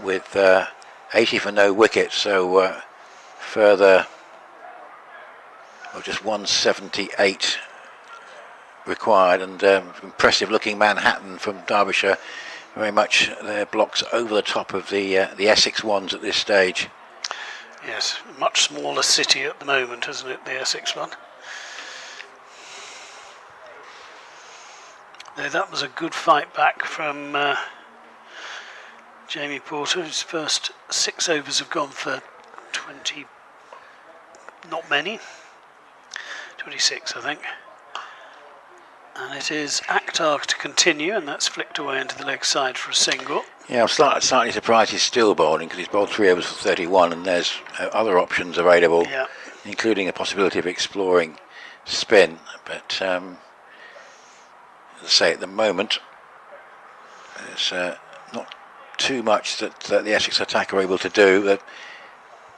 Speaker 2: with 80 for no wicket, so further, just 178 required, and impressive looking Manhattan from Derbyshire, very much their blocks over the top of the Essex ones at this stage.
Speaker 1: Yes, much smaller city at the moment, isn't it, the Essex one? Though that was a good fight back from Jamie Porter. His first 6 overs have gone for 20, not many, 26 I think. And it is Akhtar to continue, and that's flicked away into the leg side for a single.
Speaker 2: Yeah, I'm slightly surprised he's still bowling, because he's bowled 3 overs for 31, and there's other options available, including the possibility of exploring spin. But as I say, at the moment, there's not too much that the Essex attack are able to do. But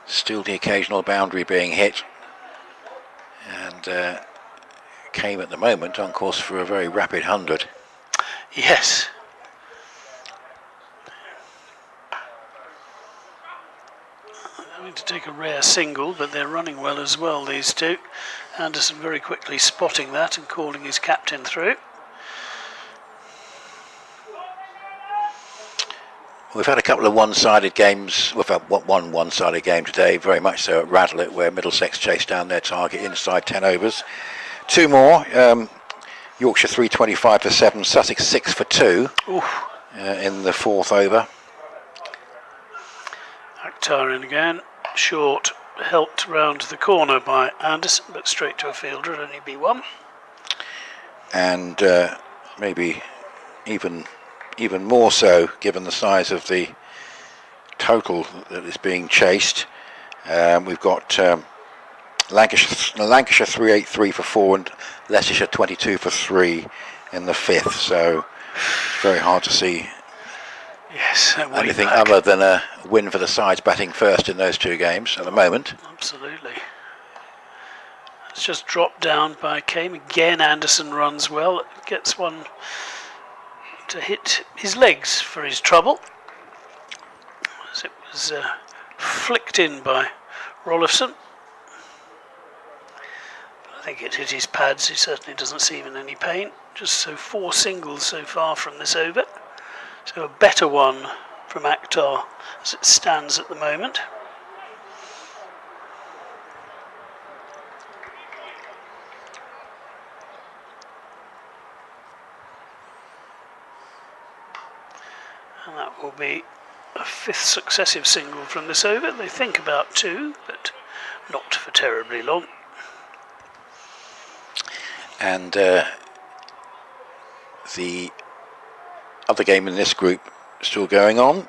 Speaker 2: still the occasional boundary being hit, and Came at the moment on course for a very rapid 100.
Speaker 1: Yes. Having to take a rare single, but they're running well as well, these two. Anderson very quickly spotting that and calling his captain through.
Speaker 2: We've had a couple of one-sided games. We've had one one-sided game today, very much so at Radlett, where Middlesex chased down their target inside 10 overs. 2 more. Yorkshire 325 for 7, Sussex 6 for 2 in the 4th over.
Speaker 1: Akhtar in again. Short, helped round the corner by Anderson, but straight to a fielder. It'll only be one.
Speaker 2: And maybe even more so, given the size of the total that is being chased. We've got Lancashire 383 for 4 and Leicestershire 22 for 3 in the 5th. So it's very hard to see anything other than a win for the sides batting first in those two games at the moment.
Speaker 1: Absolutely. It's just dropped down by Kame. Again, Anderson runs well. Gets one to hit his legs for his trouble. As it was flicked in by Rollifson. I think it hit his pads. He certainly doesn't seem in any pain. Just 4 singles so far from this over. So a better one from Akhtar as it stands at the moment. And that will be a 5th successive single from this over. They think about 2, but not for terribly long.
Speaker 2: And the other game in this group still going on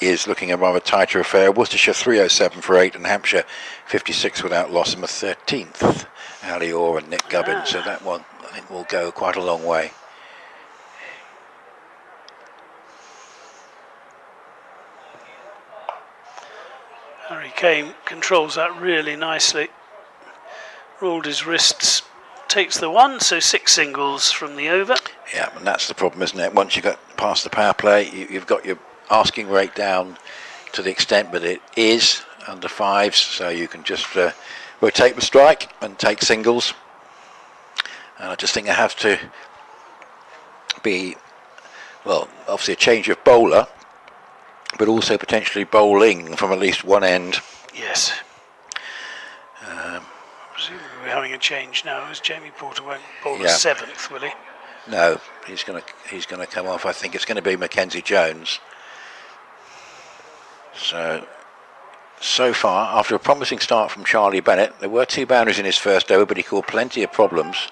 Speaker 2: is looking a rather tighter affair. Worcestershire 307 for 8 and Hampshire 56 without loss in the 13th. Ali Orr and Nick Gubbin. So that one I think will go quite a long way.
Speaker 1: Harry Kane controls that really nicely. Rolled his wrists, takes the one, so 6 singles from the over.
Speaker 2: Yeah, and that's the problem, isn't it? Once you got past the power play, you've got your asking rate down to the extent that it is under 5s, so you can just rotate the strike and take singles. And I just think I have to be, well, obviously a change of bowler, but also potentially bowling from at least one end.
Speaker 1: Yes. Presumably we're having a change now, as Jamie Porter won't bowl the 7th, will he?
Speaker 2: No, he's going to come off. I think it's going to be Mackenzie Jones. So far, after a promising start from Charlie Bennett, there were 2 boundaries in his first over, but he caused plenty of problems.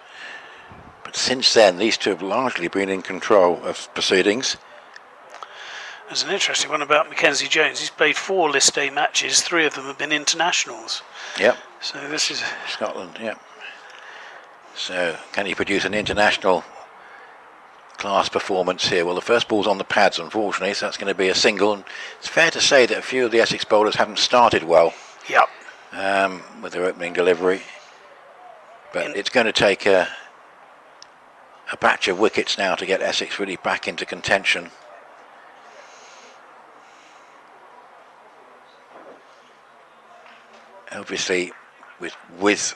Speaker 2: But since then, these two have largely been in control of proceedings.
Speaker 1: There's an interesting one about Mackenzie Jones. He's played 4 List A matches, 3 of them have been internationals.
Speaker 2: Yep.
Speaker 1: So this is
Speaker 2: Scotland, yep. So can he produce an international class performance here? Well, the first ball's on the pads, unfortunately, so that's going to be a single. And it's fair to say that a few of the Essex bowlers haven't started well.
Speaker 1: Yep.
Speaker 2: With their opening delivery. But it's going to take a batch of wickets now to get Essex really back into contention. Obviously, with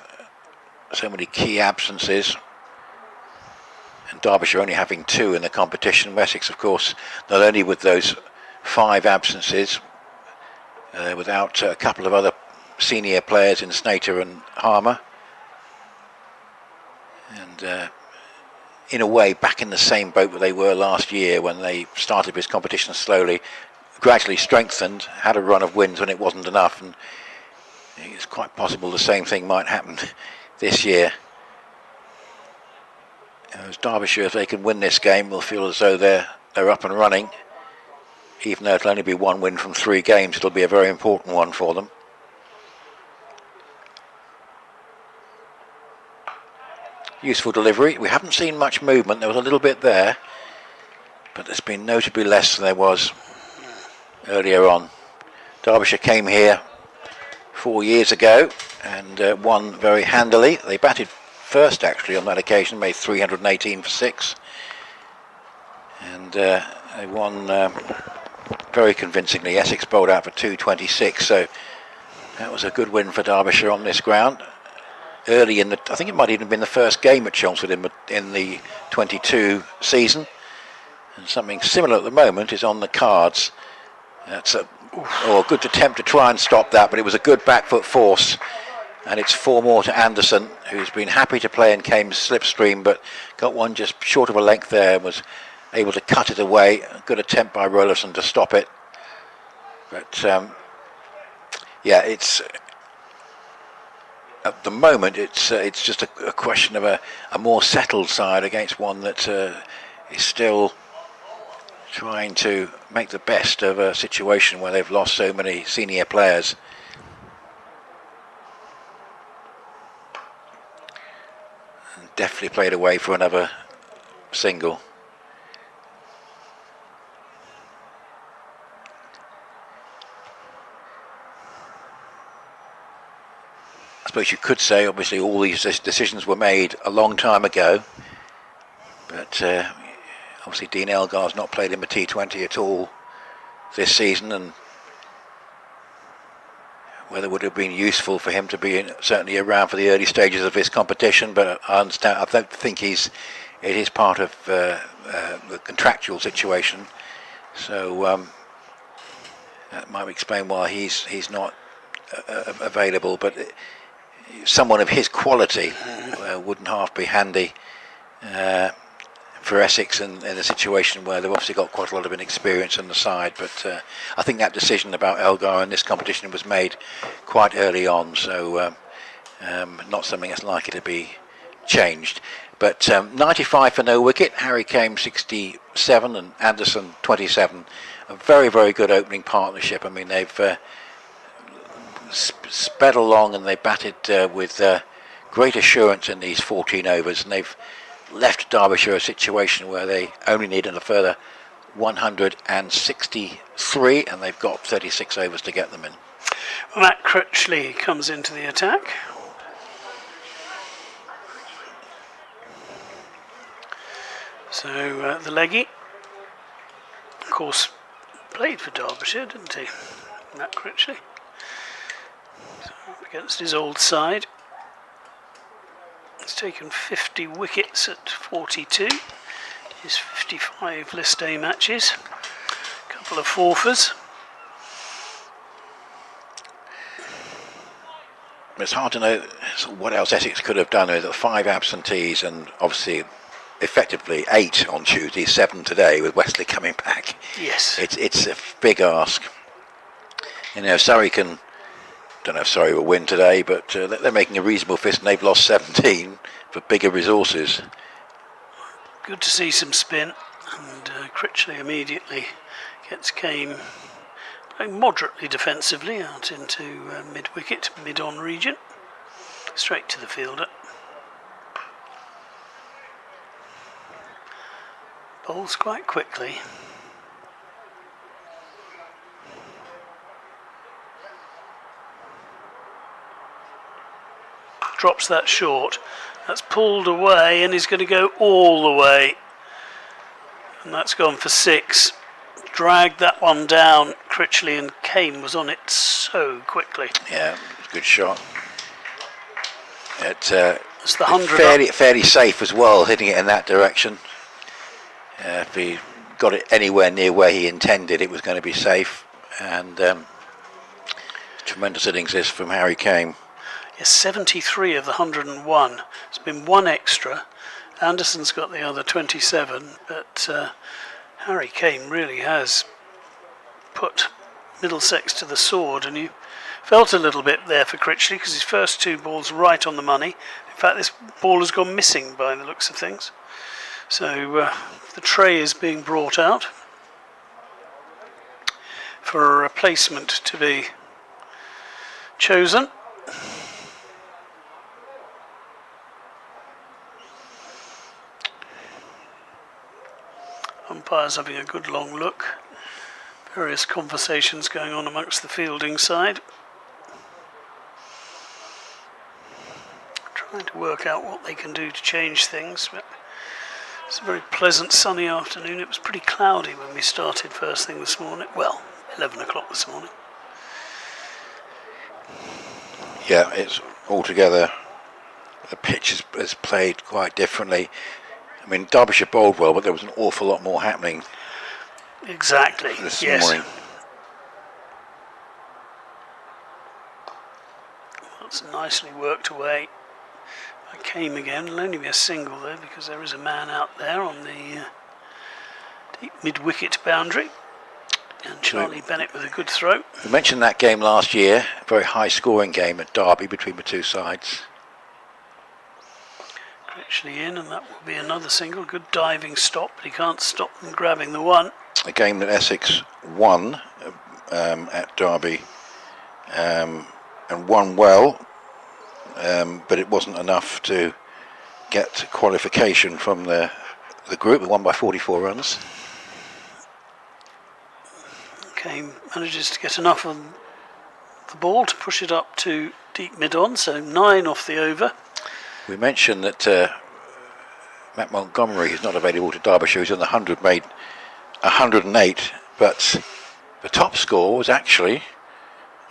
Speaker 2: so many key absences, and Derbyshire only having 2 in the competition, Essex, of course, not only with those 5 absences, without a couple of other senior players in Snater and Harmer, and in a way back in the same boat that they were last year when they started this competition slowly, gradually strengthened, had a run of wins when it wasn't enough, and it's quite possible the same thing might happen this year. As Derbyshire, if they can win this game, will feel as though they're up and running. Even though it'll only be 1 win from 3 games, it'll be a very important one for them. Useful delivery. We haven't seen much movement. There was a little bit there, but there's been notably less than there was earlier on. Derbyshire came here 4 years ago and won very handily. They batted first actually on that occasion, made 318 for 6, and they won very convincingly. Essex bowled out for 226, so that was a good win for Derbyshire on this ground. Early in the, I think it might even have been the first game at Chelmsford in the 22 season, and something similar at the moment is on the cards. That's a good attempt to try and stop that, but it was a good back foot force, and it's 4 more to Anderson, who's been happy to play in Kame's slipstream, but got one just short of a length there and was able to cut it away. A good attempt by Rollifson to stop it, but Yeah, it's at the moment it's just a question of a more settled side against one that is still trying to make the best of a situation where they've lost so many senior players. And definitely played away for another single. I suppose you could say obviously all these decisions were made a long time ago, but obviously Dean Elgar's not played in the T20 at all this season, and whether it would have been useful for him to be certainly around for the early stages of this competition, but I understand, I don't think it is part of the contractual situation, so that might explain why he's not available, but someone of his quality wouldn't half be handy for Essex in a situation where they've obviously got quite a lot of inexperience on the side. But I think that decision about Elgar in this competition was made quite early on, so not something that's likely to be changed. But 95 for no wicket, Harry Kane 67 and Anderson 27. A very, very good opening partnership. I mean, they've sped along and they batted with great assurance in these 14 overs, and they've left Derbyshire a situation where they only need a further 163, and they've got 36 overs to get them in.
Speaker 1: Well, Matt Critchley comes into the attack. So the leggy, of course, played for Derbyshire, didn't he, Matt Critchley? So against his old side. He's taken 50 wickets at 42. His 55 List A matches. A couple of forfers.
Speaker 2: It's hard to know what else Essex could have done with 5 absentees and obviously effectively 8 on Tuesday, 7 today with Wesley coming back.
Speaker 1: Yes.
Speaker 2: It's a big ask. You know, Surrey can, don't know if Surrey will win today, but they're making a reasonable fist and they've lost 17 for bigger resources.
Speaker 1: Good to see some spin, and Critchley immediately gets Kane playing moderately defensively out into mid-wicket, mid-on region, straight to the fielder. Bowls quite quickly. Drops that short. That's pulled away and he's going to go all the way. And that's gone for 6. Dragged that one down. Critchley, and Kane was on it so quickly.
Speaker 2: Yeah, good shot.
Speaker 1: It's the 100
Speaker 2: fairly safe as well, hitting it in that direction. If he got it anywhere near where he intended, it was going to be safe. And tremendous innings this from Harry Kane.
Speaker 1: Yes, 73 of the 101. It's been 1 extra. Anderson's got the other 27, but Harry Kane really has put Middlesex to the sword, and you felt a little bit there for Critchley because his first 2 balls right on the money. In fact, this ball has gone missing by the looks of things. So the tray is being brought out for a replacement to be chosen. Umpires having a good long look. Various conversations going on amongst the fielding side. Trying to work out what they can do to change things. But it's a very pleasant sunny afternoon. It was pretty cloudy when we started first thing this morning. Well, 11 o'clock this morning.
Speaker 2: Yeah, it's altogether, the pitch is played quite differently. I mean, Derbyshire bowled well, but there was an awful lot more happening.
Speaker 1: Exactly.
Speaker 2: This
Speaker 1: yes.
Speaker 2: morning.
Speaker 1: That's nicely worked away. I came again. It'll only be a single though, because there is a man out there on the deep mid-wicket boundary. And Charlie Bennett with a good throw.
Speaker 2: We mentioned that game last year, a very high-scoring game at Derby between the two sides.
Speaker 1: Actually in, and that will be another single. Good diving stop, but he can't stop them grabbing the one.
Speaker 2: A game that Essex won at Derby, and won well, but it wasn't enough to get qualification from the group. They won by 44 runs.
Speaker 1: Okay, manages to get enough of the ball to push it up to deep mid-on, so 9 off the over.
Speaker 2: We mentioned that Matt Montgomery is not available to Derbyshire. He's on the 100, made 108, but the top score was actually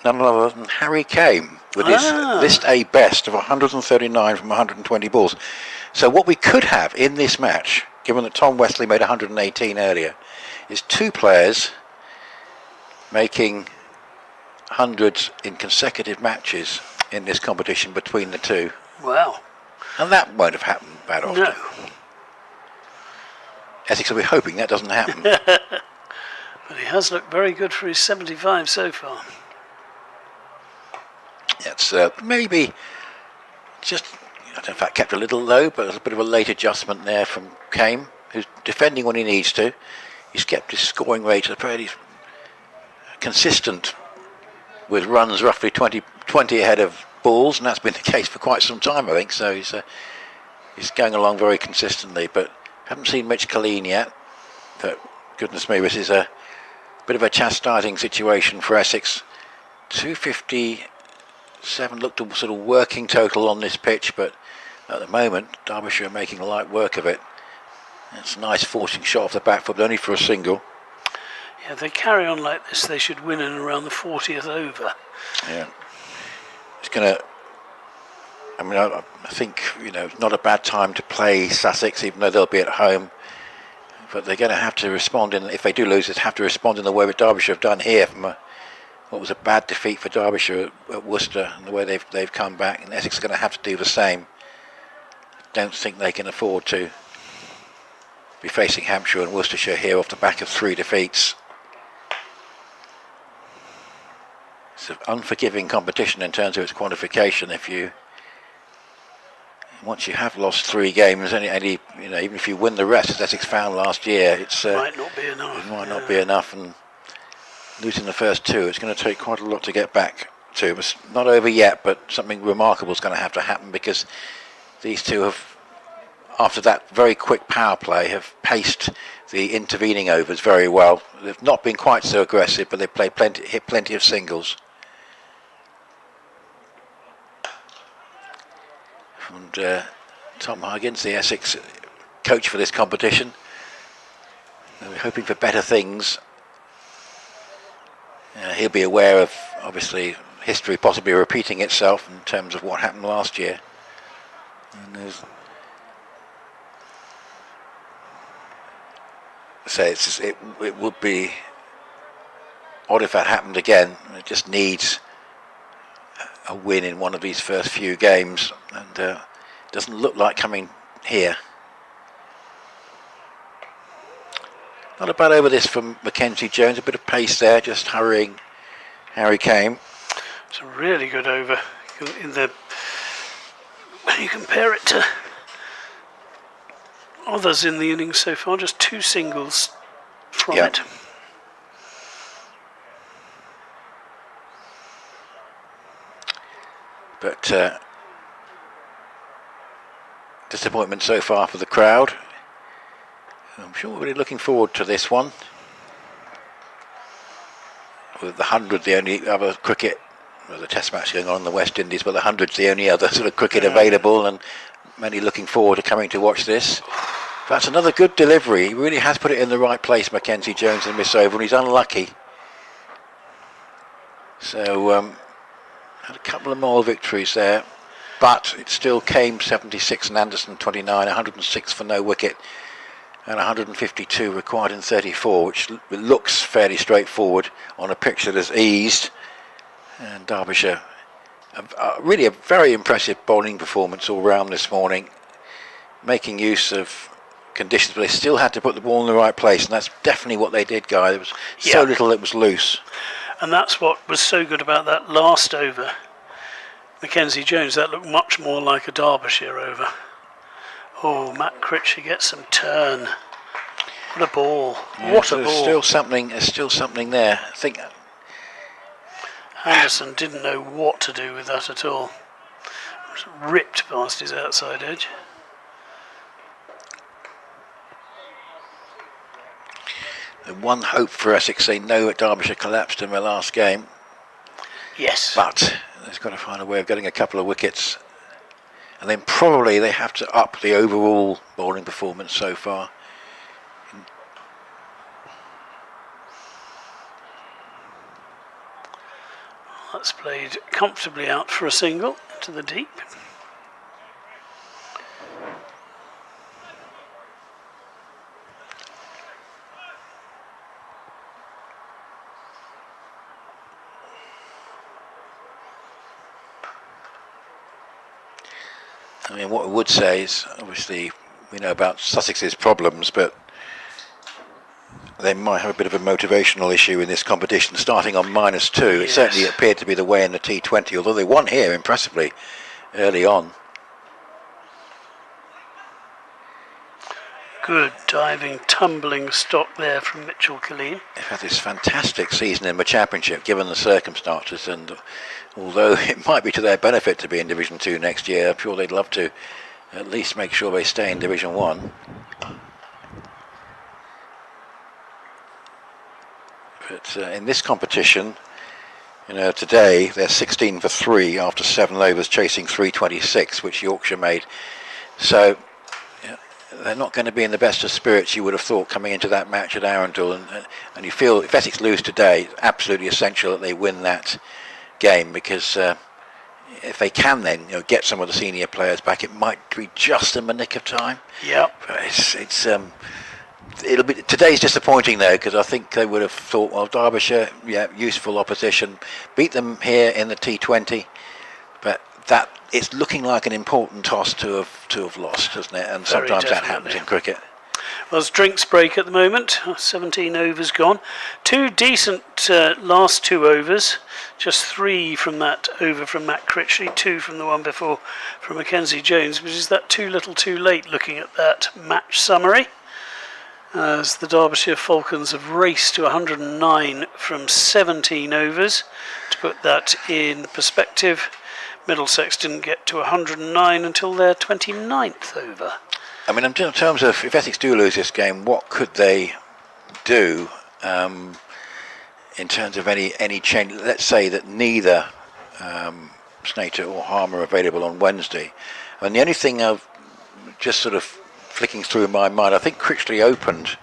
Speaker 2: none other than Harry Kane with his list A best of 139 from 120 balls. So what we could have in this match, given that Tom Wesley made 118 earlier, is two players making hundreds in consecutive matches in this competition between the two.
Speaker 1: Wow.
Speaker 2: And that won't have happened that often.
Speaker 1: No.
Speaker 2: Essex will be hoping that doesn't happen.
Speaker 1: But he has looked very good for his 75 so far.
Speaker 2: It's maybe just, I don't know if that kept a little low, but there's a bit of a late adjustment there from Kane, who's defending when he needs to. He's kept his scoring rate fairly consistent with runs roughly 20 ahead of balls, and that's been the case for quite some time, I think. So he's going along very consistently, but haven't seen Mitch Colleen yet. But goodness me, this is a bit of a chastising situation for Essex. 257 looked a sort of working total on this pitch, but at the moment Derbyshire are making light work of it. It's a nice forcing shot off the back foot, but only for a single.
Speaker 1: Yeah, if they carry on like this, they should win in around the 40th over.
Speaker 2: Yeah. It's going to, I mean, I think, it's not a bad time to play Sussex, even though they'll be at home. But they're going to have to respond, if they do lose, they have to respond in the way that Derbyshire have done here from what was a bad defeat for Derbyshire at Worcester, and the way they've come back. And Essex are going to have to do the same. I don't think they can afford to be facing Hampshire and Worcestershire here off the back of 3 defeats. It's an unforgiving competition in terms of its qualification. Once you have lost 3 games, even if you win the rest, as Essex found last year, it
Speaker 1: might not be enough.
Speaker 2: It might not be enough, and losing the first 2, it's going to take quite a lot to get back to. It's not over yet, but something remarkable is going to have to happen, because these two have, after that very quick power play, have paced the intervening overs very well. They've not been quite so aggressive, but they've hit plenty of singles. And Tom Huggins, the Essex coach for this competition, we're hoping for better things. He'll be aware of, obviously, history possibly repeating itself in terms of what happened last year. And it would be odd if that happened again. It just needs a win in one of these first few games, and it doesn't look like coming here. Not a bad over this from Mackenzie Jones, a bit of pace there, just hurrying Harry Kane.
Speaker 1: It's a really good over. When you compare it to others in the innings so far, just 2 singles from it.
Speaker 2: But disappointment so far for the crowd. I'm sure we're really looking forward to this one. With the 100, the only other cricket, well, the test match going on in the West Indies, but the 100's the only other sort of cricket available, and many looking forward to coming to watch this. That's another good delivery. He really has put it in the right place, Mackenzie Jones, in this over, and he's unlucky. So, had a couple of more victories there, but it still came 76 and Anderson 29, 106 for no wicket, and 152 required in 34, which looks fairly straightforward on a pitch that has eased. And Derbyshire, really a very impressive bowling performance all round this morning, making use of conditions, but they still had to put the ball in the right place, and that's definitely what they did, Guy. There was so little that was loose.
Speaker 1: And that's what was so good about that last over. Mackenzie Jones, that looked much more like a Derbyshire over. Oh, Matt Critchley gets some turn. What a ball.
Speaker 2: Yeah,
Speaker 1: what
Speaker 2: so
Speaker 1: a ball.
Speaker 2: There's still something there. I think
Speaker 1: Anderson didn't know what to do with that at all. It was ripped past his outside edge.
Speaker 2: the one hope for Essex, they know that Derbyshire collapsed in their last game.
Speaker 1: Yes.
Speaker 2: But they've got to find a way of getting a couple of wickets. And then probably they have to up the overall bowling performance so far.
Speaker 1: That's played comfortably out for a single to the deep.
Speaker 2: I mean, what I would say is, obviously, we know about Sussex's problems, but they might have a bit of a motivational issue in this competition, starting on -2.
Speaker 1: Yes.
Speaker 2: It certainly appeared to be the way in the T20, although they won here impressively early on.
Speaker 1: Good diving, tumbling stop there from Mitchell Killeen.
Speaker 2: They've had this fantastic season in the Championship, given the circumstances, and although it might be to their benefit to be in Division 2 next year, I'm sure they'd love to at least make sure they stay in Division 1. But in this competition, you know, today they're 16 for 3 after 7 overs, chasing 326, which Yorkshire made. So yeah, they're not going to be in the best of spirits, you would have thought, coming into that match at Arundel. And you feel if Essex lose today, it's absolutely essential that they win that game, because if they can then, you know, get some of the senior players back, it might be just in the nick of time.
Speaker 1: Yep.
Speaker 2: But it'll be, today's disappointing though, because I think they would have thought, well, Derbyshire, yeah, useful opposition, beat them here in the T20, but that it's looking like an important toss to have lost, doesn't it? And
Speaker 1: Very
Speaker 2: sometimes that
Speaker 1: definitely.
Speaker 2: happens in cricket.
Speaker 1: Well, it's drinks break at the moment. 17 overs gone. 2 decent last 2 overs. Just 3 from that over from Matt Critchley, 2 from the one before from Mackenzie Jones. But is that too little too late, looking at that match summary? As the Derbyshire Falcons have raced to 109 from 17 overs. To put that in perspective, Middlesex didn't get to 109 until their 29th over.
Speaker 2: I mean, in terms of, if Essex do lose this game, what could they do in terms of any change? Let's say that neither Snater or Harmer are available on Wednesday. And the only thing I've just sort of flicking through my mind, I think Critchley opened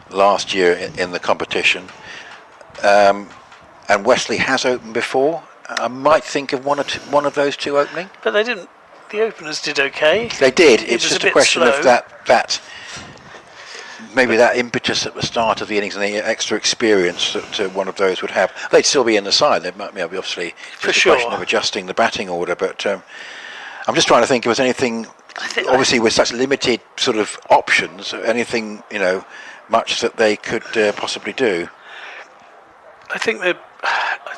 Speaker 2: last year in the competition, and Wesley has opened before. I might think of one of those two opening.
Speaker 1: But they didn't. The openers did okay.
Speaker 2: They did.
Speaker 1: It
Speaker 2: It's
Speaker 1: was
Speaker 2: just
Speaker 1: a
Speaker 2: a
Speaker 1: bit
Speaker 2: question
Speaker 1: slow.
Speaker 2: of that maybe that impetus at the start of the innings and the extra experience that one of those would have. They'd still be in the side. They might be obviously
Speaker 1: For
Speaker 2: just a
Speaker 1: sure.
Speaker 2: question of adjusting the batting order. But I'm just trying to think if there's anything. Obviously, with such limited sort of options, anything, you know, much that they could possibly do.
Speaker 1: I think that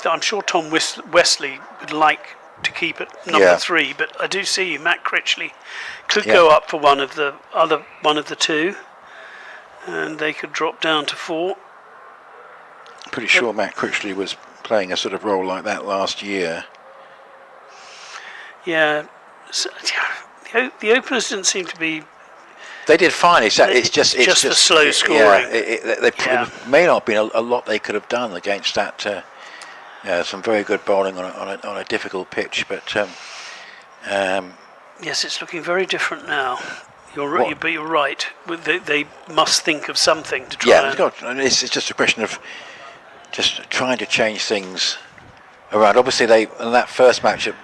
Speaker 1: I'm sure Tom Wesley would like to keep it number 3, but I do see Matt Critchley could go up for one of the two, and they could drop down to 4.
Speaker 2: Pretty sure Matt Critchley was playing a sort of role like that last year.
Speaker 1: Yeah, so, the openers didn't seem to be.
Speaker 2: They did fine. It's just
Speaker 1: the slow scoring.
Speaker 2: It may not have been a lot they could have done against that. Some very good bowling on a difficult pitch, but
Speaker 1: Yes, it's looking very different now. You're right. They must think of something to try.
Speaker 2: Yeah, it's just a question of just trying to change things around. Obviously, in that first match at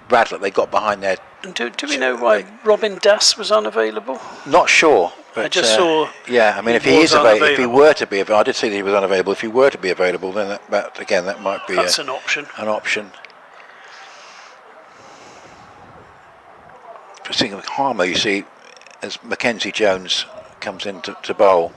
Speaker 2: Radlett, they got behind their.
Speaker 1: And do we know why Robin Das was unavailable?
Speaker 2: Not sure. But,
Speaker 1: I just saw.
Speaker 2: Yeah, I mean, if he is available, if he were to be available, I did see that he was unavailable. If he were to be available, then that might be
Speaker 1: That's an option.
Speaker 2: An option. Just thinking of Harmer, you see, as Mackenzie Jones comes in to bowl.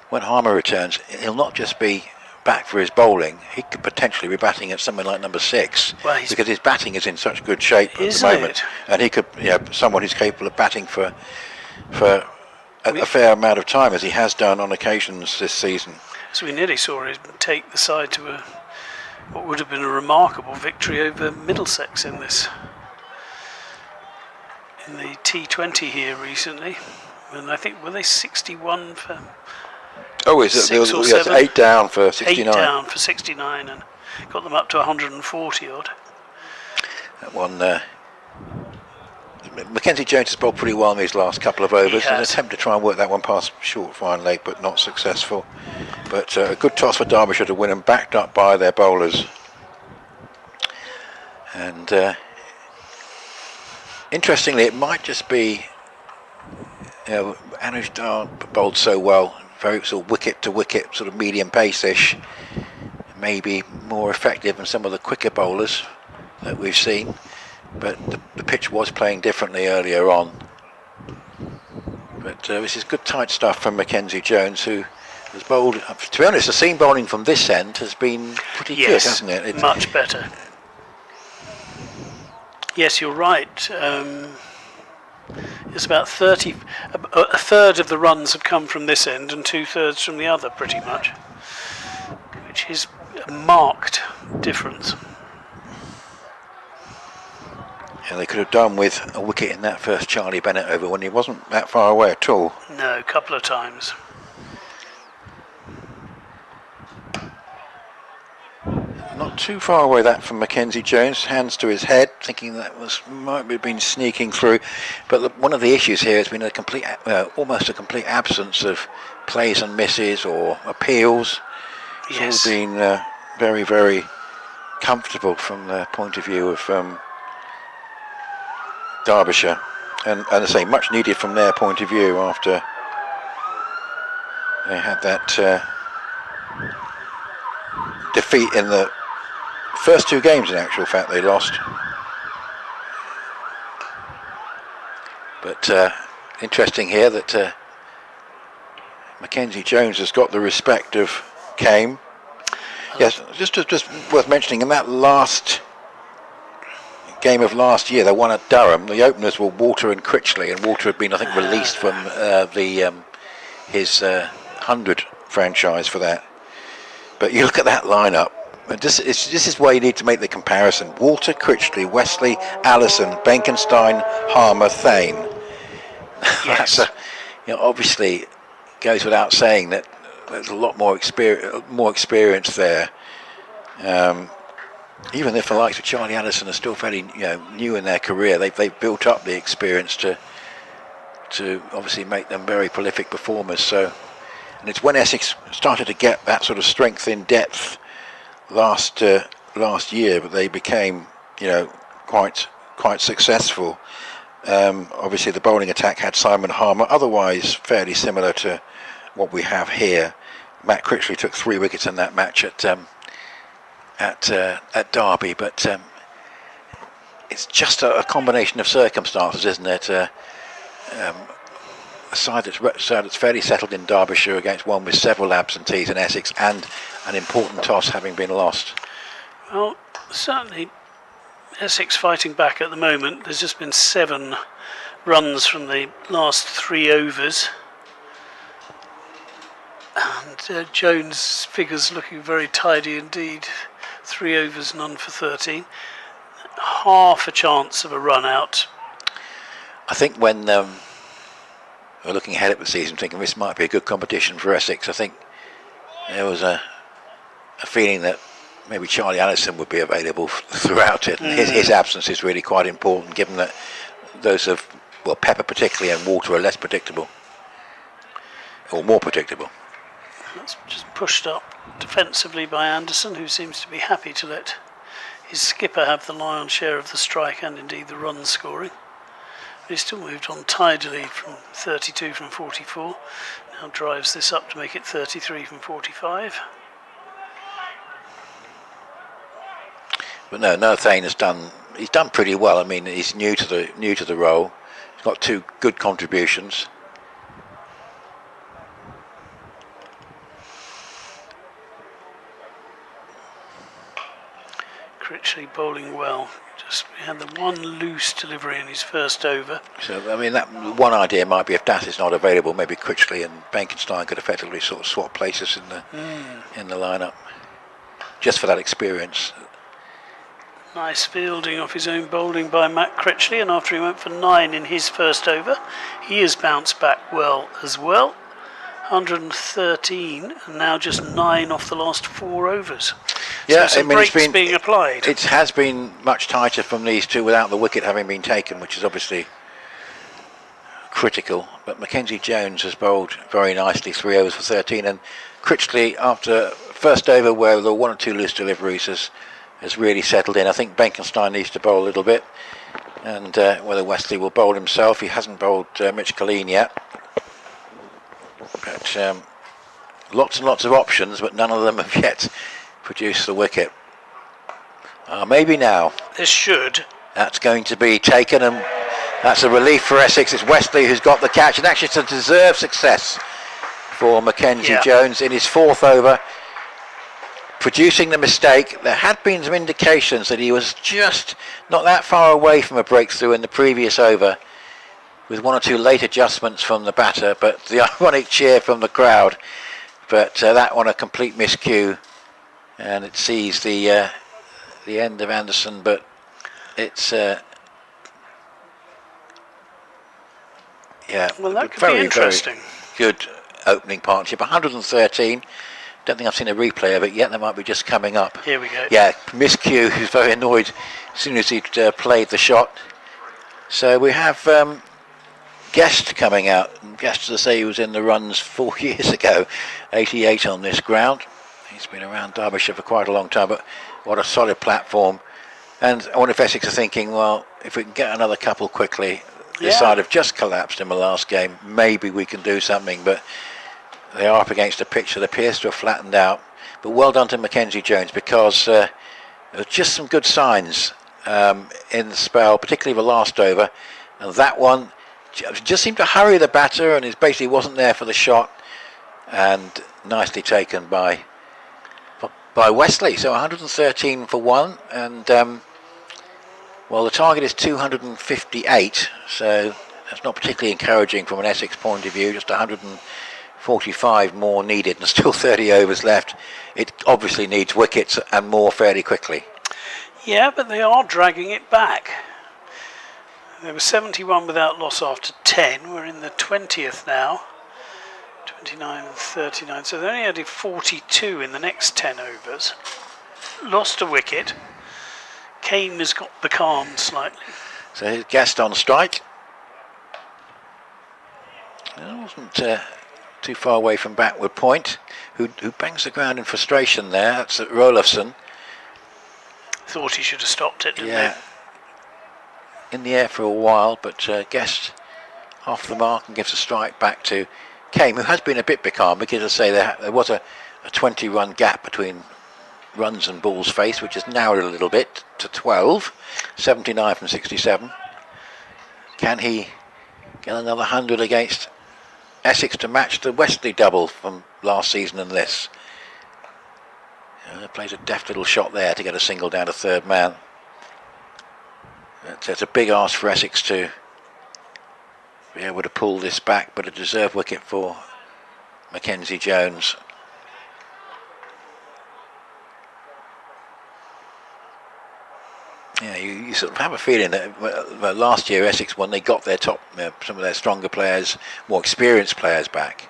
Speaker 2: When Harmer returns, he'll not just be back for his bowling, he could potentially be batting at something like number 6, because his batting is in such good shape at the moment, and he could, someone who's capable of batting for a fair amount of time, as he has done on occasions this season.
Speaker 1: So we nearly saw him take the side to what would have been a remarkable victory over Middlesex in the T20 here recently, and I think were they 61 for.
Speaker 2: Oh, is it?
Speaker 1: Six or seven?
Speaker 2: 8 down for 69.
Speaker 1: 8 down for 69, and got them up to 140 odd.
Speaker 2: That one, Mackenzie Jones has bowled pretty well in these last couple of overs. An attempt to try and work that one past short fine leg, but not successful. But a good toss for Derbyshire to win, and backed up by their bowlers. And interestingly, it might just be, Anuj Dar bowled so well, very sort of wicket to wicket, sort of medium pace-ish, maybe more effective than some of the quicker bowlers that we've seen. But the pitch was playing differently earlier on. But this is good tight stuff from Mackenzie Jones, who has bowled. To be honest, the seam bowling from this end has been pretty good, hasn't it?
Speaker 1: Much better. Yes, you're right. It's about a third of the runs have come from this end and 2/3 from the other, pretty much, which is a marked difference.
Speaker 2: Yeah, they could have done with a wicket in that first Charlie Bennett over when he wasn't that far away at all.
Speaker 1: No, a couple of times.
Speaker 2: Not too far away that from Mackenzie Jones, hands to his head, thinking that might have been sneaking through. But one of the issues here has been almost a complete absence of plays and misses or appeals. It's all been very, very comfortable from the point of view of Derbyshire, and I say much needed from their point of view after they had that defeat in the first 2 games. In actual fact, they lost. But interesting here that Mackenzie Jones has got the respect of Kame. Yes, just worth mentioning, in that last game of last year, they won at Durham. The openers were Walter and Critchley, and Walter had been, I think, released from his 100 franchise for that. But you look at that lineup, and this is where you need to make the comparison. Walter, Critchley, Wesley, Allison, Benkenstein, Harmer, Thane.
Speaker 1: Yes.
Speaker 2: That's obviously goes without saying that there's a lot more experience there. Even if the likes of Charlie Allison are still fairly new in their career, they've built up the experience to obviously make them very prolific performers. So, and it's when Essex started to get that sort of strength in depth last year, but they became quite successful. Obviously, the bowling attack had Simon Harmer, otherwise fairly similar to what we have here. Matt Critchley took 3 wickets in that match at Derby, but it's just a combination of circumstances, isn't it? A side that's fairly settled in Derbyshire against one with several absentees in Essex, and an important toss having been lost.
Speaker 1: Well, certainly Essex fighting back at the moment. There's just been 7 runs from the last 3 overs. And Jones' figures looking very tidy indeed. 3 overs, none for 13. Half a chance of a run out.
Speaker 2: I think when we're looking ahead at the season, thinking this might be a good competition for Essex, I think there was a feeling that maybe Charlie Allison would be available throughout it. And his absence is really quite important, given that those of Pepper particularly and Walter are less predictable, or more predictable.
Speaker 1: That's just pushed up defensively by Anderson, who seems to be happy to let his skipper have the lion's share of the strike and indeed the run scoring. But he's still moved on tidily from 32 from 44. Now drives this up to make it 33 from 45.
Speaker 2: But no, Thane has done pretty well. I mean, he's new to the role. He's got 2 good contributions.
Speaker 1: Critchley bowling well. Just had the one loose delivery in his first over.
Speaker 2: So, I mean, that one idea might be if Dat is not available, maybe Critchley and Benkenstein could effectively sort of swap places in the lineup, just for that experience.
Speaker 1: Nice fielding off his own bowling by Matt Critchley, and after he went for 9 in his first over, he has bounced back well as well. 113 and now just 9 off the last 4 overs.
Speaker 2: Yeah,
Speaker 1: so some breaks being applied.
Speaker 2: It has been much tighter from these two without the wicket having been taken, which is obviously critical. But Mackenzie Jones has bowled very nicely, 3 overs for 13, and Critchley, after first over where there were 1 or 2 loose deliveries, has really settled in. I think Benkenstein needs to bowl a little bit, and whether Wesley will bowl himself. He hasn't bowled Mitch Colleen yet. But lots and lots of options, but none of them have yet produced the wicket. Maybe now.
Speaker 1: This should.
Speaker 2: That's going to be taken, and that's a relief for Essex. It's Wesley who's got the catch, and actually it's a deserved success for Mackenzie Jones in his 4th over, producing the mistake. There had been some indications that he was just not that far away from a breakthrough in the previous over, with 1 or 2 late adjustments from the batter, but the ironic cheer from the crowd. But that one a complete miscue, and it sees the end of Anderson. But it's
Speaker 1: well, that could
Speaker 2: very,
Speaker 1: be interesting.
Speaker 2: Very good opening partnership. 113. Don't think I've seen a replay of it yet. They might be just coming up.
Speaker 1: Here we go.
Speaker 2: Yeah, miscue. Who's very annoyed as soon as he'd played the shot. So we have Guest coming out. And Guest, as I say, he was in the runs 4 years ago, 88 on this ground. He's been around Derbyshire for quite a long time, but what a solid platform. And I wonder if Essex are thinking, well, if we can get another couple quickly, this side have just collapsed in the last game, maybe we can do something, but they are up against a pitch that appears to have flattened out. But well done to Mackenzie Jones, because there were just some good signs in the spell, particularly the last over, and that one just seemed to hurry the batter, and it basically wasn't there for the shot, and nicely taken by Wesley. So 113 for 1, and well, the target is 258, so that's not particularly encouraging from an Essex point of view. Just 145 more needed, and still 30 overs left. It obviously needs wickets and more fairly quickly.
Speaker 1: Yeah, but they are dragging it back. There were 71 without loss after 10. We're in the 20th now. 29 and 39. So they only added 42 in the next 10 overs. Lost a wicket. Kane has got the calm slightly.
Speaker 2: So his Guest on strike. It wasn't too far away from backward point. Who bangs the ground in frustration there. That's Rolofsson.
Speaker 1: Thought he should have stopped it, didn't
Speaker 2: he? In the air for a while, but Guest off the mark and gives a strike back to Kane, who has been a bit becalmed, because as I say there was a 20-run gap between runs and balls faced, which has narrowed a little bit to 12, 79 from 67. Can he get another 100 against Essex to match the Wesley double from last season and this? Plays a deft little shot there to get a single down to third man. It's a big ask for Essex to be able to pull this back, but a deserved wicket for Mackenzie Jones. Yeah, you sort of have a feeling that last year Essex, when they got their top, some of their stronger players, more experienced players back,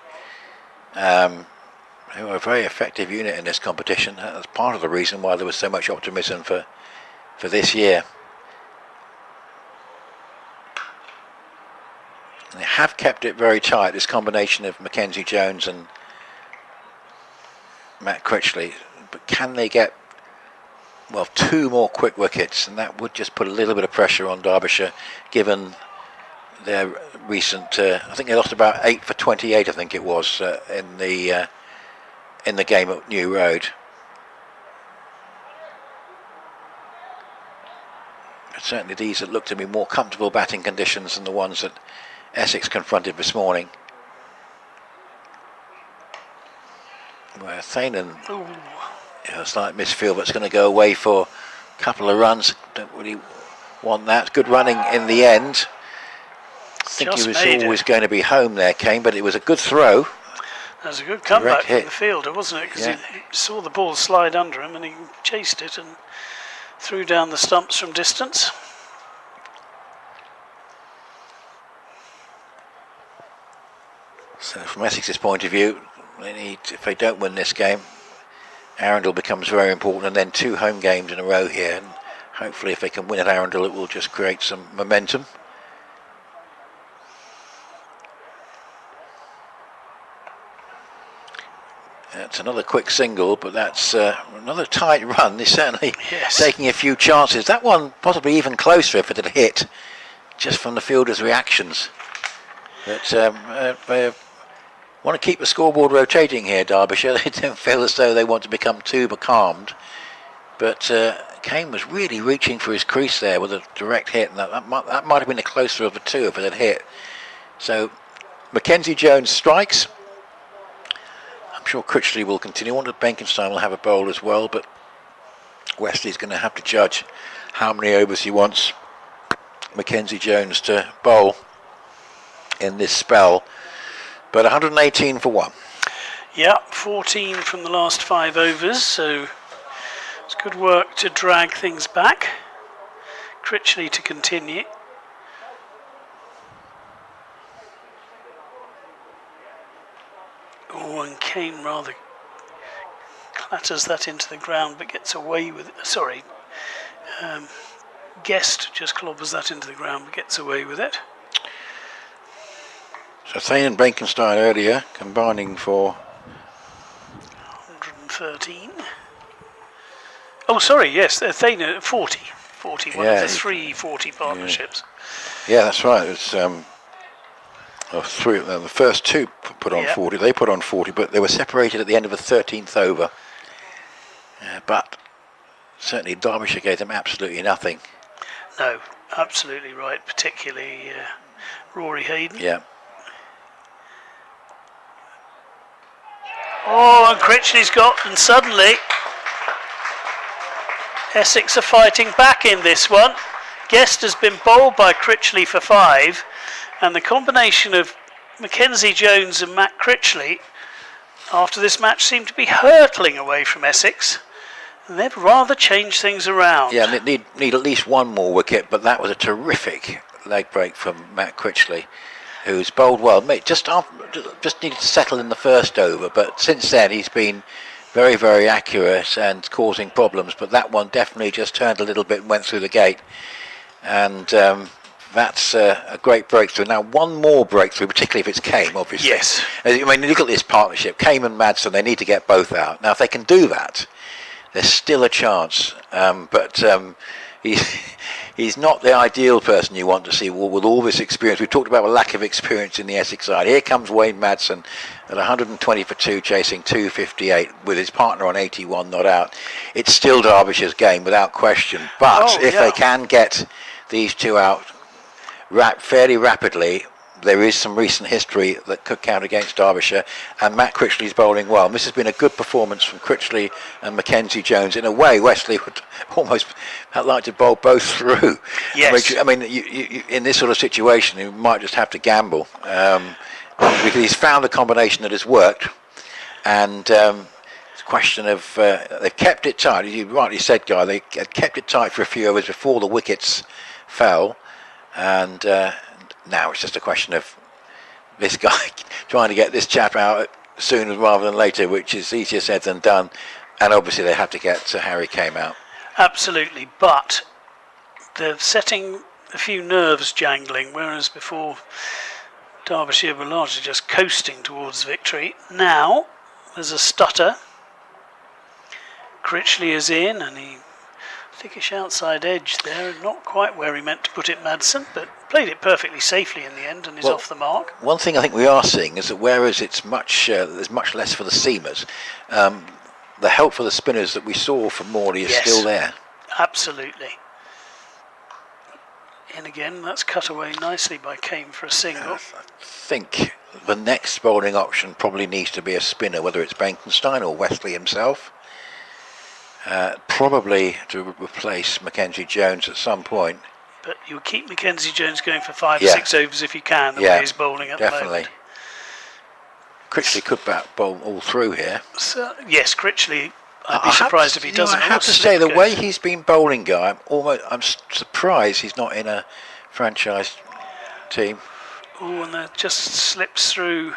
Speaker 2: they were a very effective unit in this competition. That's part of the reason why there was so much optimism for this year. And they have kept it very tight, this combination of Mackenzie Jones and Matt Critchley. But can they get, well, 2 more quick wickets? And that would just put a little bit of pressure on Derbyshire, given their recent, I think they lost about 8 for 28, I think it was, in the game at New Road. But certainly these that look to be more comfortable batting conditions than the ones that Essex confronted this morning. Where Thanen, a slight misfield, but it's going to go away for couple of runs, don't really want that. Good running in the end. I think
Speaker 1: Just
Speaker 2: he was
Speaker 1: made
Speaker 2: always
Speaker 1: it.
Speaker 2: going to be home there, Kane, but it was a good throw.
Speaker 1: That was a good comeback
Speaker 2: hit.
Speaker 1: from the fielder, wasn't it? Because
Speaker 2: Yeah.
Speaker 1: he saw the ball slide under him and he chased it and threw down the stumps from distance.
Speaker 2: So from Essex's point of view, if they don't win this game, Arundel becomes very important, and then 2 home games in a row here. And hopefully if they can win at Arundel, it will just create some momentum. That's another quick single, but that's another tight run. They're certainly taking a few chances. That one possibly even closer if it had hit, just from the fielder's reactions. But they want to keep the scoreboard rotating here, Derbyshire. They don't feel as though they want to become too becalmed. But Kane was really reaching for his crease there with a direct hit, and that might have been the closer of the two if it had hit. So Mackenzie Jones strikes. I'm sure Critchley will continue. I wonder if Benkenstein will have a bowl as well, but Wesley's going to have to judge how many overs he wants Mackenzie Jones to bowl in this spell. But 118 for 1.
Speaker 1: Yeah, 14 from the last 5 overs, so it's good work to drag things back. Critchley to continue. Oh, and Kane rather clatters that into the ground but gets away with it. Sorry, Guest just clobbers that into the ground but gets away with it.
Speaker 2: So Thane and Benkenstein earlier combining for
Speaker 1: 113. Oh, sorry, yes, Thane 40. 40, one of the 3 40 partnerships.
Speaker 2: Yeah, that's right. It's the first 2 put on 40. They put on 40, but they were separated at the end of the 13th over. But certainly Derbyshire gave them absolutely nothing.
Speaker 1: No, absolutely right, particularly Rory Hayden.
Speaker 2: Yeah.
Speaker 1: Oh, and Critchley's got, and suddenly Essex are fighting back in this one. Guest has been bowled by Critchley for 5, and the combination of Mackenzie Jones and Matt Critchley after this match seem to be hurtling away from Essex, and they've rather changed things around.
Speaker 2: Yeah, and they need at least one more wicket, but that was a terrific leg break from Matt Critchley, who's bowled well. Just needed to settle in the first over, but since then he's been very, very accurate and causing problems. But that one definitely just turned a little bit and went through the gate, and that's a great breakthrough. Now, one more breakthrough, particularly if it's Kame, obviously.
Speaker 1: Yes.
Speaker 2: I mean, look at this partnership. Kame and Madsen, they need to get both out. Now, if they can do that, there's still a chance. But he's not the ideal person you want to see with all this experience. We've talked about a lack of experience in the Essex side. Here comes Wayne Madsen at 120 for 2, chasing 258 with his partner on 81 not out. It's still Derbyshire's game without question. But if they can get these 2 out fairly rapidly, there is some recent history that could count against Derbyshire, and Matt Critchley's bowling well. And this has been a good performance from Critchley and Mackenzie Jones. In a way, Wesley would almost like to bowl both through.
Speaker 1: Yes.
Speaker 2: I mean, you, in this sort of situation, you might just have to gamble, because he's found a combination that has worked, and it's a question of they've kept it tight. As you rightly said, Guy, they had kept it tight for a few overs before the wickets fell, and now it's just a question of this guy trying to get this chap out sooner rather than later, which is easier said than done. And obviously they have to get Harry Kame out.
Speaker 1: Absolutely, but they're setting a few nerves jangling, whereas before Derbyshire were largely just coasting towards victory. Now there's a stutter. Critchley is in, and he thickish outside edge there, not quite where he meant to put it, Madsen, but played it perfectly safely in the end and is off the mark.
Speaker 2: One thing I think we are seeing is that whereas it's there's much less for the seamers, the help for the spinners that we saw from Morley is still there.
Speaker 1: Absolutely. And again, that's cut away nicely by Kame for a single.
Speaker 2: I think the next bowling option probably needs to be a spinner, whether it's Benkenstein or Wesley himself. probably to replace Mackenzie Jones at some point.
Speaker 1: But you'll keep Mackenzie Jones going for 5 or
Speaker 2: Yeah.
Speaker 1: 6 overs if you can, the way he's bowling at the
Speaker 2: definitely.
Speaker 1: moment.
Speaker 2: Critchley could bowl all through here.
Speaker 1: So, yes, Critchley, I'd be surprised if he doesn't.
Speaker 2: I have to say, the way he's been bowling, Guy, I'm surprised he's not in a franchise team.
Speaker 1: Oh, and that just slips through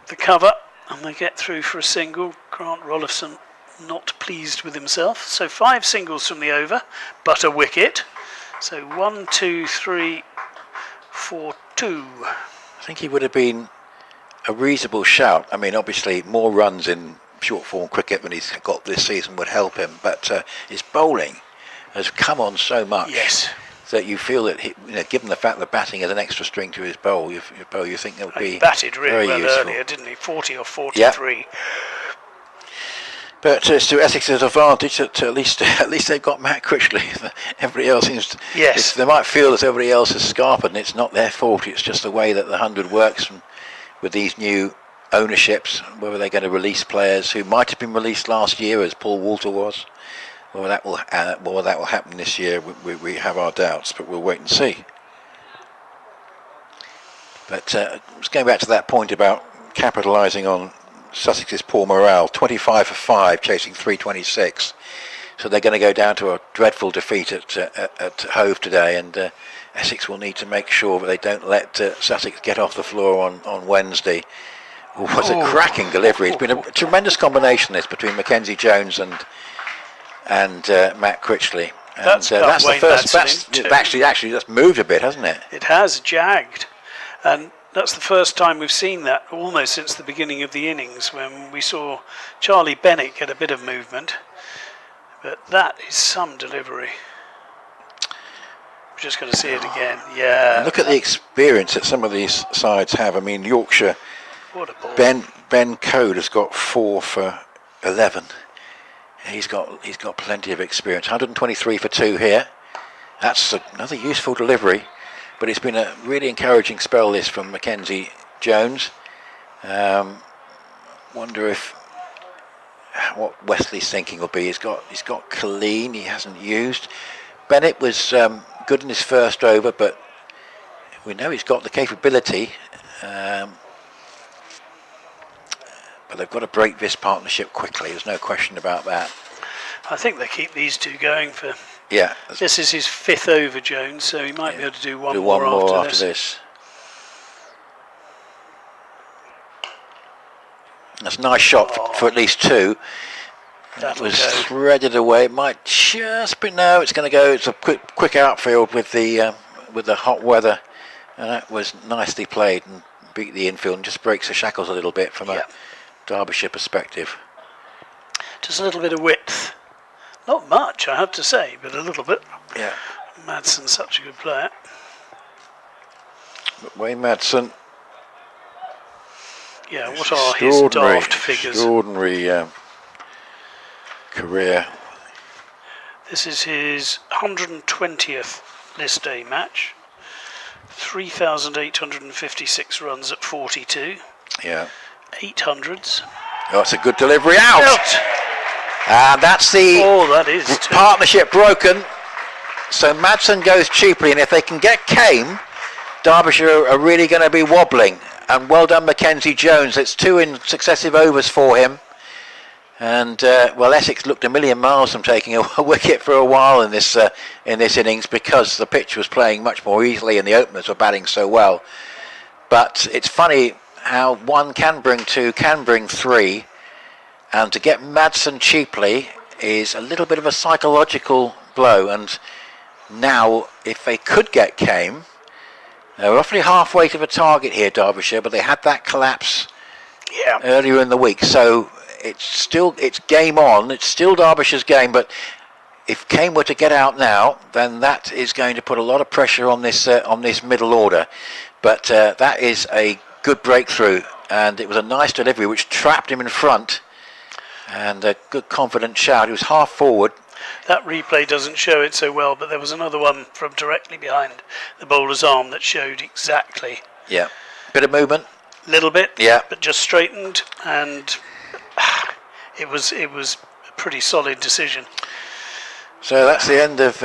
Speaker 1: the cover, and they get through for a single. Grant Rolifson not pleased with himself. So 5 singles from the over, but a wicket. So 1, 2, 3, 4, 2.
Speaker 2: I think he would have been a reasonable shout. I mean, obviously, more runs in short form cricket than he's got this season would help him, but his bowling has come on so much.
Speaker 1: Yes.
Speaker 2: That you feel that, given the fact that batting is an extra string to his bowl, you think it would be
Speaker 1: he batted really
Speaker 2: very
Speaker 1: well
Speaker 2: useful.
Speaker 1: earlier, didn't he? 40 or 43.
Speaker 2: Yep. But it's to Essex's advantage that at least they've got Matt Critchley. Everybody else seems to,
Speaker 1: Yes.
Speaker 2: they might feel that everybody else is scarpered, and it's not their fault. It's just the way that the 100 works with these new ownerships. Whether they're going to release players who might have been released last year, as Paul Walter was, whether that will happen this year, we have our doubts. But we'll wait and see. But just going back to that point about capitalising on Sussex's poor morale, 25 for 5, chasing 326. So they're going to go down to a dreadful defeat at Hove today, and Essex will need to make sure that they don't let Sussex get off the floor on Wednesday. What a cracking delivery! It's been a tremendous combination this between Mackenzie Jones and Matt Critchley. And
Speaker 1: That's
Speaker 2: the first. Actually, that's moved a bit, hasn't it?
Speaker 1: It has jagged, and that's the first time we've seen that almost since the beginning of the innings, when we saw Charlie Bennett get a bit of movement. But that is some delivery. We're just going to see it again. Yeah.
Speaker 2: And look at the experience that some of these sides have. I mean, Yorkshire.
Speaker 1: What a ball.
Speaker 2: Ben Code has got 4 for 11. He's got plenty of experience. 123 for 2 here. That's another useful delivery. But it's been a really encouraging spell this from Mackenzie Jones. Wonder what Wesley's thinking will be. He's got Colleen he hasn't used. Bennett was good in his first over, but we know he's got the capability. But they've got to break this partnership quickly. There's no question about that.
Speaker 1: I think they keep these two going for.
Speaker 2: Yeah.
Speaker 1: This is his 5th over, Jones, so he might be able to do one
Speaker 2: more
Speaker 1: after
Speaker 2: after this. That's a nice shot for at least 2. That was threaded away. It might just be it's going to go. It's a quick outfield with the hot weather, and that was nicely played and beat the infield and just breaks the shackles a little bit from a Derbyshire perspective.
Speaker 1: Just a little bit of width. Not much, I have to say, but a little bit.
Speaker 2: Yeah.
Speaker 1: Madsen's such a good player.
Speaker 2: But Wayne Madsen.
Speaker 1: Yeah, what are his daft figures?
Speaker 2: Extraordinary career.
Speaker 1: This is his 120th list day match. 3,856 runs at 42.
Speaker 2: Yeah.
Speaker 1: 800s.
Speaker 2: Oh, it's a good delivery out. And that's the partnership broken. So Madsen goes cheaply, and if they can get Kame, Derbyshire are really going to be wobbling. And well done, Mackenzie Jones. It's 2 in successive overs for him. And Essex looked a million miles from taking a wicket for a while in this innings, because the pitch was playing much more easily and the openers were batting so well. But it's funny how 1 can bring 2, can bring 3. And to get Madsen cheaply is a little bit of a psychological blow. And now, if they could get Kame, they're roughly halfway to the target here, Derbyshire, but they had that collapse earlier in the week. So it's game on. It's still Derbyshire's game, but if Kame were to get out now, then that is going to put a lot of pressure on this middle order. But that is a good breakthrough, and it was a nice delivery which trapped him in front. And a good confident shout. He was half forward.
Speaker 1: That replay doesn't show it so well, but there was another one from directly behind the bowler's arm that showed exactly.
Speaker 2: Yeah. Bit of movement.
Speaker 1: Little bit.
Speaker 2: Yeah.
Speaker 1: But just straightened, and it was a pretty solid decision.
Speaker 2: So that's the end of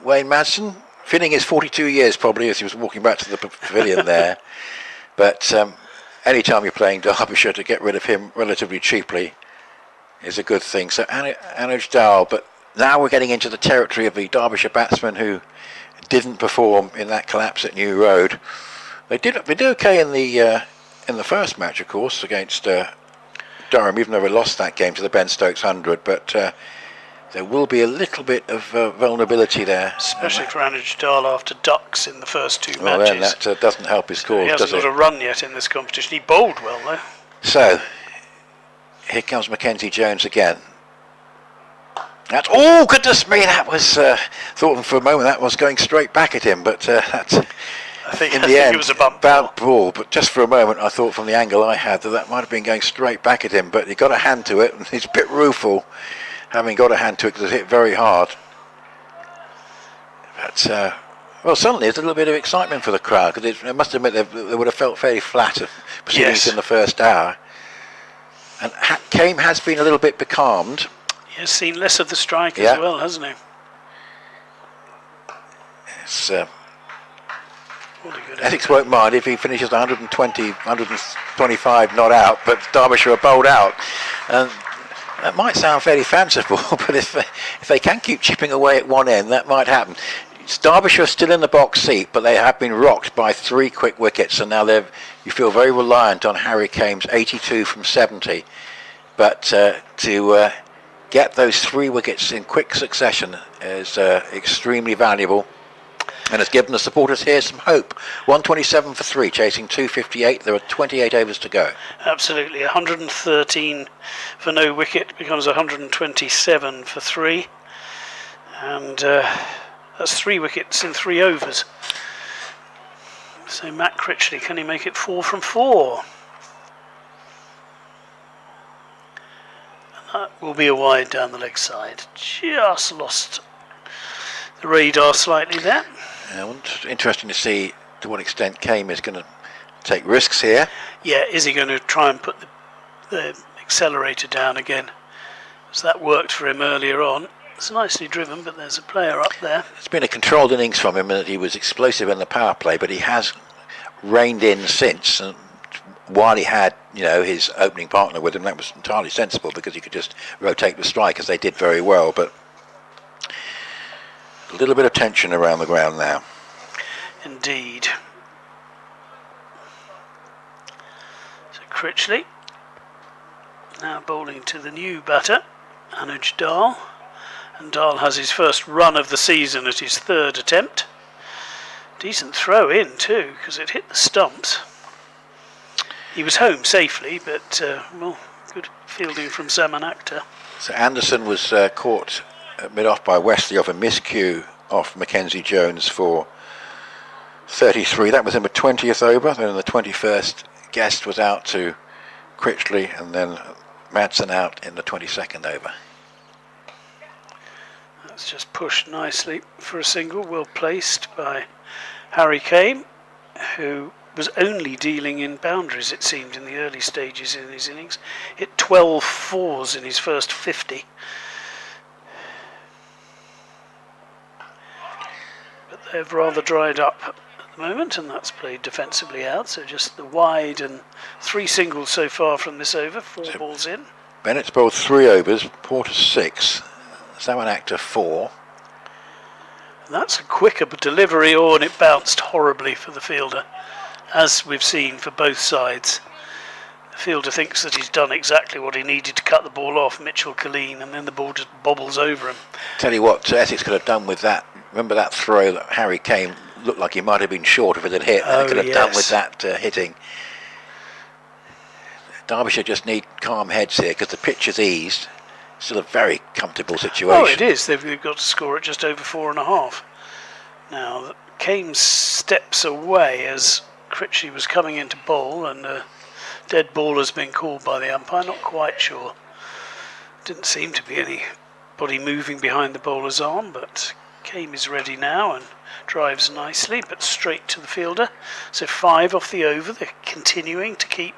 Speaker 2: Wayne Madsen, feeling his 42 years probably as he was walking back to the pavilion there. But any time you're playing Derbyshire, to get rid of him relatively cheaply is a good thing. So Anuj Dal, but now we're getting into the territory of the Derbyshire batsmen who didn't perform in that collapse at New Road. They did okay in the first match, of course, against Durham, even though they lost that game to the Ben Stokes 100. But there will be a little bit of vulnerability there,
Speaker 1: especially for Anuj Dal after ducks in the first two
Speaker 2: well,
Speaker 1: matches.
Speaker 2: Then that doesn't help his cause,
Speaker 1: he hasn't got a run yet in this competition. He bowled well though.
Speaker 2: So here comes Mackenzie Jones again. That's, oh goodness me, that was thought for a moment that was going straight back at him, but that's
Speaker 1: I think
Speaker 2: in the end
Speaker 1: it was a bump
Speaker 2: ball. But just for a moment I thought from the angle I had that might have been going straight back at him, but he got a hand to it and he's a bit rueful having got a hand to it because it hit very hard. But well, suddenly there's a little bit of excitement for the crowd, because I must admit they would have felt fairly flat of proceedings in the first hour. And Kame has been a little bit becalmed.
Speaker 1: He has seen less of the strike as well, hasn't he?
Speaker 2: It's, Essex won't mind if he finishes 120, 125 not out, but Derbyshire are bowled out. And that might sound fairly fanciful, but if they can keep chipping away at one end, that might happen. Derbyshire are still in the box seat, but they have been rocked by 3 quick wickets, and now you feel very reliant on Harry Kame's 82 from 70. But to get those 3 wickets in quick succession is extremely valuable, and has given the supporters here some hope. 127 for 3, chasing 258. There are 28 overs to go.
Speaker 1: Absolutely, 113 for no wicket becomes 127 for 3, and that's 3 wickets in 3 overs. So Matt Critchley, can he make it 4 from 4? And that will be a wide down the leg side. Just lost the radar slightly there.
Speaker 2: Interesting to see to what extent Kame is going to take risks here.
Speaker 1: Yeah, is he going to try and put the accelerator down again? So that worked for him earlier on. It's nicely driven, but there's a player up there.
Speaker 2: It's been a controlled innings from him, and that he was explosive in the power play, but he has reined in since. And while he had, his opening partner with him, that was entirely sensible, because he could just rotate the strike, as they did very well. But a little bit of tension around the ground now.
Speaker 1: Indeed. So Critchley now bowling to the new batter, Anuj Dal. And Dal has his first run of the season at his 3rd attempt. Decent throw in too, because it hit the stumps. He was home safely, but good fielding from Zaman Akhtar.
Speaker 2: So Anderson was caught at mid-off by Wesley off a miscue off Mackenzie Jones for 33. That was in the 20th over. Then the 21st, Guest was out to Critchley, and then Madsen out in the 22nd over.
Speaker 1: That's just pushed nicely for a single, well placed by Harry Kame, who was only dealing in boundaries, it seemed, in the early stages in his innings. Hit 12 fours in his first 50. But they've rather dried up at the moment, and that's played defensively out. So just the wide and 3 singles so far from this over, 4 balls in.
Speaker 2: Bennett's bowled 3 overs, Porter 6, Zaman Akhtar 4.
Speaker 1: And that's a quicker delivery, and it bounced horribly for the fielder, as we've seen for both sides. The fielder thinks that he's done exactly what he needed to cut the ball off, Mitchell Colleen, and then the ball just bobbles over him.
Speaker 2: Tell you what Essex could have done with that. Remember that throw that Harry Kame looked like he might have been short if it had hit. They could have done with that hitting. Derbyshire just need calm heads here, because the pitch has eased. Still a very comfortable situation.
Speaker 1: Oh, it is. They've got to score at just over 4.5. Now, Kame steps away as Critchley was coming into bowl, and a dead ball has been called by the umpire. Not quite sure. Didn't seem to be anybody moving behind the bowler's arm, but Kame is ready now and drives nicely, but straight to the fielder. So 5 off the over. They're continuing to keep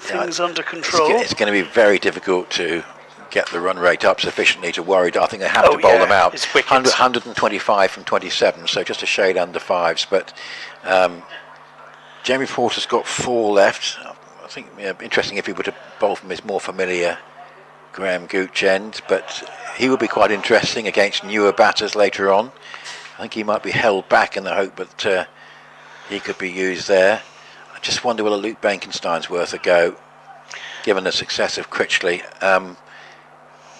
Speaker 1: things under control.
Speaker 2: It's going to be very difficult to get the run rate up sufficiently to worry. I think they have to bowl them out.
Speaker 1: It's wickets.
Speaker 2: 125 from 27, so just a shade under fives. But Jamie Porter's got 4 left. I think interesting if he were to bowl from his more familiar Graham Gooch end, but he would be quite interesting against newer batters later on. I think he might be held back in the hope that he could be used there. I just wonder whether Luke Benkenstein's worth a go, given the success of Critchley.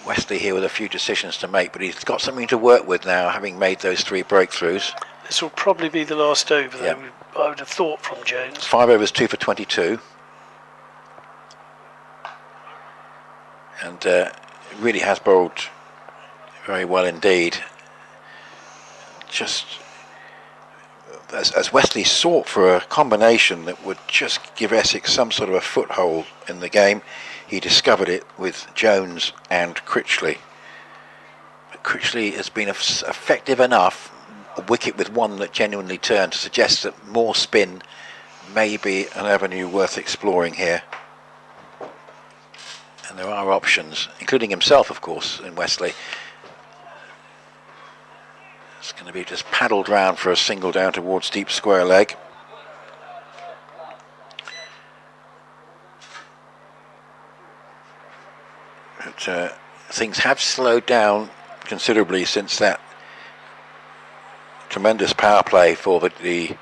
Speaker 2: Wesley here with a few decisions to make, but he's got something to work with now, having made those 3 breakthroughs.
Speaker 1: This will probably be the last over, though, I would have thought, from Jones.
Speaker 2: 5 overs, 2 for 22. And really has bowled very well indeed. Just as Wesley sought for a combination that would just give Essex some sort of a foothold in the game, he discovered it with Jones and Critchley. But Critchley has been effective enough, a wicket with one that genuinely turned, to suggest that more spin may be an avenue worth exploring here. And there are options, including himself, of course, in Wesley. It's going to be just paddled round for a single down towards deep square leg. But things have slowed down considerably since that tremendous power play for the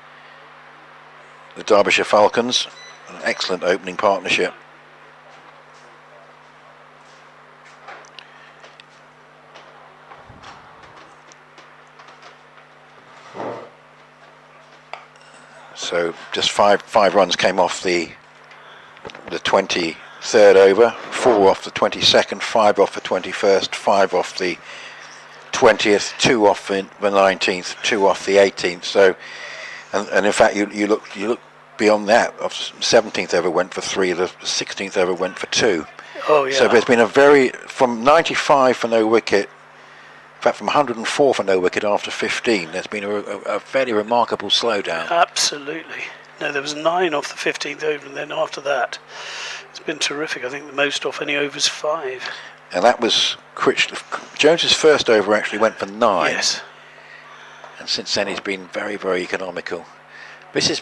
Speaker 2: Derbyshire Falcons. An excellent opening partnership. So just five runs came off the 23rd over, 4 off the 22nd, 5 off the 21st, 5 off the 20th, 2 off the 19th, 2 off the 18th. So, and in fact, you look beyond that. The 17th over went for 3, the 16th over went for 2.
Speaker 1: Oh yeah.
Speaker 2: So there's been from 95 for no wicket. In fact, from 104 for no wicket after 15, there's been a fairly remarkable slowdown.
Speaker 1: Absolutely. No, there was 9 off the 15th over, and then after that, it's been terrific. I think the most off any over is 5.
Speaker 2: And that was Jones's first over actually went for 9.
Speaker 1: Yes.
Speaker 2: And since then he's been very, very economical. This is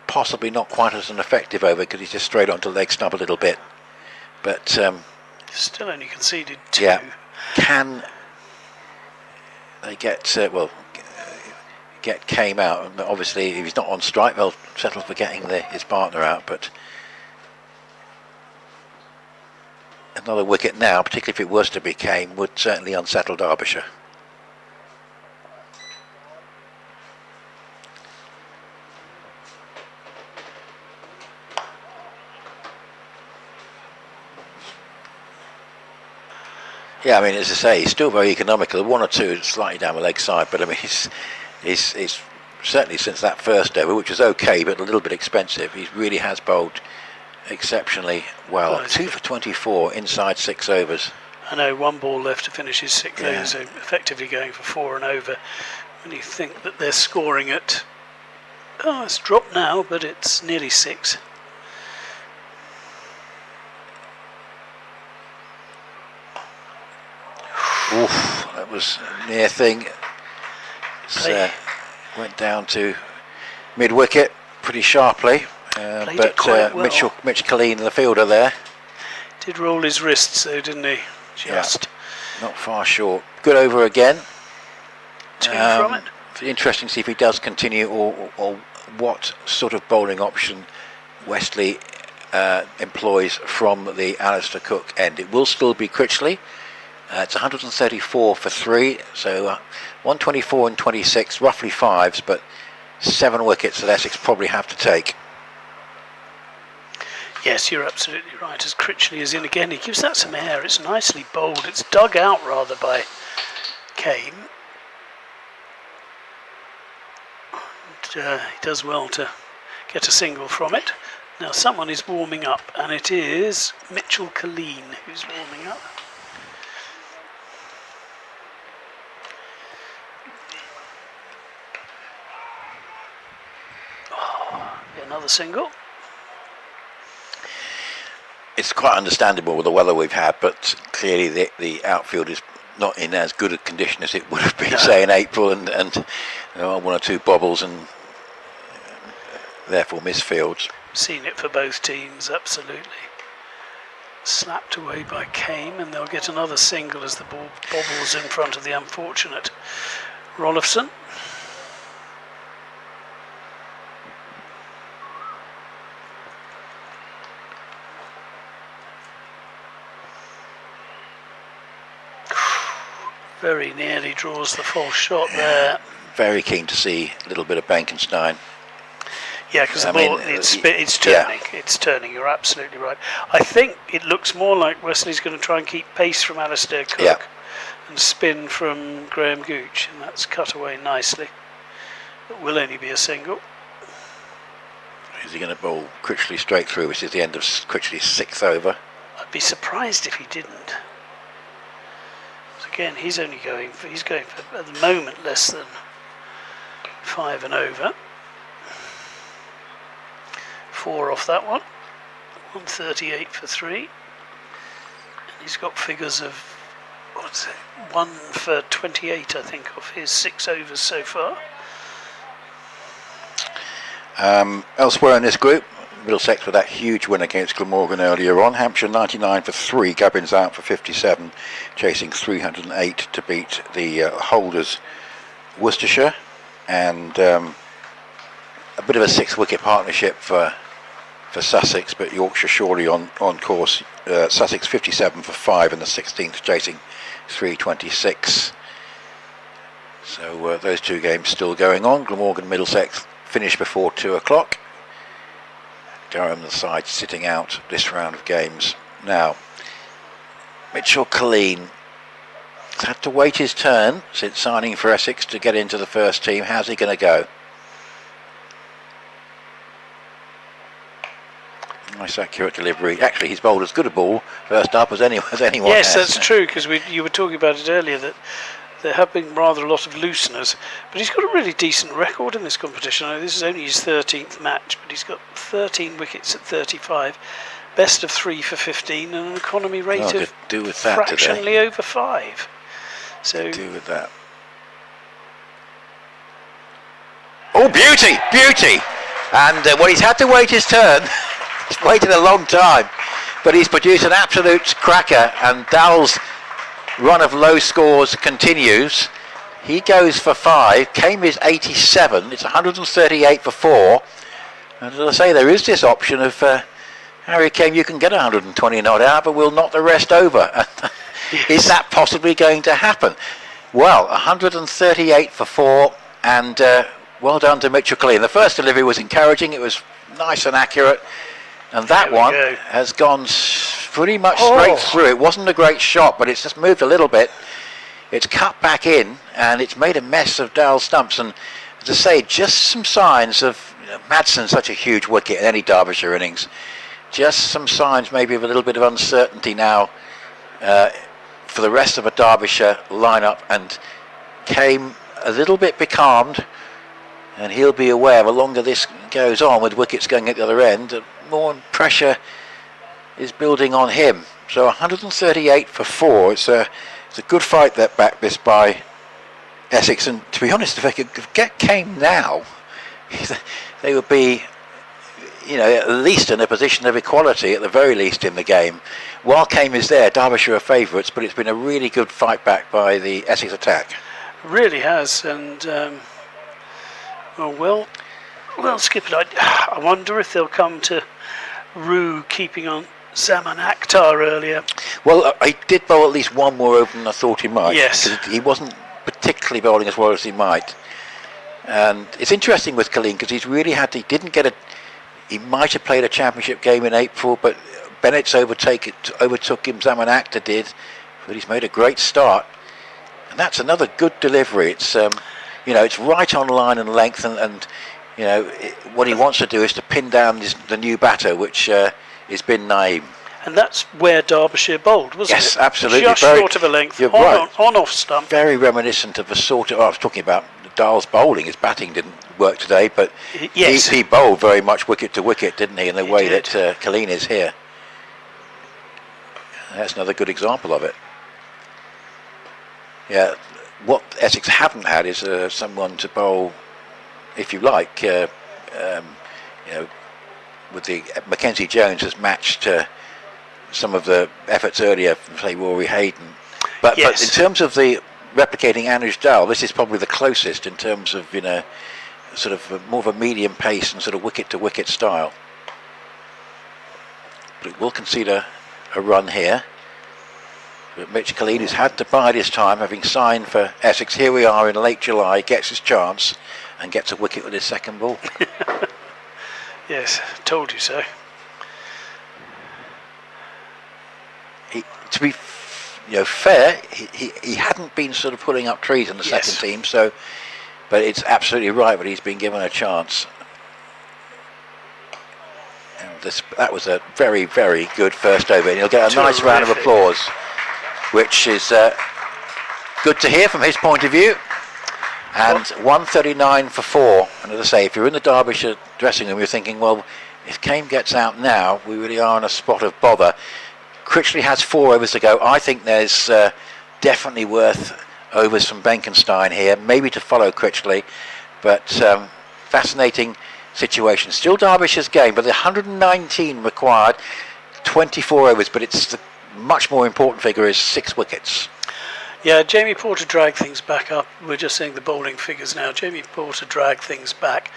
Speaker 2: possibly not quite as an effective over because he's just straight onto leg snub a little bit. But
Speaker 1: still only conceded 2.
Speaker 2: Yeah. Can they get came out? And obviously, if he's not on strike, they'll settle for getting his partner out. But another wicket now, particularly if it was to be Kane, would certainly unsettle Derbyshire. Yeah, I mean, as I say, he's still very economical. 1 or 2 slightly down the leg side, but I mean, he's certainly since that first over, which was okay, but a little bit expensive, he really has bowled exceptionally well. 2 for 24 inside 6 overs.
Speaker 1: I know, 1 ball left to finish his 6th over, so effectively going for 4 and over. When you think that they're scoring at, it's dropped now, but it's nearly 6.
Speaker 2: Oof, that was a near thing. Went down to mid-wicket pretty sharply, but
Speaker 1: well.
Speaker 2: Mitch Colleen, the fielder there,
Speaker 1: did roll his wrists though, didn't he? Just
Speaker 2: not far short. Good over again.
Speaker 1: 2 from it.
Speaker 2: Interesting to see if he does continue, or what sort of bowling option Wesley employs from the Alistair Cook end. It will still be Critchley. It's 134 for 3, so 124 and 26, roughly 5s, but 7 wickets that Essex probably have to take.
Speaker 1: Yes, you're absolutely right. As Critchley is in again, he gives that some air. It's nicely bowled. It's dug out rather by Kane. And, he does well to get a single from it. Now someone is warming up, and it is Mitchell Colleen who's warming up.
Speaker 2: Oh,
Speaker 1: another single.
Speaker 2: it's quite understandable with the weather we've had, but clearly the outfield is not in as good a condition as it would have been, say, in April, and one or two bobbles and therefore missed fields.
Speaker 1: Seen it for both teams, absolutely. Slapped away by Kame, and they'll get another single as the ball bobbles in front of the unfortunate Rolifson. Very nearly draws the false shot there.
Speaker 2: Very keen to see a little bit of Benkenstein.
Speaker 1: Yeah, because the ball, it's turning. Yeah. It's turning, you're absolutely right. I think it looks more like Wesley's going to try and keep pace from Alistair Cook and spin from Graham Gooch, and that's cut away nicely. It will only be a single.
Speaker 2: Is he going to bowl Critchley straight through, which is the end of Critchley's 6th over?
Speaker 1: I'd be surprised if he didn't. Again, he's going for, at the moment, less than 5 and over. 4 off that one. 138 for 3. And he's got figures of, 1 for 28, I think, of his 6 overs so far.
Speaker 2: Elsewhere in this group, Middlesex with that huge win against Glamorgan earlier on. Hampshire 99 for 3, Gubbins out for 57, chasing 308 to beat the holders Worcestershire, and a bit of a 6-wicket partnership for Sussex, but Yorkshire surely on course. Sussex 57 for 5 in the 16th, chasing 326. So those two games still going on. Glamorgan Middlesex finished before 2 o'clock. Durham the side sitting out this round of games. Now, Mitchell Colleen has had to wait his turn since signing for Essex to get into the first team. How's he going to go? Nice accurate delivery. Actually, he's bowled as good a ball first up as anyone
Speaker 1: yes,
Speaker 2: has.
Speaker 1: that's true, because you were talking about it earlier, that there have been rather a lot of looseners, but he's got a really decent record in this competition. I know this is only his 13th match, but he's got 13 wickets at 35, best of 3 for 15, and an economy rate of fractionally over 5. So
Speaker 2: do with that. Oh, beauty! And well, he's had to wait his turn. He's waited a long time, but he's produced an absolute cracker, and Dowell's run of low scores continues. He goes for 5. Kame is 87. It's 138 for 4. And as I say, there is this option of Harry Kame, you can get 120 not out, but we'll knock the rest over. Is that possibly going to happen? Well, 138 for 4, and well done to Mitchell Colleen. The first delivery was encouraging. It was nice and accurate. And that one has gone pretty much straight through. It wasn't a great shot, but it's just moved a little bit. It's cut back in, and it's made a mess of Dowell's stumps. And as I say, just some signs of Madsen's such a huge wicket in any Derbyshire innings. Just some signs maybe of a little bit of uncertainty now for the rest of a Derbyshire lineup, and came a little bit becalmed. And he'll be aware the longer this goes on with wickets going at the other end, more pressure is building on him. So 138 for 4. It's a good fight that backed this by Essex. And to be honest, if they could get Kame now, they would be, at least in a position of equality, at the very least in the game. While Kame is there, Derbyshire are favourites, but it's been a really good fight back by the Essex attack.
Speaker 1: It really has, and well, skip it. I wonder if they'll come to Rue keeping on Zaman Akhtar earlier.
Speaker 2: Well, I did bowl at least one more over than I thought he might.
Speaker 1: Yes.
Speaker 2: He wasn't particularly bowling as well as he might. And it's interesting with Colleen because he might have played a championship game in April, but Bennett's overtook him, Zaman Akhtar did, but he's made a great start. And that's another good delivery. It's it's right on line and length, and what he wants to do is to pin down the new batter, which is Bin Naeem.
Speaker 1: And that's where Derbyshire bowled, wasn't it?
Speaker 2: Yes, absolutely.
Speaker 1: Just short of a length, on off stump.
Speaker 2: Very reminiscent of the sort of, I was talking about Dowell's bowling. His batting didn't work today, but he bowled very much wicket to wicket, didn't he, in the way that Colleen is here. That's another good example of it. Yeah, what Essex haven't had is someone to bowl, if you like, you know, with the Mackenzie Jones has matched some of the efforts earlier from, say, Rory Hayden. But in terms of the replicating Anuj Dal, this is probably the closest in terms of, you know, sort of more of a medium pace and sort of wicket to wicket style. But it will concede a run here. But Mitch Khalid has had to bide his time, having signed for Essex. Here we are in late July, gets his chance and gets a wicket with his second ball.
Speaker 1: Yes, told you so.
Speaker 2: To be fair, he hadn't been sort of pulling up trees in the second team, so, but it's absolutely right that he's been given a chance. And that was a very, very good first over, and he'll get a nice round of applause, which is good to hear from his point of view. And 139 for 4. And as I say, if you're in the Derbyshire dressing room, you're thinking, well, if Kane gets out now, we really are in a spot of bother. Critchley has 4 overs to go. I think there's definitely worth overs from Benkenstein here, maybe to follow Critchley, but fascinating situation. Still Derbyshire's game, but the 119 required, 24 overs, but it's the much more important figure is 6 wickets.
Speaker 1: Yeah, Jamie Porter dragged things back up. We're just seeing the bowling figures now. Jamie Porter dragged things back.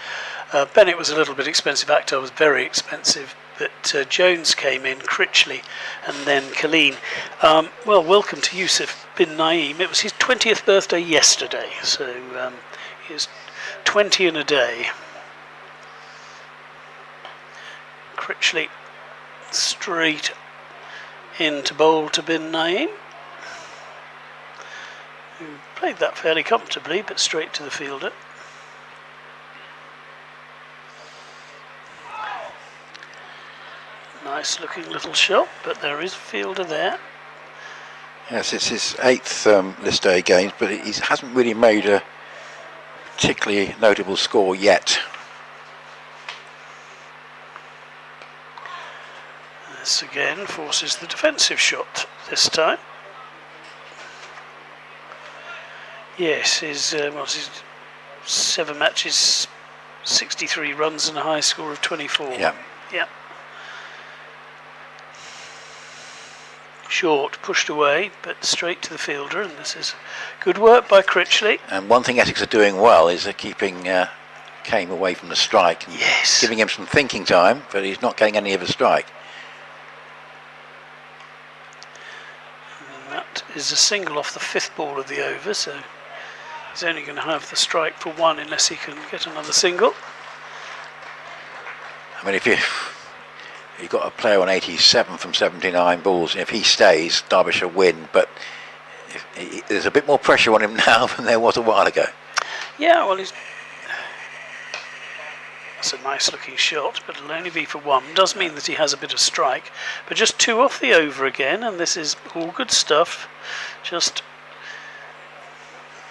Speaker 1: Bennett was a little bit expensive. Akhtar was very expensive. But Jones came in, Critchley, and then Khalil. Well, welcome to Yusuf bin Naeem. It was his 20th birthday yesterday, so he is 20 in a day. Critchley straight into bowl to bin Naeem, who played that fairly comfortably, but straight to the fielder. Nice looking little shot, but there is a fielder there.
Speaker 2: Yes, it's his 8th list A games, but he hasn't really made a particularly notable score yet.
Speaker 1: This again forces the defensive shot this time. Yes, his 7 matches, 63 runs and a high score of 24.
Speaker 2: Yeah.
Speaker 1: Yeah. Short, pushed away, but straight to the fielder, and this is good work by Critchley.
Speaker 2: And one thing Essex are doing well is they're keeping Kane away from the strike, and giving him some thinking time, but he's not getting any of a strike.
Speaker 1: And that is a single off the 5th ball of the over, so he's only going to have the strike for 1 unless he can get another single.
Speaker 2: I mean, if you've got a player on 87 from 79 balls, and if he stays, Derbyshire win, but there's a bit more pressure on him now than there was a while ago.
Speaker 1: Yeah, well, that's a nice looking shot, but it'll only be for 1. Does mean that he has a bit of strike, but just 2 off the over again, and this is all good stuff. Just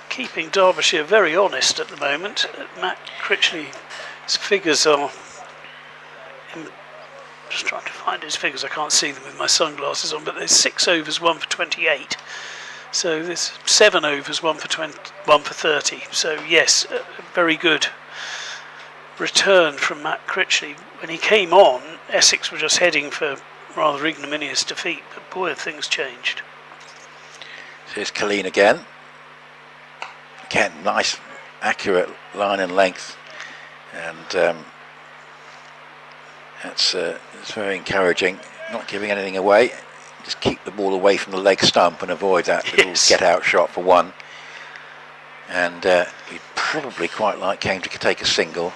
Speaker 1: keeping Derbyshire very honest at the moment. Matt Critchley's figures are... Just trying to find his figures. I can't see them with my sunglasses on, but there's 6 overs, 1 for 28. So there's 7 overs, 1 for 30. So yes, a very good return from Matt Critchley. When he came on, Essex were just heading for rather ignominious defeat, but boy, have things changed.
Speaker 2: Here's Khalil again. Again, nice, accurate line and length, and that's very encouraging. Not giving anything away. Just keep the ball away from the leg stump and avoid that little get-out shot for 1. And he'd probably quite like Kane to take a single.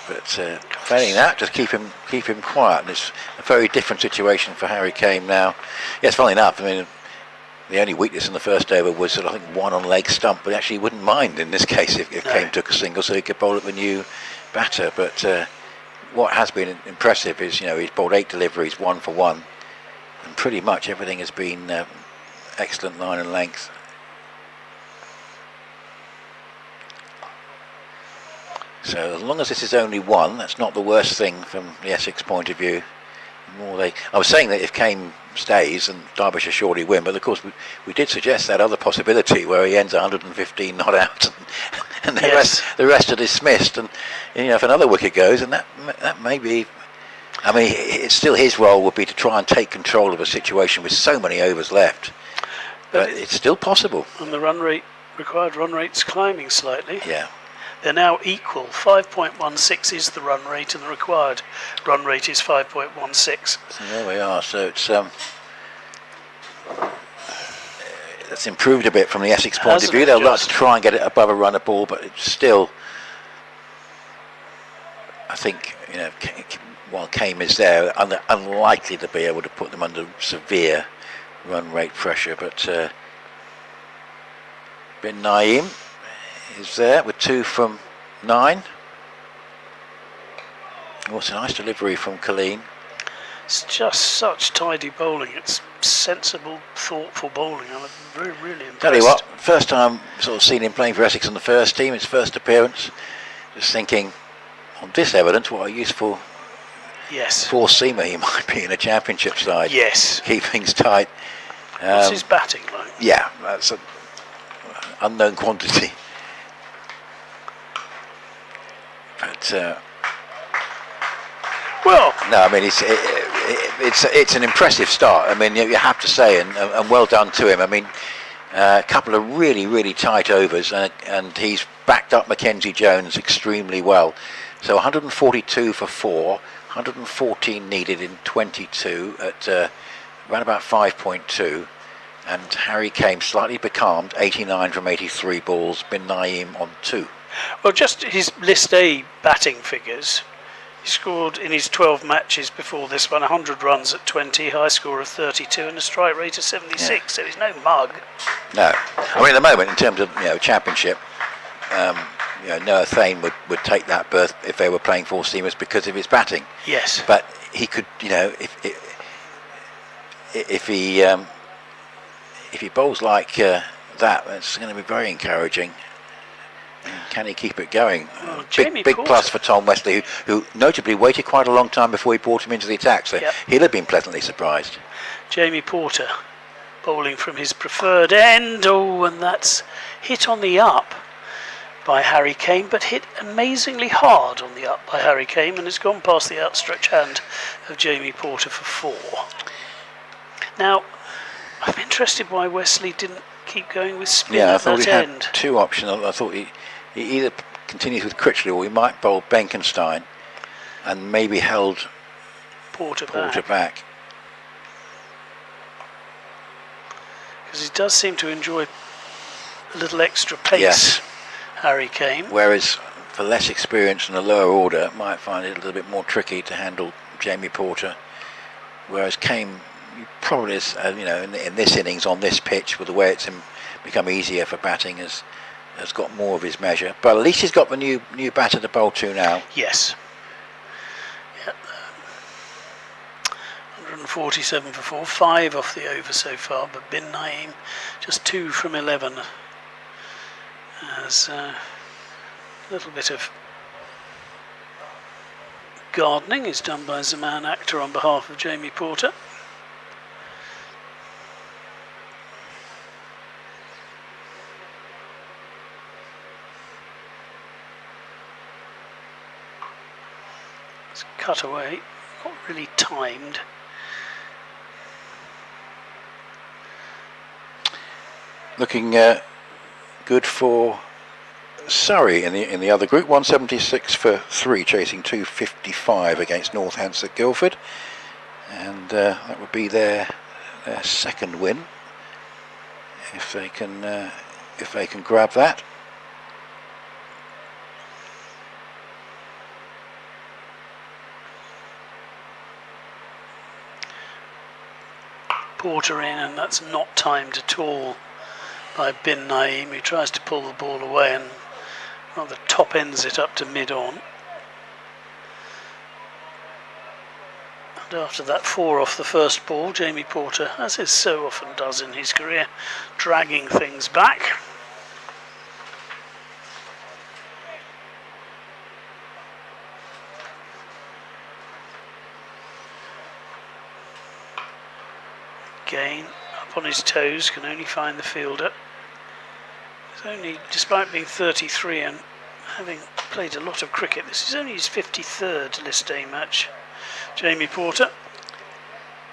Speaker 2: But failing that, just keep him quiet. And it's a very different situation for Harry Kane now. Yes, funnily enough, I mean, the only weakness in the first over was I think 1 on leg stump, but actually he wouldn't mind in this case if Kane took a single, so he could bowl at the new batter. But what has been impressive is, he's bowled 8 deliveries, 1 for 1, and pretty much everything has been excellent line and length. So as long as this is only one, that's not the worst thing from the Essex point of view. I was saying that if Kane stays, and Derbyshire surely win, but of course we did suggest that other possibility where he ends 115 not out, and the rest are dismissed, and if another wicket goes, and that may be. I mean, it's still his role would be to try and take control of a situation with so many overs left, but it's still possible.
Speaker 1: And the required run rate's climbing slightly.
Speaker 2: Yeah.
Speaker 1: They're now equal. 5.16 is the run rate, and the required run rate is 5.16.
Speaker 2: So there we are. So it's that's improved a bit from the Essex point of view. They'll like to try and get it above a runner ball, but it's still, I think, while Kane is there, unlikely to be able to put them under severe run rate pressure. But Bin Naeem is there with 2 from 9. Oh, it's a nice delivery from Colleen.
Speaker 1: It's just such tidy bowling. It's sensible, thoughtful bowling. I'm really, really impressed.
Speaker 2: Tell you what, first time sort of seen him playing for Essex on the first team, his first appearance. Just thinking, on this evidence, what a useful four-seamer he might be in a championship side.
Speaker 1: Yes.
Speaker 2: Keep things tight.
Speaker 1: What's his batting like?
Speaker 2: Yeah, that's an unknown quantity. But no, I mean it's an impressive start. I mean you have to say, and well done to him. I mean a couple of really tight overs, and he's backed up Mackenzie Jones extremely well. So 142 for 4, 114 needed in 22 at around about 5.2. And Harry Kane slightly becalmed, 89 from 83 balls. Bin Naeem on 2.
Speaker 1: Well, just his List A batting figures. He scored in his 12 matches before this one 100 runs at 20, high score of 32 and a strike rate of 76, so he's no mug.
Speaker 2: No. I mean, at the moment, in terms of championship, Noah Thane would take that berth if they were playing four seamers because of his batting.
Speaker 1: Yes.
Speaker 2: But he could, if he bowls like that, that's going to be very encouraging. Can he keep it going?
Speaker 1: Well,
Speaker 2: big plus for Tom Wesley, who notably waited quite a long time before he brought him into the attack, so he'll have been pleasantly surprised.
Speaker 1: Jamie Porter bowling from his preferred end. Oh, and that's hit on the up by Harry Kane, but hit amazingly hard on the up by Harry Kane, and it's gone past the outstretched hand of Jamie Porter for 4. Now, I'm interested why Wesley didn't keep going with spin at that end.
Speaker 2: I thought he had 2 options. I thought he either continues with Critchley or he might bowl Benkenstein and maybe held Porter back.
Speaker 1: Because he does seem to enjoy a little extra pace, Harry Kane.
Speaker 2: Whereas for less experience in the lower order, might find it a little bit more tricky to handle Jamie Porter. Whereas Kane probably is, in this innings on this pitch, with the way it's become easier for batting, has got more of his measure. But at least he's got the new batter to bowl to now.
Speaker 1: Yes. 147 for 4, 5 off the over so far, but Bin Naeem just 2 from 11. As a little bit of gardening is done by Zaman Akhtar on behalf of Jamie Porter. It's cut away, not really timed.
Speaker 2: Looking good for Surrey in the other group. 176 for 3, chasing 255 against Northants at Guildford, and that would be their second win if they can grab that.
Speaker 1: Porter in, and that's not timed at all by Bin Naeem, who tries to pull the ball away and rather top ends it up to mid-on. And after that 4 off the first ball, Jamie Porter, as he so often does in his career, dragging things back. again, up on his toes, can only find the fielder. He's only, despite being 33 and having played a lot of cricket, this is only his 53rd List A match. Jamie Porter.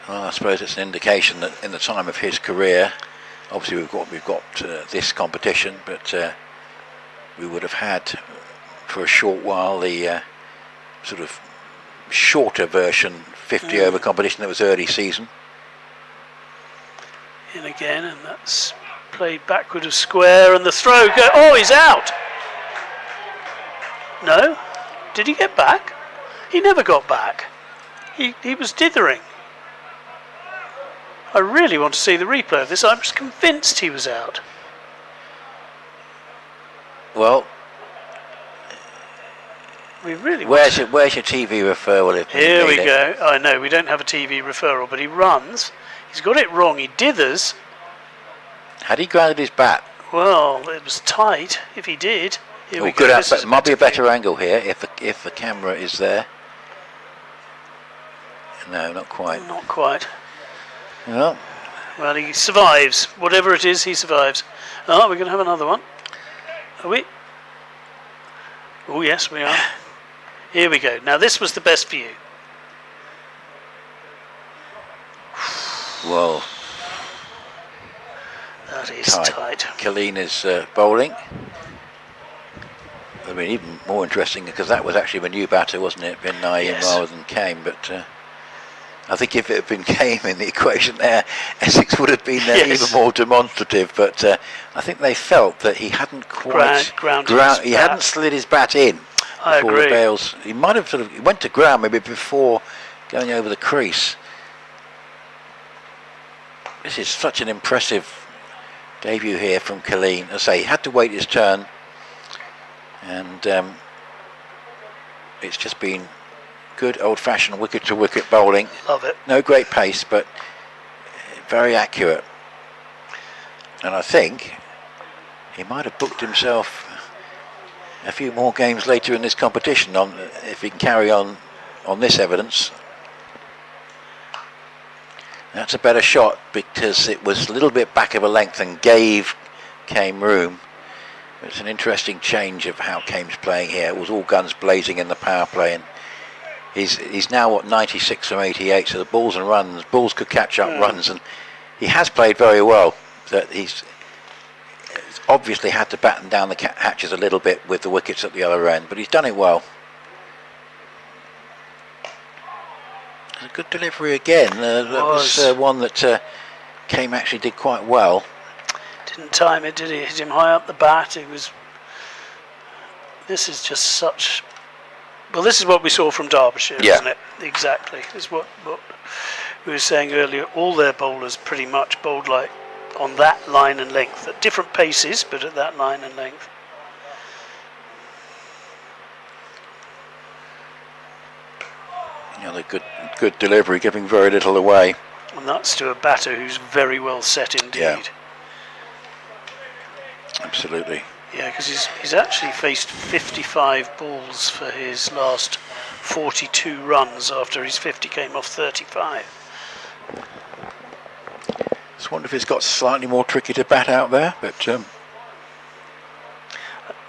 Speaker 2: Well, I suppose it's an indication that in the time of his career, obviously we've got this competition, but we would have had for a short while the sort of shorter version 50 over competition that was early season.
Speaker 1: In again, and that's played backward of square, and the throw oh, he's out. No, did he get back? He never got back. He was dithering. I really want to see the replay of this. I was convinced he was out.
Speaker 2: Well,
Speaker 1: we really.
Speaker 2: Where's your TV referral?
Speaker 1: Here we go. I know we don't have a TV referral, but he runs. He's got it wrong. He dithers.
Speaker 2: Had he grounded his bat?
Speaker 1: Well, it was tight. If he did, here we go.
Speaker 2: Good. Might be a better angle here if the camera is there. No, not quite.
Speaker 1: Not quite.
Speaker 2: No.
Speaker 1: Well, he survives. Whatever it is, he survives. Oh, we're going to have another one. Are we? Oh, yes, we are. Here we go. Now, this was the best view.
Speaker 2: Well,
Speaker 1: that is tight.
Speaker 2: Colleen is bowling. I mean, even more interesting because that was actually a new batter, wasn't it? Bin Naeem rather than Kane, but I think if it had been Kane in the equation there, Essex would have been there even more demonstrative. But I think they felt that he hadn't quite he hadn't slid his bat in before the bails. He might have he went to ground maybe before going over the crease. This is such an impressive debut here from Colleen. As I say, he had to wait his turn, and it's just been good old-fashioned wicket-to-wicket bowling.
Speaker 1: Love it.
Speaker 2: No great pace, but very accurate. And I think he might have booked himself a few more games later in this competition if he can carry on this evidence. That's a better shot because it was a little bit back of a length and gave Kane room. It's an interesting change of how Kane's playing here. It was all guns blazing in the power play, and he's now 96 from 88, so the balls could catch up runs, and he has played very well. That he's obviously had to batten down the hatches a little bit with the wickets at the other end, but he's done it well. A good delivery again. That was one that Kane actually did quite well. Didn't time it, did he? Hit him high up the bat. This is just such. Well, this is what we saw from Derbyshire, isn't it? Exactly. It's what we were saying earlier. All their bowlers pretty much bowled like on that line and length at different paces, but at that line and length. The good delivery, giving very little away.
Speaker 1: And that's to a batter who's very well set indeed.
Speaker 2: Yeah. Absolutely.
Speaker 1: Yeah, because he's actually faced 55 balls for his last 42 runs after his 50 came off 35.
Speaker 2: Just wonder if it's got slightly more tricky to bat out there, but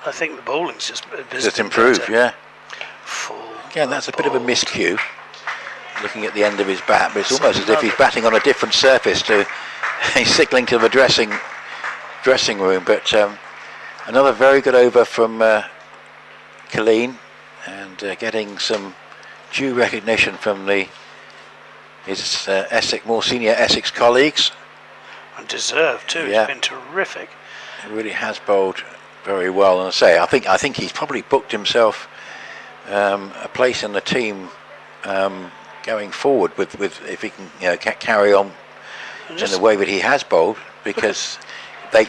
Speaker 1: I think the bowling's just
Speaker 2: improved,
Speaker 1: better.
Speaker 2: yeah.
Speaker 1: Full
Speaker 2: Again, that's a bit of a miscue. Looking at the end of his bat, but it's almost as if he's batting on a different surface. He's signalling to the dressing room. But another very good over from Colleen, and getting some due recognition from his more senior Essex colleagues.
Speaker 1: And deserved too.
Speaker 2: Yeah.
Speaker 1: He's been terrific.
Speaker 2: He really has bowled very well. And I think he's probably booked himself a place in the team. Going forward with if he can carry on in the way that he has bowled, because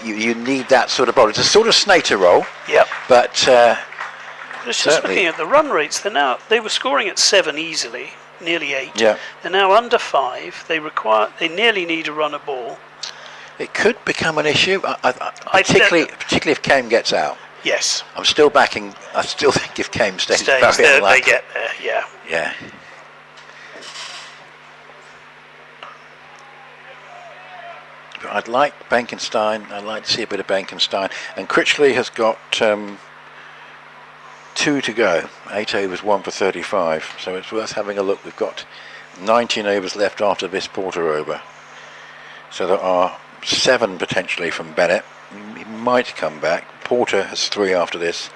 Speaker 2: you need that sort of bowl. It's a sort of Snater role.
Speaker 1: Yep.
Speaker 2: But
Speaker 1: it's just looking at the run rates. They were scoring at 7 easily, nearly 8.
Speaker 2: Yeah.
Speaker 1: They're now under 5. They nearly need a run a ball.
Speaker 2: It could become an issue, particularly if Kane gets out.
Speaker 1: Yes.
Speaker 2: I still think if Kane stays
Speaker 1: they get there. Yeah.
Speaker 2: Yeah. I'd like Benkenstein. I'd like to see a bit of Benkenstein. And Critchley has got 2 to go. 8 overs, 1 for 35. So it's worth having a look. We've got 19 overs left after this Porter over. So there are 7 potentially from Bennett. He might come back. Porter has 3 after this.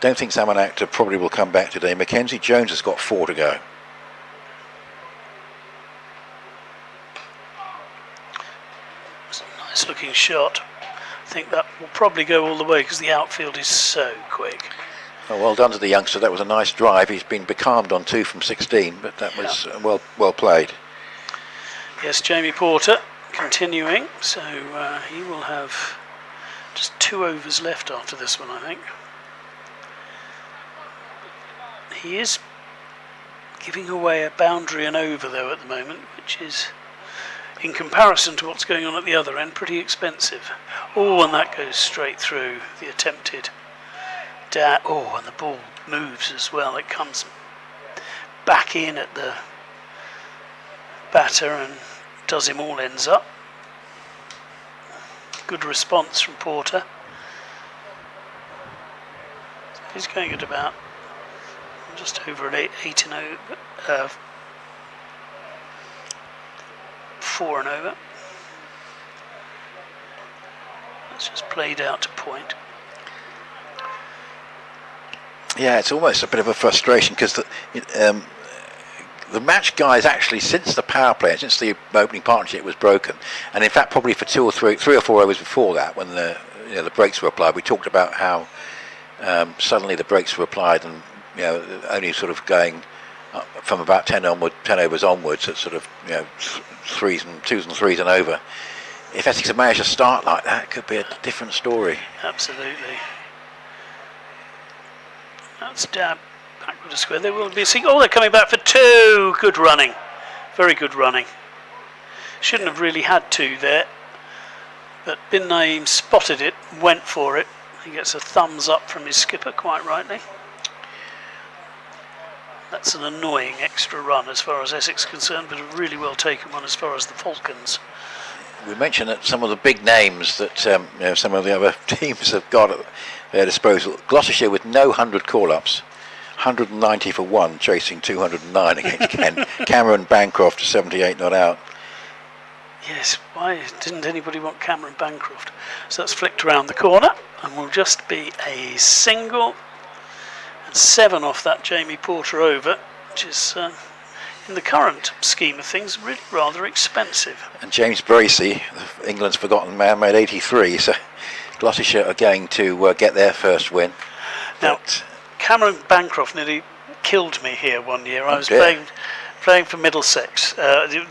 Speaker 2: Don't think Salmon Actor probably will come back today. Mackenzie Jones has got 4 to go.
Speaker 1: It's a nice looking shot. I think that will probably go all the way because the outfield is so quick.
Speaker 2: Oh, well done to the youngster. That was a nice drive. He's been becalmed on 2 from 16, but that was well played.
Speaker 1: Yes, Jamie Porter continuing. So he will have just 2 overs left after this one, I think. He is giving away a boundary and over though at the moment, which is, in comparison to what's going on at the other end, pretty expensive. Oh, and that goes straight through the attempted oh, and the ball moves as well. It comes back in at the batter and does him all ends up. Good response from Porter. He's going at about just over an 8 and over, 4 and over. That's just played out to point.
Speaker 2: Yeah, it's almost a bit of a frustration because the match guys actually, since the power play, since the opening partnership was broken, and in fact probably for 3 or 4 hours before that, when the brakes were applied, we talked about how suddenly the brakes were applied and only sort of going up from about 10 overs onwards at sort of 2s and 3s and over. If Essex had managed to start like that, it could be a different story.
Speaker 1: Absolutely. That's dab backward to square. They will be seeing. Oh, they're coming back for 2. Good running. Very good running. Shouldn't have really had 2 there. But Bin Naeem spotted it, went for it. He gets a thumbs up from his skipper, quite rightly. That's an annoying extra run as far as Essex is concerned, but a really well taken one as far as the Falcons.
Speaker 2: We mentioned that some of the big names that some of the other teams have got at their disposal. Gloucestershire with no 100 call-ups, 190 for 1, chasing 209 against Kent. Cameron Bancroft 78 not out.
Speaker 1: Yes, why didn't anybody want Cameron Bancroft? So that's flicked around the corner and will just be a single and 7 off that Jamie Porter over, which is in the current scheme of things really rather expensive.
Speaker 2: And James Bracey, England's forgotten man, made 83, so Gloucestershire are going to get their first win.
Speaker 1: Now, Cameron Bancroft nearly killed me here one year. I was playing for Middlesex.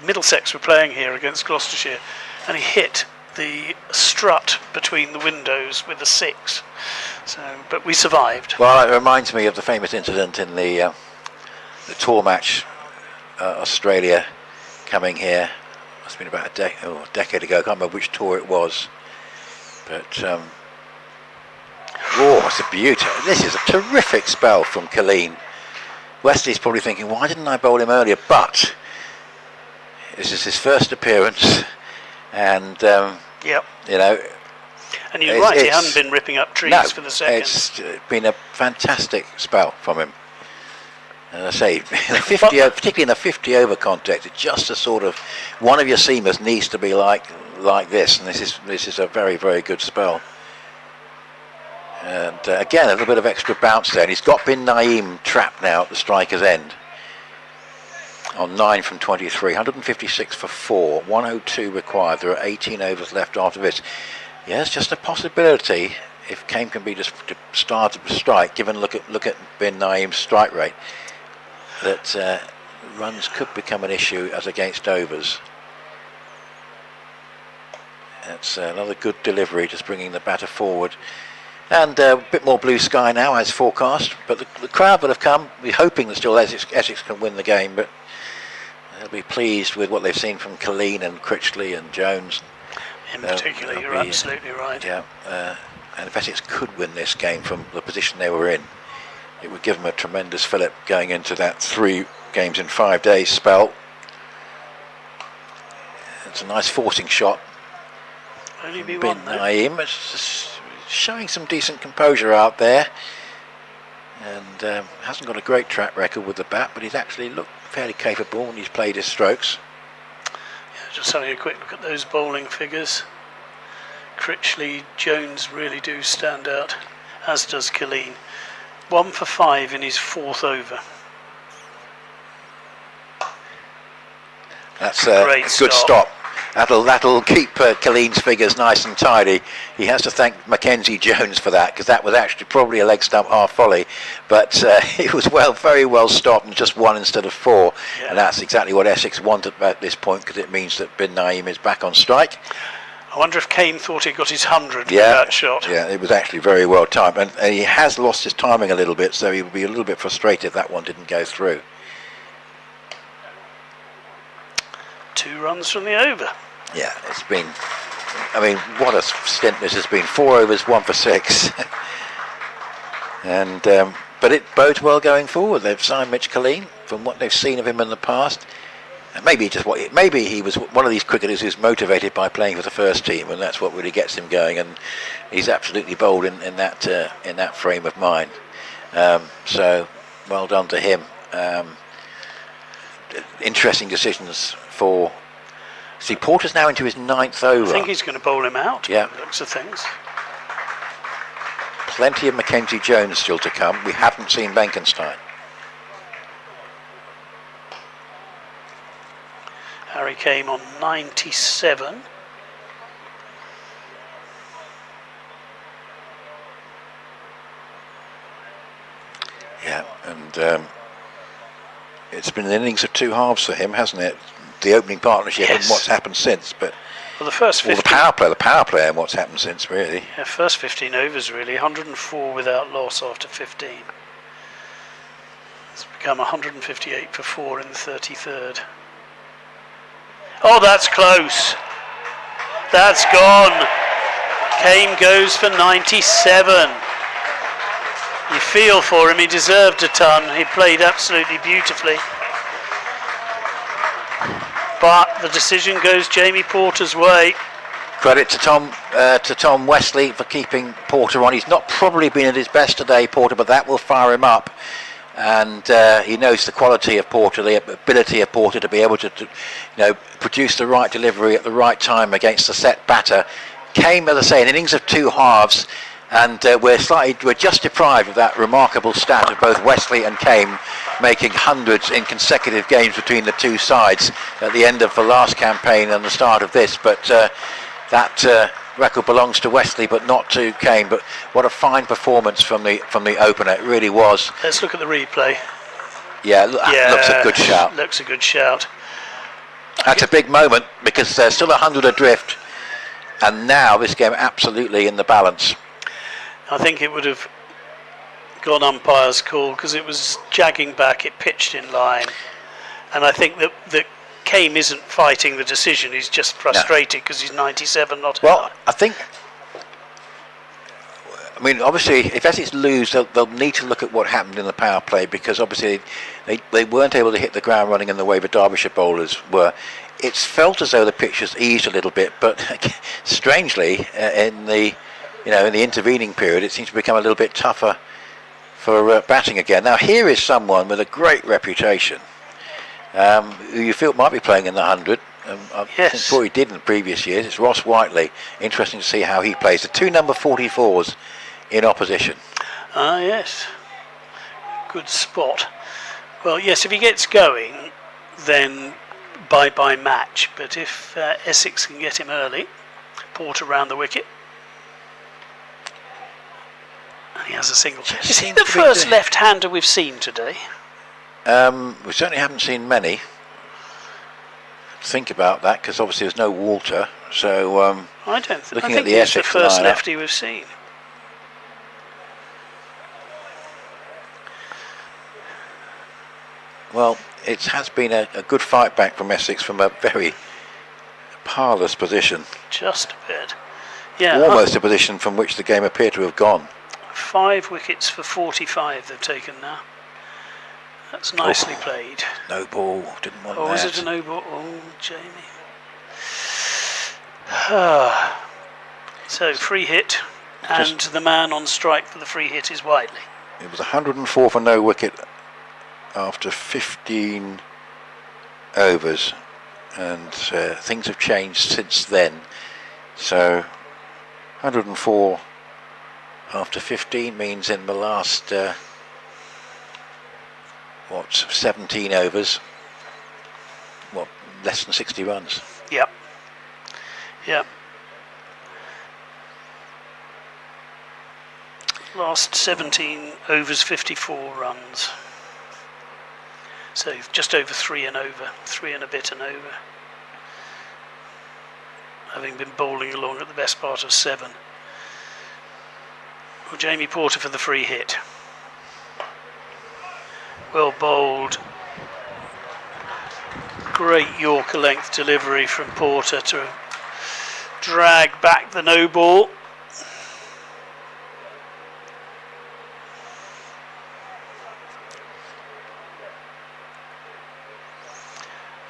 Speaker 1: Middlesex were playing here against Gloucestershire, and he hit the strut between the windows with a 6. So, but we survived.
Speaker 2: Well, it reminds me of the famous incident in the tour match, Australia coming here. Must have been about a decade ago. I can't remember which tour it was. But it's a beauty. This is a terrific spell from Colleen. Wesley's probably thinking, why didn't I bowl him earlier? But this is his first appearance, and
Speaker 1: and you're right, he hadn't been ripping up trees for the second.
Speaker 2: It's been a fantastic spell from him. And I say, particularly in the 50 over context, it's just a sort of, one of your seamers needs to be like this, and this is a very, very good spell. And again, a little bit of extra bounce there, and he's got Bin Naeem trapped now at the striker's end on 9 from 23, 156 for 4, 102 required. There are 18 overs left after this. Yes, just a possibility if Kane can be just to start to strike. Given look at Bin Naeem's strike rate, that runs could become an issue as against overs. That's another good delivery, just bringing the batter forward. And a bit more blue sky now as forecast, but the crowd will have come. We're hoping that still Essex can win the game, but they'll be pleased with what they've seen from Colleen and Critchley and Jones.
Speaker 1: In particular, you're absolutely right.
Speaker 2: Yeah, and if Essex could win this game from the position they were in, it would give them a tremendous fillip going into that 3 games in 5 days spell. It's a nice forcing shot
Speaker 1: Only be
Speaker 2: Bin
Speaker 1: one though.
Speaker 2: Naeem. It's showing some decent composure out there, and hasn't got a great track record with the bat, but he's actually looked fairly capable when he's played his strokes.
Speaker 1: Yeah, just having a quick look at those bowling figures. Critchley, Jones really do stand out, as does Killeen. 1 for 5 in his 4th over.
Speaker 2: That's a good stop. That'll keep Killeen's figures nice and tidy. He has to thank Mackenzie Jones for that, because that was actually probably a leg stump half volley, but it was very well stopped, and just 1 instead of 4, yeah. And that's exactly what Essex wanted at this point, because it means that Bin Naeem is back on strike.
Speaker 1: I wonder if Kane thought he got his 100 with that shot.
Speaker 2: Yeah, it was actually very well timed, and he has lost his timing a little bit, so he would be a little bit frustrated if that one didn't go through.
Speaker 1: 2 runs from the over.
Speaker 2: Yeah, it's been, I mean, what a stint this has been. 4 overs, 1 for 6. And but it bodes well going forward. They've signed Mitch Killeen, from what they've seen of him in the past. And maybe he was one of these cricketers who's motivated by playing for the first team, and that's what really gets him going. And he's absolutely bold in that frame of mind. So well done to him. Interesting decisions for. See, Porter's now into his 9th over.
Speaker 1: I think he's going to bowl him out.
Speaker 2: Yeah.
Speaker 1: Looks of things.
Speaker 2: Plenty of Mackenzie Jones still to come. We haven't seen Benkenstein.
Speaker 1: Harry came on 97.
Speaker 2: Yeah, and it's been an innings of 2 halves for him, hasn't it? The opening partnership, yes, and what's happened since, but
Speaker 1: well, the first 15,
Speaker 2: the power play and what's happened since, really.
Speaker 1: Yeah, first 15 overs really, 104 without loss after 15. It's become 158 for 4 in the 33rd. Oh, that's close. That's gone. Kane goes for 97. You feel for him, he deserved a ton. He played absolutely beautifully. But the decision goes Jamie Porter's way.
Speaker 2: Credit to Tom Wesley for keeping Porter on. He's not probably been at his best today, Porter, but that will fire him up. And he knows the quality of Porter, the ability of Porter to be able to produce the right delivery at the right time against a set batter. Came, as I say, an innings of 2 halves, and we're just deprived of that remarkable stat of both Wesley and Kane making hundreds in consecutive games between the 2 sides at the end of the last campaign and the start of this. But that record belongs to Wesley, but not to Kane. But what a fine performance from the opener! It really was.
Speaker 1: Let's look at the replay.
Speaker 2: Yeah, looks a good shout.
Speaker 1: Looks a good shout.
Speaker 2: That's a big moment, because they're still 100 adrift, and now this game absolutely in the balance.
Speaker 1: I think it would have gone umpire's call, because it was jagging back, it pitched in line, and I think that Kane isn't fighting the decision, he's just frustrated because he's 97, not
Speaker 2: well, I mean, obviously, if Essex lose, they'll need to look at what happened in the power play, because obviously they weren't able to hit the ground running in the way the Derbyshire bowlers were. It's felt as though the pitch has eased a little bit, but strangely, in the intervening period, it seems to become a little bit tougher for batting again. Now, here is someone with a great reputation, who you feel might be playing in the 100. I thought he did in the previous years. It's Ross Whiteley. Interesting to see how he plays. The 2 number 44s in opposition.
Speaker 1: Ah, yes. Good spot. Well, yes, if he gets going, then bye-bye match. But if Essex can get him early, Porter round the wicket, and he has a single. Is he the first left-hander we've seen today?
Speaker 2: We certainly haven't seen many. Think about that, because obviously there's no Walter. So
Speaker 1: I think he's the first lefty we've seen.
Speaker 2: Well, it has been a good fight back from Essex from a very parlous position.
Speaker 1: Just a bit. Yeah.
Speaker 2: Almost a position from which the game appeared to have gone.
Speaker 1: 5 wickets for 45 they've taken now. That's nicely played.
Speaker 2: No ball, didn't want that.
Speaker 1: Oh, was it a no ball? Oh, Jamie. So free hit, and the man on strike for the free hit is Whiteley.
Speaker 2: It was 104 for no wicket after 15 overs, and things have changed since then. So 104 after 15 means in the last 17 overs, less than 60 runs.
Speaker 1: Yep. Last 17 overs, 54 runs. So just over 3 and a bit and over. Having been bowling along at the best part of 7. Well, Jamie Porter for the free hit. Well bowled. Great Yorker length delivery from Porter to drag back the no ball.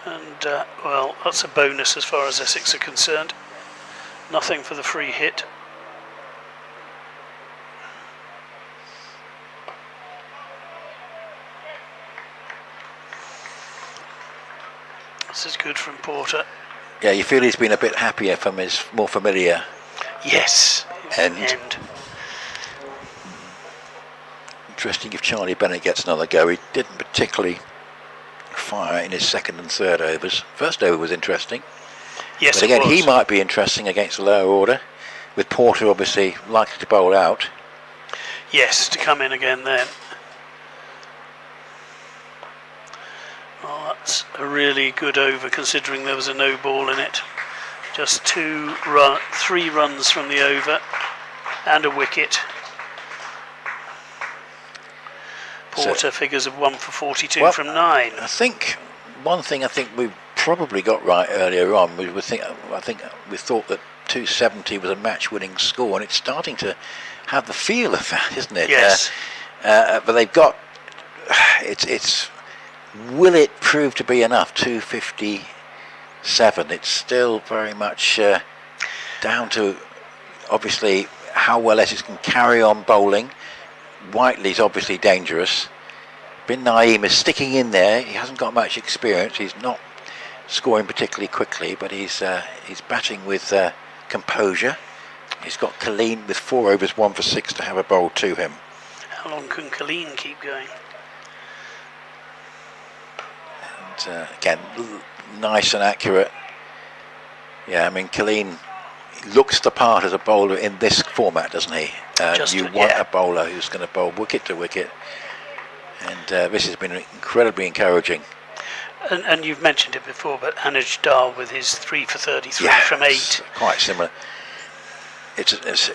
Speaker 1: And well, that's a bonus as far as Essex are concerned. Nothing for the free hit. This is good from Porter.
Speaker 2: Yeah, you feel he's been a bit happier from his more familiar
Speaker 1: end.
Speaker 2: Interesting if Charlie Bennett gets another go. He didn't particularly fire in his second and third overs. First over was interesting.
Speaker 1: Yes,
Speaker 2: but again,
Speaker 1: it was.
Speaker 2: he might be interesting against the lower order, with Porter obviously likely to bowl out.
Speaker 1: Yes, to come in again then. Well, that's a really good over considering there was a no ball in it. Just 3 runs from the over and a wicket. Porter figures of 1 for 42 from 9.
Speaker 2: I think one thing we probably got right earlier on, I think we thought that 270 was a match-winning score, and it's starting to have the feel of that, isn't it?
Speaker 1: Yes.
Speaker 2: But they've got it's. Will it prove to be enough? 257. It's still very much down to obviously how well Essex can carry on bowling. Whiteley's obviously dangerous. Bin Naeem is sticking in there. He hasn't got much experience. He's not scoring particularly quickly, but he's batting with composure. He's got Colleen with 4 overs, 1 for 6 to have a bowl to him.
Speaker 1: How long can Colleen keep going?
Speaker 2: And again, nice and accurate. Yeah, I mean, Colleen looks the part as a bowler in this format, doesn't he? You want a bowler who's going to bowl wicket to wicket, and this has been incredibly encouraging.
Speaker 1: And you've mentioned it before, but Anuj Dal with his 3 for 33 from 8.
Speaker 2: Quite similar.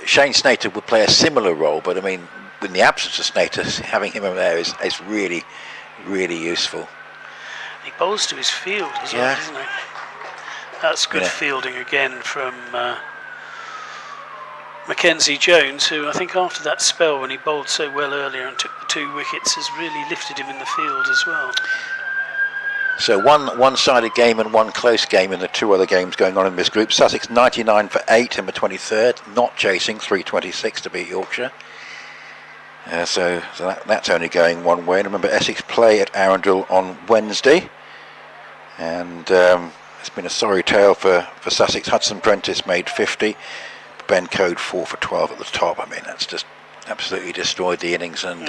Speaker 2: Shane Snater would play a similar role, but I mean, in the absence of Snater, having him over there is really, really useful.
Speaker 1: He bowls to his field as well, doesn't he? That's good fielding again from Mackenzie Jones, who I think after that spell when he bowled so well earlier and took the 2 wickets has really lifted him in the field as well.
Speaker 2: So one-sided game and one close game in the 2 other games going on in this group. Sussex 99 for 8 in the 23rd, not chasing, 326 to beat Yorkshire. So that's only going one way. And remember, Essex play at Arundel on Wednesday, and it's been a sorry tale for Sussex. Hudson Prentice made 50, Ben Code 4 for 12 at the top. I mean, that's just absolutely destroyed the innings, and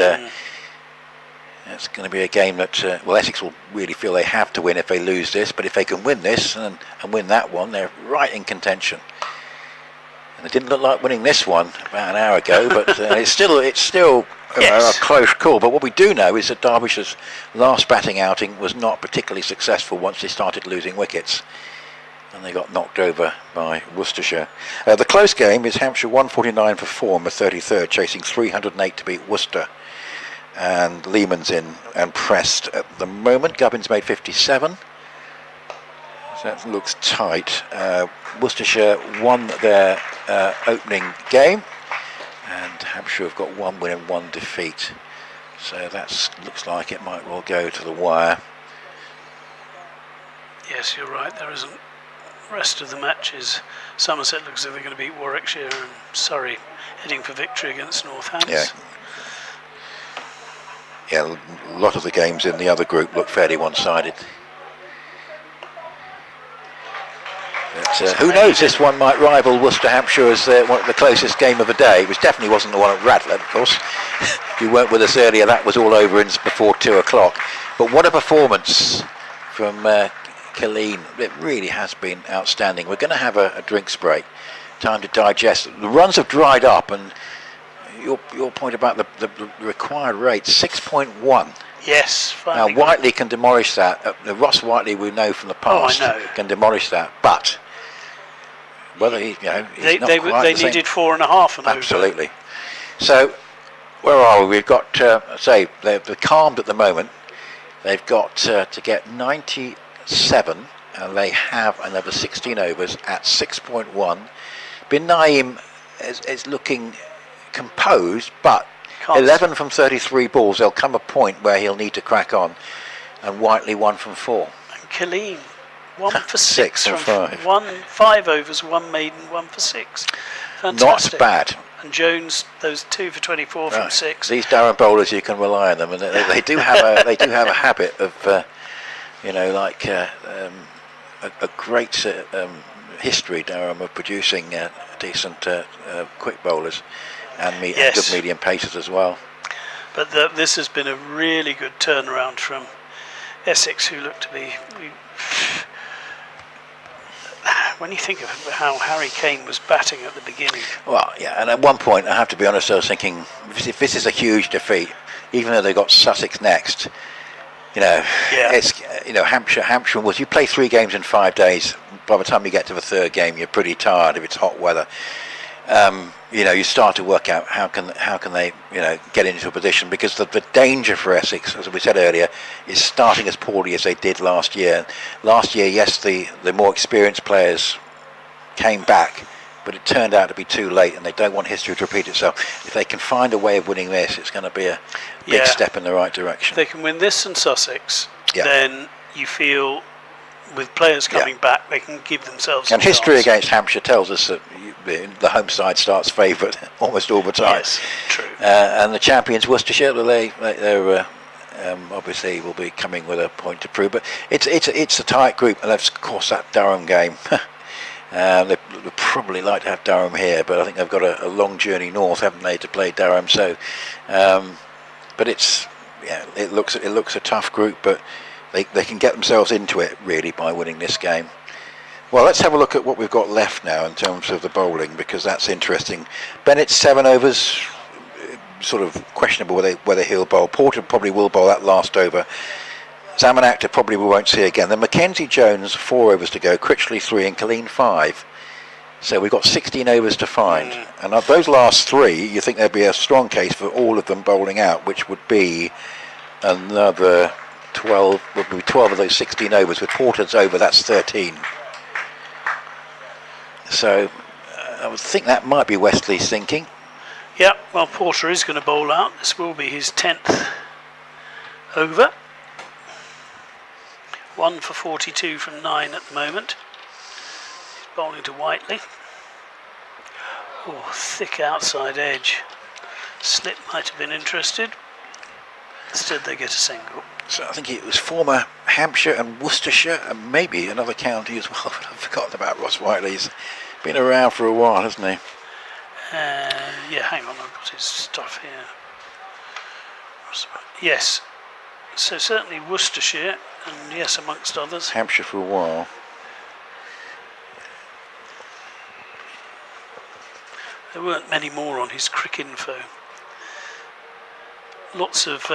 Speaker 2: it's going to be a game that Essex will really feel they have to win if they lose this. But if they can win this and win that one, they're right in contention. And it didn't look like winning this one about an hour ago, but it's still a close call. But what we do know is that Derbyshire's last batting outing was not particularly successful once they started losing wickets, and they got knocked over by Worcestershire. The close game is Hampshire 149 for 4 in the 33rd, chasing 308 to beat Worcester. And Lehman's in and pressed at the moment. Gubbins made 57. So that looks tight. Worcestershire won their opening game, and Hampshire have got 1 win and 1 defeat. So that looks like it might well go to the wire.
Speaker 1: Yes, you're right. There isn't rest of the matches, Somerset looks as if they're going to beat Warwickshire, and Surrey heading for victory against Northants.
Speaker 2: Yeah, a lot of the games in the other group look fairly one-sided. But, who knows, this one might rival Worcester Hampshire as the closest game of the day, which definitely wasn't the one at Radlett, of course. If you weren't with us earlier, that was all over before 2 o'clock. But what a performance from Killeen. It really has been outstanding. We're going to have a drinks break, time to digest. The runs have dried up, and your point about the required rate, 6.1.
Speaker 1: Yes.
Speaker 2: Now Whiteley can demolish that. Ross Whiteley, we know from the past, can demolish that. But whether he's not quite
Speaker 1: they needed 4.5 and
Speaker 2: absolutely. Over. So where are we? We've got they're calmed at the moment. They've got to get 97, and they have another 16 overs at 6.1. Bin Naim is looking composed, but 11 from 33 balls. There'll come a point where he'll need to crack on, and Whiteley 1 from 4.
Speaker 1: And Killeen 1 for 6
Speaker 2: from 5.
Speaker 1: 5 overs, 1 maiden, 1 for 6.
Speaker 2: Not
Speaker 1: Fantastic.
Speaker 2: bad.
Speaker 1: And Jones, those 2 for 24 from 6.
Speaker 2: These Durham bowlers, you can rely on them, and they do have a habit of, a great history, Durham, of producing decent quick bowlers and good medium pacers as well.
Speaker 1: But this has been a really good turnaround from Essex, who look to be. When you think of how Harry Kane was batting at the beginning.
Speaker 2: Well, yeah, and at one point, I have to be honest, I was thinking, if this is a huge defeat, even though they got Sussex next, it's Hampshire was. You play 3 games in 5 days. By the time you get to the 3rd game, you're pretty tired if it's hot weather. You start to work out how can they get into a position, because the danger for Essex, as we said earlier, is starting as poorly as they did last year. Last year, yes, the more experienced players came back, but it turned out to be too late, and they don't want history to repeat itself. If they can find a way of winning this, it's going to be a big step in the right direction.
Speaker 1: If they can win this and Sussex, then you feel, with players coming back, they can give themselves
Speaker 2: and
Speaker 1: a
Speaker 2: history
Speaker 1: chance.
Speaker 2: Against Hampshire tells us that the home side starts favourite almost all the time.
Speaker 1: Yes, true.
Speaker 2: And the champions Worcestershire, they're obviously will be coming with a point to prove. But it's a tight group, and of course that Durham game. They'd probably like to have Durham here, but I think they've got a long journey north, haven't they, to play Durham? So, but it looks a tough group, but they can get themselves into it really by winning this game. Well, let's have a look at what we've got left now in terms of the bowling, because that's interesting. Bennett's 7 overs, sort of questionable whether he'll bowl. Porter probably will bowl that last over. Zaman Akhtar probably we won't see again. Then Mackenzie Jones, 4 overs to go. Critchley 3 and Killeen 5. So we've got 16 overs to find. And of those last 3, you think there'd be a strong case for all of them bowling out, which would be another 12. Would be 12 of those 16 overs. With Porter's over, that's 13. So I would think that might be Wesley's thinking.
Speaker 1: Yeah, well, Porter is going to bowl out. This will be his 10th over. 1 for 42 from 9 at the moment. He's bowling to Whiteley. Oh, thick outside edge. Slip might have been interested. Instead they get a single.
Speaker 2: So I think it was former Hampshire and Worcestershire, and maybe another county as well. But I've forgotten about Ross Whiteley. He's been around for a while, hasn't he?
Speaker 1: Yeah, hang on, I've got his stuff here. Yes, so certainly Worcestershire, and yes, amongst others.
Speaker 2: Hampshire for a while.
Speaker 1: There weren't many more on his Cricinfo. Lots of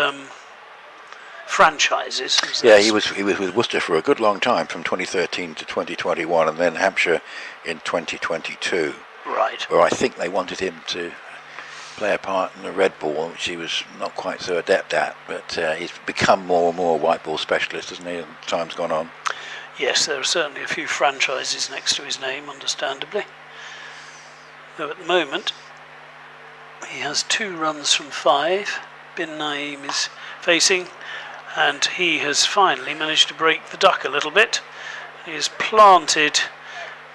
Speaker 1: franchises.
Speaker 2: Yeah, he was with Worcester for a good long time, from 2013 to 2021, and then Hampshire in 2022.
Speaker 1: Right.
Speaker 2: Where I think they wanted him to play a part in the red ball, which he was not quite so adept at, but he's become more and more a white ball specialist, hasn't he, as time's gone on. Yes,
Speaker 1: there are certainly a few franchises next to his name, understandably. Though at the moment, he has 2 runs from 5. Bin Naim is facing, and he has finally managed to break the duck a little bit. He has planted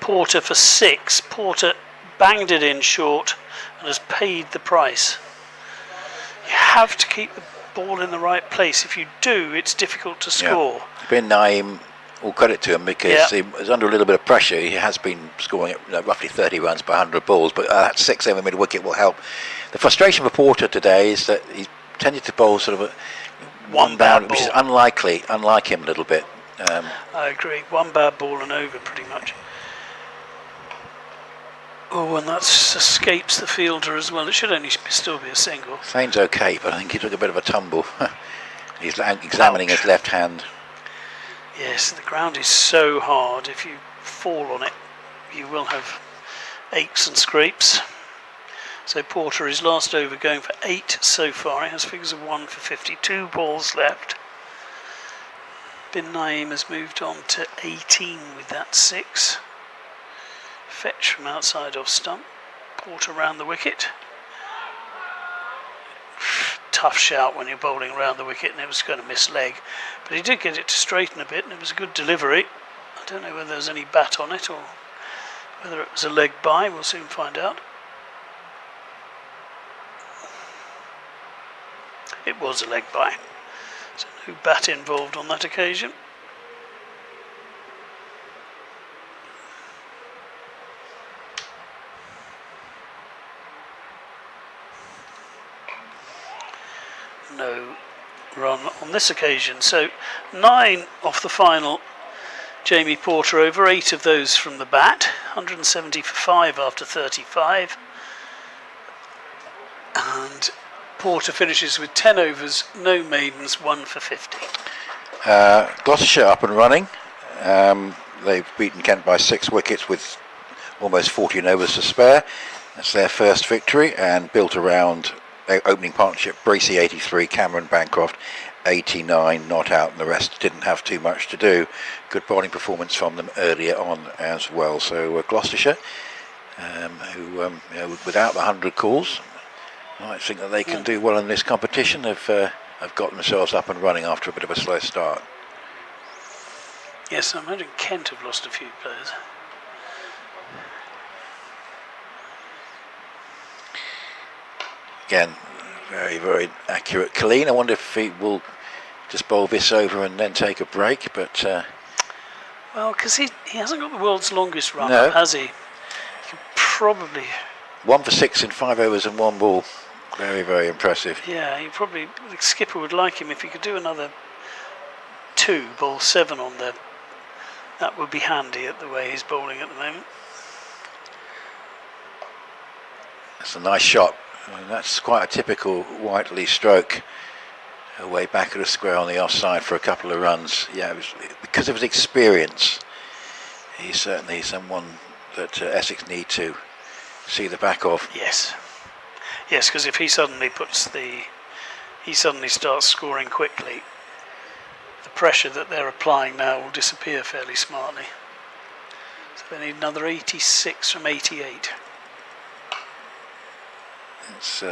Speaker 1: Porter for 6. Porter banged it in short and has paid the price. You have to keep the ball in the right place. If you do, it's difficult to score.
Speaker 2: Yeah. Bin Naim, all credit to him, because he was under a little bit of pressure. He has been scoring roughly 30 runs per 100 balls, but that 6 over mid wicket will help. The frustration for Porter today is that he tended to bowl sort of a one bound, which is unlike him a little bit.
Speaker 1: I agree. One bad ball and over, pretty much. Oh, and that escapes the fielder as well. It should only still be a single.
Speaker 2: Thane's okay, but I think he took a bit of a tumble. He's examining his left hand.
Speaker 1: Yes, the ground is so hard. If you fall on it, you will have aches and scrapes. So Porter is last over, going for 8 so far. He has figures of 1 for 52 balls left. Bin Naim has moved on to 18 with that 6. Fetch from outside off stump. Porter round the wicket. Tough shout when you're bowling around the wicket, and it was going to miss leg. But he did get it to straighten a bit, and it was a good delivery. I don't know whether there's any bat on it or whether it was a leg by. We'll soon find out. It was a leg by. So no bat involved on that occasion. No run on this occasion. So 9 off the final Jamie Porter over, 8 of those from the bat, 170 for 5 after 35. And Porter finishes with 10 overs, no maidens, 1 for 50.
Speaker 2: Gloucestershire up and running. They've beaten Kent by 6 wickets with almost 14 overs to spare. That's their first victory, and built around their opening partnership: Bracey 83, Cameron Bancroft 89, not out, and the rest didn't have too much to do. Good bowling performance from them earlier on as well. So Gloucestershire, who without the 100 calls, I think that they can do well in this competition. Have got themselves up and running after a bit of a slow start.
Speaker 1: Yes, I imagine Kent have lost a few players.
Speaker 2: Again, very, very accurate. Colleen, I wonder if he will just bowl this over and then take a break, but...
Speaker 1: well, because he hasn't got the world's longest run,
Speaker 2: no.
Speaker 1: Has he? He can probably...
Speaker 2: 1 for 6 in 5 overs and 1 ball. Very, very impressive.
Speaker 1: Yeah, the skipper would like him if he could do another 2, bowl 7 on there. That would be handy at the way he's bowling at the moment.
Speaker 2: That's a nice shot. I mean, that's quite a typical Whiteley stroke. Away back at the square on the offside for a couple of runs. Yeah, because of his experience, he's certainly someone that Essex need to see the back of.
Speaker 1: Yes, because if he suddenly starts scoring quickly, the pressure that they're applying now will disappear fairly smartly. So they need another 86 from 88.
Speaker 2: It's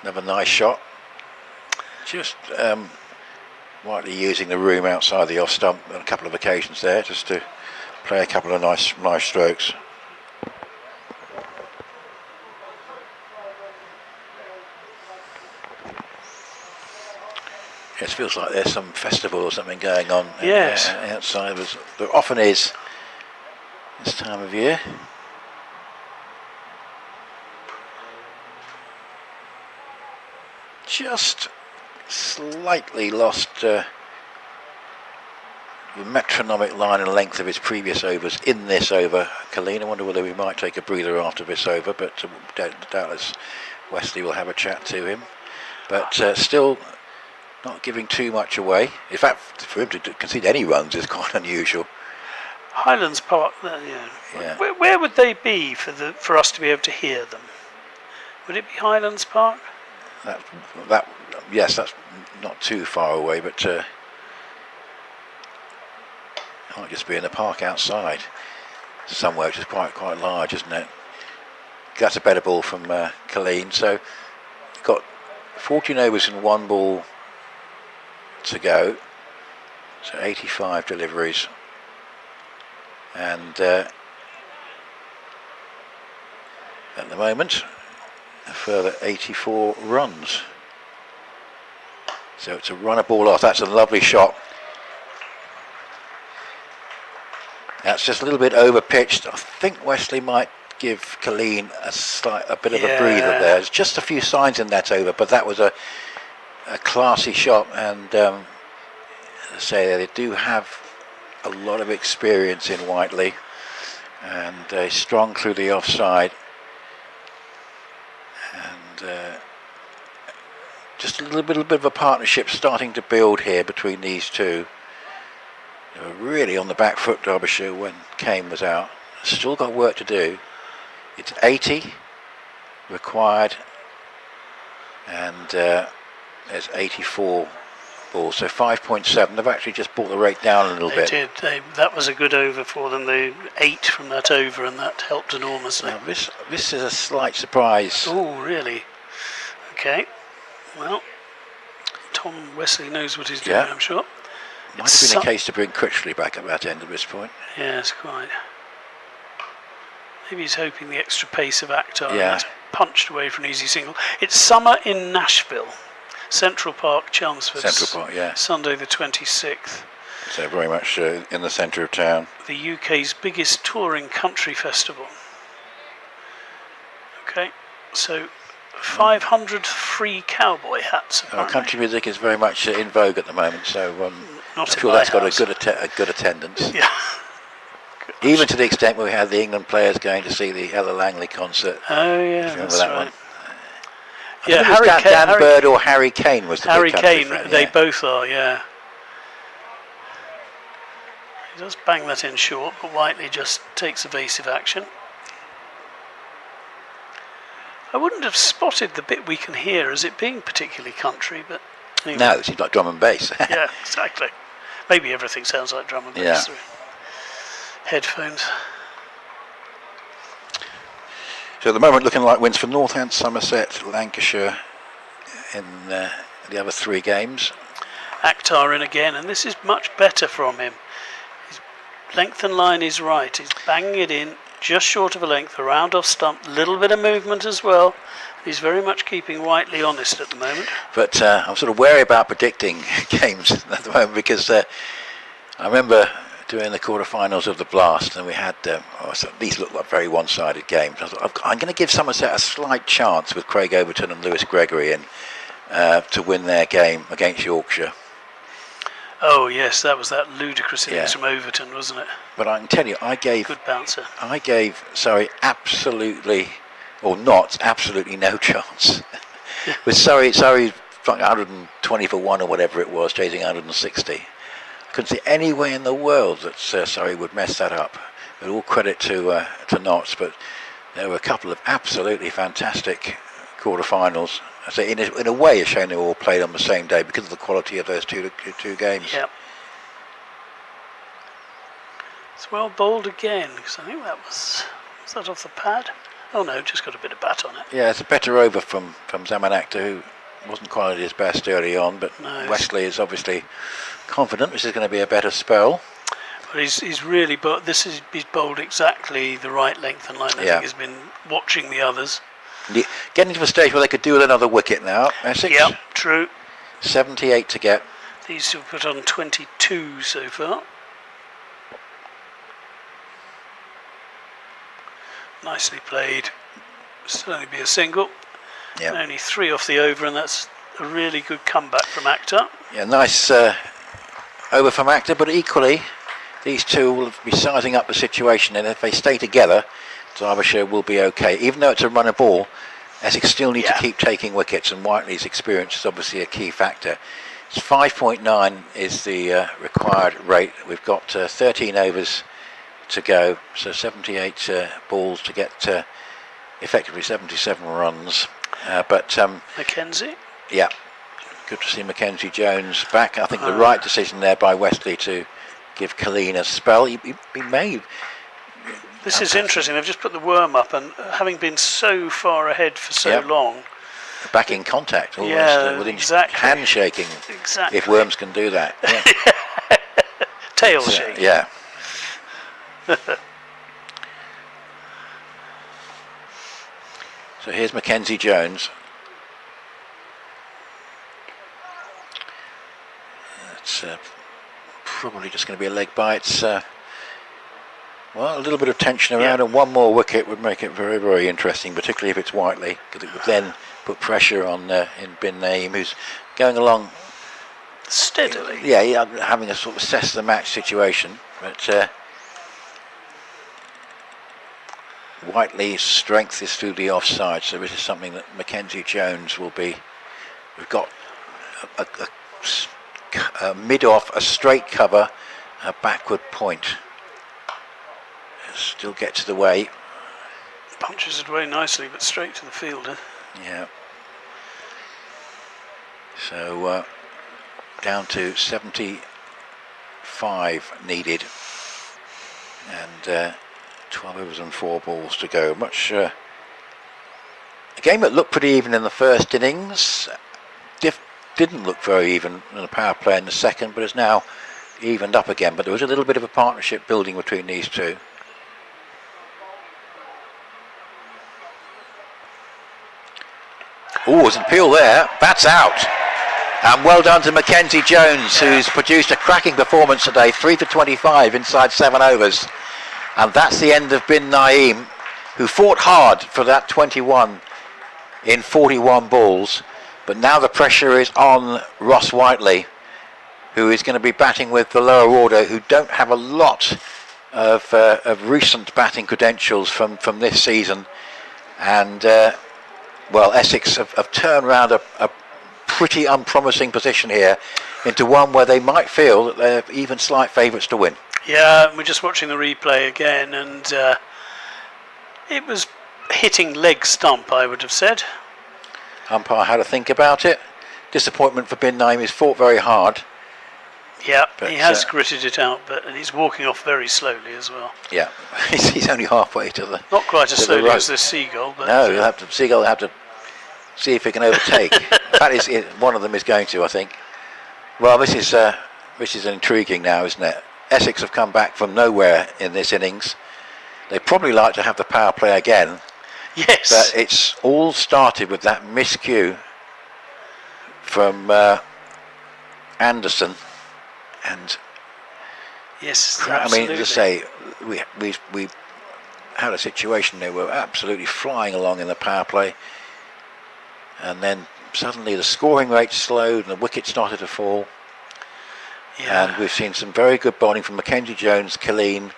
Speaker 2: another nice shot. Just Whiteley using the room outside the off stump on a couple of occasions there, just to play a couple of nice strokes. It feels like there's some festival or something going on outside. There often is this time of year. Just slightly lost the metronomic line and length of his previous overs in this over. Colleen, I wonder whether we might take a breather after this over, but doubtless Wesley will have a chat to him. But still not giving too much away. In fact, for him to concede any runs is quite unusual.
Speaker 1: Highlands Park, yeah. Where would they be for us to be able to hear them? Would it be Highlands Park?
Speaker 2: Yes, that's not too far away, but it might just be in the park outside somewhere, which is quite large, isn't it? That's a better ball from Colleen. So got 14 overs and 1 ball to go. So 85 deliveries And at the moment, a further 84 runs. So it's a runner ball off. That's a lovely shot. That's just a little bit over pitched. I think Wesley might give Colleen a bit of a breather there. There's just a few signs in that over, but that was a classy shot. And as I say, they do have a lot of experience in Whiteley, and strong through the offside. And just a little bit of a partnership starting to build here between these two. They were really on the back foot, Derbyshire, when Kane was out. Still got work to do. It's 80 required, and there's 84 balls, so 5.7. They've actually just brought the rate down a little bit.
Speaker 1: They did. That was a good over for them. They 8 from that over, and that helped enormously.
Speaker 2: Now this is a slight surprise.
Speaker 1: Oh, really? Okay. Well, Tom Wesley knows what he's doing, I'm sure.
Speaker 2: Might have been a case to bring Critchley back at that end at this point.
Speaker 1: Yes, quite. Maybe he's hoping the extra pace of Akhtar
Speaker 2: has
Speaker 1: punched away for an easy single. It's summer in Nashville, Central Park, Chelmsford.
Speaker 2: Central Park, yeah.
Speaker 1: Sunday the 26th.
Speaker 2: So very much in the centre of town.
Speaker 1: The UK's biggest touring country festival. Okay, so 500 free cowboy hats.
Speaker 2: Country music is very much in vogue at the moment, so I'm sure that's got a good attendance.
Speaker 1: Yeah.
Speaker 2: Even to the extent where we had the England players going to see the Ella Langley concert.
Speaker 1: Oh yeah,
Speaker 2: remember
Speaker 1: that's
Speaker 2: that
Speaker 1: right.
Speaker 2: one?
Speaker 1: Yeah,
Speaker 2: Dan Bird or Harry Kane was the
Speaker 1: Harry
Speaker 2: big country
Speaker 1: Kane.
Speaker 2: fan,
Speaker 1: They both are. Yeah. He does bang that in short, but Whiteley just takes evasive action. I wouldn't have spotted the bit we can hear as it being particularly country, but anyway.
Speaker 2: No, it seems like drum and bass.
Speaker 1: Yeah, exactly. Maybe everything sounds like drum and bass through headphones.
Speaker 2: So at the moment, looking like wins for Northants, Somerset, Lancashire in the other 3 games.
Speaker 1: Akhtar in again, and this is much better from him. His length and line is right. He's banging it in just short of a length, around off stump, little bit of movement as well. He's very much keeping Whiteley honest at the moment.
Speaker 2: But I'm sort of wary about predicting games at the moment, because I remember doing the quarterfinals of the Blast, and we had so these look like very one-sided games. I thought, I'm going to give Somerset a slight chance with Craig Overton and Lewis Gregory in to win their game against Yorkshire.
Speaker 1: Oh yes, that was that ludicrous innings from Overton, wasn't it?
Speaker 2: But I can tell you, I gave
Speaker 1: good bouncer.
Speaker 2: I gave Surrey absolutely no chance. With Surrey 120 for 1 or whatever it was, chasing 160. I couldn't see any way in the world that Surrey would mess that up. With all credit to Notts, but there were a couple of absolutely fantastic quarterfinals. I say in a way, a shame they were all played on the same day because of the quality of those two games.
Speaker 1: Yep. It's well bowled again, because I think that was that off the pad? Oh no, just got a bit of bat on it.
Speaker 2: Yeah, it's a better over from Zaman Akhtar, who wasn't quite at his best early on, but Wesley is obviously confident this is going to be a better spell.
Speaker 1: But he's really, but he's bowled exactly the right length and line. I think he's been watching the others.
Speaker 2: Getting to a stage where they could do with another wicket now. Essex.
Speaker 1: Yep, true.
Speaker 2: 78 to get.
Speaker 1: These two have put on 22 so far. Nicely played. Still only be a single.
Speaker 2: Yep.
Speaker 1: Only 3 off the over, and that's a really good comeback from Akhtar.
Speaker 2: Yeah, nice over from Akhtar, but equally these two will be sizing up the situation, and if they stay together, Derbyshire will be okay. Even though it's a runner ball, Essex still need to keep taking wickets, and Whiteley's experience is obviously a key factor. It's 5.9 is the required rate. We've got 13 overs to go, so 78 balls to get effectively 77 runs. But
Speaker 1: Mackenzie?
Speaker 2: Yeah, good to see Mackenzie Jones back. I think the right decision there by Wesley to give Colleen a spell. He may.
Speaker 1: This is interesting. They've just put the worm up, and having been so far ahead for so long.
Speaker 2: Back in contact, almost within handshaking.
Speaker 1: Exactly.
Speaker 2: If worms can do that. Yeah.
Speaker 1: Tail shake.
Speaker 2: Yeah. So here's Mackenzie Jones. It's probably just going to be a leg bite. It's well, a little bit of tension around, and one more wicket would make it very, very interesting, particularly if it's Whiteley, because it would then put pressure on in bin Naeem, who's going along
Speaker 1: steadily.
Speaker 2: Yeah, having a sort of assess the match situation, but Whiteley's strength is through the offside, so this is something that Mackenzie Jones will be. We've got a mid-off, a straight cover, a backward point. Still gets the way.
Speaker 1: Punches it away nicely, but straight to the fielder.
Speaker 2: Yeah. So down to 75 needed, and 12 overs and 4 balls to go. Much a game that looked pretty even in the first innings. Didn't look very even in the power play in the second, but it's now evened up again. But there was a little bit of a partnership building between these two. Oh, there's an appeal there. That's out. And well done to Mackenzie Jones, who's produced a cracking performance today. 3 for 25 inside 7 overs. And that's the end of bin Naeem, who fought hard for that 21 in 41 balls. But now the pressure is on Ross Whiteley, who is going to be batting with the lower order, who don't have a lot of recent batting credentials from this season. And well, Essex have turned around a pretty unpromising position here into one where they might feel that they're even slight favourites to win.
Speaker 1: Yeah, we're just watching the replay again, and it was hitting leg stump, I would have said.
Speaker 2: Umpire had to think about it. Disappointment for bin Naeem. He's fought very hard.
Speaker 1: Yeah, but he has gritted it out, and he's walking off very slowly as well.
Speaker 2: Yeah, he's only halfway to the.
Speaker 1: Not quite as slowly as the seagull, but
Speaker 2: no, seagull will have to see if he can overtake. That is one of them is going to, I think. Well, this is intriguing now, isn't it? Essex have come back from nowhere in this innings. They probably like to have the power play again.
Speaker 1: Yes.
Speaker 2: But it's all started with that miscue from Anderson. And
Speaker 1: yes,
Speaker 2: I mean, to say, we had a situation there where we were absolutely flying along in the power play, and then suddenly the scoring rate slowed and the wicket started to fall. Yeah. And we've seen some very good bowling from Mackenzie Jones, Killeen,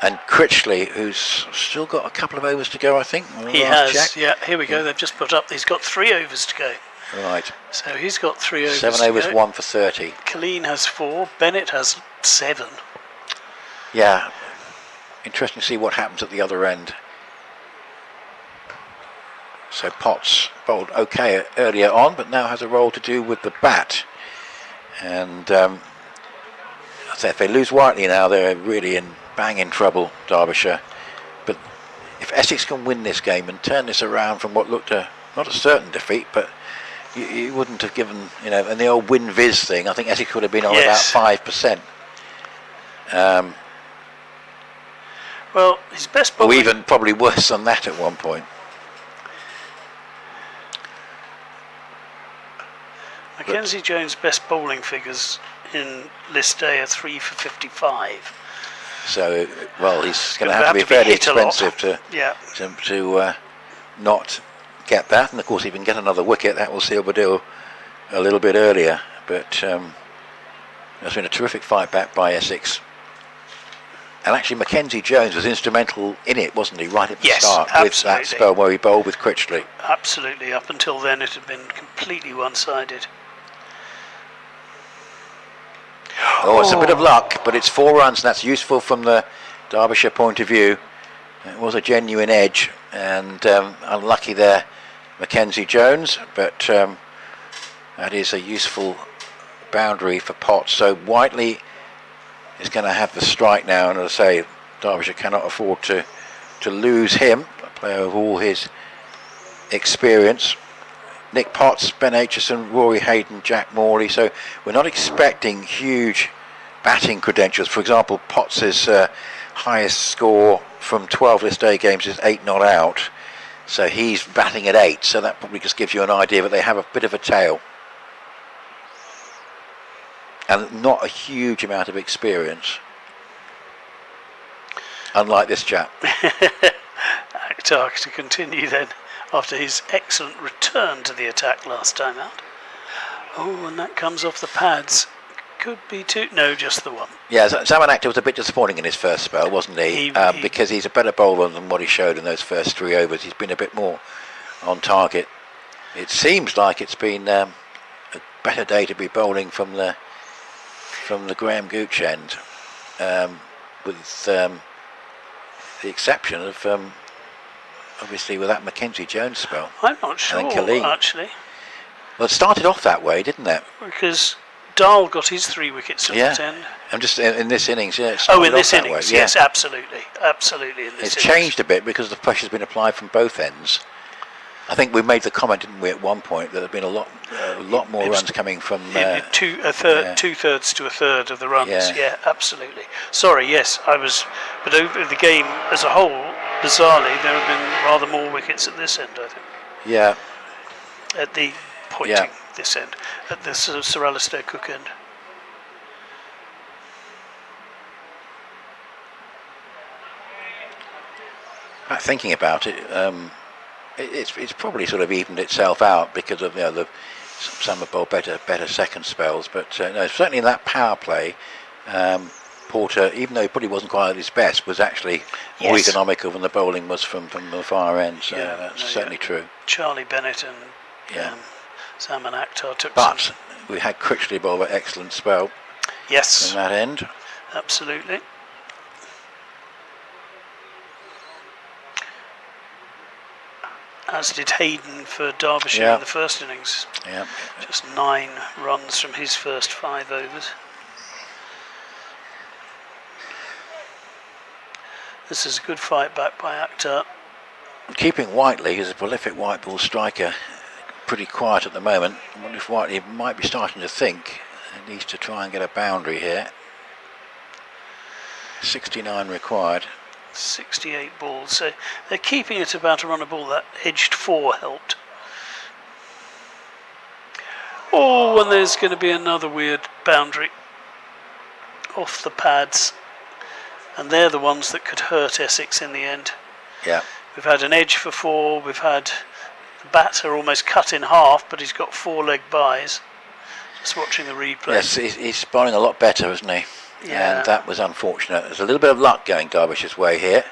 Speaker 2: and Critchley, who's still got a couple of overs to go, I think.
Speaker 1: He has. Check. Yeah, here we go. They've just put up. He's got 3 overs to go.
Speaker 2: Right.
Speaker 1: So he's got 3 overs.
Speaker 2: 7 overs, 1 for 30.
Speaker 1: Killeen has 4. Bennett has 7.
Speaker 2: Yeah. Interesting to see what happens at the other end. So Potts bowled okay earlier on, but now has a role to do with the bat. And I say if they lose Whiteley now, they're really in banging trouble, Derbyshire. But if Essex can win this game and turn this around from what looked not a certain defeat, but you wouldn't have given, and the old win-viz thing, I think Essex would have been on about 5%.
Speaker 1: Well, his best bowling...
Speaker 2: Or even probably worse than that at one point.
Speaker 1: Mackenzie Jones' best bowling figures in list day are 3 for 55.
Speaker 2: So, well, he's going to have to be fairly expensive to not get that. And of course, if he can get another wicket, that will seal the deal a little bit earlier. But there's been a terrific fight back by Essex. And actually, Mackenzie Jones was instrumental in it, wasn't he, right at the start,
Speaker 1: absolutely.
Speaker 2: With that spell where he bowled with Critchley.
Speaker 1: Absolutely. Up until then, it had been completely one-sided.
Speaker 2: Oh, it's a bit of luck, but it's 4 runs, and that's useful from the Derbyshire point of view. It was a genuine edge, and unlucky there, Mackenzie Jones, but that is a useful boundary for Potts. So Whiteley is going to have the strike now, and as I say, Derbyshire cannot afford to lose him, a player of all his experience. Nick Potts, Ben Aitchison, Rory Hayden, Jack Morley. So we're not expecting huge batting credentials. For example, Potts' highest score from 12 list A games is 8 not out. So he's batting at 8. So that probably just gives you an idea that they have a bit of a tail. And not a huge amount of experience. Unlike this chap.
Speaker 1: Akhtar to continue then after his excellent return to the attack last time out. Oh, and that comes off the pads. Could be two. No, just the one.
Speaker 2: Yeah, Zaman Akhtar was a bit disappointing in his first spell, wasn't he? Because he's a better bowler than what he showed in those first 3 overs. He's been a bit more on target. It seems like it's been a better day to be bowling from the Graham Gooch end, with the exception of obviously with that Mackenzie Jones spell.
Speaker 1: I'm not sure, actually.
Speaker 2: Well, it started off that way, didn't it?
Speaker 1: Because Dahl got his 3 wickets at the end.
Speaker 2: I'm just in this innings. Yeah,
Speaker 1: in this innings, yes, absolutely. Absolutely in this innings.
Speaker 2: It's changed a bit because the pressure's been applied from both ends. I think we made the comment, didn't we, at one point, that there have been a lot more runs coming from...
Speaker 1: 2/3 to a third of the runs, yeah, absolutely. Sorry, yes, but over the game as a whole, bizarrely, there have been rather more wickets at this end, I think.
Speaker 2: Yeah.
Speaker 1: At the pointing, this end, at the Sir Alistair Cook end.
Speaker 2: Thinking about it, it's probably sort of evened itself out because of some have bowled better second spells, but no, certainly in that power play, Porter, even though he probably wasn't quite at his best, was actually more economical than the bowling was from the far end. So that's certainly true.
Speaker 1: Charlie Bennett and Zaman Akhtar took.
Speaker 2: But we had Critchley bowl an excellent spell.
Speaker 1: Yes.
Speaker 2: From that end.
Speaker 1: Absolutely. As did Hayden for Derbyshire in the first innings.
Speaker 2: Yeah.
Speaker 1: Just 9 runs from his first 5 overs. This is a good fight back by Akhtar.
Speaker 2: Keeping Whiteley, who's a prolific white ball striker, pretty quiet at the moment. I wonder if Whiteley might be starting to think he needs to try and get a boundary here. 69 required.
Speaker 1: 68 balls, so they're keeping it about a run a ball. That edged 4 helped. Oh, and there's going to be another weird boundary off the pads, and they're the ones that could hurt Essex in the end.
Speaker 2: Yeah.
Speaker 1: We've had an edge for 4, we've had the bats are almost cut in half, but he's got 4 leg byes. Just watching the replay.
Speaker 2: Yes, he's bowling a lot better, isn't he?
Speaker 1: Yeah.
Speaker 2: And that was unfortunate. There's a little bit of luck going Derbyshire's way here,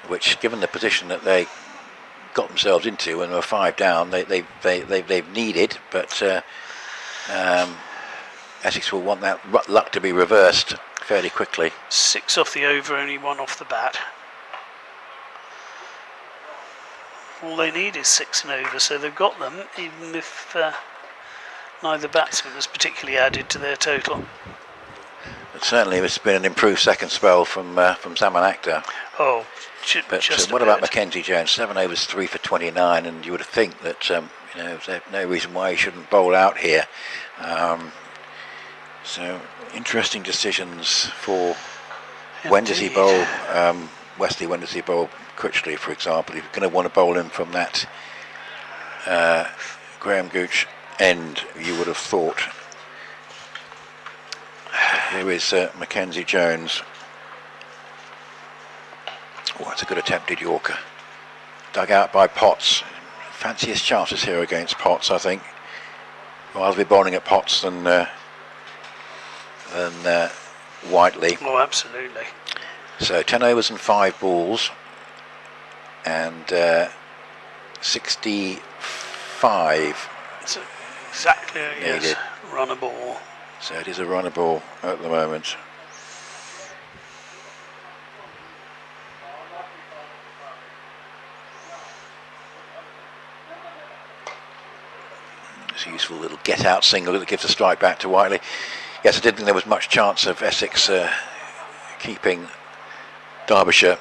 Speaker 2: which, given the position that they got themselves into when they were 5 down, they've needed. But Essex will want that luck to be reversed fairly quickly.
Speaker 1: 6 off the over, only 1 off the bat. All they need is 6 and over, so they've got them, even if neither batsman has particularly added to their total.
Speaker 2: But certainly it's been an improved second spell from Zaman Akhtar.
Speaker 1: Oh,
Speaker 2: but
Speaker 1: just
Speaker 2: what about Mackenzie Jones? 7 overs, 3 for 29, and you would think that there's no reason why he shouldn't bowl out here. So interesting decisions for when does he bowl Wesley? When does he bowl Critchley, for example? If you're going to want to bowl him from that Graham Gooch end, you would have thought. Here is Mackenzie Jones. Oh, that's a good attempted Yorker. Dug out by Potts. Fanciest chances here against Potts, I think. Rather be bowling at Potts than Whiteley.
Speaker 1: Oh, absolutely.
Speaker 2: So 10 overs and 5 balls. And 65.
Speaker 1: It's exactly needed. Run a ball.
Speaker 2: So it is a runner ball at the moment. It's a useful little get-out single that gives a strike back to Whiteley. Yes, I didn't think there was much chance of Essex keeping Derbyshire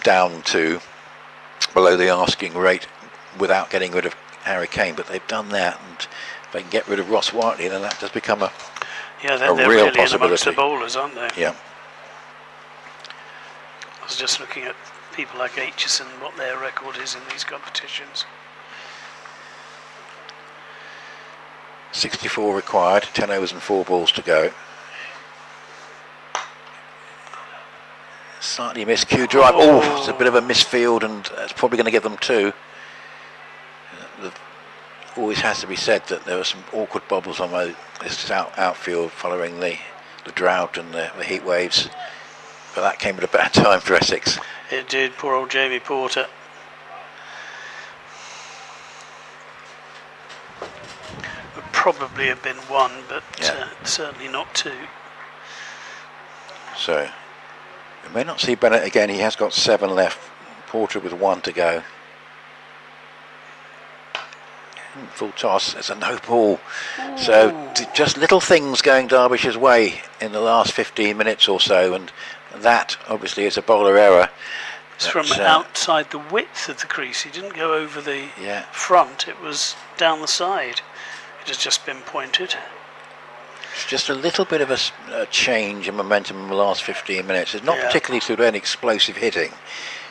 Speaker 2: down to below the asking rate without getting rid of Harry Kane, but they've done that, and if they can get rid of Ross Whiteley, then that does become a
Speaker 1: they're
Speaker 2: real
Speaker 1: really
Speaker 2: possibility.
Speaker 1: in amongst the bowlers, aren't they?
Speaker 2: Yeah.
Speaker 1: was just looking at people like Aitchison, what their record is in these competitions.
Speaker 2: 64 required, 10 overs and 4 balls to go. Slightly missed cue drive. Oh, it's a bit of a misfield, and it's probably going to give them 2. Always has to be said that there were some awkward bobbles on this outfield following the drought and the heat waves, but that came at a bad time for Essex.
Speaker 1: It did, poor old Jamie Porter. Would probably have been 1, but certainly not 2.
Speaker 2: So we may not see Bennett again. He has got 7 left. Porter with 1 to go. Full toss. It's a no ball. Ooh. So just little things going Derbyshire's way in the last 15 minutes or so, and that obviously is a bowler error.
Speaker 1: It's from outside the width of the crease. He didn't go over the front. It was down the side. It has just been pointed.
Speaker 2: It's just a little bit of a change in momentum in the last 15 minutes. It's not particularly through any explosive hitting.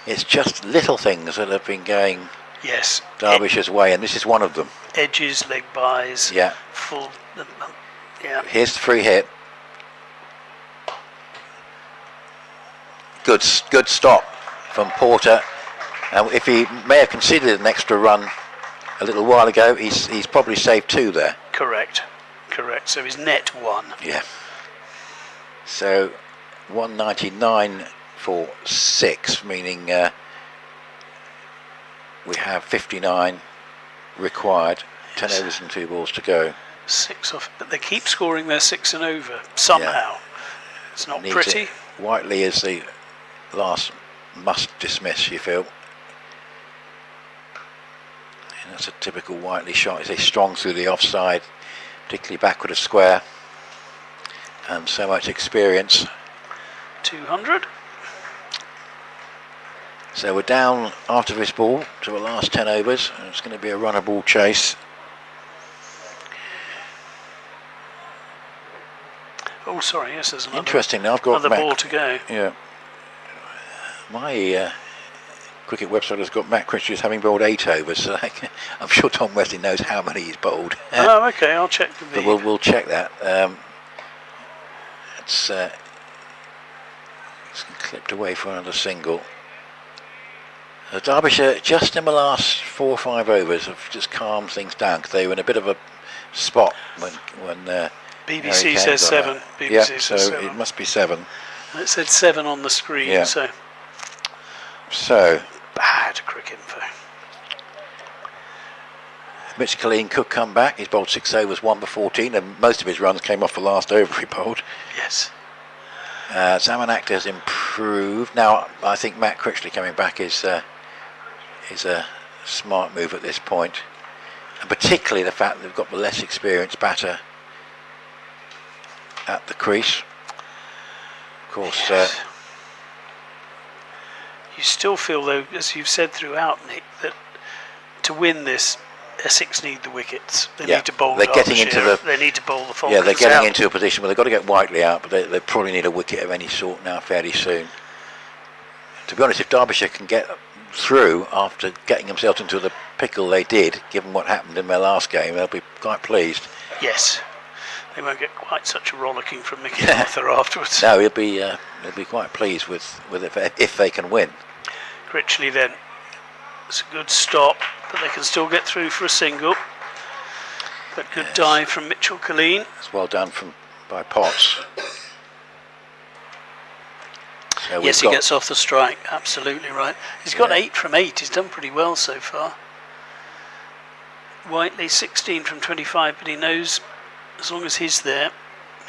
Speaker 2: It's just little things that have been going Derbyshire's way, and this is one of them.
Speaker 1: Edges, leg bys, full.
Speaker 2: Here's the free hit. Good stop from Porter. And if he may have conceded an extra run a little while ago, he's probably saved 2 there.
Speaker 1: Correct. So he's net 1.
Speaker 2: Yeah. So 199 for 6, meaning we have 59 required, 10 overs and 2 balls to go.
Speaker 1: 6 off, but they keep scoring their 6 and over somehow. It's not pretty.
Speaker 2: Whiteley is the last must dismiss, you feel. And that's a typical Whiteley shot. He's strong through the offside, particularly backward of square, and so much experience.
Speaker 1: 200.
Speaker 2: So we're down after this ball to the last 10 overs, and it's going to be a runner ball chase.
Speaker 1: Oh, sorry, yes, there's another.
Speaker 2: Interesting. Now I've got
Speaker 1: another ball to go.
Speaker 2: Yeah. My cricket website has got Matt Critchley as having bowled 8 overs, so I'm sure Tom Wesley knows how many he's bowled.
Speaker 1: Oh, okay, I'll check the
Speaker 2: But we'll check that. It's clipped away for another single. Derbyshire, just in the last 4 or 5 overs, have just calmed things down, because they were in a bit of a spot when
Speaker 1: BBC says 7. BBC says 7.
Speaker 2: It must be 7.
Speaker 1: And it said 7 on the screen,
Speaker 2: so
Speaker 1: bad cricket info.
Speaker 2: Mitch Killeen could come back. He's bowled 6 overs, 1 for 14, and most of his runs came off the last over he bowled.
Speaker 1: Yes.
Speaker 2: Zaman Akhtar has improved. Now I think Matt Critchley coming back is a smart move at this point, and particularly the fact that they've got the less experienced batter at the crease. Of course,
Speaker 1: you still feel, though, as you've said throughout, Nick, that to win this, Essex need the wickets. They need to bowl. They need to bowl the Falcons.
Speaker 2: Yeah, they're getting into a position where they've got to get Whiteley out, but they probably need a wicket of any sort now fairly soon. To be honest, if Derbyshire can get through after getting themselves into the pickle they did, given what happened in their last game, they'll be quite pleased.
Speaker 1: Yes, they won't get quite such a rollicking from Mickey Arthur afterwards.
Speaker 2: No, he'll be quite pleased with if they can win.
Speaker 1: Critchley then. It's a good stop, but they can still get through for a single. But good dive from Mitchell Killeen.
Speaker 2: It's well done by Potts. So
Speaker 1: yes, he gets off the strike. Absolutely right. He's got 8 from 8. He's done pretty well so far. Whiteley 16 from 25, but he knows as long as he's there,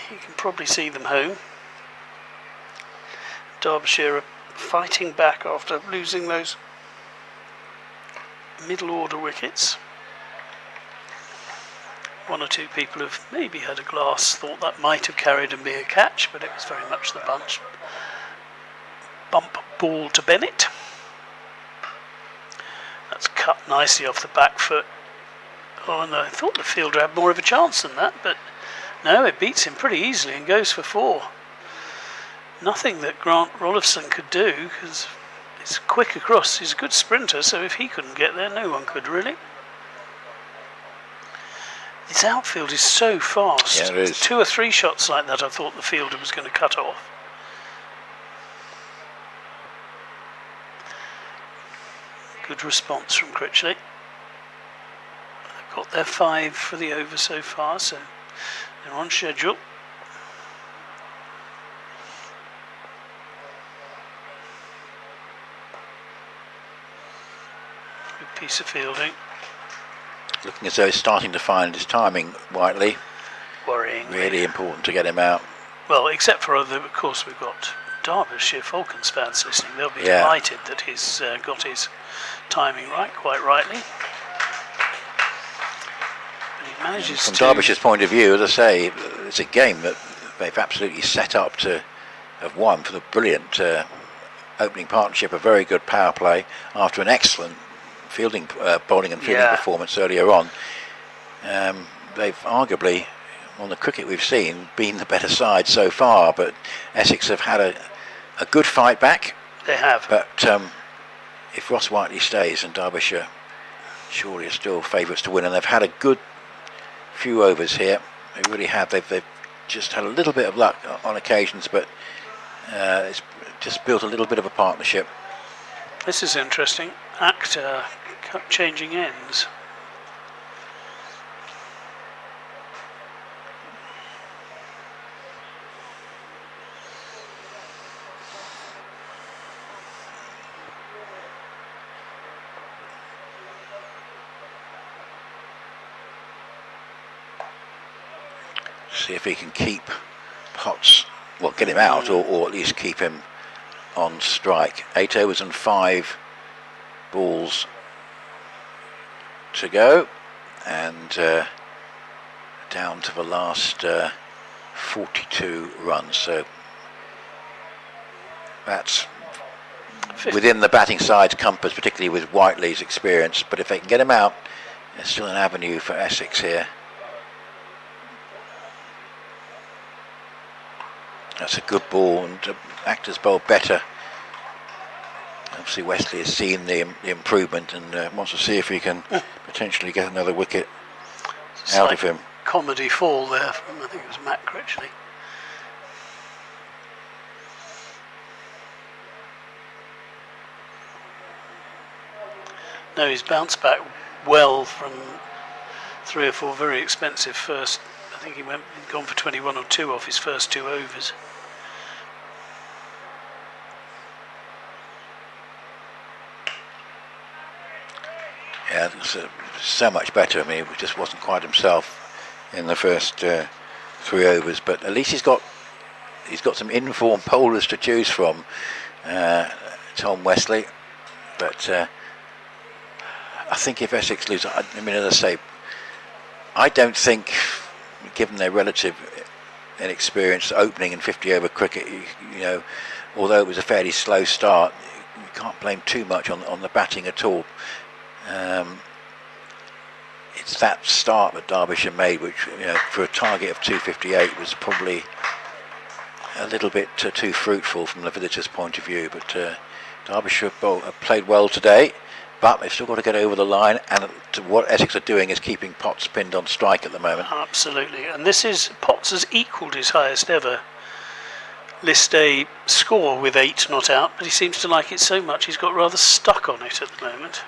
Speaker 1: he can probably see them home. Derbyshire are fighting back after losing those middle order wickets. 1 or 2 people have maybe had a glass, thought that might have carried and be a catch, but it was very much the bunch. Bump ball to Bennett. That's cut nicely off the back foot. Oh, and I thought the fielder had more of a chance than that, but no, it beats him pretty easily and goes for 4. nothing that Grant Rolifson could do, because he's quick across. He's a good sprinter, so if he couldn't get there, no one could really. His outfield is so fast.
Speaker 2: Yeah, it is.
Speaker 1: 2 or 3 shots like that I thought the fielder was going to cut off. Good response from Critchley. They've got their 5 for the over so far, so they're on schedule. Good piece of fielding.
Speaker 2: Looking as though he's starting to find his timing, Whiteley.
Speaker 1: Worrying.
Speaker 2: Really important to get him out.
Speaker 1: Well, except for, of course, we've got Derbyshire Falcons fans listening. They'll be delighted that he's got his timing right, quite rightly. But he manages
Speaker 2: From
Speaker 1: to...
Speaker 2: Derbyshire's point of view, as I say, it's a game that they've absolutely set up to have won for the brilliant opening partnership, a very good power play after an excellent bowling and fielding performance earlier on. They've arguably, on the cricket we've seen, been the better side so far, but Essex have had a good fight back.
Speaker 1: They have.
Speaker 2: But if Ross Whiteley stays, and Derbyshire surely are still favourites to win, and they've had a good few overs here. They really have. They've just had a little bit of luck on occasions, but it's just built a little bit of a partnership.
Speaker 1: This is interesting. Actor kept changing ends.
Speaker 2: See if he can keep Potts, well, get him out, or at least keep him on strike. 8 overs and 5 balls to go, and down to the last 42 runs. So that's within the batting side's compass, particularly with Whiteley's experience. But if they can get him out, there's still an avenue for Essex here. That's a good ball, and Actor's bowled better. Obviously Wesley has seen the improvement and wants to see if he can potentially get another wicket out of him.
Speaker 1: Comedy fall there from, I think it was Matt Critchley. No, he's bounced back well from 3 or 4 very expensive first. I think he'd gone for 21 or 2 off his first 2 overs.
Speaker 2: Yeah, so much better. I mean, he just wasn't quite himself in the first 3 overs, but at least he's got some informed bowlers to choose from. Tom Wesley, but I think if Essex lose, I mean, as I say, I don't think, given their relative inexperience opening in 50-over cricket, you know, although it was a fairly slow start, you can't blame too much on the batting at all. It's that start that Derbyshire made, which, you know, for a target of 258 was probably a little bit too fruitful from the visitors' point of view. But Derbyshire have played well today, but they've still got to get over the line, and what Essex are doing is keeping Potts pinned on strike at the moment.
Speaker 1: Absolutely, and Potts has equalled his highest ever list A score with 8 not out, but he seems to like it so much he's got rather stuck on it at the moment.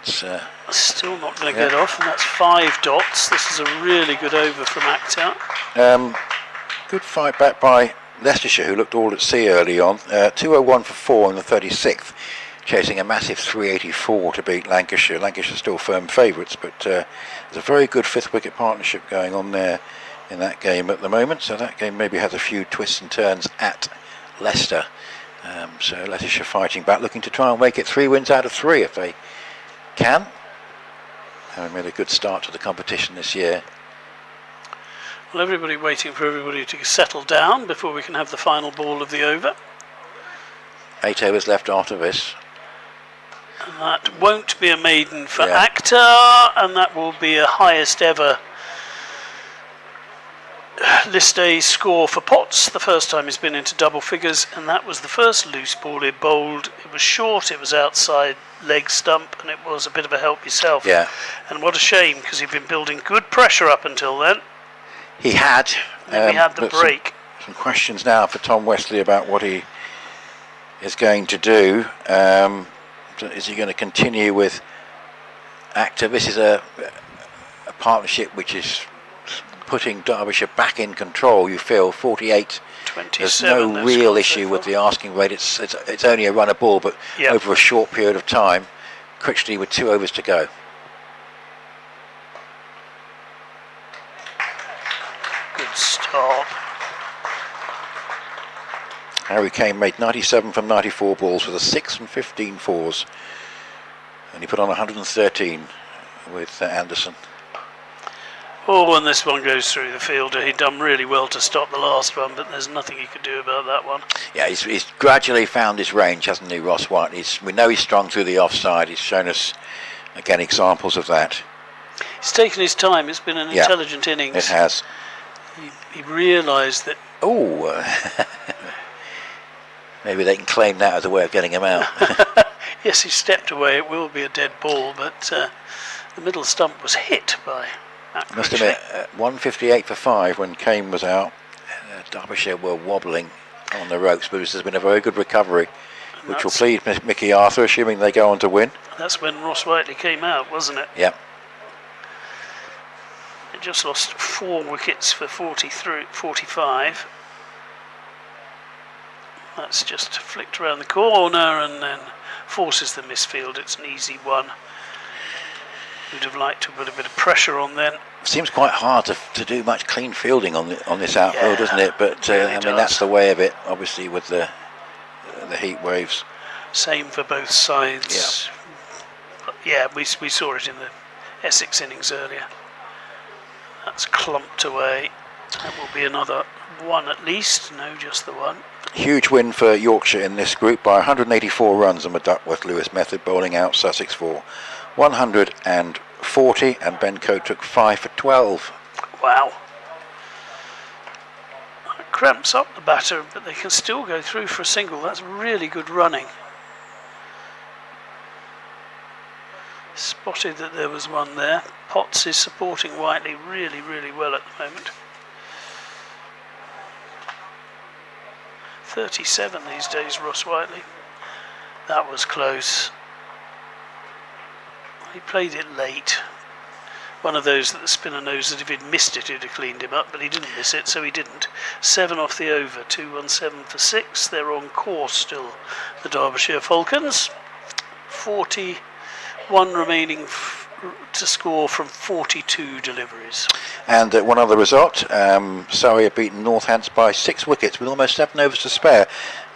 Speaker 1: It's still not going to get off, and that's 5 dots. This is a really good over from Actor.
Speaker 2: Good fight back by Leicestershire, who looked all at sea early on. 201 for 4 in the 36th, chasing a massive 384 to beat Lancashire. Lancashire still firm favourites, but there's a very good 5th wicket partnership going on there in that game at the moment. So that game maybe has a few twists and turns at Leicester. So Leicestershire fighting back, looking to try and make it 3 wins out of 3 if they can. Having made a good start to the competition this year.
Speaker 1: Well, everybody waiting for everybody to settle down before we can have the final ball of the over.
Speaker 2: 8 overs left after this.
Speaker 1: And that won't be a maiden for Actor, and that will be a highest ever list A score for Potts, the first time he's been into double figures, and that was the first loose ball he bowled. It was short, it was outside leg stump, and it was a bit of a help yourself.
Speaker 2: Yeah.
Speaker 1: And what a shame, because he'd been building good pressure up until then.
Speaker 2: He had.
Speaker 1: And then we had the break.
Speaker 2: Some questions now for Tom Wesley about what he is going to do. Is he going to continue with active? This is a partnership which is putting Derbyshire back in control. You feel 48. There's no real issue with the asking rate. It's only a run a ball, but over a short period of time, Critchley with 2 overs to go.
Speaker 1: Good stop.
Speaker 2: Harry Kane made 97 from 94 balls with a 6 and 15 fours, and he put on 113 with Anderson.
Speaker 1: Oh, when this one goes through the fielder, he'd done really well to stop the last one, but there's nothing he could do about that one.
Speaker 2: Yeah, he's gradually found his range, hasn't he, Ross White? We know he's strong through the offside. He's shown us, again, examples of that.
Speaker 1: He's taken his time. It's been an intelligent innings.
Speaker 2: It has.
Speaker 1: He realised that...
Speaker 2: Oh, maybe they can claim that as a way of getting him out.
Speaker 1: Yes, he stepped away. It will be a dead ball, but the middle stump was hit by...
Speaker 2: I must admit, 158 for 5 when Kane was out. Derbyshire were wobbling on the ropes, but there's been a very good recovery, which will please Mickey Arthur, assuming they go on to win.
Speaker 1: That's when Ross Whiteley came out, wasn't it?
Speaker 2: Yep.
Speaker 1: It just lost 4 wickets for 45. That's just flicked around the corner and then forces the misfield. It's an easy one. Would have liked to put a bit of pressure on then.
Speaker 2: Seems quite hard to do much clean fielding on this outfield, doesn't it? But
Speaker 1: really
Speaker 2: I mean, that's the way of it, obviously, with the heat waves.
Speaker 1: Same for both sides. Yeah, we saw it in the Essex innings earlier. That's clumped away. That will be another one at least. No, just the one.
Speaker 2: Huge win for Yorkshire in this group by 184 runs on the Duckworth-Lewis method, bowling out Sussex for 140, and Ben Coe took 5 for 12.
Speaker 1: Wow. It cramps up the batter, but they can still go through for a single. That's really good running. Spotted that there was one there. Potts is supporting Whiteley really, really well at the moment. 37 these days, Ross Whiteley. That was close. He played it late. One of those that the spinner knows that if he'd missed it, he'd have cleaned him up, but he didn't miss it, so he didn't. 7 off the over, 217 for 6. They're on course still, the Derbyshire Falcons. 41 remaining to score from 42 deliveries.
Speaker 2: And one other result, Surrey have beaten Northants by 6 wickets with almost 7 overs to spare.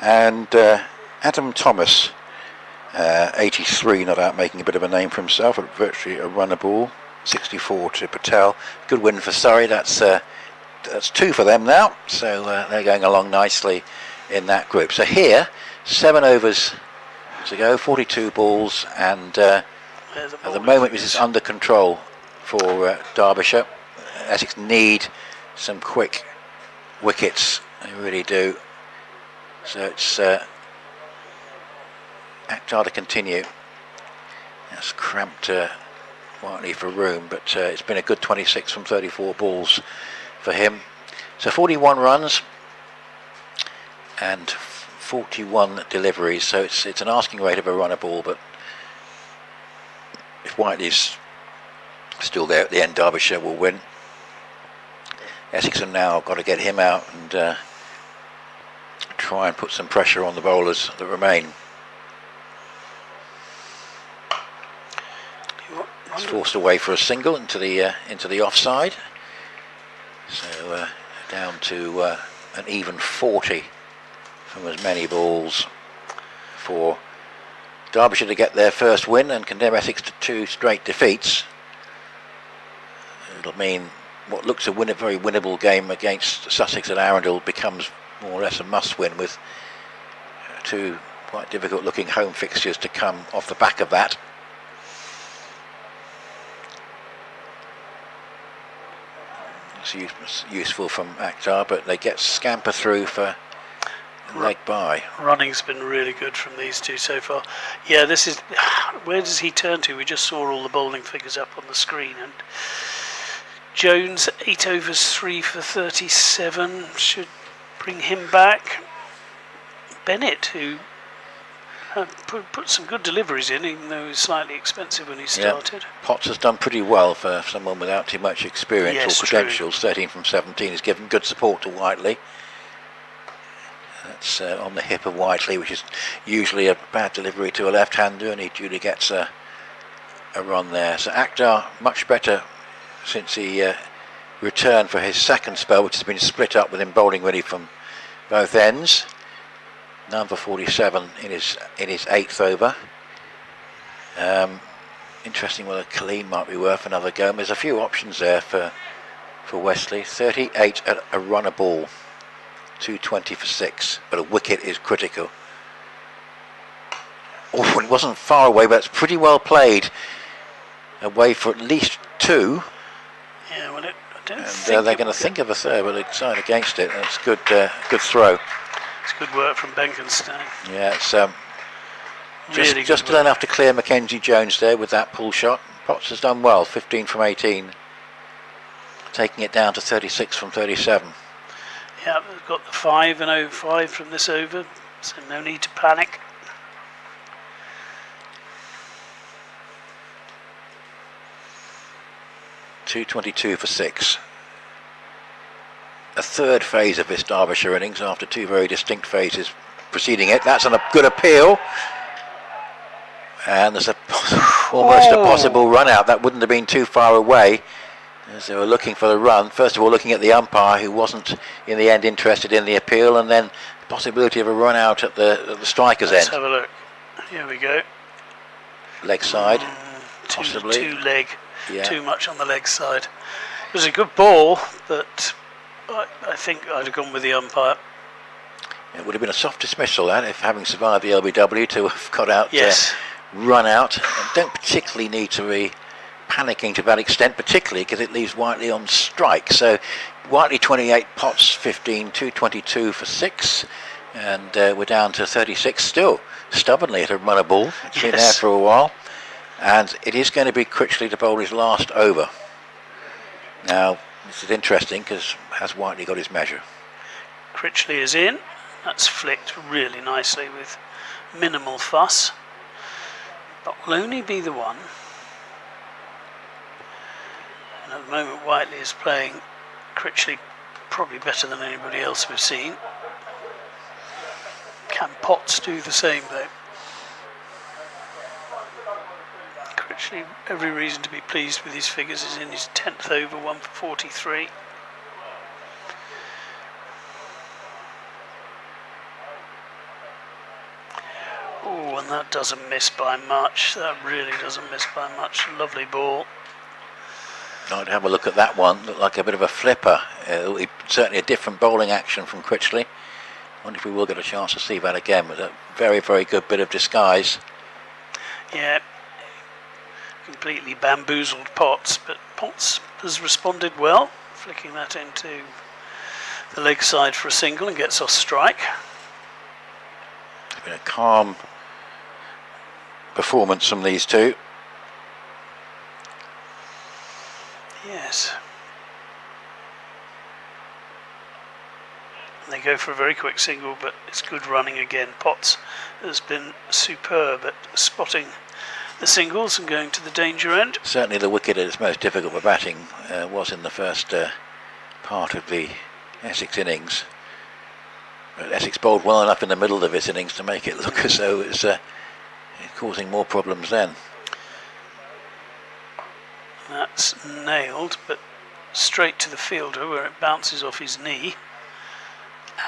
Speaker 2: And Adam Thomas, 83, not out, making a bit of a name for himself, at virtually a runner ball. 64 to Patel. Good win for Surrey. That's 2 for them now, so they're going along nicely in that group. So here, 7 overs to go, 42 balls, and at the moment this is under control for Derbyshire. Essex need some quick wickets, they really do. So it's Akhtar to continue. That's cramped Whiteley for room, but it's been a good 26 from 34 balls for him. So 41 runs and 41 deliveries, so it's an asking rate of a runner ball, but if Whiteley's still there at the end, Derbyshire will win. Essex have now got to get him out and try and put some pressure on the bowlers that remain. He's forced away for a single into the offside, so down to an even 40 from as many balls for Derbyshire to get their first win and condemn Essex to 2 straight defeats. It'll mean what looks a very winnable game against Sussex at Arundel becomes more or less a must-win, with 2 quite difficult-looking home fixtures to come off the back of that. looks useful from Akhtar, but they get scamper through for leg by.
Speaker 1: Running's been really good from these two so far. Yeah, this is... Where does he turn to? We just saw all the bowling figures up on the screen, and Jones, 8 overs, 3 for 37, should bring him back. Bennett, who put some good deliveries in, even though he was slightly expensive when he started.
Speaker 2: Yep. Potts has done pretty well for someone without too much experience or credentials. True. 13 from 17 has given good support to Whiteley. That's on the hip of Whiteley, which is usually a bad delivery to a left-hander, and he duly gets a run there. So Akhtar much better since he returned for his second spell, which has been split up with him bowling really from both ends. Number 47 in his 8th over. Interesting whether Kaleem might be worth another go. There's a few options there for Wesley. 38 at a runner ball, 220 for 6, but a wicket is critical. Oh, it wasn't far away, but it's pretty well played. Away for at least 2.
Speaker 1: Yeah, well, I don't
Speaker 2: and
Speaker 1: think
Speaker 2: they're going to think of a third, but they decide against it. That's good. Good throw.
Speaker 1: It's good work from Benkenstein.
Speaker 2: Yeah, it's
Speaker 1: really
Speaker 2: just good enough to clear Mackenzie Jones there with that pull shot. Potts has done well, 15 from 18, taking it down to 36 from 37.
Speaker 1: Yeah, they've got the 5 and 05 from this over, so no need to panic.
Speaker 2: .222 for 6. A third phase of this Derbyshire innings after 2 very distinct phases preceding it. That's a good appeal, and there's almost a possible run out. That wouldn't have been too far away as they were looking for the run. First of all, looking at the umpire, who wasn't in the end interested in the appeal, and then the possibility of a run out at the striker's end.
Speaker 1: Let's have a look. Here we go.
Speaker 2: Leg side, possibly.
Speaker 1: Two leg.
Speaker 2: Yeah.
Speaker 1: Too much on the leg side. It was a good ball, but I think I'd have gone with the umpire.
Speaker 2: It would have been a soft dismissal, that, if having survived the LBW to have got out,
Speaker 1: yes.
Speaker 2: Run out. And don't particularly need to be panicking to that extent, particularly because it leaves Whiteley on strike. So Whiteley 28, Potts 15, 222 for 6, and we're down to 36 still, stubbornly at a runner ball. It's been there for a while. And it is going to be Critchley to bowl his last over. Now, this is interesting because has Whiteley got his measure?
Speaker 1: Critchley is in. That's flicked really nicely with minimal fuss. But will only be the one. And at the moment, Whiteley is playing Critchley probably better than anybody else we've seen. Can Potts do the same though? Critchley, every reason to be pleased with his figures. Is in his 10th over, 1 for 43. Oh, and that doesn't miss by much. That really doesn't miss by much. Lovely ball.
Speaker 2: I'd have a look at that one. Looked like a bit of a flipper. Certainly a different bowling action from Critchley. I wonder if we will get a chance to see that again. With a very, very good bit of disguise.
Speaker 1: Yeah. Completely bamboozled Potts, but Potts has responded well, flicking that into the leg side for a single and gets off strike.
Speaker 2: It's been a calm performance from these two.
Speaker 1: Yes. They go for a very quick single, but it's good running again. Potts has been superb at spotting the singles and going to the danger end.
Speaker 2: Certainly the wicket at its most difficult for batting was in the first part of the Essex innings. But Essex bowled well enough in the middle of his innings to make it look as though it's causing more problems then.
Speaker 1: That's nailed, but straight to the fielder where it bounces off his knee.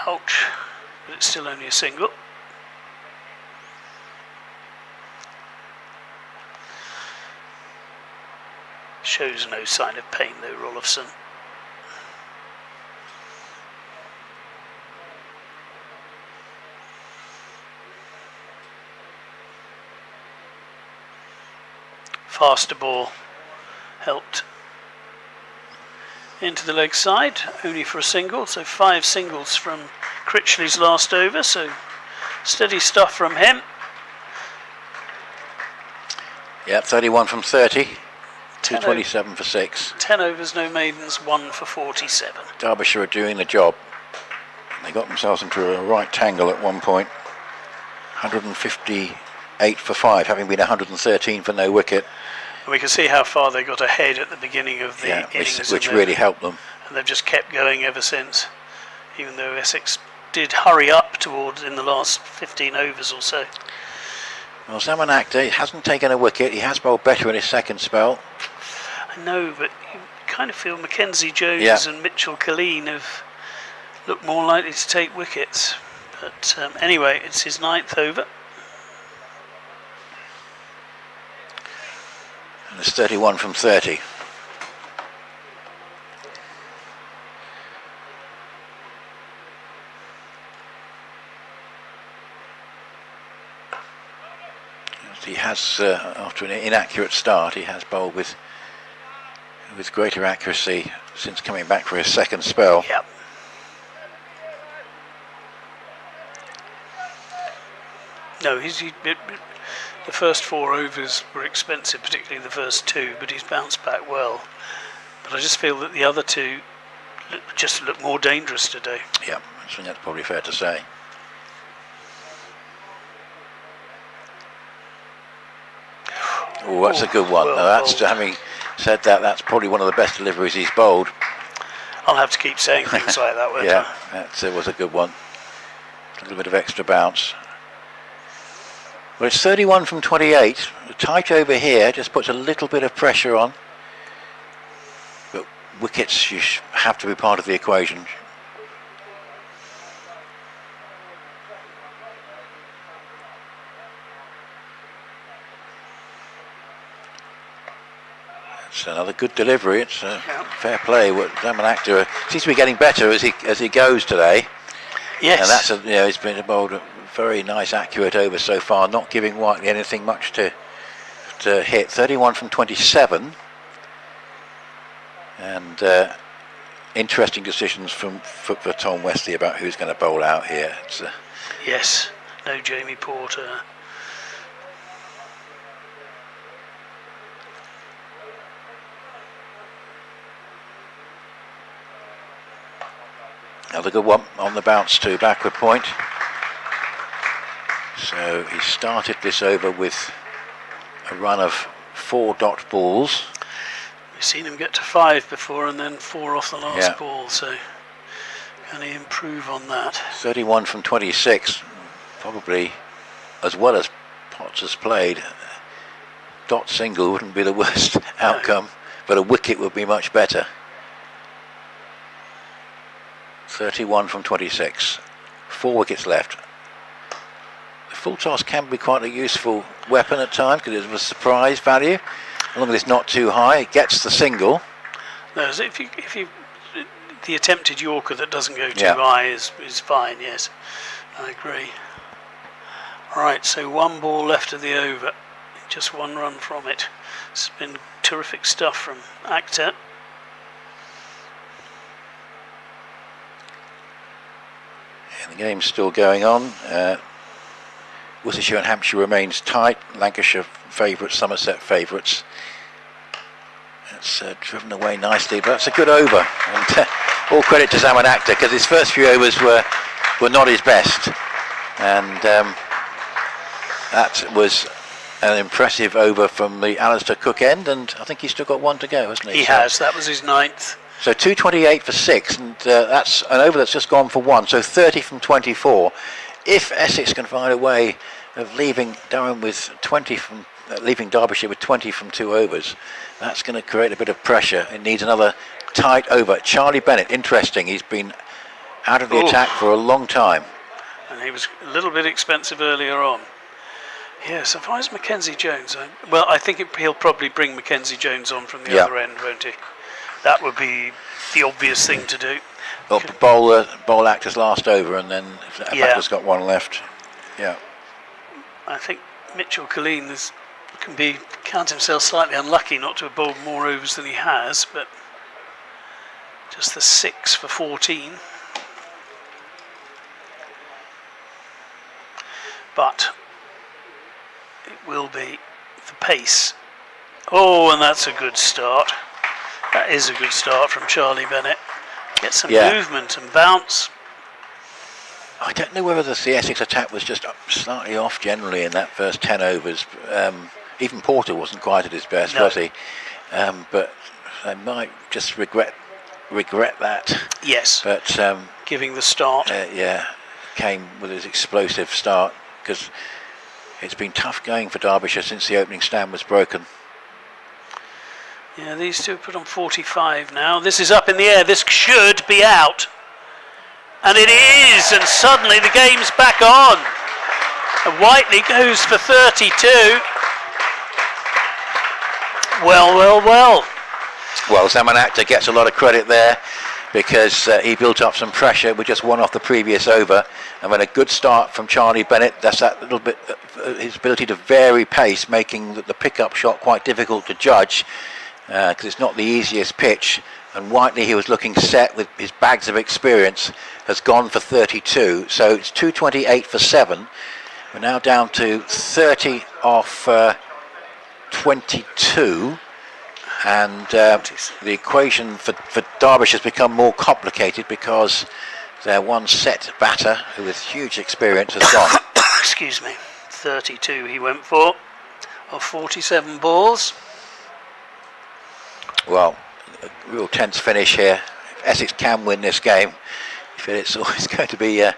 Speaker 1: Ouch, but it's still only a single. Shows no sign of pain though, Rolfson. Faster ball helped into the leg side, only for a single, so 5 singles from Critchley's last over, so steady stuff from him.
Speaker 2: Yeah, 31 from 30, 227 for 6.
Speaker 1: 10 overs, no maidens, 1 for 47.
Speaker 2: Derbyshire are doing the job. They got themselves into a right tangle at one point. 158 for 5, having been 113 for no wicket.
Speaker 1: And we can see how far they got ahead at the beginning of the innings,
Speaker 2: which really helped them.
Speaker 1: And they've just kept going ever since, even though Essex did hurry up towards in the last 15 overs or so.
Speaker 2: Well, Zaman Akhtar hasn't taken a wicket. He has bowled better in his second spell.
Speaker 1: I know, but you kind of feel Mackenzie Jones and Mitchell Killeen have looked more likely to take wickets. But anyway, it's his 9th over.
Speaker 2: And it's 31 from 30. He has, after an inaccurate start, he has bowled with greater accuracy since coming back for his second spell.
Speaker 1: Yep. No, the first 4 overs were expensive, particularly the first 2, but he's bounced back well. But I just feel that the other 2 just look more dangerous today.
Speaker 2: Yeah, I think that's probably fair to say. Oh, that's a good one.
Speaker 1: Well
Speaker 2: now, that's
Speaker 1: bowled.
Speaker 2: having said that, that's probably one of the best deliveries he's bowled.
Speaker 1: I'll have to keep saying things like that, won't
Speaker 2: Yeah,
Speaker 1: I?
Speaker 2: that was a good one. A little bit of extra bounce. Well, it's 31 from 28. The tight over here just puts a little bit of pressure on. But wickets have to be part of the equation. It's another good delivery. It's fair play. What Zaman Akhtar seems to be getting better as he goes today.
Speaker 1: Yes.
Speaker 2: And that's he's been bowled a very nice, accurate over so far, not giving Whiteley anything much to hit. 31 from 27, and interesting decisions for Tom Westley about who's going to bowl out here.
Speaker 1: Yes. No Jamie Porter.
Speaker 2: Another good one on the bounce to backward point. So he started this over with a run of 4 dot balls.
Speaker 1: We've seen him get to 5 before and then 4 off the last ball, so can he improve on that?
Speaker 2: 31 from 26, probably as well as Potts has played. Dot single wouldn't be the worst outcome, but a wicket would be much better. 31 from 26, 4 wickets left. The full toss can be quite a useful weapon at times because it's a surprise value. As long as it's not too high, it gets the single.
Speaker 1: No, if you the attempted Yorker that doesn't go too high is fine. Yes, I agree. Right, so 1 ball left of the over, just 1 run from it. It's been terrific stuff from Akhtar.
Speaker 2: And the game's still going on. Worcestershire and Hampshire remains tight. Lancashire favourites, Somerset favourites. It's driven away nicely, but that's a good over. And all credit to Zaman Akhtar because his first few overs were not his best. And that was an impressive over from the Alistair Cook end, and I think he's still got 1 to go, hasn't he?
Speaker 1: He has. That was his 9th.
Speaker 2: So 228 for 6, and that's an over that's just gone for 1. So 30 from 24. If Essex can find a way of leaving Durham with 20 from, leaving Derbyshire with 20 from 2 overs, that's going to create a bit of pressure. It needs another tight over. Charlie Bennett, interesting. He's been out of the attack for a long time.
Speaker 1: And he was a little bit expensive earlier on. Yes, if I was Mackenzie Jones, I think he'll probably bring Mackenzie Jones on from the other end, won't he? That would be the obvious thing to do.
Speaker 2: Well, bowl Akhtar's last over, and then Akhtar's got 1 left. Yeah.
Speaker 1: I think Mitchell Killeen can count himself slightly unlucky not to have bowled more overs than he has, but Just the 6 for 14. But it will be the pace. Oh, and that's a good start. That is a good start from Charlie Bennett. Get some movement and bounce.
Speaker 2: I don't know whether the Essex attack was just slightly off generally in that first 10 overs. Even Porter wasn't quite at his best, was he? But I might just regret that.
Speaker 1: Yes.
Speaker 2: But
Speaker 1: giving the start.
Speaker 2: Came with his explosive start, because it's been tough going for Derbyshire since the opening stand was broken.
Speaker 1: Yeah, these two put on 45 now. This is up in the air. This should be out. And it is, and suddenly the game's back on. And Whiteley goes for 32. Well.
Speaker 2: Well, Zaman Akhtar gets a lot of credit there, because he built up some pressure with just one off the previous over, and when a good start from Charlie Bennett, that's that little bit, his ability to vary pace, making the pickup shot quite difficult to judge, because it's not the easiest pitch. And Whiteley, he was looking set with his bags of experience, has gone for 32, so it's 228 for 7. We're now down to 30 off 22. And the equation for Derbyshire has become more complicated, because their one set batter, who with huge experience, has gone.
Speaker 1: Excuse me. 32 he went for, of 47 balls.
Speaker 2: Well, a real tense finish here. If Essex can win this game, it's always going to be a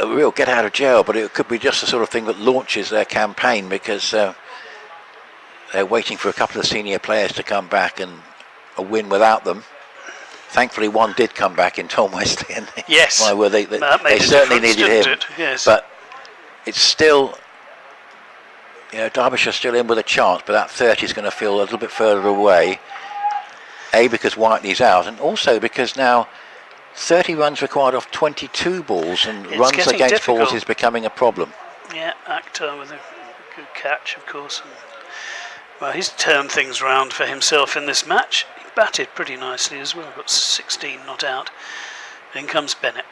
Speaker 2: real get out of jail, but it could be just the sort of thing that launches their campaign, because they're waiting for a couple of senior players to come back, and a win without them. Thankfully, one did come back in Tom Wesley, and
Speaker 1: yes,
Speaker 2: they certainly needed him.
Speaker 1: Yes.
Speaker 2: But it's still, Derbyshire's still in with a chance, but that 30 is going to feel a little bit further away. A, because Whiteley's out, and also because now 30 runs required off 22 balls, and
Speaker 1: it's
Speaker 2: runs against
Speaker 1: difficult.
Speaker 2: balls is becoming a problem.
Speaker 1: Yeah, Akhtar with a good catch, of course. Well, he's turned things round for himself in this match. He batted pretty nicely as well, got 16 not out. In comes Bennett.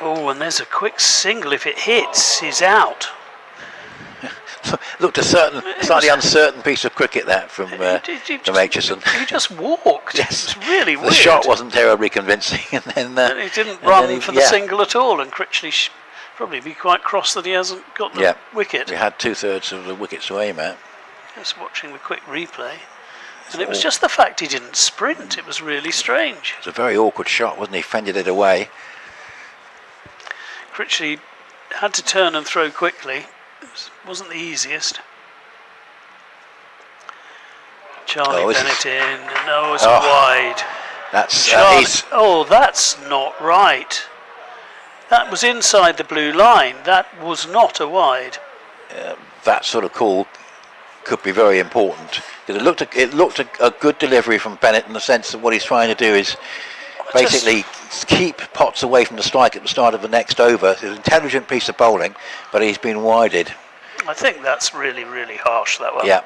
Speaker 1: Oh, and there's a quick single. If it hits, he's out.
Speaker 2: Looked a slightly uncertain piece of cricket, that, from Aitchison.
Speaker 1: He just walked.
Speaker 2: Yes.
Speaker 1: It was really weird.
Speaker 2: The shot wasn't terribly convincing, and then
Speaker 1: he didn't run for the single at all, and Critchley probably be quite cross that he hasn't got the wicket.
Speaker 2: We had 2/3 of the wickets to aim at.
Speaker 1: Just watching the quick replay, and it was just the fact he didn't sprint. It was really strange.
Speaker 2: It was a very awkward shot, wasn't he? Fended it away.
Speaker 1: Critchley had to turn and throw quickly. It wasn't the easiest. Charlie Bennett in. No, it's wide.
Speaker 2: That's
Speaker 1: that's not right. That was inside the blue line. That was not a wide.
Speaker 2: That sort of call could be very important, because it looked a good delivery from Bennett, in the sense that what he's trying to do is basically keep Potts away from the strike at the start of the next over. It's an intelligent piece of bowling, but he's been wided.
Speaker 1: I think that's really, really harsh, that one.
Speaker 2: Yeah.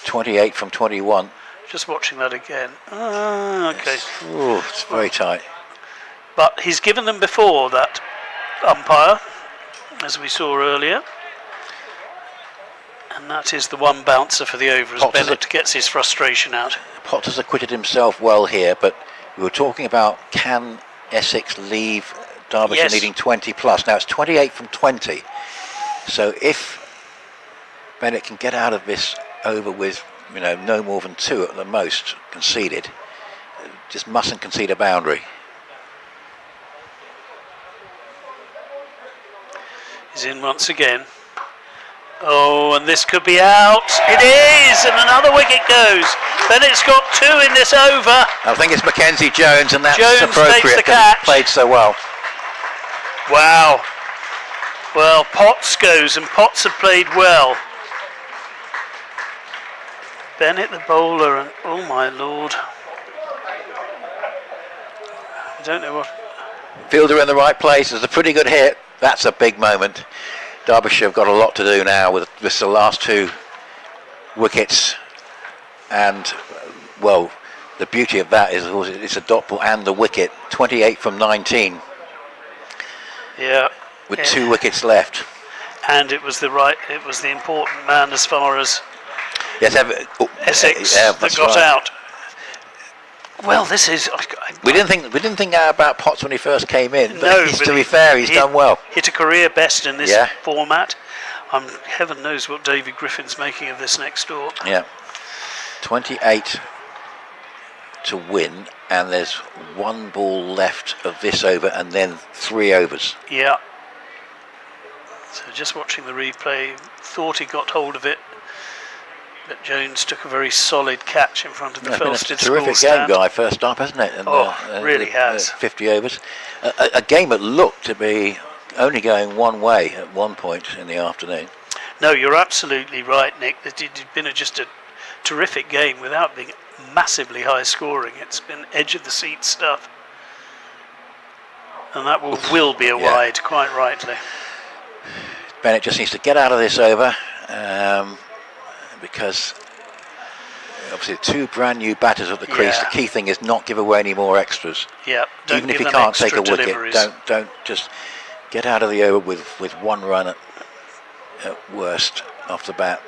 Speaker 2: 28 from 21.
Speaker 1: Just watching that again. Okay.
Speaker 2: It's very tight.
Speaker 1: But he's given them before, that umpire, as we saw earlier. And that is the one bouncer for the over, as Bennett gets his frustration out.
Speaker 2: Potts has acquitted himself well here, but we were talking about, can Essex leave Derbyshire needing 20 plus. Now it's 28 from 20. So if Bennett can get out of this over with, no more than 2 at the most conceded, just mustn't concede a boundary.
Speaker 1: He's in once again. Oh, and this could be out. It is, and another wicket goes. Bennett's got 2 in this over.
Speaker 2: I think it's Mackenzie Jones, and that's
Speaker 1: Jones
Speaker 2: appropriate,
Speaker 1: takes the
Speaker 2: because
Speaker 1: catch.
Speaker 2: he played so well.
Speaker 1: Wow. Well, Potts goes, and Potts have played well. Bennett the bowler, and oh my lord. I don't know what.
Speaker 2: Fielder in the right place. It's a pretty good hit. That's a big moment. Derbyshire have got a lot to do now with the last 2 wickets, and well, the beauty of that is, of course, it's a dot ball and the wicket. 28 from 19.
Speaker 1: Yeah.
Speaker 2: With 2 wickets left.
Speaker 1: And it was the important man as far as Essex that got out. Well, this is.
Speaker 2: We didn't think about Potts when he first came in. But
Speaker 1: no,
Speaker 2: to be fair, he's done well.
Speaker 1: Hit a career best in this format. Heaven knows what David Griffin's making of this next door.
Speaker 2: Yeah, 28 to win, and there's 1 ball left of this over, and then 3 overs.
Speaker 1: Yeah. So just watching the replay, thought he got hold of it, but Jones took a very solid catch in front of the Felsted score
Speaker 2: terrific
Speaker 1: stand.
Speaker 2: game, Guy, first up, hasn't it? And,
Speaker 1: really has.
Speaker 2: 50 overs. A game that looked to be only going one way at one point in the afternoon.
Speaker 1: No, you're absolutely right, Nick. It had been just a terrific game without being massively high scoring. It's been edge of the seat stuff. And that will be a wide, quite rightly.
Speaker 2: Bennett just needs to get out of this over because obviously 2 brand new batters at the crease. The key thing is not give away any more extras.
Speaker 1: Yeah,
Speaker 2: even if you can't take a wicket, don't just get out of the over with 1 run at worst off the bat.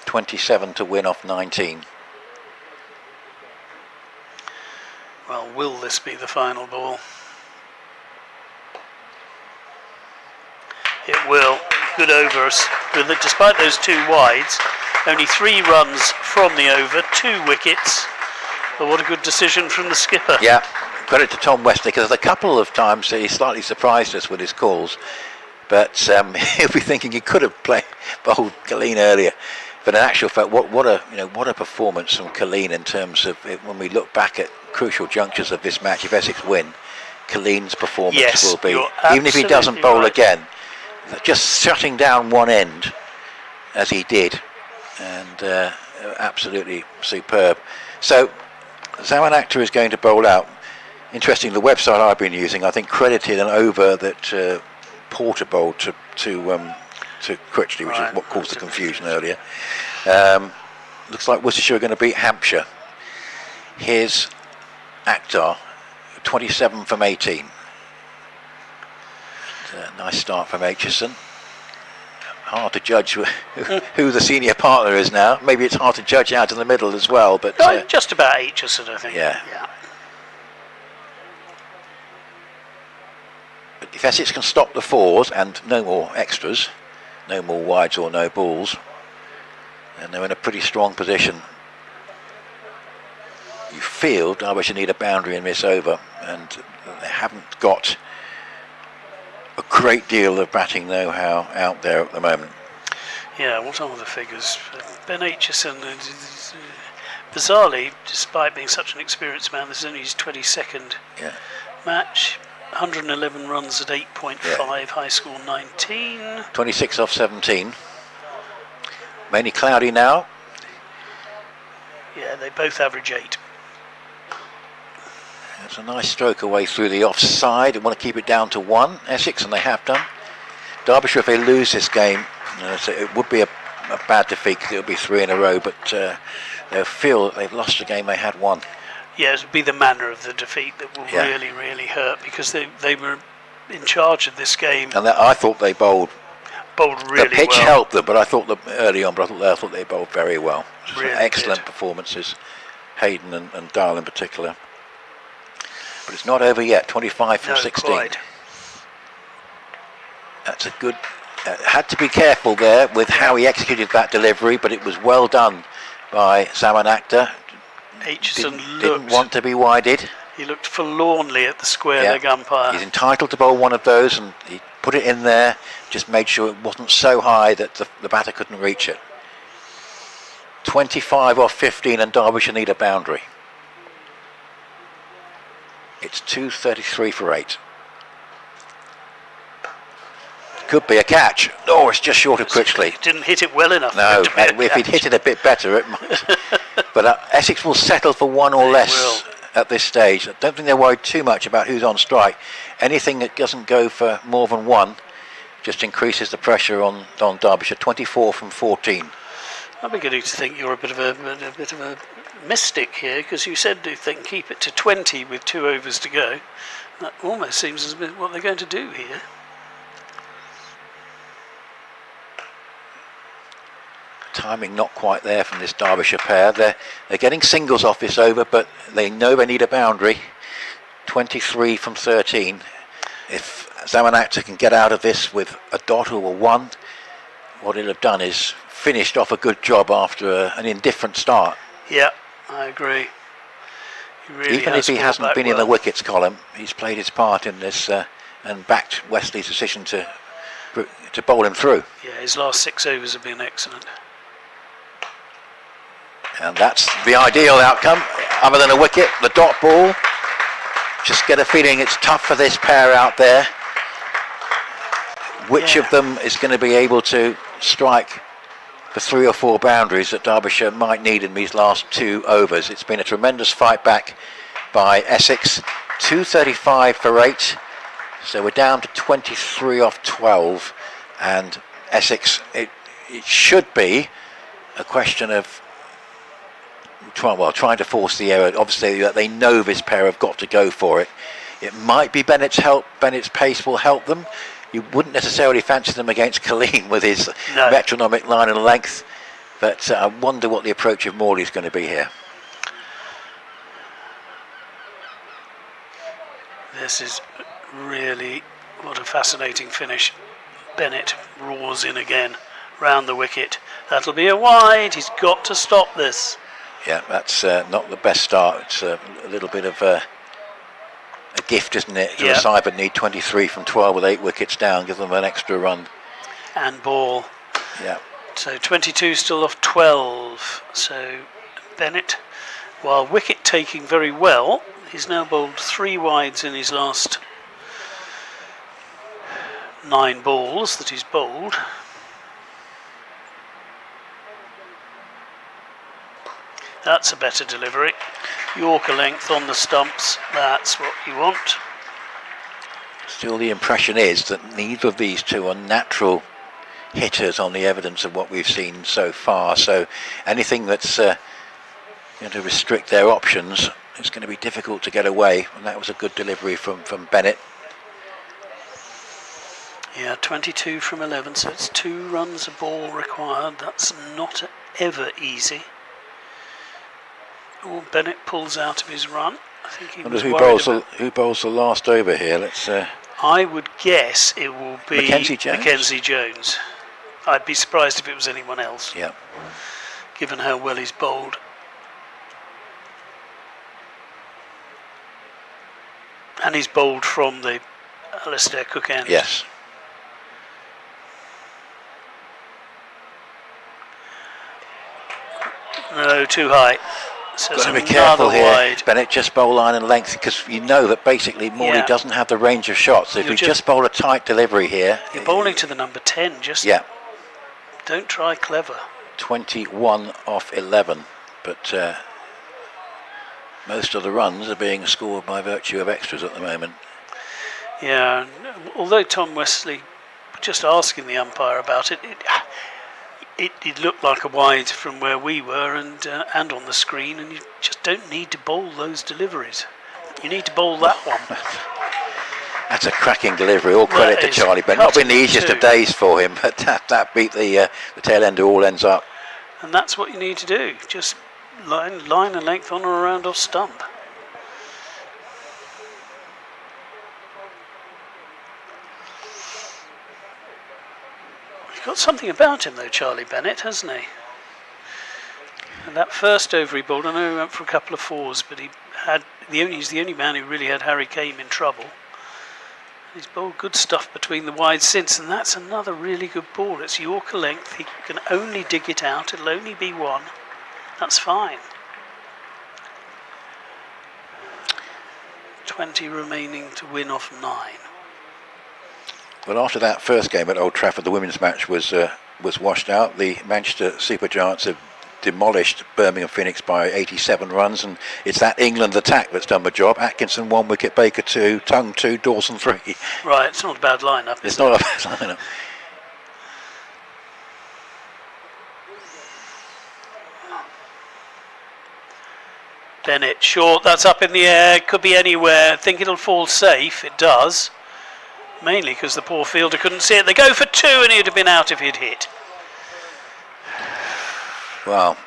Speaker 2: 27 to win off 19.
Speaker 1: Well, will this be the final ball? It will. Good overs. Despite those 2 wides, only 3 runs from the over, 2 wickets. But what a good decision from the skipper.
Speaker 2: Yeah, credit to Tom Westley, because a couple of times he slightly surprised us with his calls. But he'll be thinking he could have bowled Colleen earlier. But in actual fact, what a performance from Colleen in terms of when we look back at crucial junctures of this match. If Essex win, Colleen's performance will be, even if he doesn't bowl again, just shutting down one end as he did, and absolutely superb. So Zaman Akhtar is going to bowl out. Interesting, the website I've been using, I think, credited an over that Porter bowled to Critchley, which is what caused the confusion earlier. Looks like Worcestershire are going to beat Hampshire. Here's Akhtar, 27 from 18. Nice start from Aitchison. Hard to judge who the senior partner is now. Maybe it's hard to judge out in the middle as well. But
Speaker 1: just about Aitchison, I think.
Speaker 2: Yeah. But if Essex can stop the 4s and no more extras, no more wides or no balls, and they're in a pretty strong position. You feel Derbyshire need a boundary in this over, and they haven't got a great deal of batting know-how out there at the moment.
Speaker 1: Yeah, what are the figures? Ben Aitchison, bizarrely, despite being such an experienced man, this is only his 22nd match. 111 runs at 8.5, high score 19.
Speaker 2: 26 off 17. Mainly cloudy now.
Speaker 1: Yeah, they both average 8.
Speaker 2: It's a nice stroke away through the offside. They want to keep it down to 1, Essex, and they have done. Derbyshire, if they lose this game, it would be a bad defeat because it would be 3 in a row, but they'll feel that they've lost a game they had won.
Speaker 1: Yeah, it would be the manner of the defeat that will really, really hurt, because they were in charge of this game. And
Speaker 2: I thought they bowled really well. The pitch helped them, but I thought early on, but I thought they bowled very well. Really excellent performances, Hayden and Dial in particular. But it's not over yet, 25 from 16. Quite. That's a good... had to be careful there with how he executed that delivery, but it was well done by Zaman Akhtar.
Speaker 1: Aitchison
Speaker 2: didn't want to be wided.
Speaker 1: He looked forlornly at the square leg umpire.
Speaker 2: He's entitled to bowl one of those, and he put it in there, just made sure it wasn't so high that the batter couldn't reach it. 25 off 15, and Derbyshire need a boundary. It's 2:33 for 8. Could be a catch. Oh, it's just short of Critchley.
Speaker 1: Didn't hit it well enough.
Speaker 2: No, if he'd hit it a bit better, it might. But Essex will settle for 1 or less at this stage. I don't think they're worried too much about who's on strike. Anything that doesn't go for more than 1 just increases the pressure on Derbyshire. 24 from 14.
Speaker 1: I'm beginning to think you're a bit of a mystic here, because you said if they can keep it to 20 with 2 overs to go. That almost seems as a bit what they're going to do here.
Speaker 2: Timing not quite there from this Derbyshire pair. They're getting singles off this over, but they know they need a boundary. 23 from 13. If Zamanakta can get out of this with a dot or a 1, what he'll have done is finished off a good job after an indifferent start.
Speaker 1: Yeah, I agree. He really
Speaker 2: Even if he hasn't been in the wickets column, he's played his part in this and backed Wesley's decision to bowl him through.
Speaker 1: Yeah, his last 6 overs have been excellent.
Speaker 2: And that's the ideal outcome, other than a wicket, the dot ball. Just get a feeling it's tough for this pair out there. Which of them is going to be able to strike the 3 or 4 boundaries that Derbyshire might need in these last 2 overs? It's been a tremendous fight back by Essex. 235 for 8. So we're down to 23 off 12. And Essex, it should be a question of trying to force the error. Obviously, they know this pair have got to go for it. It might be Bennett's help. Bennett's pace will help them. You wouldn't necessarily fancy them against Colleen with his metronomic line and length, but I wonder what the approach of Morley's going to be here.
Speaker 1: This is really what a fascinating finish. Bennett roars in again round the wicket. That'll be a wide. He's got to stop this.
Speaker 2: Yeah, that's not the best start. It's a little bit of a gift, isn't it, to the side that need 23 from 12 with 8 wickets down, give them an extra run.
Speaker 1: And ball.
Speaker 2: Yeah.
Speaker 1: So 22 still off 12. So Bennett, while wicket taking very well, he's now bowled 3 wides in his last 9 balls that he's bowled. That's a better delivery. Yorker length on the stumps, that's what you want.
Speaker 2: Still, the impression is that neither of these two are natural hitters on the evidence of what we've seen so far. So anything that's going to restrict their options is going to be difficult to get away. And that was a good delivery from Bennett.
Speaker 1: Yeah, 22 from 11, so it's 2 runs a ball required. That's not ever easy. Oh, Bennett pulls out of his run. I think he was
Speaker 2: who bowls the last over here? Let's.
Speaker 1: I would guess it will be
Speaker 2: Mackenzie
Speaker 1: Jones. I'd be surprised if it was anyone else.
Speaker 2: Yeah.
Speaker 1: Given how well he's bowled. And he's bowled from the Alistair Cook end.
Speaker 2: Yes.
Speaker 1: No, too high. So
Speaker 2: got to be careful here, wide. Bennett. Just bowl line and length, because you know that basically Morley doesn't have the range of shots. So if you just bowl a tight delivery here,
Speaker 1: you're bowling to the number 10. Just don't try clever.
Speaker 2: 21 off 11, but most of the runs are being scored by virtue of extras at the moment.
Speaker 1: Yeah, although Tom Wesley, just asking the umpire about it, it looked like a wide from where we were and on the screen, and you just don't need to bowl those deliveries. You need to bowl that one.
Speaker 2: That's a cracking delivery. All credit to Charlie Bennett. Not been the easiest of days for him, but that beat the tail end of all ends up.
Speaker 1: And that's what you need to do. Just line and length on or around off stump. Got something about him though, Charlie Bennett, hasn't he? And that first over he bowled, I know he went for a couple of 4s, but he's the only man who really had Harry Kane in trouble. He's bowled good stuff between the wide since, and that's another really good ball. It's Yorker length. He can only dig it out. It'll only be 1. That's fine. 20 remaining to win off 9.
Speaker 2: Well, after that first game at Old Trafford, the women's match was washed out. The Manchester Supergiants have demolished Birmingham Phoenix by 87 runs, and it's that England attack that's done the job. Atkinson 1 wicket, Baker 2, Tongue 2, Dawson 3.
Speaker 1: Right, it's not a bad lineup.
Speaker 2: It's not a bad lineup.
Speaker 1: Bennett, short, that's up in the air, could be anywhere. I think it'll fall safe, it does. Mainly because the poor fielder couldn't see it. They go for 2 and he'd have been out if he'd hit.
Speaker 2: Well.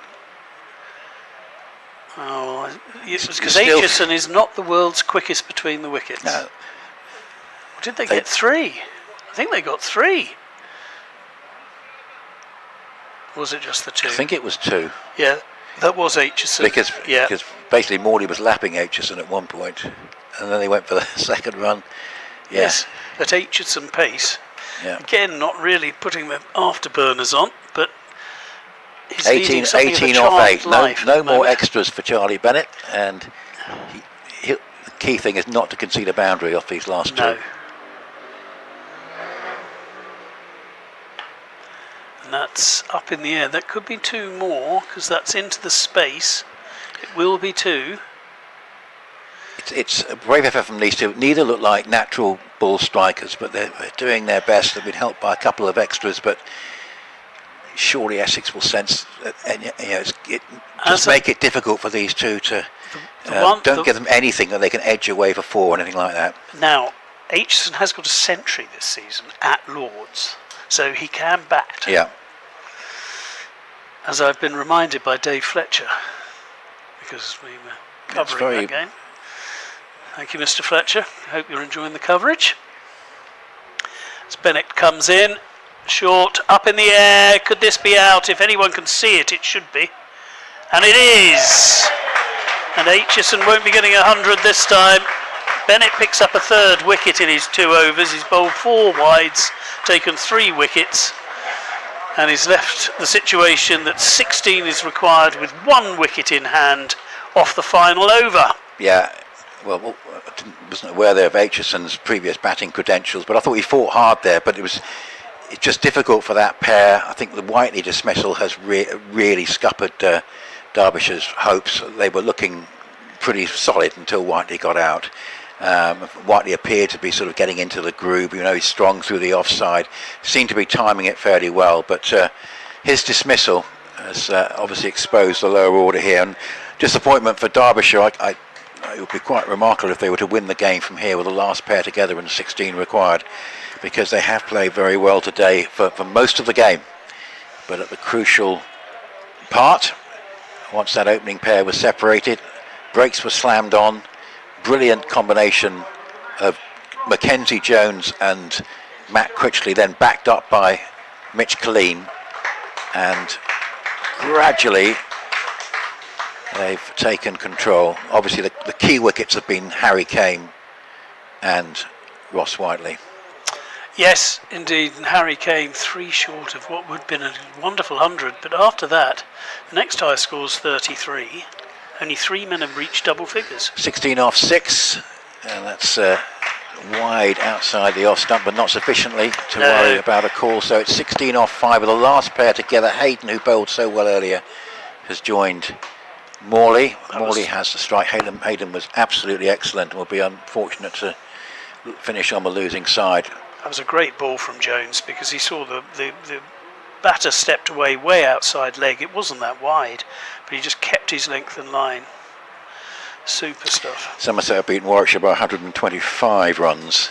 Speaker 1: Oh, it was because Aitchison is not the world's quickest between the wickets.
Speaker 2: No.
Speaker 1: Or did they get 3? I think they got 3. Was it just the 2?
Speaker 2: I think it was 2.
Speaker 1: Yeah, that was Aitchison.
Speaker 2: Because basically Morley was lapping Aitchison at one point, and then they went for the second run. Yeah.
Speaker 1: Yes, at Aitchison pace.
Speaker 2: Yeah.
Speaker 1: Again, not really putting the afterburners on, but he's
Speaker 2: 18 off 8. No more extras for Charlie Bennett, and the key thing is not to concede a boundary off these last 2.
Speaker 1: And that's up in the air. That could be 2 more because that's into the space. It will be 2.
Speaker 2: It's a brave effort from these 2. Neither look like natural ball strikers, but they're doing their best. They've been helped by a couple of extras, but surely Essex will sense that, and make it difficult for these 2 to don't give them anything that they can edge away for 4 or anything like that.
Speaker 1: Now, Aitchison has got a century this season at Lord's, so he can bat.
Speaker 2: Yeah.
Speaker 1: As I've been reminded by Dave Fletcher, because we were covering that game. Thank you, Mr. Fletcher. I hope you're enjoying the coverage. As Bennett comes in, short, up in the air. Could this be out? If anyone can see it, it should be. And it is. And Aitchison won't be getting 100 this time. Bennett picks up a 3rd wicket in his 2 overs. He's bowled 4 wides, taken 3 wickets. And he's left the situation that 16 is required with 1 wicket in hand off the final over.
Speaker 2: Yeah, well, I wasn't aware there of Aitchison's previous batting credentials, but I thought he fought hard there, but it's just difficult for that pair. I think the Whiteley dismissal has really scuppered Derbyshire's hopes. They were looking pretty solid until Whiteley got out. Whiteley appeared to be sort of getting into the groove. He's strong through the offside. Seemed to be timing it fairly well, but his dismissal has obviously exposed the lower order here. And disappointment for Derbyshire. It would be quite remarkable if they were to win the game from here with the last pair together and 16 required, because they have played very well today for most of the game. But at the crucial part, once that opening pair was separated, brakes were slammed on. Brilliant combination of Mackenzie Jones and Matt Critchley, then backed up by Mitch Killeen, and gradually they've taken control. Obviously the key wickets have been Harry Kane and Ross Whiteley.
Speaker 1: Yes, indeed, and Harry Kane 3 short of what would have been a wonderful 100, but after that, the next highest score is 33. Only 3 men have reached double figures.
Speaker 2: 16 off 6, and that's wide outside the off stump, but not sufficiently to worry about a call. So it's 16 off 5 with the last pair together. Hayden, who bowled so well earlier, has joined Morley. Morley has the strike. Hayden was absolutely excellent and will be unfortunate to finish on the losing side.
Speaker 1: That was a great ball from Jones, because he saw the batter stepped away way outside leg. It wasn't that wide, but he just kept his length and line. Super stuff.
Speaker 2: Somerset have beaten Warwickshire by 125 runs.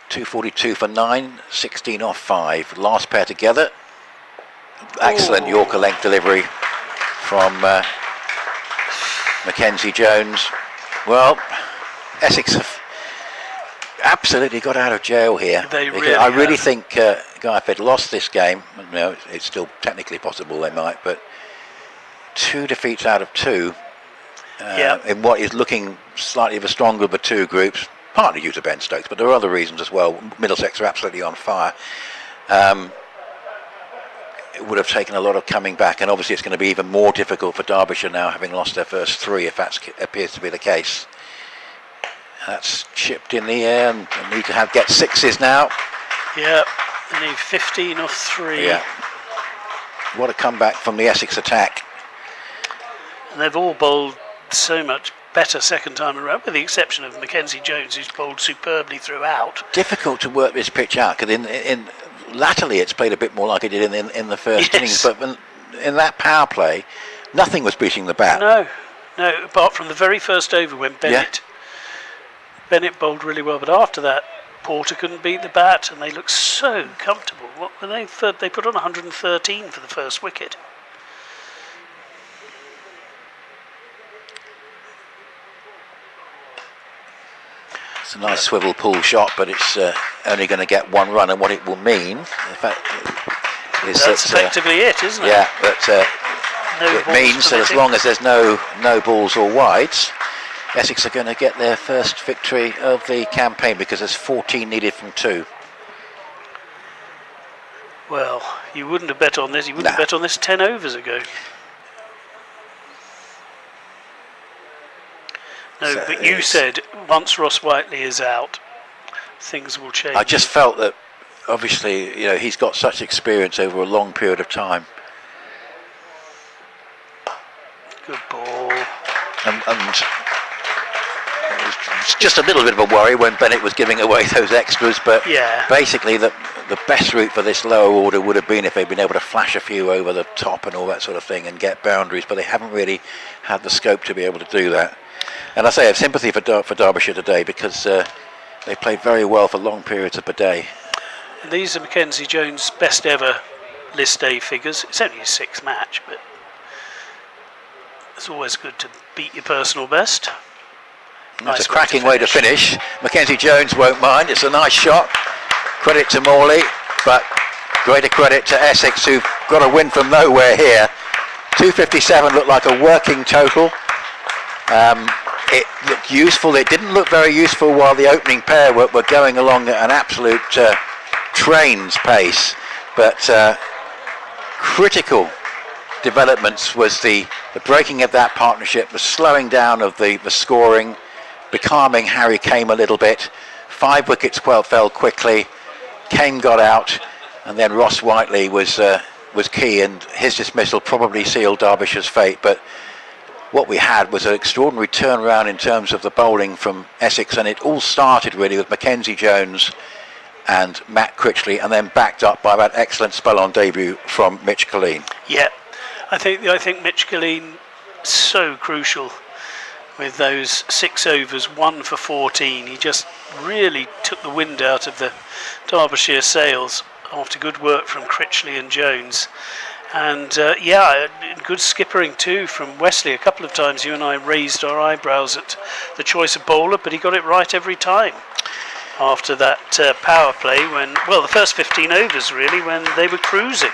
Speaker 2: 242 for 9, 16 off 5. Last pair together. Excellent Yorker length delivery from Mackenzie Jones. Well, Essex have absolutely got out of jail here. I really think Guy, if they'd lost this game, it's still technically possible they might, but 2 defeats out of 2 in what is looking slightly of a stronger of the 2 groups, partly due to Ben Stokes, but there are other reasons as well. Middlesex are absolutely on fire. It would have taken a lot of coming back, and obviously it's going to be even more difficult for Derbyshire now, having lost their first 3, if that appears to be the case. That's chipped in the air, and they need to get 6s now.
Speaker 1: Yeah, they need 15 off 3.
Speaker 2: Yeah. What a comeback from the Essex attack.
Speaker 1: And they've all bowled so much better second time around, with the exception of Mackenzie Jones, who's bowled superbly throughout. Difficult
Speaker 2: to work this pitch out, because latterly it's played a bit more like it did in the first innings, but in that power play, nothing was beating the bat.
Speaker 1: No, No, apart from the very first over when Bennett bowled really well, but after that, Porter couldn't beat the bat, and they looked so comfortable. What were they? They put on 113 for the first wicket.
Speaker 2: It's a nice swivel pull shot, but it's only going to get one run, and what it will mean, in fact, is
Speaker 1: that's effectively it, isn't it?
Speaker 2: Yeah, but it means that as long as there's no balls or wides, Essex are going to get their first victory of the campaign, because there's 14 needed from 2.
Speaker 1: Well, you wouldn't have bet on this. You wouldn't have bet on this 10 overs ago. No, so but you said once Ross Whiteley is out, things will change.
Speaker 2: I just felt that, obviously, he's got such experience over a long period of time.
Speaker 1: Good ball.
Speaker 2: And it was just a little bit of a worry when Bennett was giving away those extras, but basically the best route for this lower order would have been if they'd been able to flash a few over the top and all that sort of thing and get boundaries, but they haven't really had the scope to be able to do that. And I say I have sympathy for Derbyshire today, because they played very well for long periods of the day.
Speaker 1: And these are Mackenzie Jones' best ever List A figures. It's only his 6th match, but it's always good to beat your personal best.
Speaker 2: That's a cracking way to finish. Mackenzie Jones won't mind. It's a nice shot. Credit to Morley, but greater credit to Essex, who've got a win from nowhere here. 257 looked like a working total. It looked useful. It didn't look very useful while the opening pair were going along at an absolute train's pace, but critical developments was the breaking of that partnership, the slowing down of the scoring, becalming Harry Kane a little bit. 5 wickets fell quickly. Kane got out, and then Ross Whiteley was key, and his dismissal probably sealed Derbyshire's fate. But what we had was an extraordinary turnaround in terms of the bowling from Essex, and it all started really with Mackenzie Jones and Matt Critchley, and then backed up by that excellent spell on debut from Mitch Killeen.
Speaker 1: Yeah, I think Mitch Killeen so crucial with those 6 overs, 1 for 14. He just really took the wind out of the Derbyshire sails after good work from Critchley and Jones. And good skippering too from Wesley. A couple of times you and I raised our eyebrows at the choice of bowler, but he got it right every time after that power play the first 15 overs really, when they were cruising.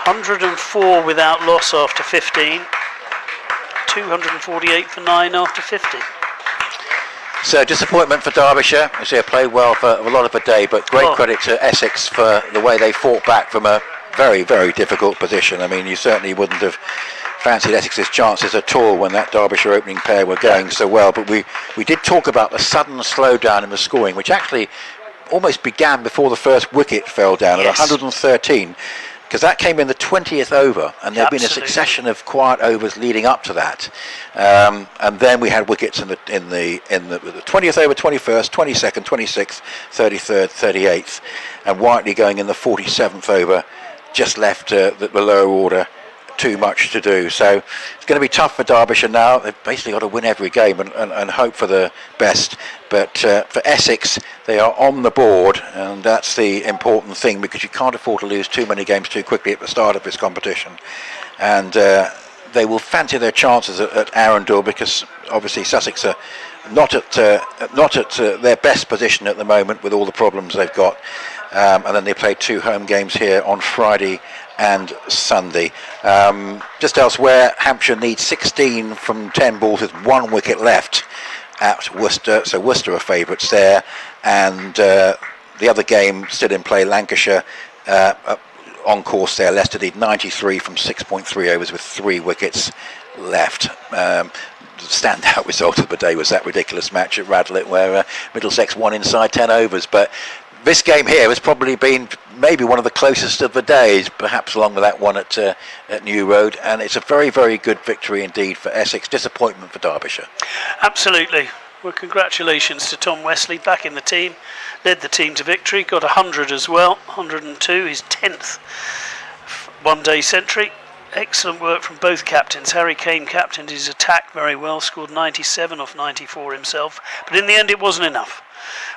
Speaker 1: 104 without loss after 15, 248 for 9 after 50.
Speaker 2: So disappointment for Derbyshire. As they played well for a lot of the day, but great credit to Essex for the way they fought back from a very, very difficult position. I mean, you certainly wouldn't have fancied Essex's chances at all when that Derbyshire opening pair were going so well. But we did talk about the sudden slowdown in the scoring, which actually almost began before the first wicket fell down at 113, because that came in the 20th over, and there had been a succession of quiet overs leading up to that. And then we had wickets in the 20th over, 21st, 22nd, 26th, 33rd, 38th, and Whiteley going in the 47th over just left the lower order too much to do. So it's going to be tough for Derbyshire now. They've basically got to win every game and hope for the best. But for Essex, they are on the board, and that's the important thing, because you can't afford to lose too many games too quickly at the start of this competition. And they will fancy their chances at Arundel, because obviously Sussex are not at their best position at the moment with all the problems they've got. And then they play 2 home games here on Friday and Sunday. Just elsewhere, Hampshire needs 16 from 10 balls with 1 wicket left at Worcester, so Worcester are favourites there. And the other game still in play, Lancashire on course there. Leicester need 93 from 6.3 overs with 3 wickets left. The standout result of the day was that ridiculous match at Radlett where Middlesex won inside 10 overs. But this game here has probably been maybe one of the closest of the days, perhaps along with that one at New Road, and it's a very, very good victory indeed for Essex. Disappointment for Derbyshire. Absolutely.
Speaker 1: Well, congratulations to Tom Wesley, back in the team, led the team to victory, got 100 as well, 102, his 10th one-day century, excellent work from both captains. Harry Kane captained his attack very well, scored 97 off 94 himself, but in the end it wasn't enough.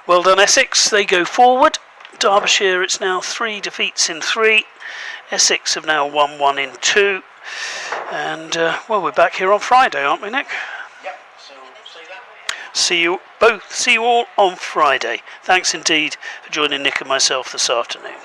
Speaker 1: Well done Essex, they go forward. Derbyshire, it's now 3 defeats in 3. Essex have now won 1 in 2. And, well, we're back here on Friday, aren't we, Nick?
Speaker 2: Yep, so see that.
Speaker 1: See you all on Friday. Thanks indeed for joining Nick and myself this afternoon.